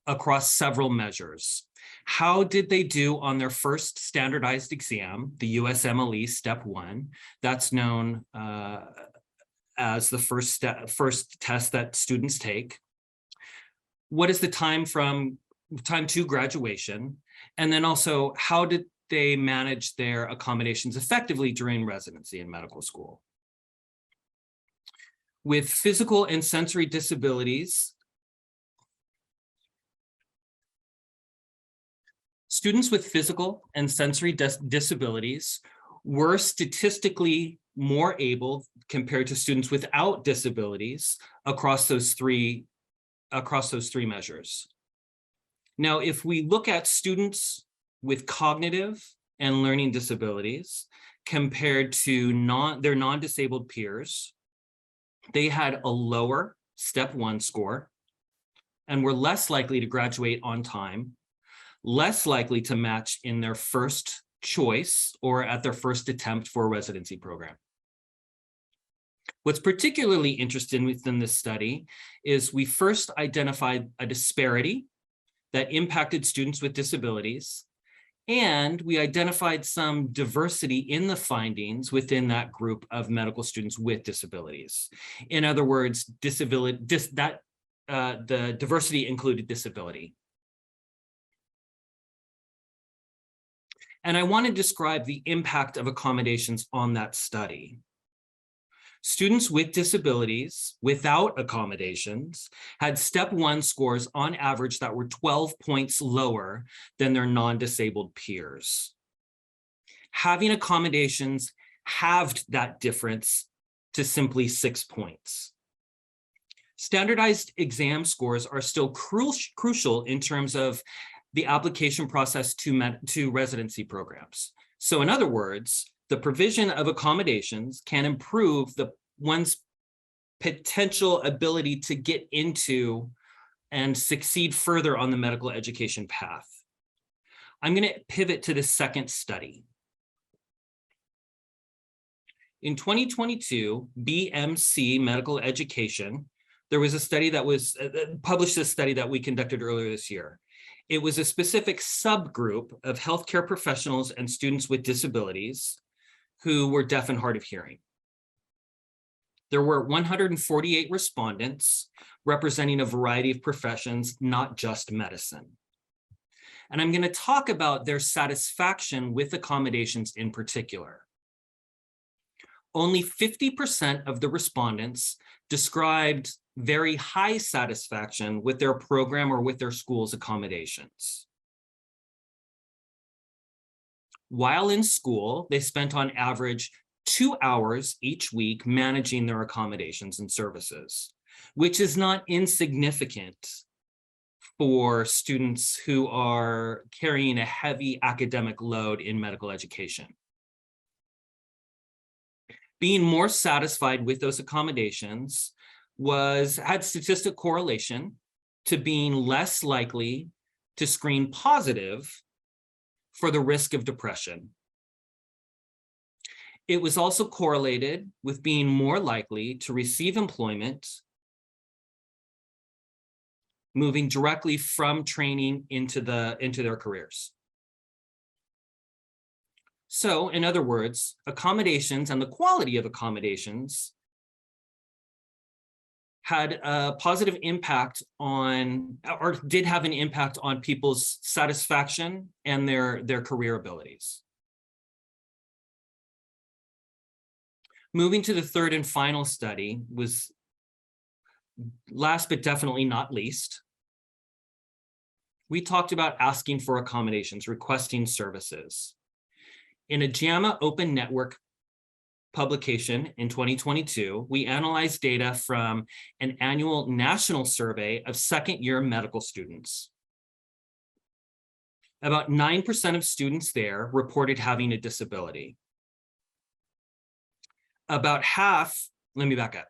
across several measures. How did they do on their first standardized exam, the USMLE Step 1? That's known as the first test that students take. What is the time to graduation? And then also, how did they manage their accommodations effectively during residency in medical school? With physical and sensory disabilities, students with physical and sensory disabilities were statistically more able compared to students without disabilities across those three measures. Now, if we look at students with cognitive and learning disabilities compared to their non-disabled peers, they had a lower Step 1 score and were less likely to graduate on time, less likely to match in their first choice or at their first attempt for a residency program. What's particularly interesting within this study is we first identified a disparity that impacted students with disabilities, and we identified some diversity in the findings within that group of medical students with disabilities. In other words, the diversity included disability. And I want to describe the impact of accommodations on that study. Students with disabilities without accommodations had Step 1 scores on average that were 12 points lower than their non-disabled peers. Having accommodations halved that difference to simply 6 points. Standardized exam scores are still crucial in terms of the application process to residency programs. So in other words, the provision of accommodations can improve one's potential ability to get into and succeed further on the medical education path. I'm going to pivot to the second study. In 2022, BMC Medical Education, there was a study that was published, a study that we conducted earlier this year. It was a specific subgroup of healthcare professionals and students with disabilities who were deaf and hard of hearing. There were 148 respondents representing a variety of professions, not just medicine. And I'm going to talk about their satisfaction with accommodations in particular. Only 50% of the respondents described very high satisfaction with their program or with their school's accommodations. While in school, they spent on average 2 hours each week managing their accommodations and services, which is not insignificant for students who are carrying a heavy academic load in medical education. Being more satisfied with those accommodations had statistical correlation to being less likely to screen positive for the risk of depression. It was also correlated with being more likely to receive employment, moving directly from training into their careers. So, in other words, accommodations and the quality of accommodations had a positive impact on, or did have an impact on people's satisfaction and their career abilities. Moving to the third and final study was last but definitely not least. We talked about asking for accommodations, requesting services. In a JAMA Open Network publication in 2022, we analyzed data from an annual national survey of second-year medical students. About 9% of students there reported having a disability. About half, let me back up.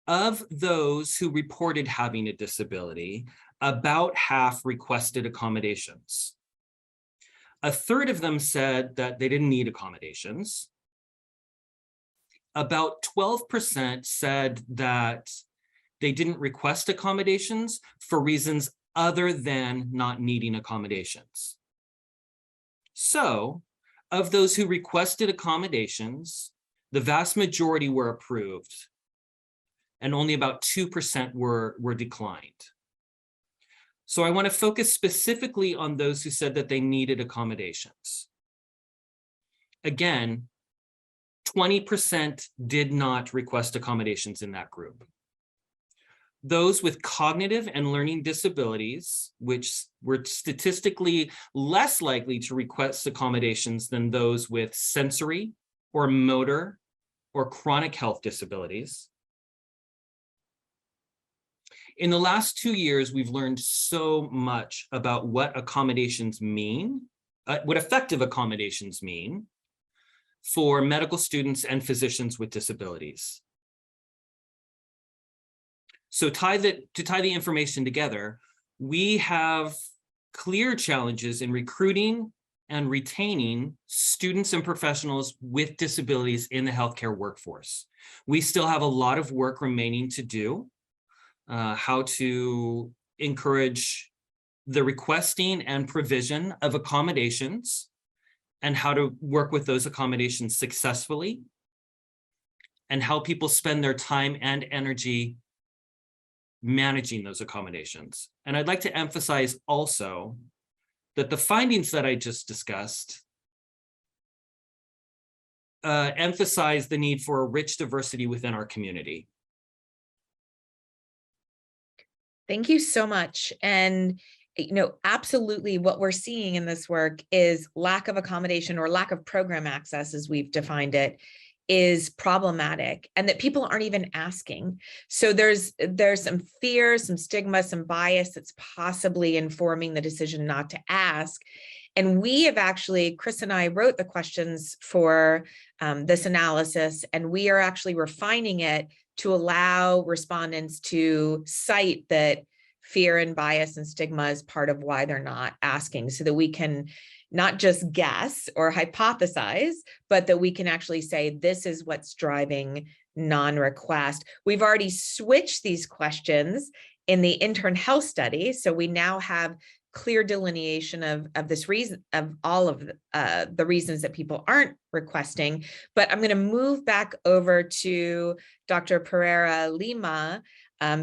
Of those who reported having a disability, about half requested accommodations. A third of them said that they didn't need accommodations. About 12% said that they didn't request accommodations for reasons other than not needing accommodations. So, of those who requested accommodations, the vast majority were approved, and only about 2% were declined. So I want to focus specifically on those who said that they needed accommodations. Again, 20% did not request accommodations in that group. Those with cognitive and learning disabilities, which were statistically less likely to request accommodations than those with sensory or motor or chronic health disabilities. In the last 2 years, we've learned so much about what accommodations mean, what effective accommodations mean for medical students and physicians with disabilities. So to tie the information together, we have clear challenges in recruiting and retaining students and professionals with disabilities in the healthcare workforce. We still have a lot of work remaining to do. How to encourage the requesting and provision of accommodations and how to work with those accommodations successfully, and how people spend their time and energy managing those accommodations. And I'd like to emphasize also that the findings that I just discussed emphasize the need for a rich diversity within our community. Thank you so much. And, absolutely what we're seeing in this work is lack of accommodation or lack of program access, as we've defined it, is problematic, and that people aren't even asking. So there's some fear, some stigma, some bias that's possibly informing the decision not to ask. And we have actually, Chris and I wrote the questions for this analysis, and we are actually refining it to allow respondents to cite that fear and bias and stigma is part of why they're not asking, so that we can not just guess or hypothesize, but that we can actually say, this is what's driving non-request. We've already switched these questions in the intern health study. So we now have clear delineation of this reason, of all of the reasons that people aren't requesting. But I'm going to move back over to Dr. Pereira Lima,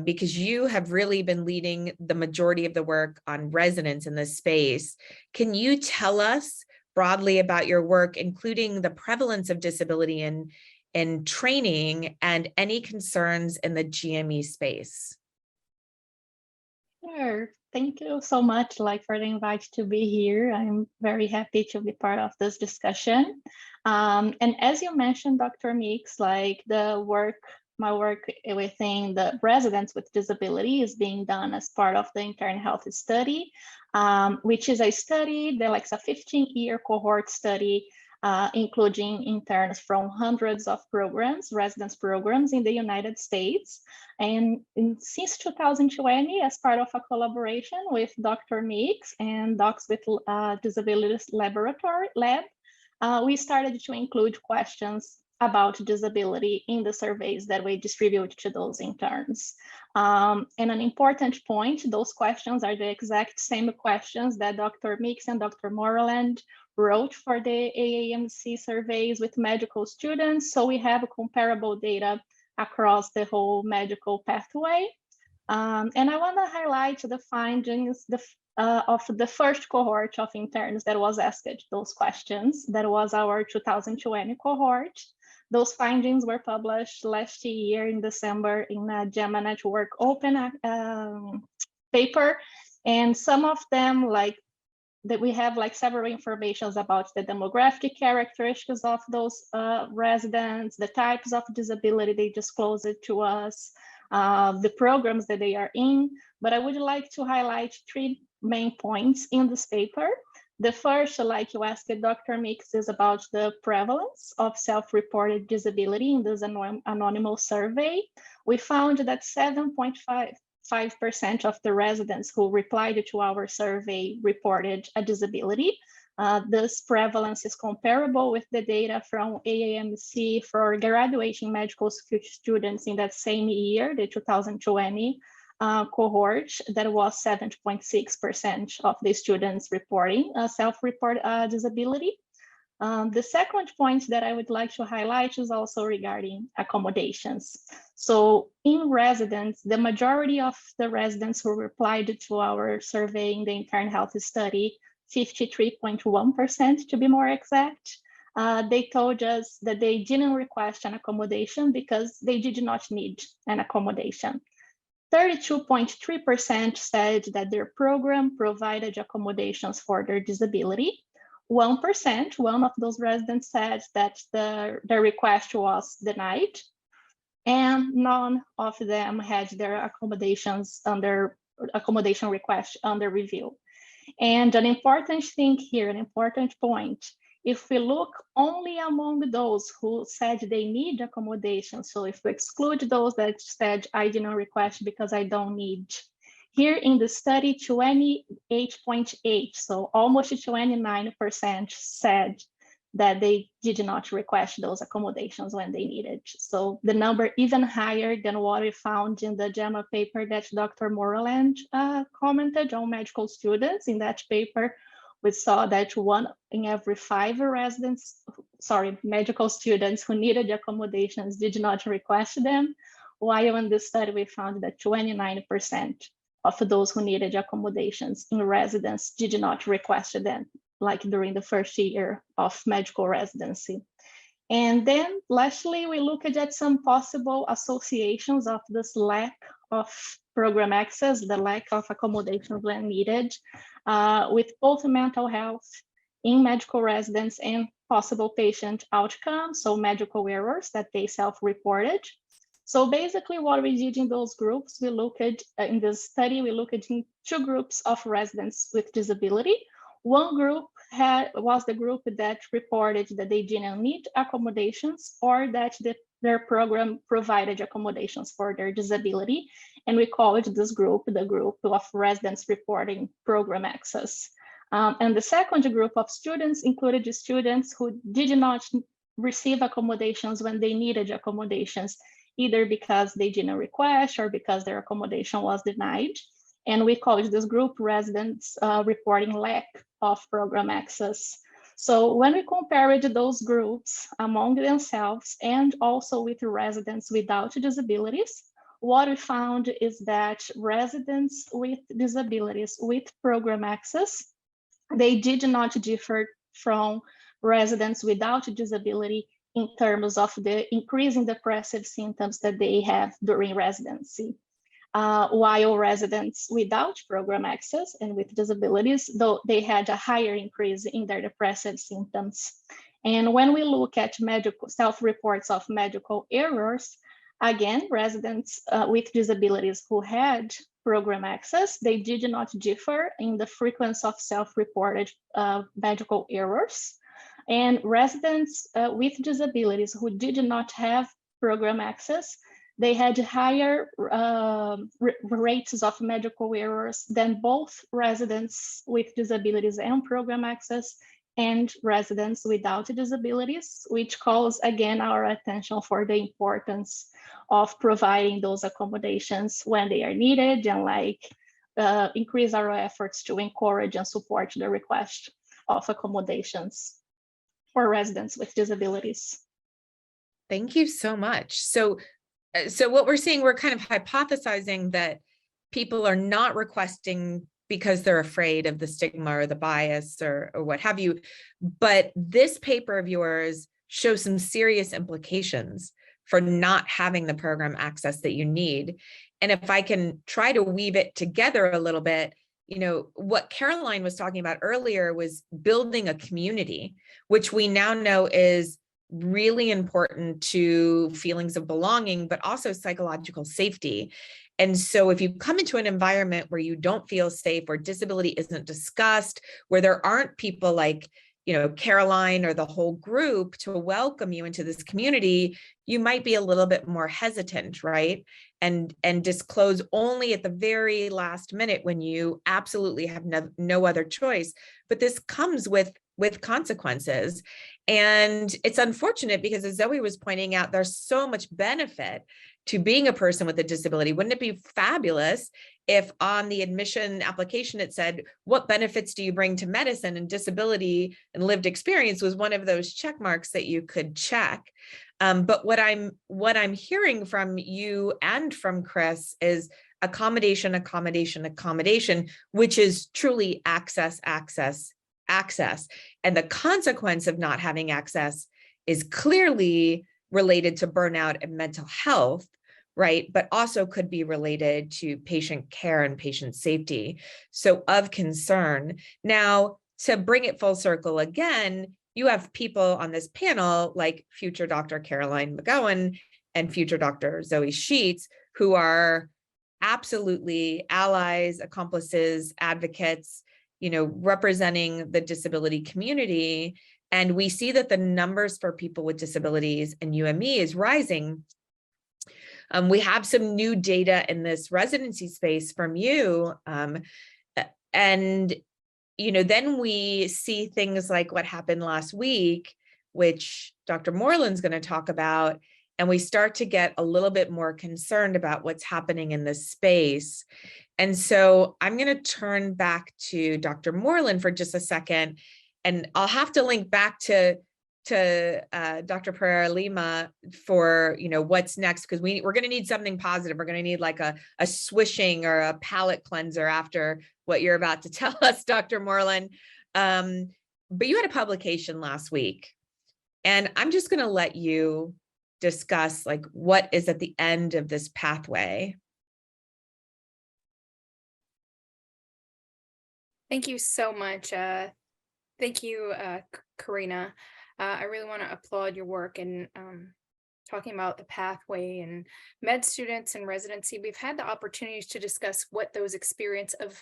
because you have really been leading the majority of the work on residents in this space. Can you tell us broadly about your work, including the prevalence of disability in training and any concerns in the GME space? Sure. Thank you so much for the invite to be here. I'm very happy to be part of this discussion. And as you mentioned, Dr. Meeks, my work within the residents with disability is being done as part of the intern health study, which is a study that a 15-year cohort study, including interns from hundreds of programs, residence programs in the United States. And since 2020, as part of a collaboration with Dr. Meeks and Docs with Disabilities Laboratory Lab, we started to include questions about disability in the surveys that we distribute to those interns. And an important point, those questions are the exact same questions that Dr. Meeks and Dr. Moreland wrote for the AAMC surveys with medical students. So we have comparable data across the whole medical pathway. And I want to highlight the findings of the first cohort of interns that was asked those questions. That was our 2020 cohort. Those findings were published last year in December in a JAMA Network Open paper. And some of them, that we have several informations about the demographic characteristics of those residents, the types of disability they disclose it to us, the programs that they are in. But I would like to highlight three main points in this paper. The first, like you asked Dr. Meeks, is about the prevalence of self-reported disability in this anonymous survey. We found that 7.5% of the residents who replied to our survey reported a disability. This prevalence is comparable with the data from AAMC for graduating medical school students in that same year, the 2020 cohort, that was 7.6% of the students reporting self-report disability. The second point that I would like to highlight is also regarding accommodations. So in residents, the majority of the residents who replied to our survey in the intern health study, 53.1% to be more exact, they told us that they didn't request an accommodation because they did not need an accommodation. 32.3% said that their program provided accommodations for their disability. 1%, one of those residents said that their request was denied, and none of them had their accommodation request under review. And an important thing here, an important point, if we look only among those who said they need accommodation, so if we exclude those that said, I didn't request because I don't need, here in the study, 28.8, so almost 29% said that they did not request those accommodations when they needed. So the number even higher than what we found in the JAMA paper that Dr. Moreland commented on medical students. In that paper, we saw that 1 in every 5 medical students who needed accommodations did not request them, while in this study we found that 29% of those who needed accommodations in residence did not request them, like during the first year of medical residency. And then lastly, we looked at some possible associations of this lack of program access, the lack of accommodations when needed, with both mental health in medical residence and possible patient outcomes, so medical errors that they self-reported. So basically what we did in those groups, we looked at, in this study, we looked at 2 groups of residents with disability. One group was the group that reported that they didn't need accommodations or that the their program provided accommodations for their disability. And we called this group the group of residents reporting program access. And the second group of students included the students who did not receive accommodations when they needed accommodations, either because they didn't request or because their accommodation was denied. And we called this group residents reporting lack of program access. So when we compared those groups among themselves and also with residents without disabilities, what we found is that residents with disabilities with program access, they did not differ from residents without disability in terms of the increasing depressive symptoms that they have during residency. While residents without program access and with disabilities, though they had a higher increase in their depressive symptoms. And when we look at medical self-reports of medical errors, again, residents with disabilities who had program access, they did not differ in the frequency of self-reported medical errors. And residents with disabilities who did not have program access, they had higher rates of medical errors than both residents with disabilities and program access and residents without disabilities, which calls again our attention for the importance of providing those accommodations when they are needed, and like increase our efforts to encourage and support the request of accommodations for residents with disabilities. Thank you so much. So what we're seeing, we're kind of hypothesizing that people are not requesting because they're afraid of the stigma or the bias or what have you. But this paper of yours shows some serious implications for not having the program access that you need. And if I can try to weave it together a little bit, you know, what Caroline was talking about earlier was building a community, which we now know is really important to feelings of belonging, but also psychological safety. And so if you come into an environment where you don't feel safe, where disability isn't discussed, where there aren't people like, you know, Caroline or the whole group to welcome you into this community, you might be a little bit more hesitant, right? And disclose only at the very last minute when you absolutely have no other choice. But this comes with consequences. And it's unfortunate because, as Zoe was pointing out, there's so much benefit to being a person with a disability. Wouldn't it be fabulous if on the admission application it said, what benefits do you bring to medicine? And disability and lived experience was one of those check marks that you could check. But what I'm hearing from you and from Chris is accommodation, accommodation, accommodation, which is truly access, access, access. And the consequence of not having access is clearly related to burnout and mental health, right? But also could be related to patient care and patient safety. So of concern. Now, to bring it full circle again, you have people on this panel like future Dr. Caroline McGowan and future Dr. Zoe Sheets, who are absolutely allies, accomplices, advocates, you know, representing the disability community. And we see that the numbers for people with disabilities and UME is rising. We have some new data in this residency space from you. And, you know, then we see things like what happened last week, which Dr. Moreland's going to talk about. And we start to get a little bit more concerned about what's happening in this space. And so I'm going to turn back to Dr. Moreland for just a second, and I'll have to link back to Dr. Pereira Lima for, you know, what's next, because we're going to need something positive. We're going to need like a swishing or a palate cleanser after what you're about to tell us, Dr. Moreland. But you had a publication last week, and I'm just going to let you discuss like what is at the end of this pathway. Thank you so much. Thank you, Karina. I really want to applaud your work in talking about the pathway and med students and residency. We've had the opportunities to discuss what those experience of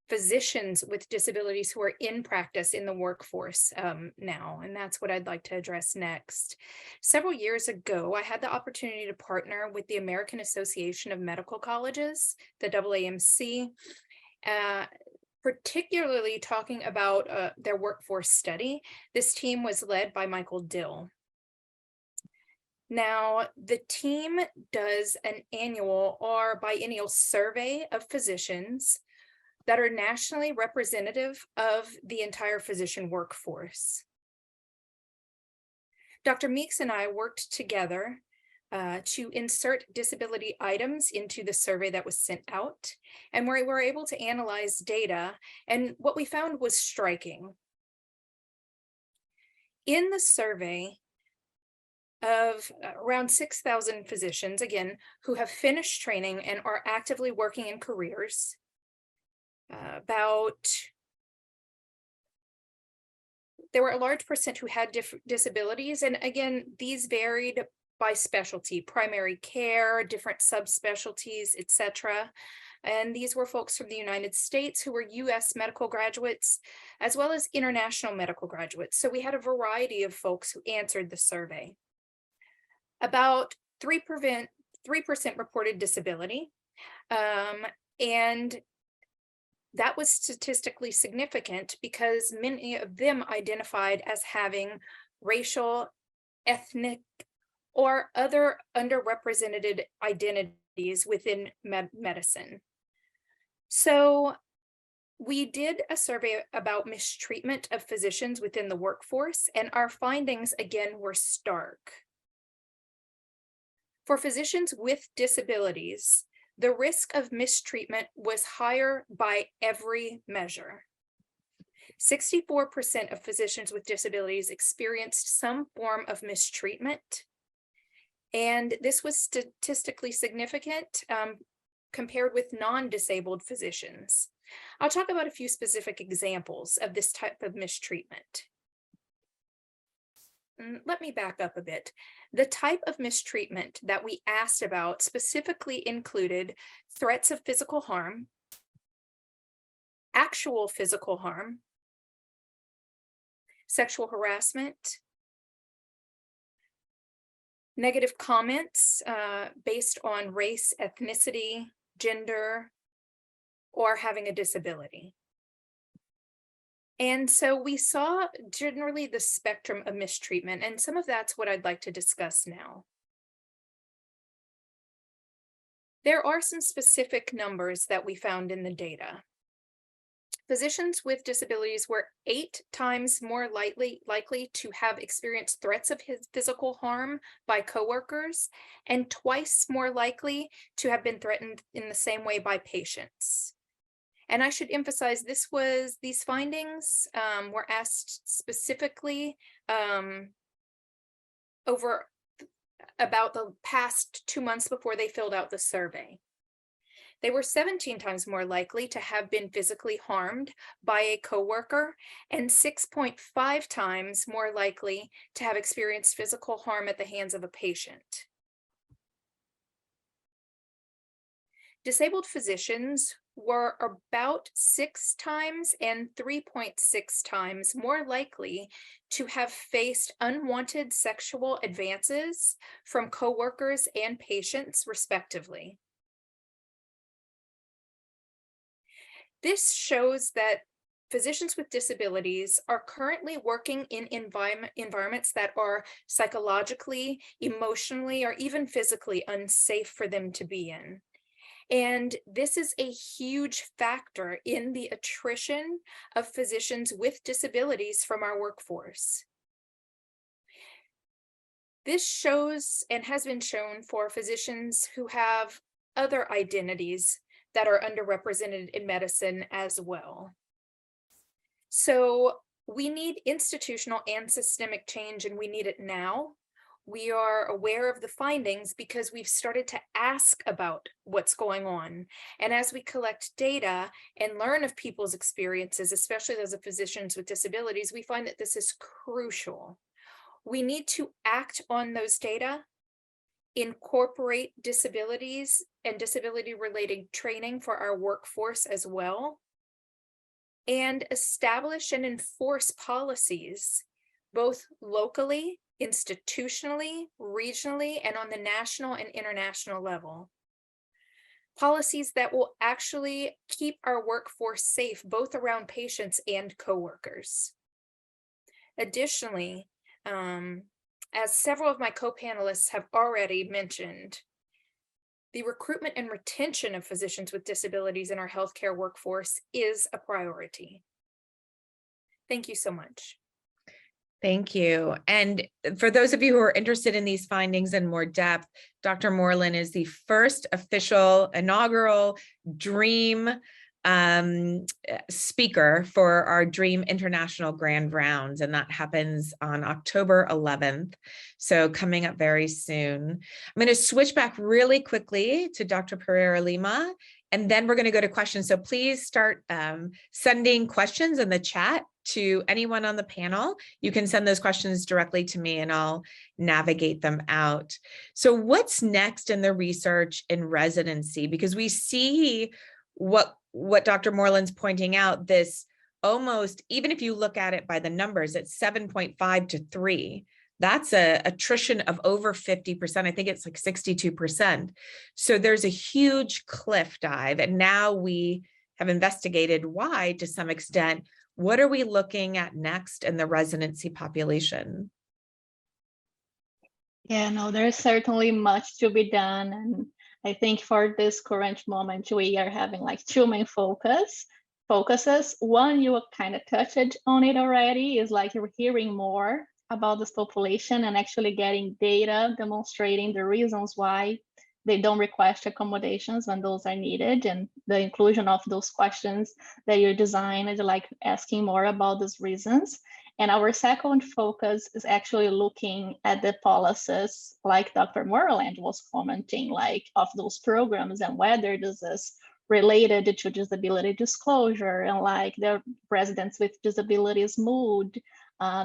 physicians with disabilities who are in practice in the workforce now, and that's what I'd like to address next. Several years ago, I had the opportunity to partner with the American Association of Medical Colleges, the AAMC, particularly talking about their workforce study. This team was led by Michael Dill. Now, the team does an annual or biennial survey of physicians that are nationally representative of the entire physician workforce. Dr. Meeks and I worked together to insert disability items into the survey that was sent out, and we were able to analyze data, and what we found was striking. In the survey of around 6,000 physicians, again, who have finished training and are actively working in careers, there were a large percent who had disabilities, and again, these varied by specialty, primary care, different subspecialties, etc. And these were folks from the United States who were US medical graduates, as well as international medical graduates. So we had a variety of folks who answered the survey. About 3% reported disability, and that was statistically significant because many of them identified as having racial, ethnic, or other underrepresented identities within medicine. So we did a survey about mistreatment of physicians within the workforce, and our findings again were stark. For physicians with disabilities, the risk of mistreatment was higher by every measure. 64% of physicians with disabilities experienced some form of mistreatment, and this was statistically significant compared with non-disabled physicians. I'll talk about a few specific examples of this type of mistreatment. Let me back up a bit. The type of mistreatment that we asked about specifically included threats of physical harm, actual physical harm, sexual harassment, negative comments based on race, ethnicity, gender, or having a disability. And so we saw generally the spectrum of mistreatment, and some of that's what I'd like to discuss now. There are some specific numbers that we found in the data. Physicians with disabilities were 8 times more likely to have experienced threats of physical harm by coworkers, and twice more likely to have been threatened in the same way by patients. And I should emphasize these findings were asked specifically over about the past 2 months before they filled out the survey. They were 17 times more likely to have been physically harmed by a coworker and 6.5 times more likely to have experienced physical harm at the hands of a patient. Disabled physicians were about 6 times and 3.6 times more likely to have faced unwanted sexual advances from coworkers and patients, respectively. This shows that physicians with disabilities are currently working in environments that are psychologically, emotionally, or even physically unsafe for them to be in. And this is a huge factor in the attrition of physicians with disabilities from our workforce. This shows and has been shown for physicians who have other identities that are underrepresented in medicine as well. So we need institutional and systemic change, and we need it now. We are aware of the findings because we've started to ask about what's going on. And as we collect data and learn of people's experiences, especially those of physicians with disabilities, we find that this is crucial. We need to act on those data, incorporate disabilities and disability-related training for our workforce as well. and establish and enforce policies, both locally, institutionally, regionally, and on the national and international level. Policies that will actually keep our workforce safe, both around patients and coworkers. Additionally, as several of my co-panelists have already mentioned, the recruitment and retention of physicians with disabilities in our healthcare workforce is a priority. Thank you so much. Thank you. And for those of you who are interested in these findings in more depth, Dr. Moreland is the first official inaugural DREAM speaker for our DREAM International Grand Rounds, and that happens on October 11th. So coming up very soon. I'm going to switch back really quickly to Dr. Pereira-Lima, and then we're going to go to questions. So please start sending questions in the chat to anyone on the panel. You can send those questions directly to me and I'll navigate them out. So what's next in the research in residency? Because we see what Dr. Moreland's pointing out, this almost, even if you look at it by the numbers, it's 7.5 to 3. That's a attrition of over 50%. I think it's like 62%. So there's a huge cliff dive. And now we have investigated why to some extent. What are we looking at next in the residency population? Yeah, no, there's certainly much to be done. And I think for this current moment, we are having like two main focuses. One, you kind of touched on it already, is like you're hearing more about this population and actually getting data demonstrating the reasons why they don't request accommodations when those are needed, and the inclusion of those questions that you're designed, like asking more about those reasons. And our second focus is actually looking at the policies, like Dr. Moreland was commenting, like of those programs and whether this is related to disability disclosure and like the residents with disabilities mood,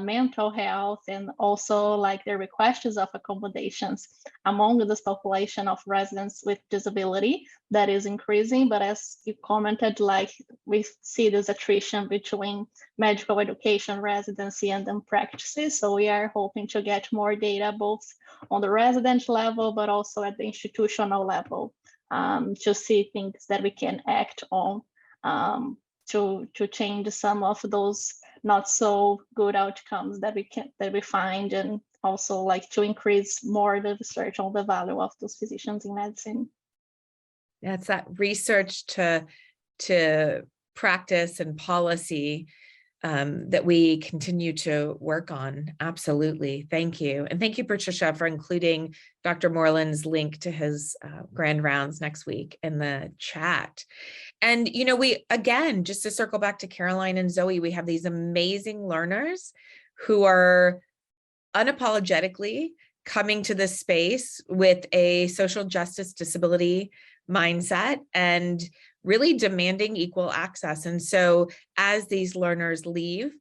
mental health, and also like the requests of accommodations among this population of residents with disability that is increasing. But as you commented, like we see this attrition between medical education residency and then practices. So we are hoping to get more data both on the resident level, but also at the institutional level, to see things that we can act on to change some of those not so good outcomes that we find, and also like to increase more the research on the value of those physicians in medicine. Yeah, it's that research to practice and policy that we continue to work on. Absolutely. Thank you. And thank you, Patricia, for including Dr. Moreland's link to his grand rounds next week in the chat. And, you know, we, again, just to circle back to Caroline and Zoe, we have these amazing learners who are unapologetically coming to this space with a social justice disability mindset and really demanding equal access. And so as these learners leave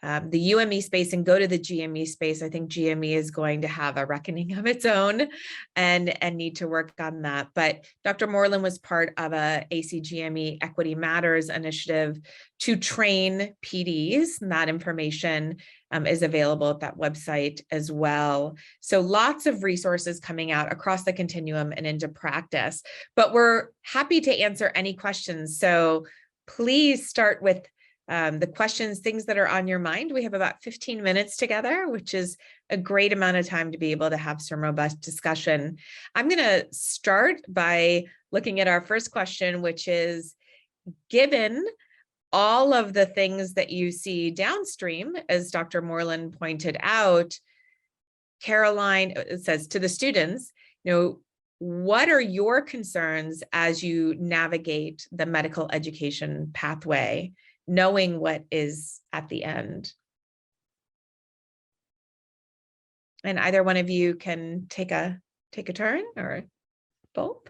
the UME space and go to the GME space, I think GME is going to have a reckoning of its own and need to work on that. But Dr. Moreland was part of a ACGME Equity Matters initiative to train PDs, and that information is available at that website as well. So lots of resources coming out across the continuum and into practice, but we're happy to answer any questions. So please start with the questions, things that are on your mind. We have about 15 minutes together, which is a great amount of time to be able to have some robust discussion. I'm going to start by looking at our first question, which is, given all of the things that you see downstream, as Dr. Moreland pointed out, Caroline says to the students, you know, what are your concerns as you navigate the medical education pathway, knowing what is at the end? And either one of you can take a turn, or both.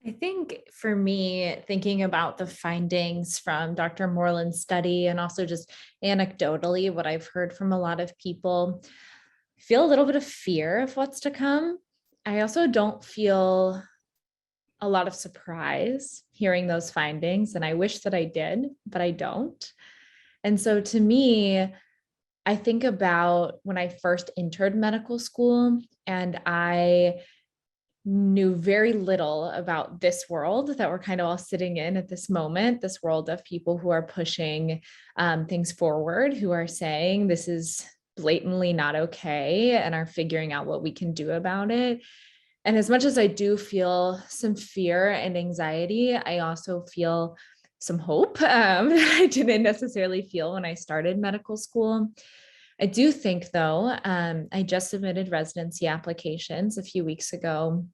I think for me, thinking about the findings from Dr. Moreland's study and also just anecdotally what I've heard from a lot of people, I feel a little bit of fear of what's to come. I also don't feel a lot of surprise hearing those findings. And I wish that I did, but I don't. And so to me, I think about when I first entered medical school and I knew very little about this world that we're kind of all sitting in at this moment, this world of people who are pushing things forward, who are saying this is blatantly not okay and are figuring out what we can do about it. And as much as I do feel some fear and anxiety, I also feel some hope that I didn't necessarily feel when I started medical school. I do think, though, I just submitted residency applications a few weeks ago.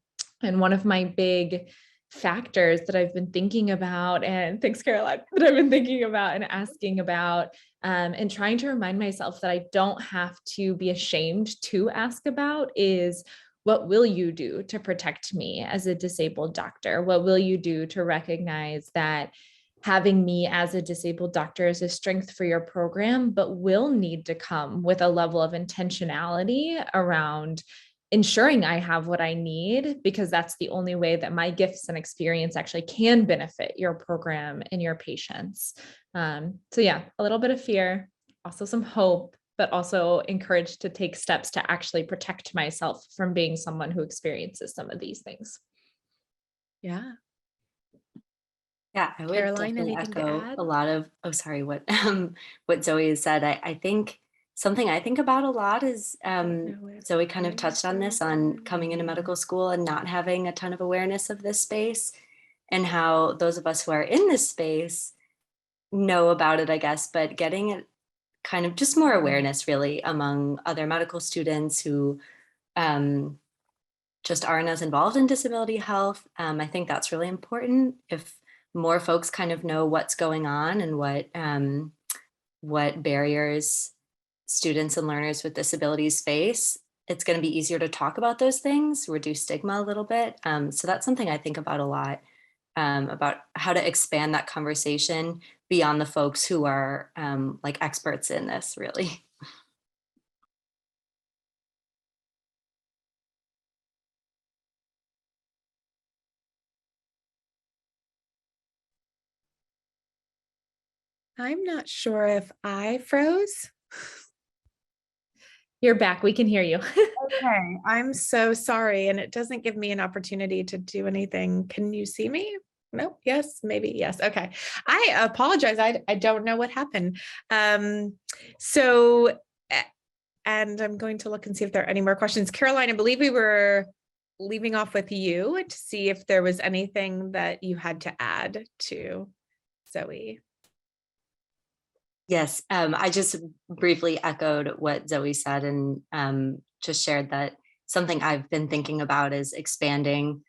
And one of my big factors that I've been thinking about, and thanks, Caroline, that I've been thinking about and asking about, and trying to remind myself that I don't have to be ashamed to ask about is, what will you do to protect me as a disabled doctor? What will you do to recognize that having me as a disabled doctor is a strength for your program, but will need to come with a level of intentionality around ensuring I have what I need, because that's the only way that my gifts and experience actually can benefit your program and your patients. So yeah, a little bit of fear, also some hope, but also encouraged to take steps to actually protect myself from being someone who experiences some of these things. Yeah. Yeah, I would Caroline, definitely anything to echo add? a lot of, oh, sorry, what Zoe has said. I think something I think about a lot is, Zoe kind of touched on this, on coming into medical school and not having a ton of awareness of this space, and how those of us who are in this space know about it, I guess, but getting it kind of just more awareness really among other medical students who just aren't as involved in disability health. I think that's really important. If more folks kind of know what's going on and what barriers students and learners with disabilities face, it's going to be easier to talk about those things, reduce stigma a little bit. So that's something I think about a lot, about how to expand that conversation beyond the folks who are like experts in this, really. I'm not sure if I froze. You're back. We can hear you. Okay, I'm so sorry. And it doesn't give me an opportunity to do anything. Can you see me? No, yes, maybe, yes. Okay. I apologize. I don't know what happened. And I'm going to look and see if there are any more questions. Caroline, I believe we were leaving off with you to see if there was anything that you had to add to Zoe. Yes, I just briefly echoed what Zoe said, and just shared that something I've been thinking about is expanding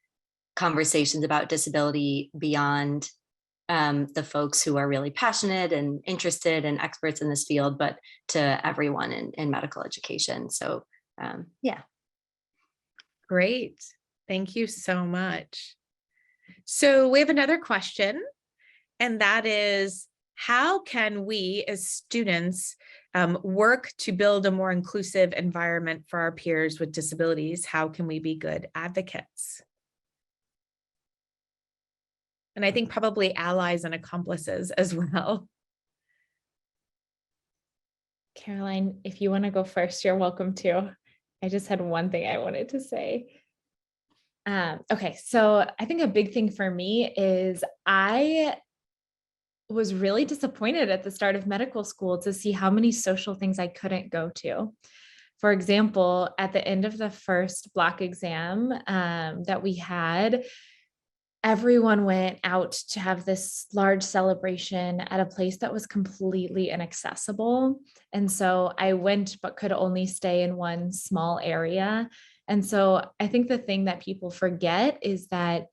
conversations about disability beyond the folks who are really passionate and interested and experts in this field, but to everyone in medical education. So yeah. Great. Thank you so much. So we have another question, and that is, how can we as students work to build a more inclusive environment for our peers with disabilities? How can we be good advocates? And I think probably allies and accomplices as well. Caroline, if you want to go first, you're welcome to. I just had one thing I wanted to say. Okay, so I think a big thing for me is I was really disappointed at the start of medical school to see how many social things I couldn't go to. For example, at the end of the first block exam that we had, everyone went out to have this large celebration at a place that was completely inaccessible. And so I went, but could only stay in one small area. And so I think the thing that people forget is that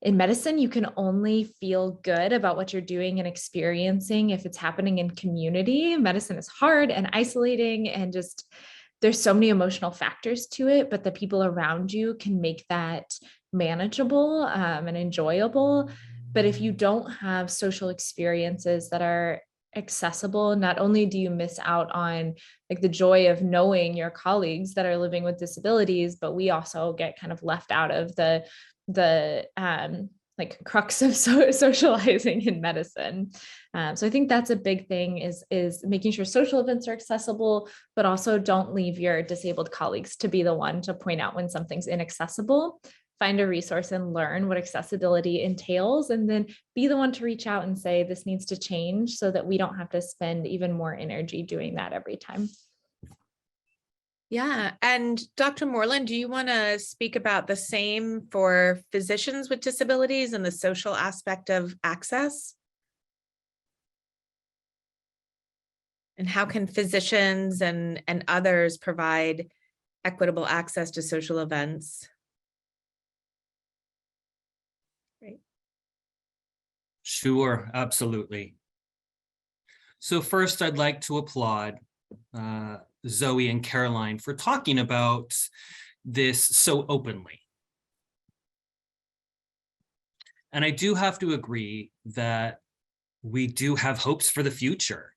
in medicine, you can only feel good about what you're doing and experiencing if it's happening in community. Medicine is hard and isolating, and just there's so many emotional factors to it, but the people around you can make that manageable and enjoyable. But if you don't have social experiences that are accessible, not only do you miss out on like the joy of knowing your colleagues that are living with disabilities, but we also get kind of left out of the like crux of socializing in medicine. So I think that's a big thing is making sure social events are accessible, but also don't leave your disabled colleagues to be the one to point out when something's inaccessible. Find a resource and learn what accessibility entails, and then be the one to reach out and say, this needs to change, so that we don't have to spend even more energy doing that every time. Yeah, and Dr. Moreland, do you want to speak about the same for physicians with disabilities and the social aspect of access? And how can physicians and others provide equitable access to social events? Great. Sure, absolutely. So first, I'd like to applaud Zoe and Caroline for talking about this so openly. And I do have to agree that we do have hopes for the future.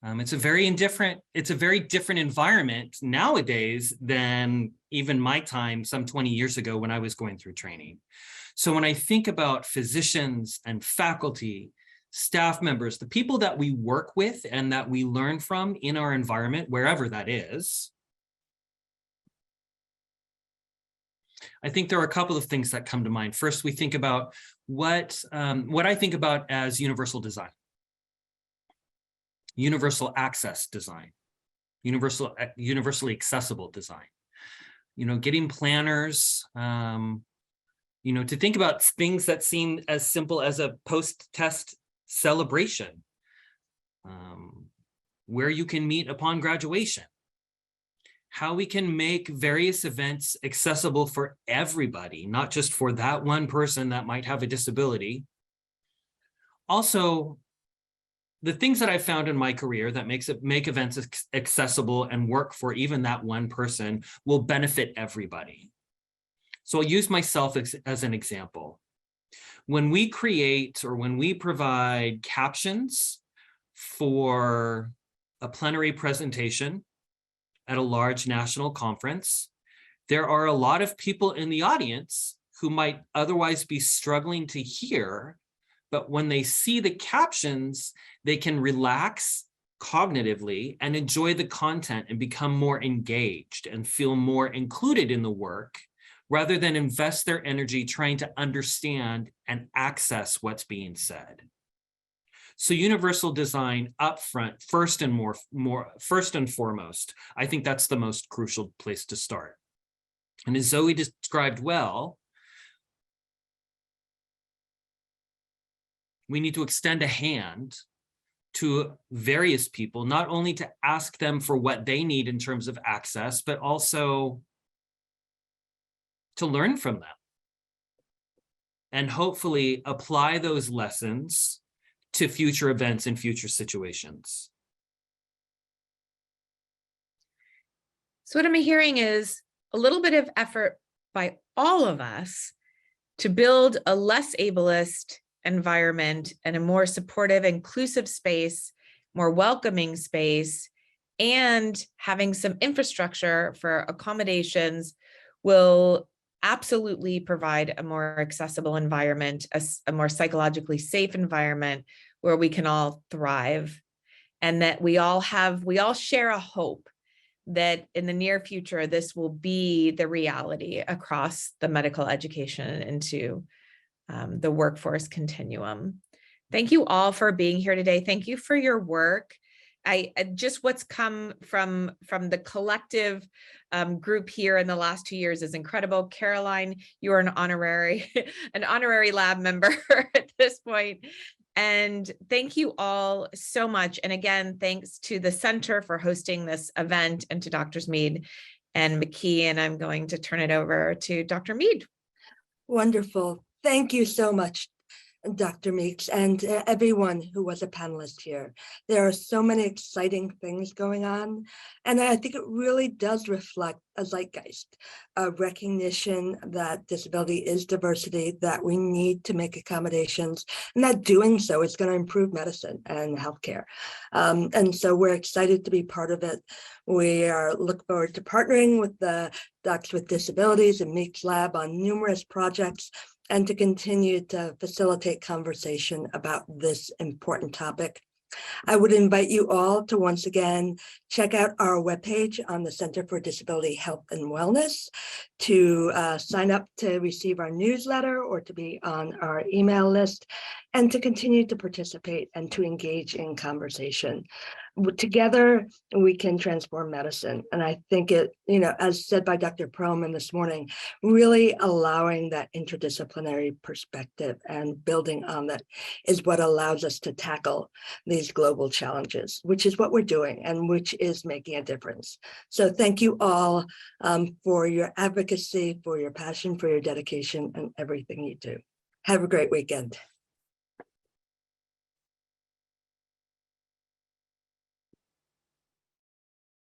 It's a very different environment nowadays than even my time some 20 years ago when I was going through training. So when I think about physicians and faculty, staff members, the people that we work with and that we learn from in our environment, wherever that is, I think there are a couple of things that come to mind. First, we think about what I think about as universal design, universal access design, universally accessible design. You know, getting planners, you know, to think about things that seem as simple as a post-test celebration, where you can meet upon graduation, how we can make various events accessible for everybody, not just for that one person that might have a disability. Also, the things that I've found in my career that make events accessible and work for even that one person will benefit everybody. So I'll use myself as an example. When we create or when we provide captions for a plenary presentation at a large national conference, there are a lot of people in the audience who might otherwise be struggling to hear, but when they see the captions, they can relax cognitively and enjoy the content and become more engaged and feel more included in the work, rather than invest their energy trying to understand and access what's being said. So universal design upfront, first and foremost, I think that's the most crucial place to start. And as Zoe described well, we need to extend a hand to various people, not only to ask them for what they need in terms of access, but also to learn from them and hopefully apply those lessons to future events and future situations. So what I'm hearing is a little bit of effort by all of us to build a less ableist environment and a more supportive, inclusive space, more welcoming space, and having some infrastructure for accommodations will absolutely provide a more accessible environment, a more psychologically safe environment where we can all thrive. And that we all share a hope that in the near future, this will be the reality across the medical education and into the workforce continuum. Thank you all for being here today. Thank you for your work. Just what's come from the collective group here in the last 2 years is incredible. Caroline, you are an honorary lab member at this point. And thank you all so much. And again, thanks to the Center for hosting this event and to Drs. Mead and McKee. And I'm going to turn it over to Dr. Mead. Wonderful. Thank you so much. Dr. Meeks, and everyone who was a panelist here. There are so many exciting things going on, and I think it really does reflect a zeitgeist, a recognition that disability is diversity, that we need to make accommodations, and that doing so is going to improve medicine and healthcare. And so we're excited to be part of it. We are look forward to partnering with the Docs with Disabilities and Meeks Lab on numerous projects, and to continue to facilitate conversation about this important topic. I would invite you all to once again check out our webpage on the Center for Disability Health and Wellness, to sign up to receive our newsletter or to be on our email list, and to continue to participate and to engage in conversation. Together, we can transform medicine. And I think it, as said by Dr. Perlman this morning, really allowing that interdisciplinary perspective and building on that is what allows us to tackle these global challenges, which is what we're doing and which is making a difference. So thank you all for your advocacy, for your passion, for your dedication, and everything you do. Have a great weekend.